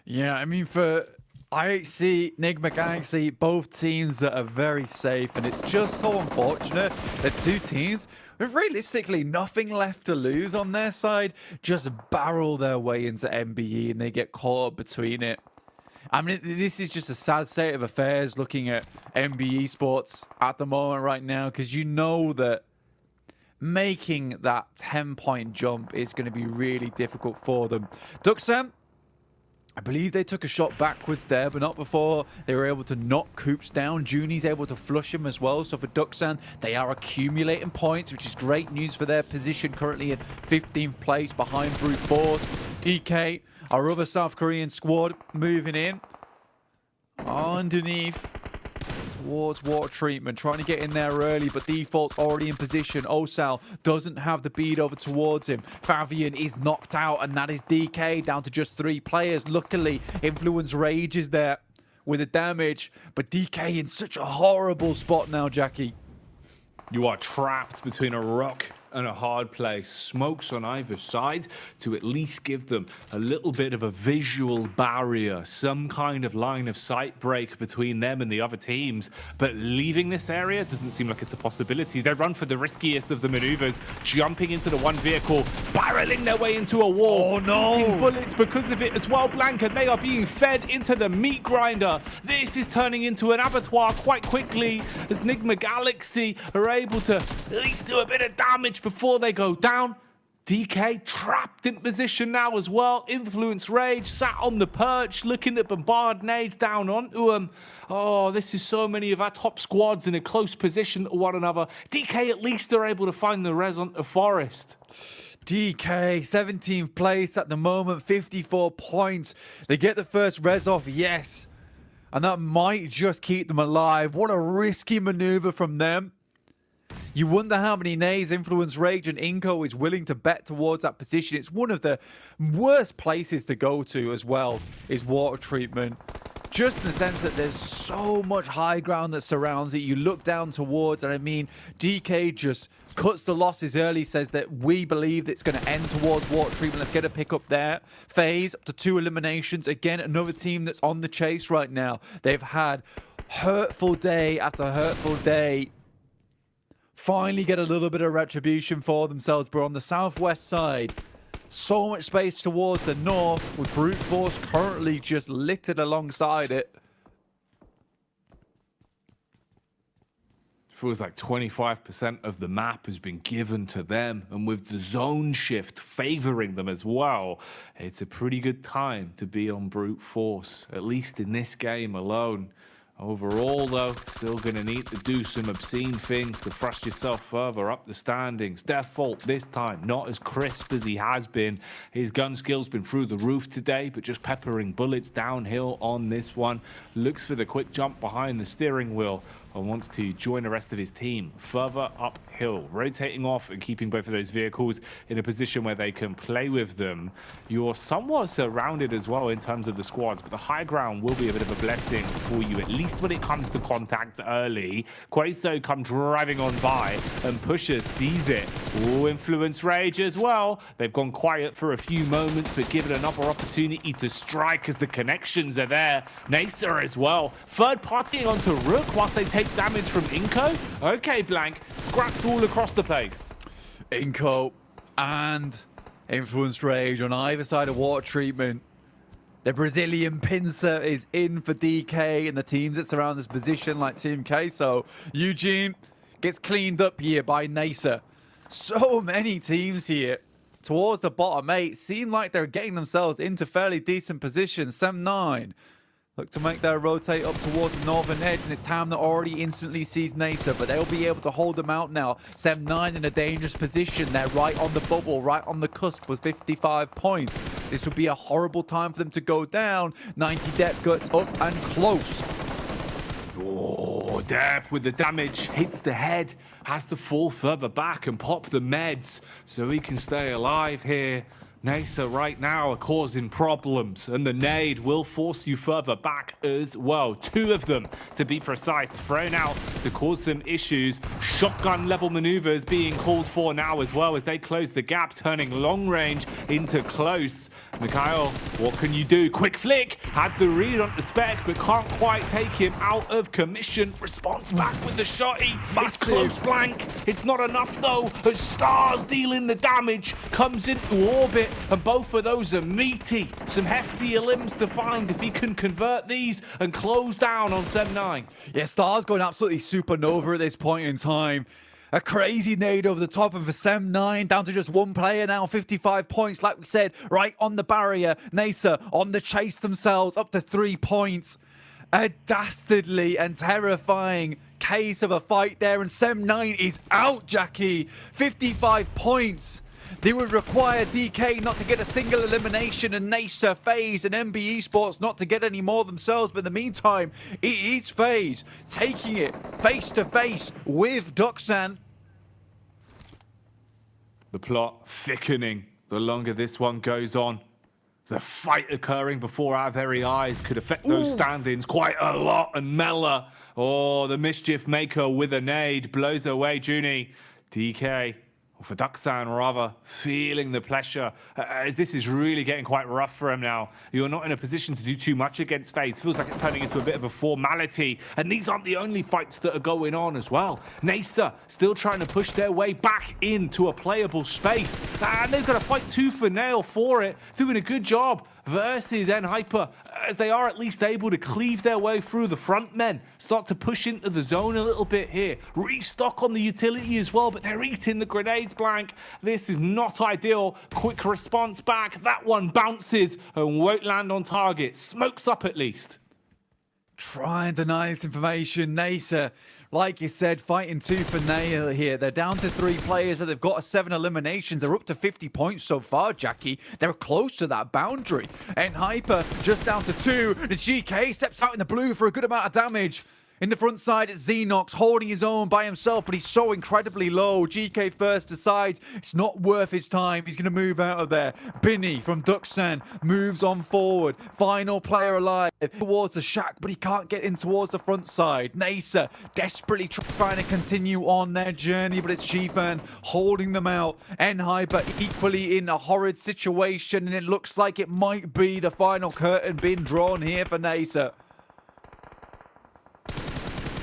S20: Yeah, I mean, for IHC, Enigma Galaxy, both teams that are very safe, and it's just so unfortunate that 2 teams with realistically nothing left to lose on their side just barrel their way into MBE, and they get caught up between it. I mean, this is just a sad state of affairs looking at MBE Sports at the moment right now, because you know that making that 10-point jump is going to be really difficult for them. Duxam, I believe they took a shot backwards there, but not before they were able to knock Coops down. Junie's able to flush him as well. So for Duxan, they are accumulating points, which is great news for their position currently in 15th place behind Brute Force. DK, our other South Korean squad, moving in underneath towards water treatment, trying to get in there early, but Default's already in position. Osal doesn't have the bead over towards him. Fabian is knocked out, and that is DK down to just 3 players. Luckily, Influence Rage is there with the damage, but DK in such a horrible spot now, Jackie.
S19: You are trapped between a rock and a hard place. Smokes on either side to at least give them a little bit of a visual barrier, some kind of line of sight break between them and the other teams. But leaving this area doesn't seem like it's a possibility. They run for the riskiest of the maneuvers, jumping into the one vehicle, barreling their way into a wall.
S20: Oh no!
S19: Eating bullets because of it as well, Blank, and they are being fed into the meat grinder. This is turning into an abattoir quite quickly as Enigma Galaxy are able to at least do a bit of damage before they go down. DK trapped in position now as well. Influence Rage sat on the perch looking at bombard nades down onto him. Oh, this is so many of our top squads in a close position to one another. DK at least are able to find the res onto Forest.
S20: DK, 17th place at the moment, 54 points. They get the first res off, yes. And that might just keep them alive. What a risky maneuver from them. You wonder how many nades Influence Rage and Inko is willing to bet towards that position. It's one of the worst places to go to as well, is water treatment. Just in the sense that there's so much high ground that surrounds it. You look down towards, and I mean, DK just cuts the losses early, says that we believe it's going to end towards water treatment. Let's get a pick up there. FaZe up to 2 eliminations. Again, another team that's on the chase right now. They've had hurtful day after hurtful day. Finally get a little bit of retribution for themselves, but on the southwest side, so much space towards the north, with Brute Force currently just littered alongside it.
S19: Feels like 25% of the map has been given to them, and with the zone shift favoring them as well, it's a pretty good time to be on Brute Force, at least in this game alone. Overall, though, still going to need to do some obscene things to thrust yourself further up the standings. Default this time, not as crisp as he has been. His gun skill's been through the roof today, but just peppering bullets downhill on this one. Looks for the quick jump behind the steering wheel and wants to join the rest of his team further uphill, rotating off and keeping both of those vehicles in a position where they can play with them. You're somewhat surrounded as well in terms of the squads, but the high ground will be a bit of a blessing for you, at least when it comes to contact early. Queso come driving on by and Pusher sees it. Ooh, Influence Rage as well. They've gone quiet for a few moments, but given another opportunity to strike as the connections are there. Nasa as well. Third partying onto Rook whilst they take damage from Inko. Okay, Blank. Scraps all across the place.
S20: Inko and Influence Rage on either side of water treatment. The Brazilian pincer is in for DK and the teams that surround this position like Team K. So Eugene gets cleaned up here by Nasa. So many teams here towards the bottom 8 seem like they're getting themselves into fairly decent positions. Sem9 look to make their rotate up towards the northern edge, and it's Tam that already instantly sees Nasa, but they'll be able to hold them out now. Sem9 in a dangerous position. They're right on the bubble, right on the cusp with 55 points. This would be a horrible time for them to go down. 90 depth guts up and close.
S19: Oh, Dep with the damage, hits the head, has to fall further back and pop the meds so he can stay alive here. Nasa right now are causing problems, and the nade will force you further back as well. 2 of them, to be precise, thrown out to cause some issues. Shotgun level maneuvers being called for now as well as they close the gap, turning long range into close. Mikhail, what can you do? Quick flick, had the read on the spec, but can't quite take him out of commission. Response back with the shotty. It's close, Blank. It's not enough though, as Stars dealing the damage, comes into orbit. And both of those are meaty. Some heftier limbs to find if he can convert these and close down on Sem9.
S20: Yeah, Star's going absolutely supernova at this point in time. A crazy nade over the top of a Sem9, down to just 1 player now, 55 points, like we said, right on the barrier. Nasa on the chase themselves, up to 3 points. A dastardly and terrifying case of a fight there, and Sem9 is out, Jackie. 55 points. They would require DK not to get a single elimination, and Nasa, FaZe, and MB Esports not to get any more themselves. But in the meantime, it is FaZe taking it face to face with Duxan.
S19: The plot thickening the longer this one goes on. The fight occurring before our very eyes could affect those stand-ins quite a lot. And Mela, oh, the mischief maker with a nade, blows away Junie. DK, or for Duxan rather, feeling the pressure as this is really getting quite rough for him now. You're not in a position to do too much against FaZe. Feels like it's turning into a bit of a formality, and these aren't the only fights that are going on as well. Nasa still trying to push their way back into a playable space, and they've got to fight tooth and nail for it, doing a good job versus Enhyper, as they are at least able to cleave their way through the front men, start to push into the zone a little bit here, restock on the utility as well, but they're eating the grenades, Blank. This is not ideal. Quick response back, that one bounces and won't land on target. Smokes up at least.
S20: Try and deny this information. Nasa, like you said, fighting tooth and nail here. They're down to 3 players, but they've got 7 eliminations. They're up to 50 points so far, Jackie. They're close to that boundary. Enhyper just down to 2. The GK steps out in the blue for a good amount of damage. In the front side, it's Xenox holding his own by himself, but he's so incredibly low. GK first decides it's not worth his time. He's going to move out of there. Binny from Duxan moves on forward. Final player alive towards the shack, but he can't get in towards the front side. Nasa desperately trying to continue on their journey, but it's G-Fan holding them out. Enhyper equally in a horrid situation, and it looks like it might be the final curtain being drawn here for Nasa.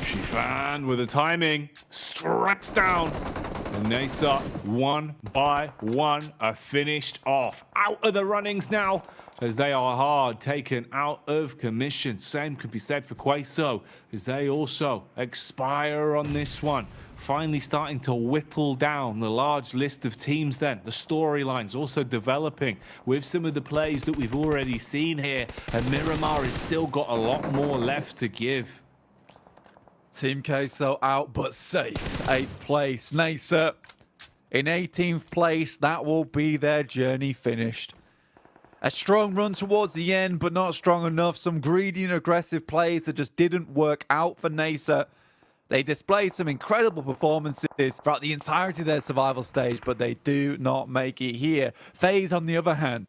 S19: Shifan with the timing, strikes down. And Nasa, 1 by 1, are finished off. Out of the runnings now, as they are hard taken out of commission. Same could be said for Queso, as they also expire on this one. Finally starting to whittle down the large list of teams then. The storylines also developing with some of the plays that we've already seen here. And Miramar has still got a lot more left to give.
S20: Team Queso out, but safe. 8th place. Nasa in 18th place. That will be their journey finished. A strong run towards the end, but not strong enough. Some greedy and aggressive plays that just didn't work out for Nasa. They displayed some incredible performances throughout the entirety of their survival stage, but they do not make it here. FaZe, on the other hand,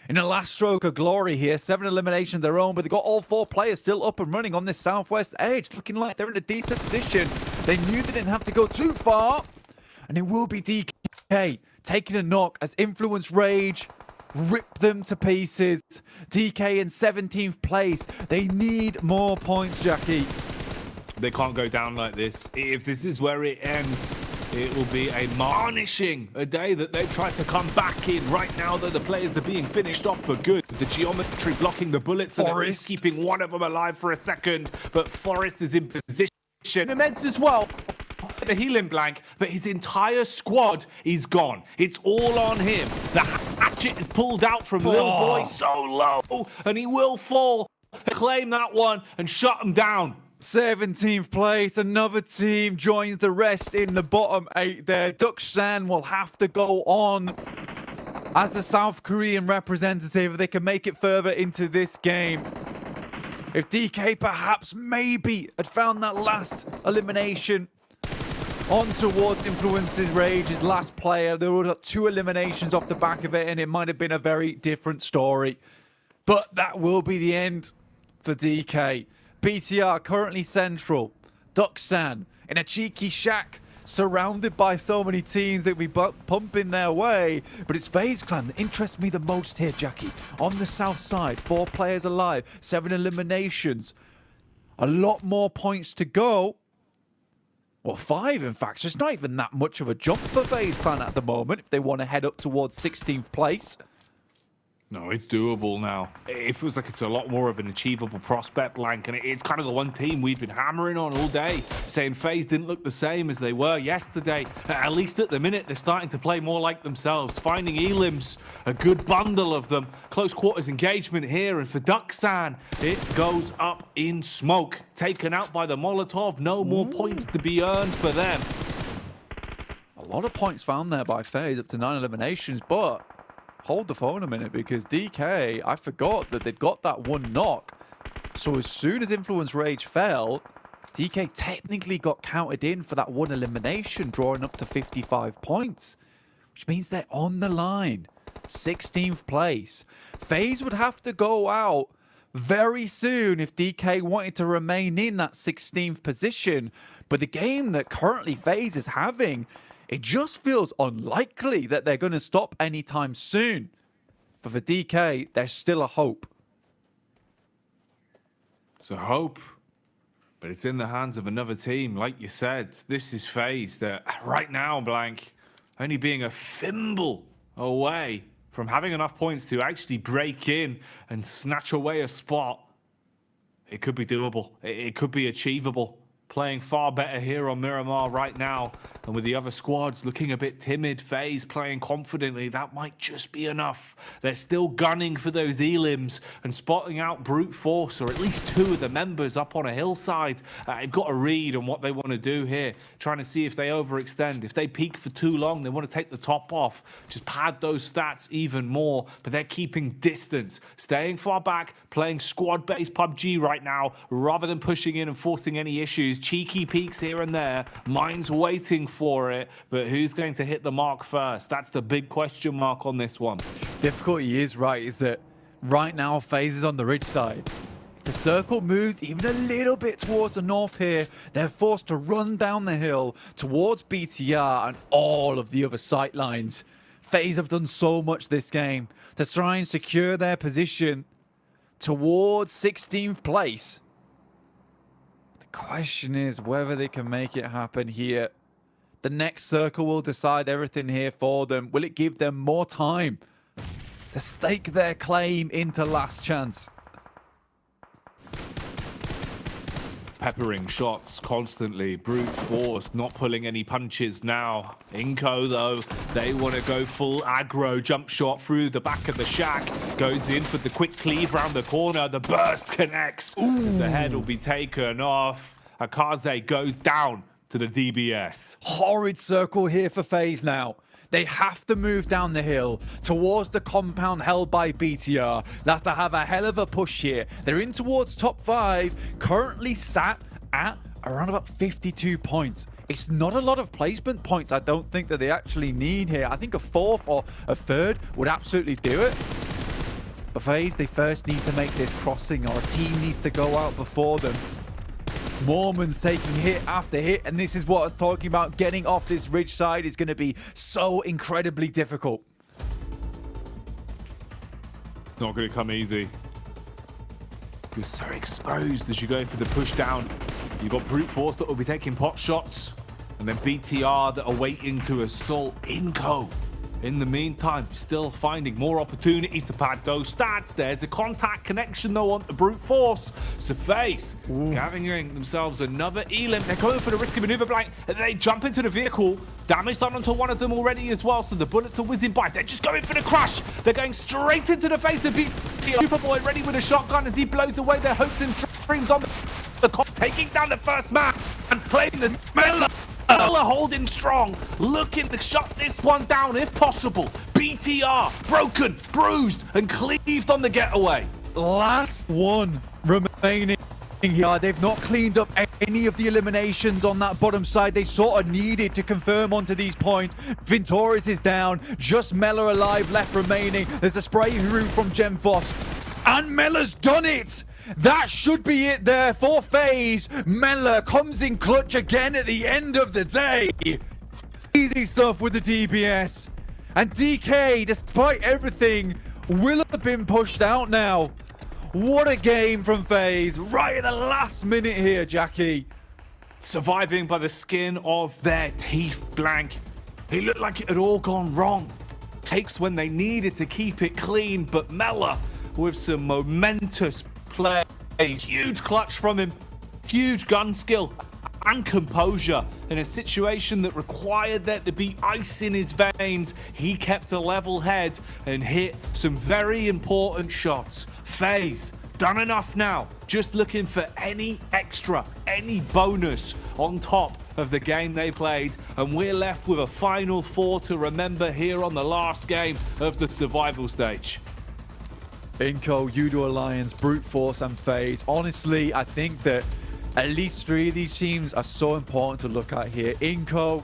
S20: in a last stroke of glory here, 7 eliminations of their own, but they've got all 4 players still up and running on this southwest edge, looking like they're in a decent position. They knew they didn't have to go too far, and it will be DK taking a knock as Influence Rage rip them to pieces. DK in 17th place. They need more points, Jackie.
S19: They can't go down like this. If this is where it ends, it will be a marnishing a day that they've tried to come back in. Right now, though, the players are being finished off for good. The geometry blocking the bullets and at least keeping one of them alive for a second. But Forest is in position. Immense as well. The healing blank, but his entire squad is gone. It's all on him. The hatchet is pulled out from Lil Boy so low, and he will fall. Claim that one and shut him down.
S20: 17th place, another team joins the rest in the bottom 8 there. Dukshan will have to go on as the South Korean representative if they can make it further into this game. If DK perhaps maybe had found that last elimination on towards Influence's Rage, his last player, there were 2 eliminations off the back of it and it might have been a very different story. But that will be the end for DK. BTR currently central. Dukshan in a cheeky shack, surrounded by so many teams that we pumping their way. But it's FaZe Clan that interests me the most here, Jackie. On the south side, 4 players alive, 7 eliminations. A lot more points to go. Well, 5 in fact, so it's not even that much of a jump for FaZe Clan at the moment if they want to head up towards 16th place.
S19: No, it's doable now. It feels like it's a lot more of an achievable prospect blank, and it's kind of the one team we've been hammering on all day, saying FaZe didn't look the same as they were yesterday. At least at the minute, they're starting to play more like themselves, finding elims, a good bundle of them. Close quarters engagement here, and for Dukshan, it goes up in smoke. Taken out by the Molotov, no more points to be earned for them.
S20: A lot of points found there by FaZe, up to 9 eliminations, but hold the phone a minute, because DK, I forgot that they'd got that 1 knock. So as soon as Influence Rage fell, DK technically got counted in for that 1 elimination, drawing up to 55 points, which means they're on the line. 16th place. FaZe would have to go out very soon if DK wanted to remain in that 16th position. But the game that currently FaZe is having, it just feels unlikely that they're going to stop anytime soon. But for DK, there's still a hope.
S19: It's a hope, but it's in the hands of another team. Like you said, this is FaZe that right now, Blank, only being a thimble away from having enough points to actually break in and snatch away a spot. It could be doable. It could be achievable. Playing far better here on Miramar right now. And with the other squads looking a bit timid, FaZe playing confidently, that might just be enough. They're still gunning for those elims and spotting out brute force, or at least 2 of the members up on a hillside. They've got a read on what they want to do here, trying to see if they overextend. If they peak for too long, they want to take the top off, just pad those stats even more. But they're keeping distance, staying far back, playing squad-based PUBG right now, rather than pushing in and forcing any issues. Cheeky peeks here and there, Mind's waiting for it, but who's going to hit the mark first? That's the big question mark on this one.
S20: Difficulty is that right now FaZe is on the ridge side. If the circle moves even a little bit towards the north here, they're forced to run down the hill towards BTR and all of the other sight lines. FaZe have done so much this game to try and secure their position towards 16th place. The question is whether they can make it happen here. The next circle will decide everything here for them. Will it give them more time to stake their claim into last chance?
S19: Peppering shots constantly, brute force, not pulling any punches now. Inco, though, they want to go full aggro. Jump shot through the back of the shack. Goes in for the quick cleave round the corner. The burst connects. Ooh. The head will be taken off. Akaze goes down to the DBS.
S20: Horrid circle here for FaZe now. They have to move down the hill towards the compound held by BTR. They have to have a hell of a push here. They're in towards top 5, currently sat at around about 52 points. It's not a lot of placement points I don't think that they actually need here. I think a 4th or a 3rd would absolutely do it. But FaZe, they first need to make this crossing, or a team needs to go out before them. Mormon's taking hit after hit, and this is what I was talking about. Getting off this ridge side is going to be so incredibly difficult.
S19: It's not going to come easy. You're so exposed as you go for the push down. You've got Brute Force that will be taking pot shots, and then BTR that are waiting to assault Inco. In the meantime, still finding more opportunities to pad those stats. There's a contact connection though on the Brute Force. So FaZe gathering themselves another elim. They're going for the risky maneuver blank. They jump into the vehicle. Damage done onto one of them already as well, so the bullets are whizzing by. They're just going for the crush. They're going straight into the face of BTR. Superboy ready with a shotgun as he blows away their hopes and dreams on the cop, taking down the first man and playing the smeller. Miller holding strong, looking to shut this one down if possible. BTR broken, bruised, and cleaved on the getaway.
S20: Last one remaining here. They've not cleaned up any of the eliminations on that bottom side. They sort of needed to confirm onto these points. Vintoris is down, just Mella alive left remaining. There's a spray through from Gemfos, and Mella's done it. That should be it there for FaZe. Mella comes in clutch again at the end of the day. Easy stuff with the DBS. And DK, despite everything, will have been pushed out now. What a game from FaZe. Right at the last minute here, Jackie.
S19: Surviving by the skin of their teeth blank. It looked like it had all gone wrong. Takes when they needed to keep it clean, but Mella with some momentous play. Huge clutch from him, huge gun skill and composure in a situation that required there to be ice in his veins. He kept a level head and hit some very important shots. FaZe done enough now, just looking for any extra, any bonus on top of the game they played, and we're left with a final 4 to remember here on the last game of the survival stage.
S20: Inco, Udo Alliance, Brute Force, and FaZe. Honestly, I think that at least 3 of these teams are so important to look at here. Inco,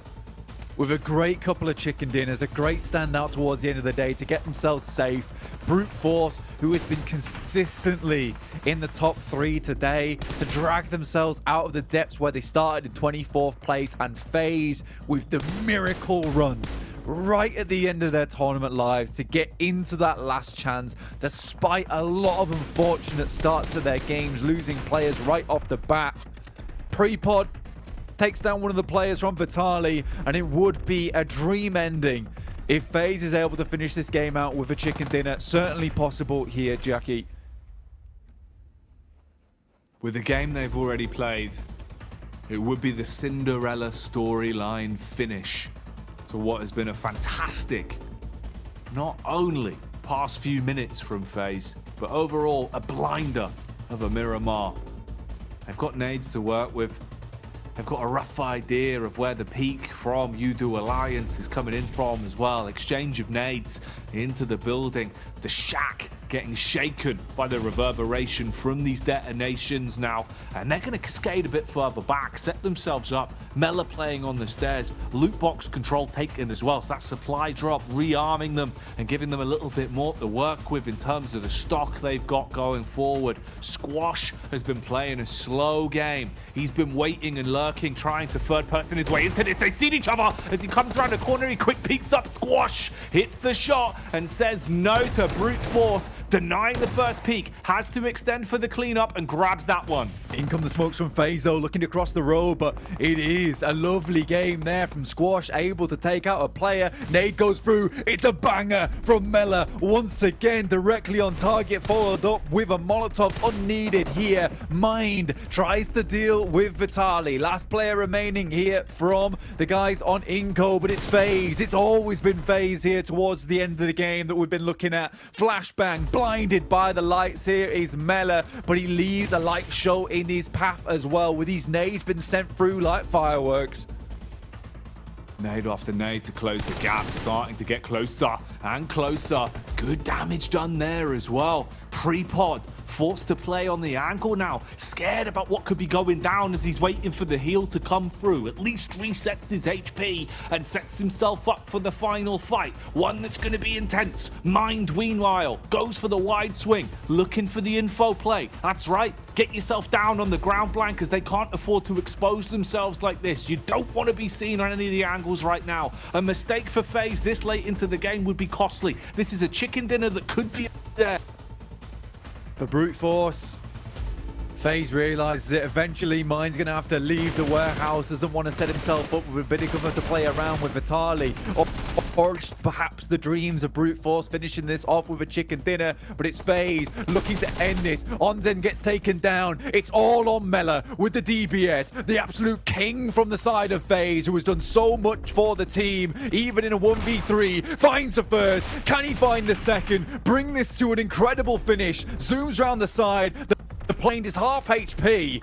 S20: with a great couple of chicken dinners, a great standout towards the end of the day to get themselves safe. Brute Force, who has been consistently in the top 3 today, to drag themselves out of the depths where they started in 24th place. And FaZe with the miracle run right at the end of their tournament lives to get into that last chance, despite a lot of unfortunate starts to their games, losing players right off the bat. Prepod takes down one of the players from Vitali, and it would be a dream ending if FaZe is able to finish this game out with a chicken dinner. Certainly possible here, Jackie.
S19: With the game they've already played, it would be the Cinderella storyline finish to what has been a fantastic, not only past few minutes from FaZe, but overall a blinder of a Miramar. They've got nades to work with. They've got a rough idea of where the peak from Udo Alliance is coming in from as well. Exchange of nades into the building. The shack getting shaken by the reverberation from these detonations now. And they're going to skate a bit further back, set themselves up. Mella playing on the stairs. Loot box control taken as well. So that supply drop rearming them and giving them a little bit more to work with in terms of the stock they've got going forward. Squash has been playing a slow game. He's been waiting and lurking, trying to third person his way into this. They've seen each other as he comes around the corner. He quick peeks up. Squash hits the shot and says no to Brute Force. Denying the first peek, has to extend for the cleanup and grabs that one.
S20: In come the smokes from FaZe though, looking across the road, but it is a lovely game there from Squash, able to take out a player. Nade goes through, it's a banger from Mella, once again directly on target, followed up with a Molotov unneeded here. Mind tries to deal with Vitali, last player remaining here from the guys on Inco, but it's FaZe. It's always been FaZe here towards the end of the game that we've been looking at. Flashbang, blinded by the lights. Here is Mela, but he leaves a light show in his path as well, with his nades been sent through like fireworks.
S19: Nade after nade to close the gap, starting to get closer and closer. Good damage done there as well. Pre-pod forced to play on the angle now, scared about what could be going down as he's waiting for the heal to come through. At least resets his HP and sets himself up for the final fight, one that's going to be intense. Mind, meanwhile, goes for the wide swing, looking for the info play. That's right, get yourself down on the ground blank, as they can't afford to expose themselves like this. You don't want to be seen on any of the angles right now. A mistake for FaZe this late into the game would be costly. This is a chicken dinner that could be there.
S20: For Brute Force, FaZe realizes it. Eventually, Mine's going to have to leave the warehouse. Doesn't want to set himself up with a bit of to play around with Vitali. Or perhaps the dreams of Brute Force finishing this off with a chicken dinner. But it's FaZe looking to end this. Onzen gets taken down. It's all on Mela with the DBS. The absolute king from the side of FaZe, who has done so much for the team. Even in a 1v3, finds the first. Can he find the second? Bring this to an incredible finish. Zooms around the side. The plane is half HP.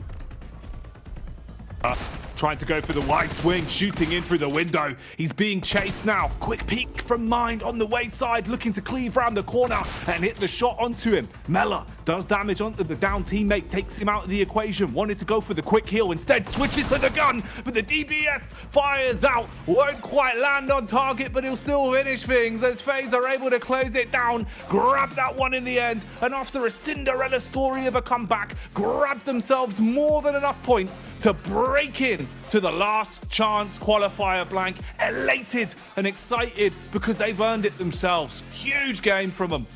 S19: Trying to go for the wide swing, shooting in through the window. He's being chased now. Quick peek from Mind on the wayside, looking to cleave round the corner and hit the shot onto him. Mela does damage onto the down teammate, takes him out of the equation. Wanted to go for the quick heal, instead switches to the gun, but the DBS fires out. Won't quite land on target, but he'll still finish things as FaZe are able to close it down. Grab that one in the end, and after a Cinderella story of a comeback, grab themselves more than enough points to break in to the last chance qualifier blank. Elated and excited because they've earned it themselves. Huge game from them.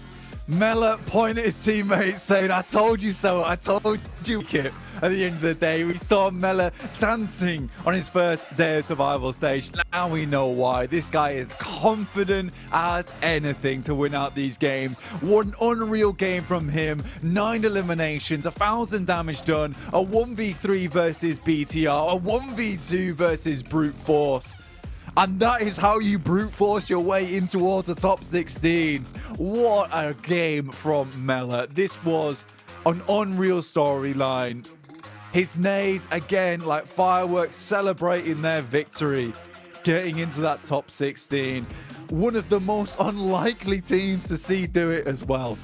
S20: Mela pointed at his teammates saying, "I told you so, I told you, Kip." At the end of the day, we saw Mela dancing on his first day of survival stage. Now we know why. This guy is confident as anything to win out these games. What an unreal game from him. 9 eliminations, 1,000 damage done, a 1v3 versus BTR, a 1v2 versus Brute Force. And that is how you brute force your way in towards the top 16. What a game from Mela. This was an unreal storyline. His nades, again, like fireworks, celebrating their victory, getting into that top 16. One of the most unlikely teams to see do it as well.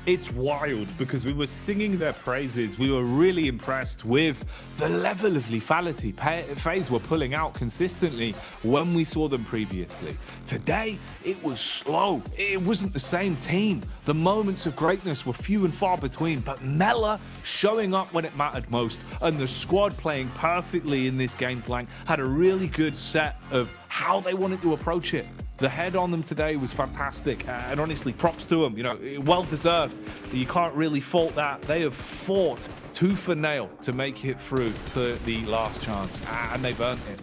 S19: It's wild because we were singing their praises. We were really impressed with the level of lethality FaZe were pulling out consistently when we saw them previously. Today, it was slow. It wasn't the same team. The moments of greatness were few and far between, but Mela showing up when it mattered most, and the squad playing perfectly in this game blank had a really good set of how they wanted to approach it. The head on them today was fantastic, and honestly, props to them. You know, well deserved. You can't really fault that. They have fought tooth and nail to make it through to the last chance, and they've earned it.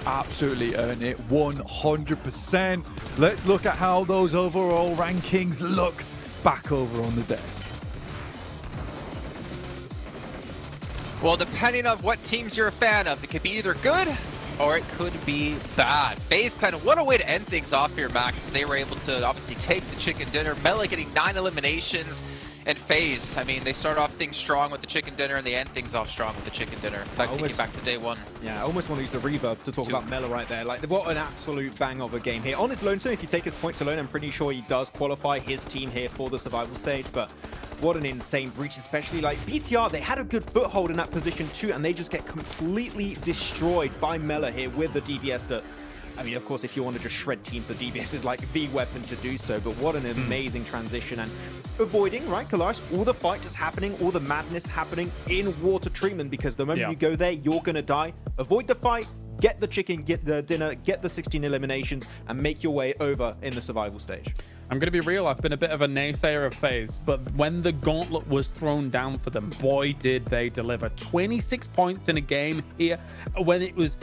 S20: Absolutely earned it, 100%. Let's look at how those overall rankings look back over on the desk.
S1: Well, depending on what teams you're a fan of, it could be either good or it could be bad. FaZe Clan, what a way to end things off here, Max. They were able to obviously take the chicken dinner. Mela getting 9 eliminations. And FaZe, I mean, they start off things strong with the chicken dinner and they end things off strong with the chicken dinner. In fact, thinking back to day one.
S17: Yeah, I almost want to use the reverb to talk about Mela right there. Like, what an absolute bang of a game here. On his lonesome, if you take his points alone, I'm pretty sure he does qualify his team here for the survival stage. But what an insane breach, especially like BTR, they had a good foothold in that position too, and they just get completely destroyed by Mela here with the DBS that, I mean, of course, if you want to just shred teams, the DBS is like the weapon to do so, but what an amazing transition. And avoiding, right, Kalash, all the fight just happening, all the madness happening in water treatment, because the moment you go there, you're going to die. Avoid the fight, get the chicken, get the dinner, get the 16 eliminations, and make your way over in the survival stage.
S16: I'm going to be real, I've been a bit of a naysayer of FaZe, but when the gauntlet was thrown down for them, boy, did they deliver. 26 points in a game here when it was...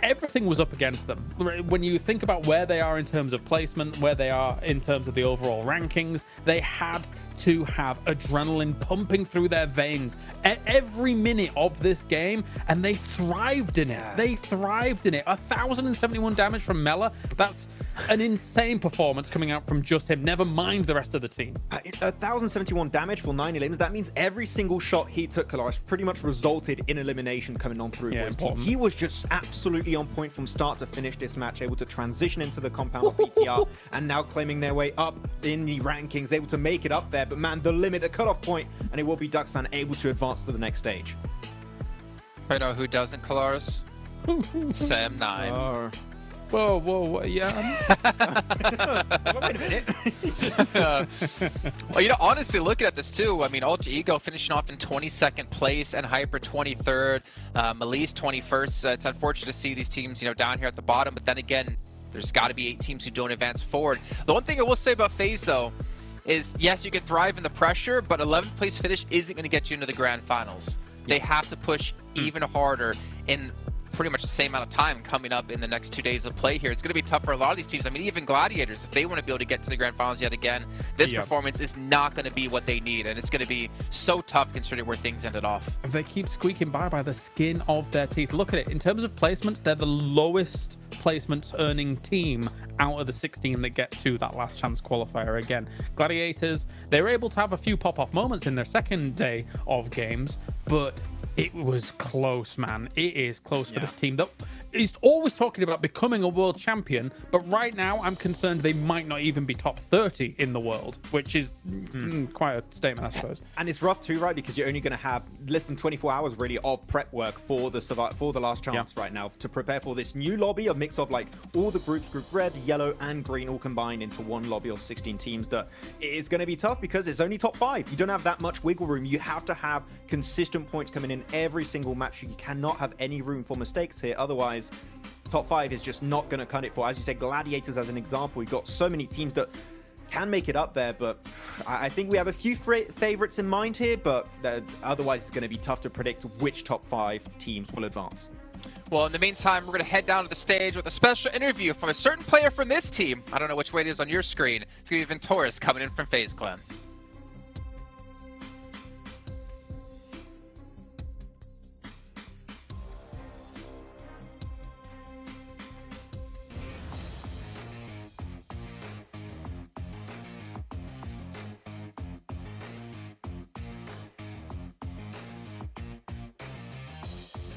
S16: everything was up against them. When you think about where they are in terms of placement, where they are in terms of the overall rankings, they had to have adrenaline pumping through their veins at every minute of this game, and they thrived in it. They thrived in it. 1,071 damage from Mela. That's an insane performance coming out from just him, never mind the rest of the team.
S17: 1,071 damage for 9 elims. That means every single shot he took, Kalash, pretty much resulted in elimination coming on through for his team. He was just absolutely on point from start to finish this match, able to transition into the compound of BTR and now claiming their way up in the rankings, able to make it up there. But man, the limit, the cutoff point, and it will be Duxan able to advance to the next stage.
S18: I know who doesn't, Kalaris? Sam 9.
S16: Whoa, yeah.
S17: Wait a minute.
S18: Well, honestly, looking at this too, I mean, Alter Ego finishing off in 22nd place and Hyper 23rd, Melise 21st. It's unfortunate to see these teams, down here at the bottom, but then again, there's got to be 8 teams who don't advance forward. The one thing I will say about FaZe, though, is yes, you can thrive in the pressure, but 11th place finish isn't going to get you into the Grand Finals. They have to push even harder in pretty much the same amount of time coming up in the next 2 days of play here. It's going to be tough for a lot of these teams. I mean, even Gladiators, if they want to be able to get to the Grand Finals yet again, this performance is not going to be what they need, and it's going to be so tough considering where things ended off.
S16: They keep squeaking by the skin of their teeth. Look at it. In terms of placements, they're the lowest placements earning team out of the 16 that get to that last chance qualifier again. Gladiators, they were able to have a few pop-off moments in their second day of games, but it was close, man. It is close for this team that is always talking about becoming a world champion, but right now I'm concerned they might not even be top 30 in the world, which is quite a statement, I suppose.
S17: And it's rough too, right? Because you're only going to have less than 24 hours really of prep work for the last chance right now to prepare for this new lobby, a mix of like all the groups, group red, yellow, and green, all combined into one lobby of 16 teams. That is going to be tough because it's only top 5. You don't have that much wiggle room. You have to have consistent points coming in every single match. You cannot have any room for mistakes here. Otherwise, top 5 is just not going to cut it for, as you said, Gladiators as an example. We've got so many teams that can make it up there, but I think we have a few favorites in mind here, but otherwise it's going to be tough to predict which top 5 teams will advance.
S18: Well, in the meantime, we're going to head down to the stage with a special interview from a certain player from this team. I don't know which way it is on your screen. It's going to be Venturis coming in from FaZe Clan.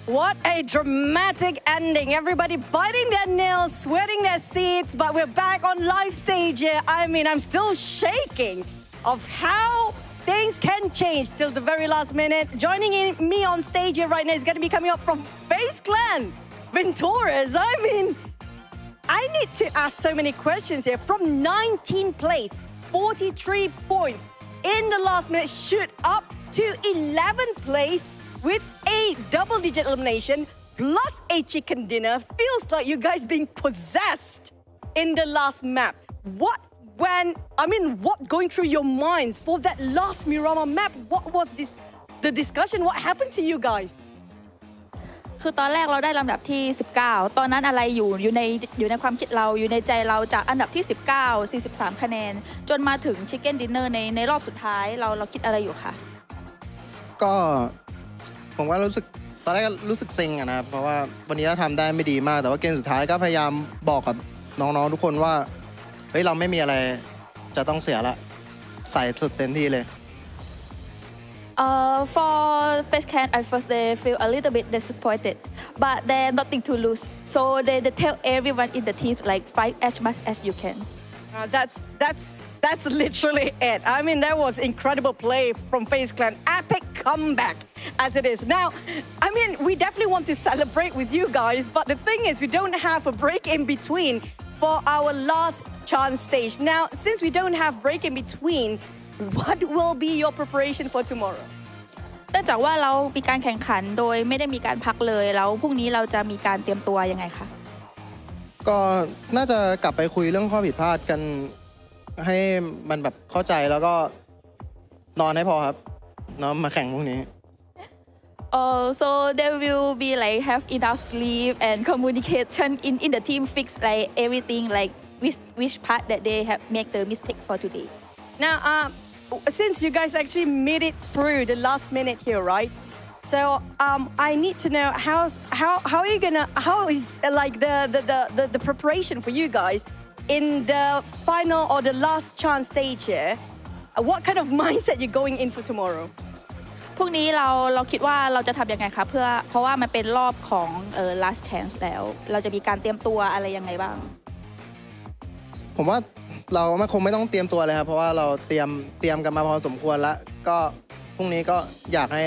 S14: What a dramatic ending. Everybody biting their nails, sweating their seats, but we're back on live stage here. I mean, I'm still shaking of how things can change till the very last minute. Joining me on stage here right now is going to be coming up from FaZe Clan, Venturis. I mean, I need to ask so many questions here. From 19th place, 43 points in the last minute, shoot up to 11th place with a double-digit elimination plus a chicken dinner. Feels like you guys being possessed in the last map. What going through your minds for that last Miramar map? What was the discussion? What happened to you guys?
S21: คือตอนแรกเราได้ลำดับที่19ตอนนั้นอะไรอยู่ในความคิดเราอยู่ในใจเราจากอันดับที่19 43คะแนนจนมาถึง Chicken Dinner ในรอบสุดท้ายเราคิดอะไรอยู่คะ
S22: ก็ผมว่ารู้สึกตอนแรกรู้สึกเซ็งอะนะครับเพราะว่าวันนี้เราทำได้ไม่ดีมากแต่ว่าเกมสุดท้ายก็พยายามบอกกับน้องๆทุกคนว่าเฮ้ยเราไม่มีอะไรจะต้องเสียละใส่สุดเต็มที่เลย
S21: For FaZe Clan, at first they feel a little bit disappointed, but there's nothing to lose. So they tell everyone in the team like fight as much as you can.
S14: That's literally it. I mean, that was incredible play from FaZe Clan. Epic comeback as it is. Now, I mean, we definitely want to celebrate with you guys, but the thing is we don't have a break in between for our last chance stage. Now, since we don't have break in between, what will be your preparation for tomorrow?
S21: เนื่องจากว่าเรามีการแข่งขันโดยไม่ได้มีการพักเลยแล้วพรุ่งนี้เราจะมีการเตรียมตัวยังไงคะ
S22: ก็น่าจะกลับไปคุยเรื่องข้อผิดพลาดกันให้มันแบบเข้าใจแล้วก็นอนให้พอครับเนาะมาแข่งพรุ่งนี้
S21: so they will be like have enough sleep and communication in the team fix like everything like which part that they have make the mistake for today.
S14: Now, since you guys actually made it through the last minute here, right? So I need to know how is like the preparation for you guys in the final or the last chance stage here, what kind of mindset you're going in for tomorrow?
S21: พรุ่งนี้เราคิดว่าเราจะทำยังไงคะเพราะว่ามันเป็นรอบของlast chance แล้วเราจะมีการเตรียมตัวอะไรยังไงบ้าง
S22: ผมว่าเราคงไม่ต้องเตรียมตัวเลยครับเพราะว่าเราเตรียมกันมาพอสมควรแล้วก็พรุ่งนี้ก็อยากให้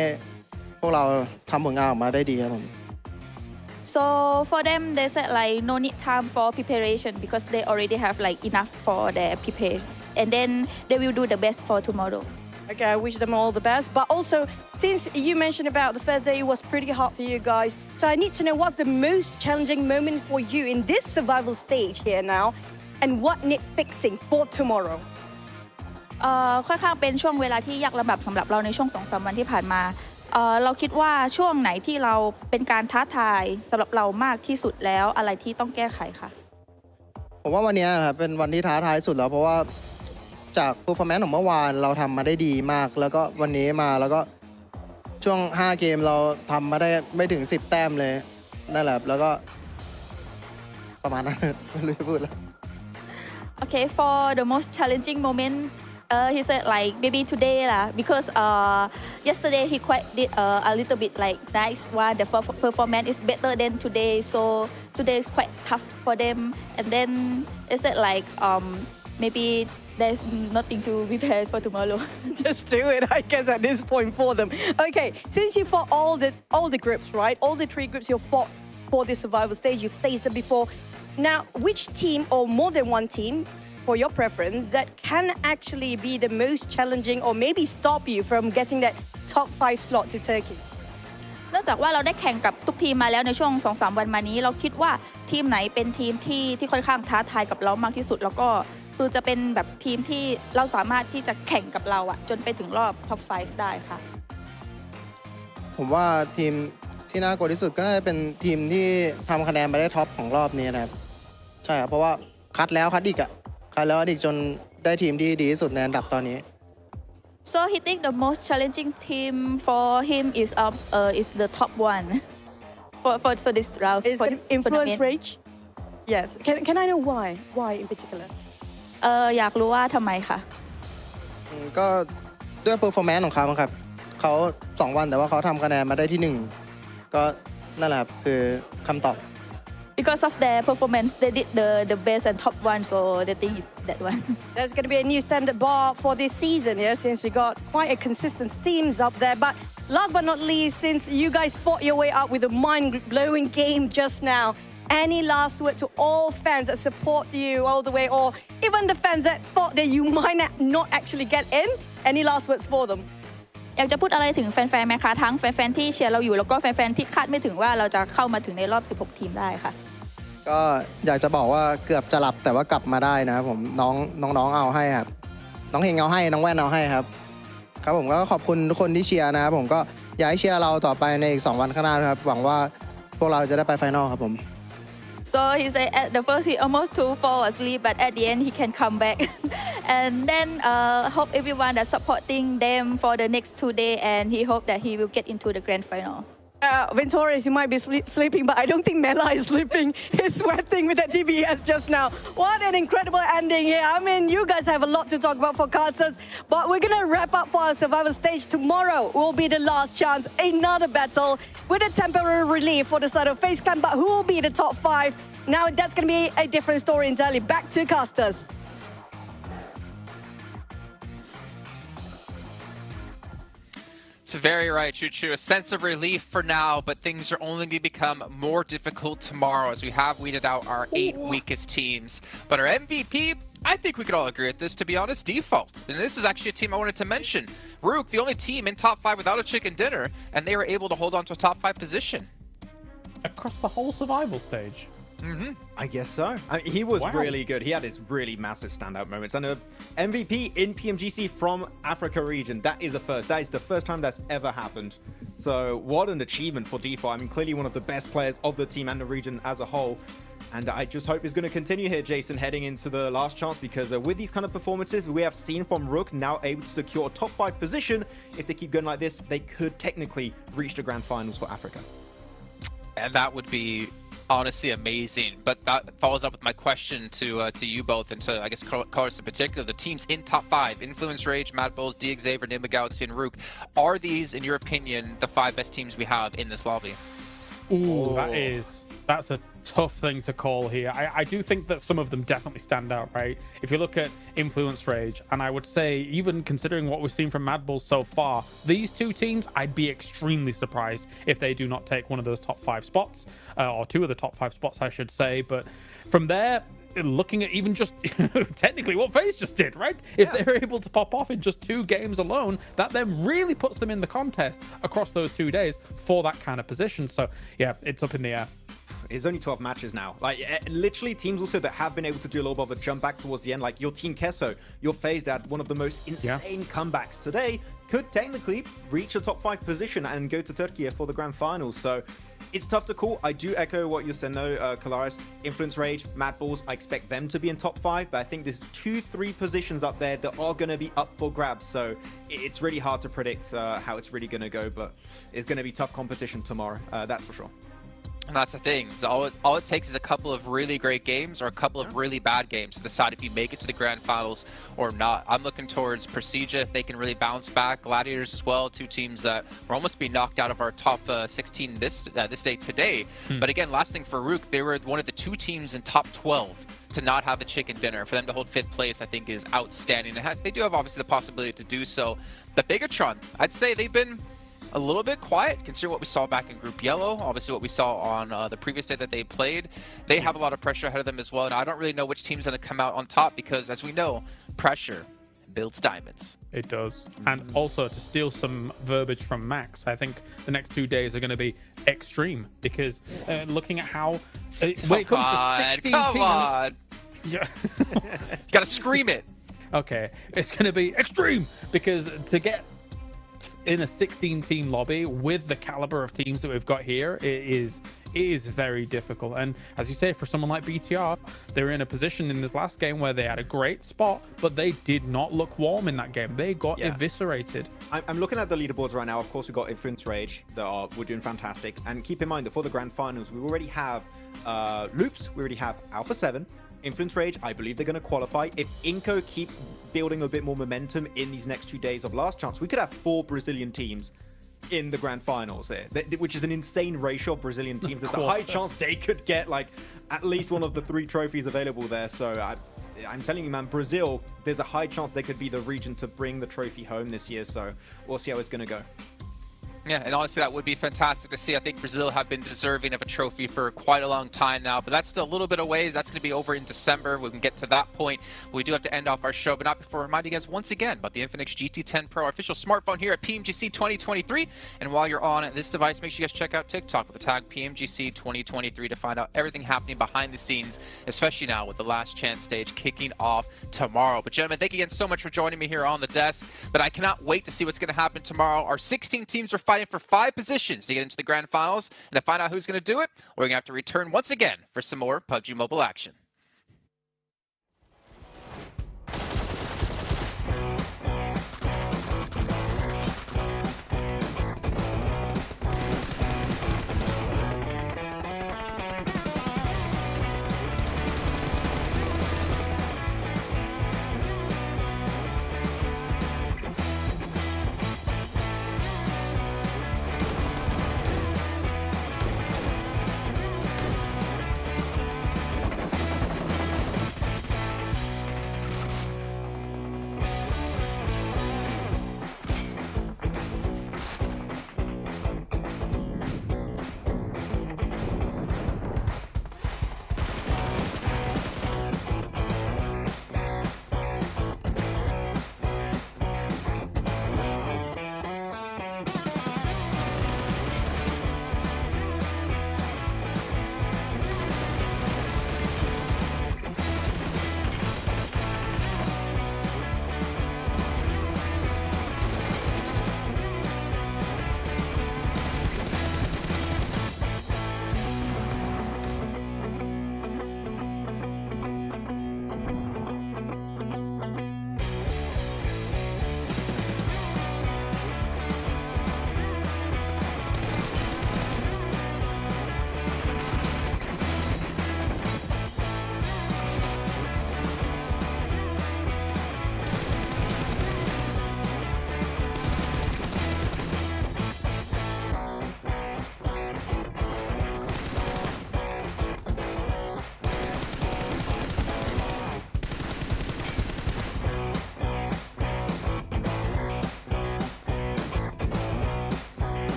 S22: พวกเราทำผลงานออกมาได้ดีครับผม
S21: So for them they said like no need time for preparation because they already have like enough for their prepare and then they will do the best for tomorrow.
S14: Okay, I wish them all the best. But also, since you mentioned about the first day, it was pretty hard for you guys. So I need to know what's the most challenging moment for you in this survival stage here now, and what needs fixing for tomorrow.
S21: ค่อนข้างเป็นช่วงเวลาที่ยากลำบากสำหรับเราในช่วง 2-3 วันที่ผ่านมาเราคิดว่าช่วงไหนที่เราเป็นการท้าทายสำหรับเรามากที่สุดแล้วอะไรที่ต้องแก้ไขคะ
S22: ผมว่าวันนี้ครับเป็นวันที่ท้าทายสุดแล้วเพราะว่าจาก performance ของเมื่อวานเราทำมาได้ดีมากแล้วก็วันนี้มาแล้วก็ช่วง5เกมเราทำมาได้ไม่ถึง10แต้มเลยนั่นแหละแล้วก็ประมาณนั้นไม่รู้จะพูดแล้ว
S21: Okay, for the most challenging moment he said like maybe today lah because yesterday he quite did a little bit like nice while the performance is better than today so today is quite tough for them and then he said like maybe there's nothing to prepare for tomorrow.
S14: Just do it, I guess, at this point for them. Okay, since you fought all the groups, right? All the 3 groups you fought for this survival stage, you faced them before. Now, which team or more than one team, for your preference, that can actually be the most challenging or maybe stop you from getting that top 5 slot to Turkey?
S21: นอกจากว่าเราได้แข่งกับทุกทีมมาแล้วในช่วง 2-3 วันมานี้เราคิดว่าทีมไหนเป็นทีมที่ค่อนข้างท้าทายกับเรามากที่สุดแล้วก็คือจะเป็นแบบทีมที่เราสามารถที่จะแข่งกับเราจนไปถึงรอบ top 5 ได้ค่ะ
S22: ผมว่าทีมที่น่ากลัวที่สุดก็จะเป็นทีมที่ทำคะแนนมาได้ท็อปของรอบนี้นะครับใช่ครับเพราะว่าคัดแล้วคัดอีกจนได้ทีมที่ดีที่สุดในอันดับตอนนี้
S21: So he think the most challenging team for him is the top one for this round.
S14: Is influence rage? Yes. Can I know why? Why in particular?
S21: อยากรู้ว่าทำไมคะ
S22: ก็ด้วย performance ของเขาครับเขา2วันแต่ว่าเขาทำคะแนนมาได้ที่1ก็นั่นแหละครับคือคำตอบ
S21: Because of their performance, they did the best and top one, so the thing is that one.
S14: There's going to be a new standard bar for this season, yeah, since we got quite a consistent teams up there. But last but not least, since you guys fought your way up with a mind-blowing game just now, any last word to all fans that support you all the way, or even the fans that thought that you might not actually get in? Any last words for them?
S21: อยากจะพูดอะไรถึงแฟนๆไหมคะทั้งแฟนๆที่เชียร์เราอยู่แล้วก็แฟนๆที่คาดไม่ถึงว่าเราจะเข้ามาถึงในรอบ16ทีมได้ค่ะ
S22: ก็อยากจะบอกว่าเกือบจะหลับแต่ว่ากลับมาได้นะครับผมน้องเอาให้ครับน้องเฮงเอาให้น้องแว่นเอาให้ครับครับผมก็ขอบคุณทุกคนที่เชียร์นะครับผมก็อยากให้เชียร์เราต่อไปในอีก2วันข้างหน้าครับหวังว่าพวกเราจะได้ไปไฟนอลครับผม
S21: So he said at the first he almost to fall asleep but at the end he can come back and then hope everyone that supporting them for the next 2 days and he hope that he will get into the grand final.
S14: Ventorius, you might be sleeping, but I don't think Mela is sleeping. He's sweating with that DBS just now. What an incredible ending here. I mean, you guys have a lot to talk about for Kansas, but we're going to wrap up for our survival stage. Tomorrow will be the last chance, another battle with a temporary relief for the side of Face Clan, but who will be the top 5? Now, that's going to be a different story entirely. Back to Casters.
S18: Very right, Choo-Choo. A sense of relief for now, but things are only going to become more difficult tomorrow as we have weeded out our 8 weakest teams. But our MVP, I think we could all agree with this, to be honest, Default. And this is actually a team I wanted to mention. Rook, the only team in top 5 without a chicken dinner, and they were able to hold on to a top 5 position.
S16: Across the whole survival stage?
S17: I guess so. I mean, he was really good. He had his really massive standout moments. And MVP in PMGC from Africa region, that is a first. That is the first time that's ever happened. So what an achievement for Default. I mean, clearly one of the best players of the team and the region as a whole. And I just hope it's going to continue here, Jason, heading into the last chance, because with these kind of performances we have seen from Rook, now able to secure a top 5 position. If they keep going like this, they could technically reach the Grand Finals for Africa.
S18: And that would be honestly amazing. But that follows up with my question to you both and to, I guess, Colors in particular. The teams in top 5, Influence Rage, Mad Bulls, DXaver, Nima Galaxy, and Rook. Are these, in your opinion, the 5 best teams we have in this lobby?
S16: Ooh, that's a tough thing to call here. I do think that some of them definitely stand out, right? If you look at Influence Rage, and I would say, even considering what we've seen from Mad Bulls so far, these 2 teams, I'd be extremely surprised if they do not take one of those top 5 spots, or 2 of the top 5 spots, I should say. But from there, looking at even just technically what FaZe just did, right? If they're able to pop off in just 2 games alone, that then really puts them in the contest across those 2 days for that kind of position. So yeah, it's up in the air.
S17: It's only 12 matches now. Like, literally, teams also that have been able to do a little bit of a jump back towards the end, like your team Kesso, your FaZe that one of the most insane comebacks today, could technically reach a top 5 position and go to Turkey for the Grand Finals. So it's tough to call. I do echo what you said, though, Kalaris. Influence Rage, Mad Bulls, I expect them to be in top 5, but I think there's 2-3 positions up there that are going to be up for grabs. So it's really hard to predict how it's really going to go, but it's going to be tough competition tomorrow. That's for sure.
S18: And that's the thing. So all it takes is a couple of really great games or a couple of really bad games to decide if you make it to the Grand Finals or not. I'm looking towards Prestige if they can really bounce back. Gladiators as well, 2 teams that were almost being knocked out of our top 16 this day today. But again, last thing for Rook, they were one of the 2 teams in top 12 to not have a chicken dinner. For them to hold 5th place, I think, is outstanding. They do have obviously the possibility to do so. But Bigatron, I'd say they've been a little bit quiet, considering what we saw back in Group Yellow, obviously what we saw on the previous day that they played. They have a lot of pressure ahead of them as well, and I don't really know which team's going to come out on top because, as we know, pressure builds diamonds.
S16: It does. And also, to steal some verbiage from Max, I think the next 2 days are going to be extreme because looking at how when it comes to 16
S18: come
S16: teams,
S18: on.
S16: Yeah.
S18: You gotta scream it.
S16: Okay, it's going to be extreme because to get in a 16-team lobby with the caliber of teams that we've got here, it is very difficult. And as you say, for someone like BTR, they were in a position in this last game where they had a great spot, but they did not look warm in that game. They got eviscerated.
S17: I'm looking at the leaderboards right now. Of course, we've got Influence Rage that we're doing fantastic. And keep in mind that for the Grand Finals, we already have Loops, we already have Alpha 7, Influence Rage, I believe they're going to qualify. If Inco keep building a bit more momentum in these next 2 days of Last Chance, we could have 4 Brazilian teams in the Grand Finals there, which is an insane ratio of Brazilian teams. There's a high chance they could get like at least one of the 3 trophies available there. So I'm telling you, man, Brazil, there's a high chance they could be the region to bring the trophy home this year. So we'll see how it's going to go.
S18: Yeah, and honestly, that would be fantastic to see. I think Brazil have been deserving of a trophy for quite a long time now, but that's still a little bit of ways. That's going to be over in December. We can get to that point. We do have to end off our show, but not before reminding you guys once again about the Infinix GT10 Pro, our official smartphone here at PMGC 2023. And while you're on this device, make sure you guys check out TikTok with the tag PMGC 2023 to find out everything happening behind the scenes, especially now with the Last Chance stage kicking off tomorrow. But gentlemen, thank you again so much for joining me here on the desk. But I cannot wait to see what's going to happen tomorrow. Our 16 teams are fighting for 5 positions to get into the Grand Finals, and to find out who's going to do it, we're going to have to return once again for some more PUBG Mobile action.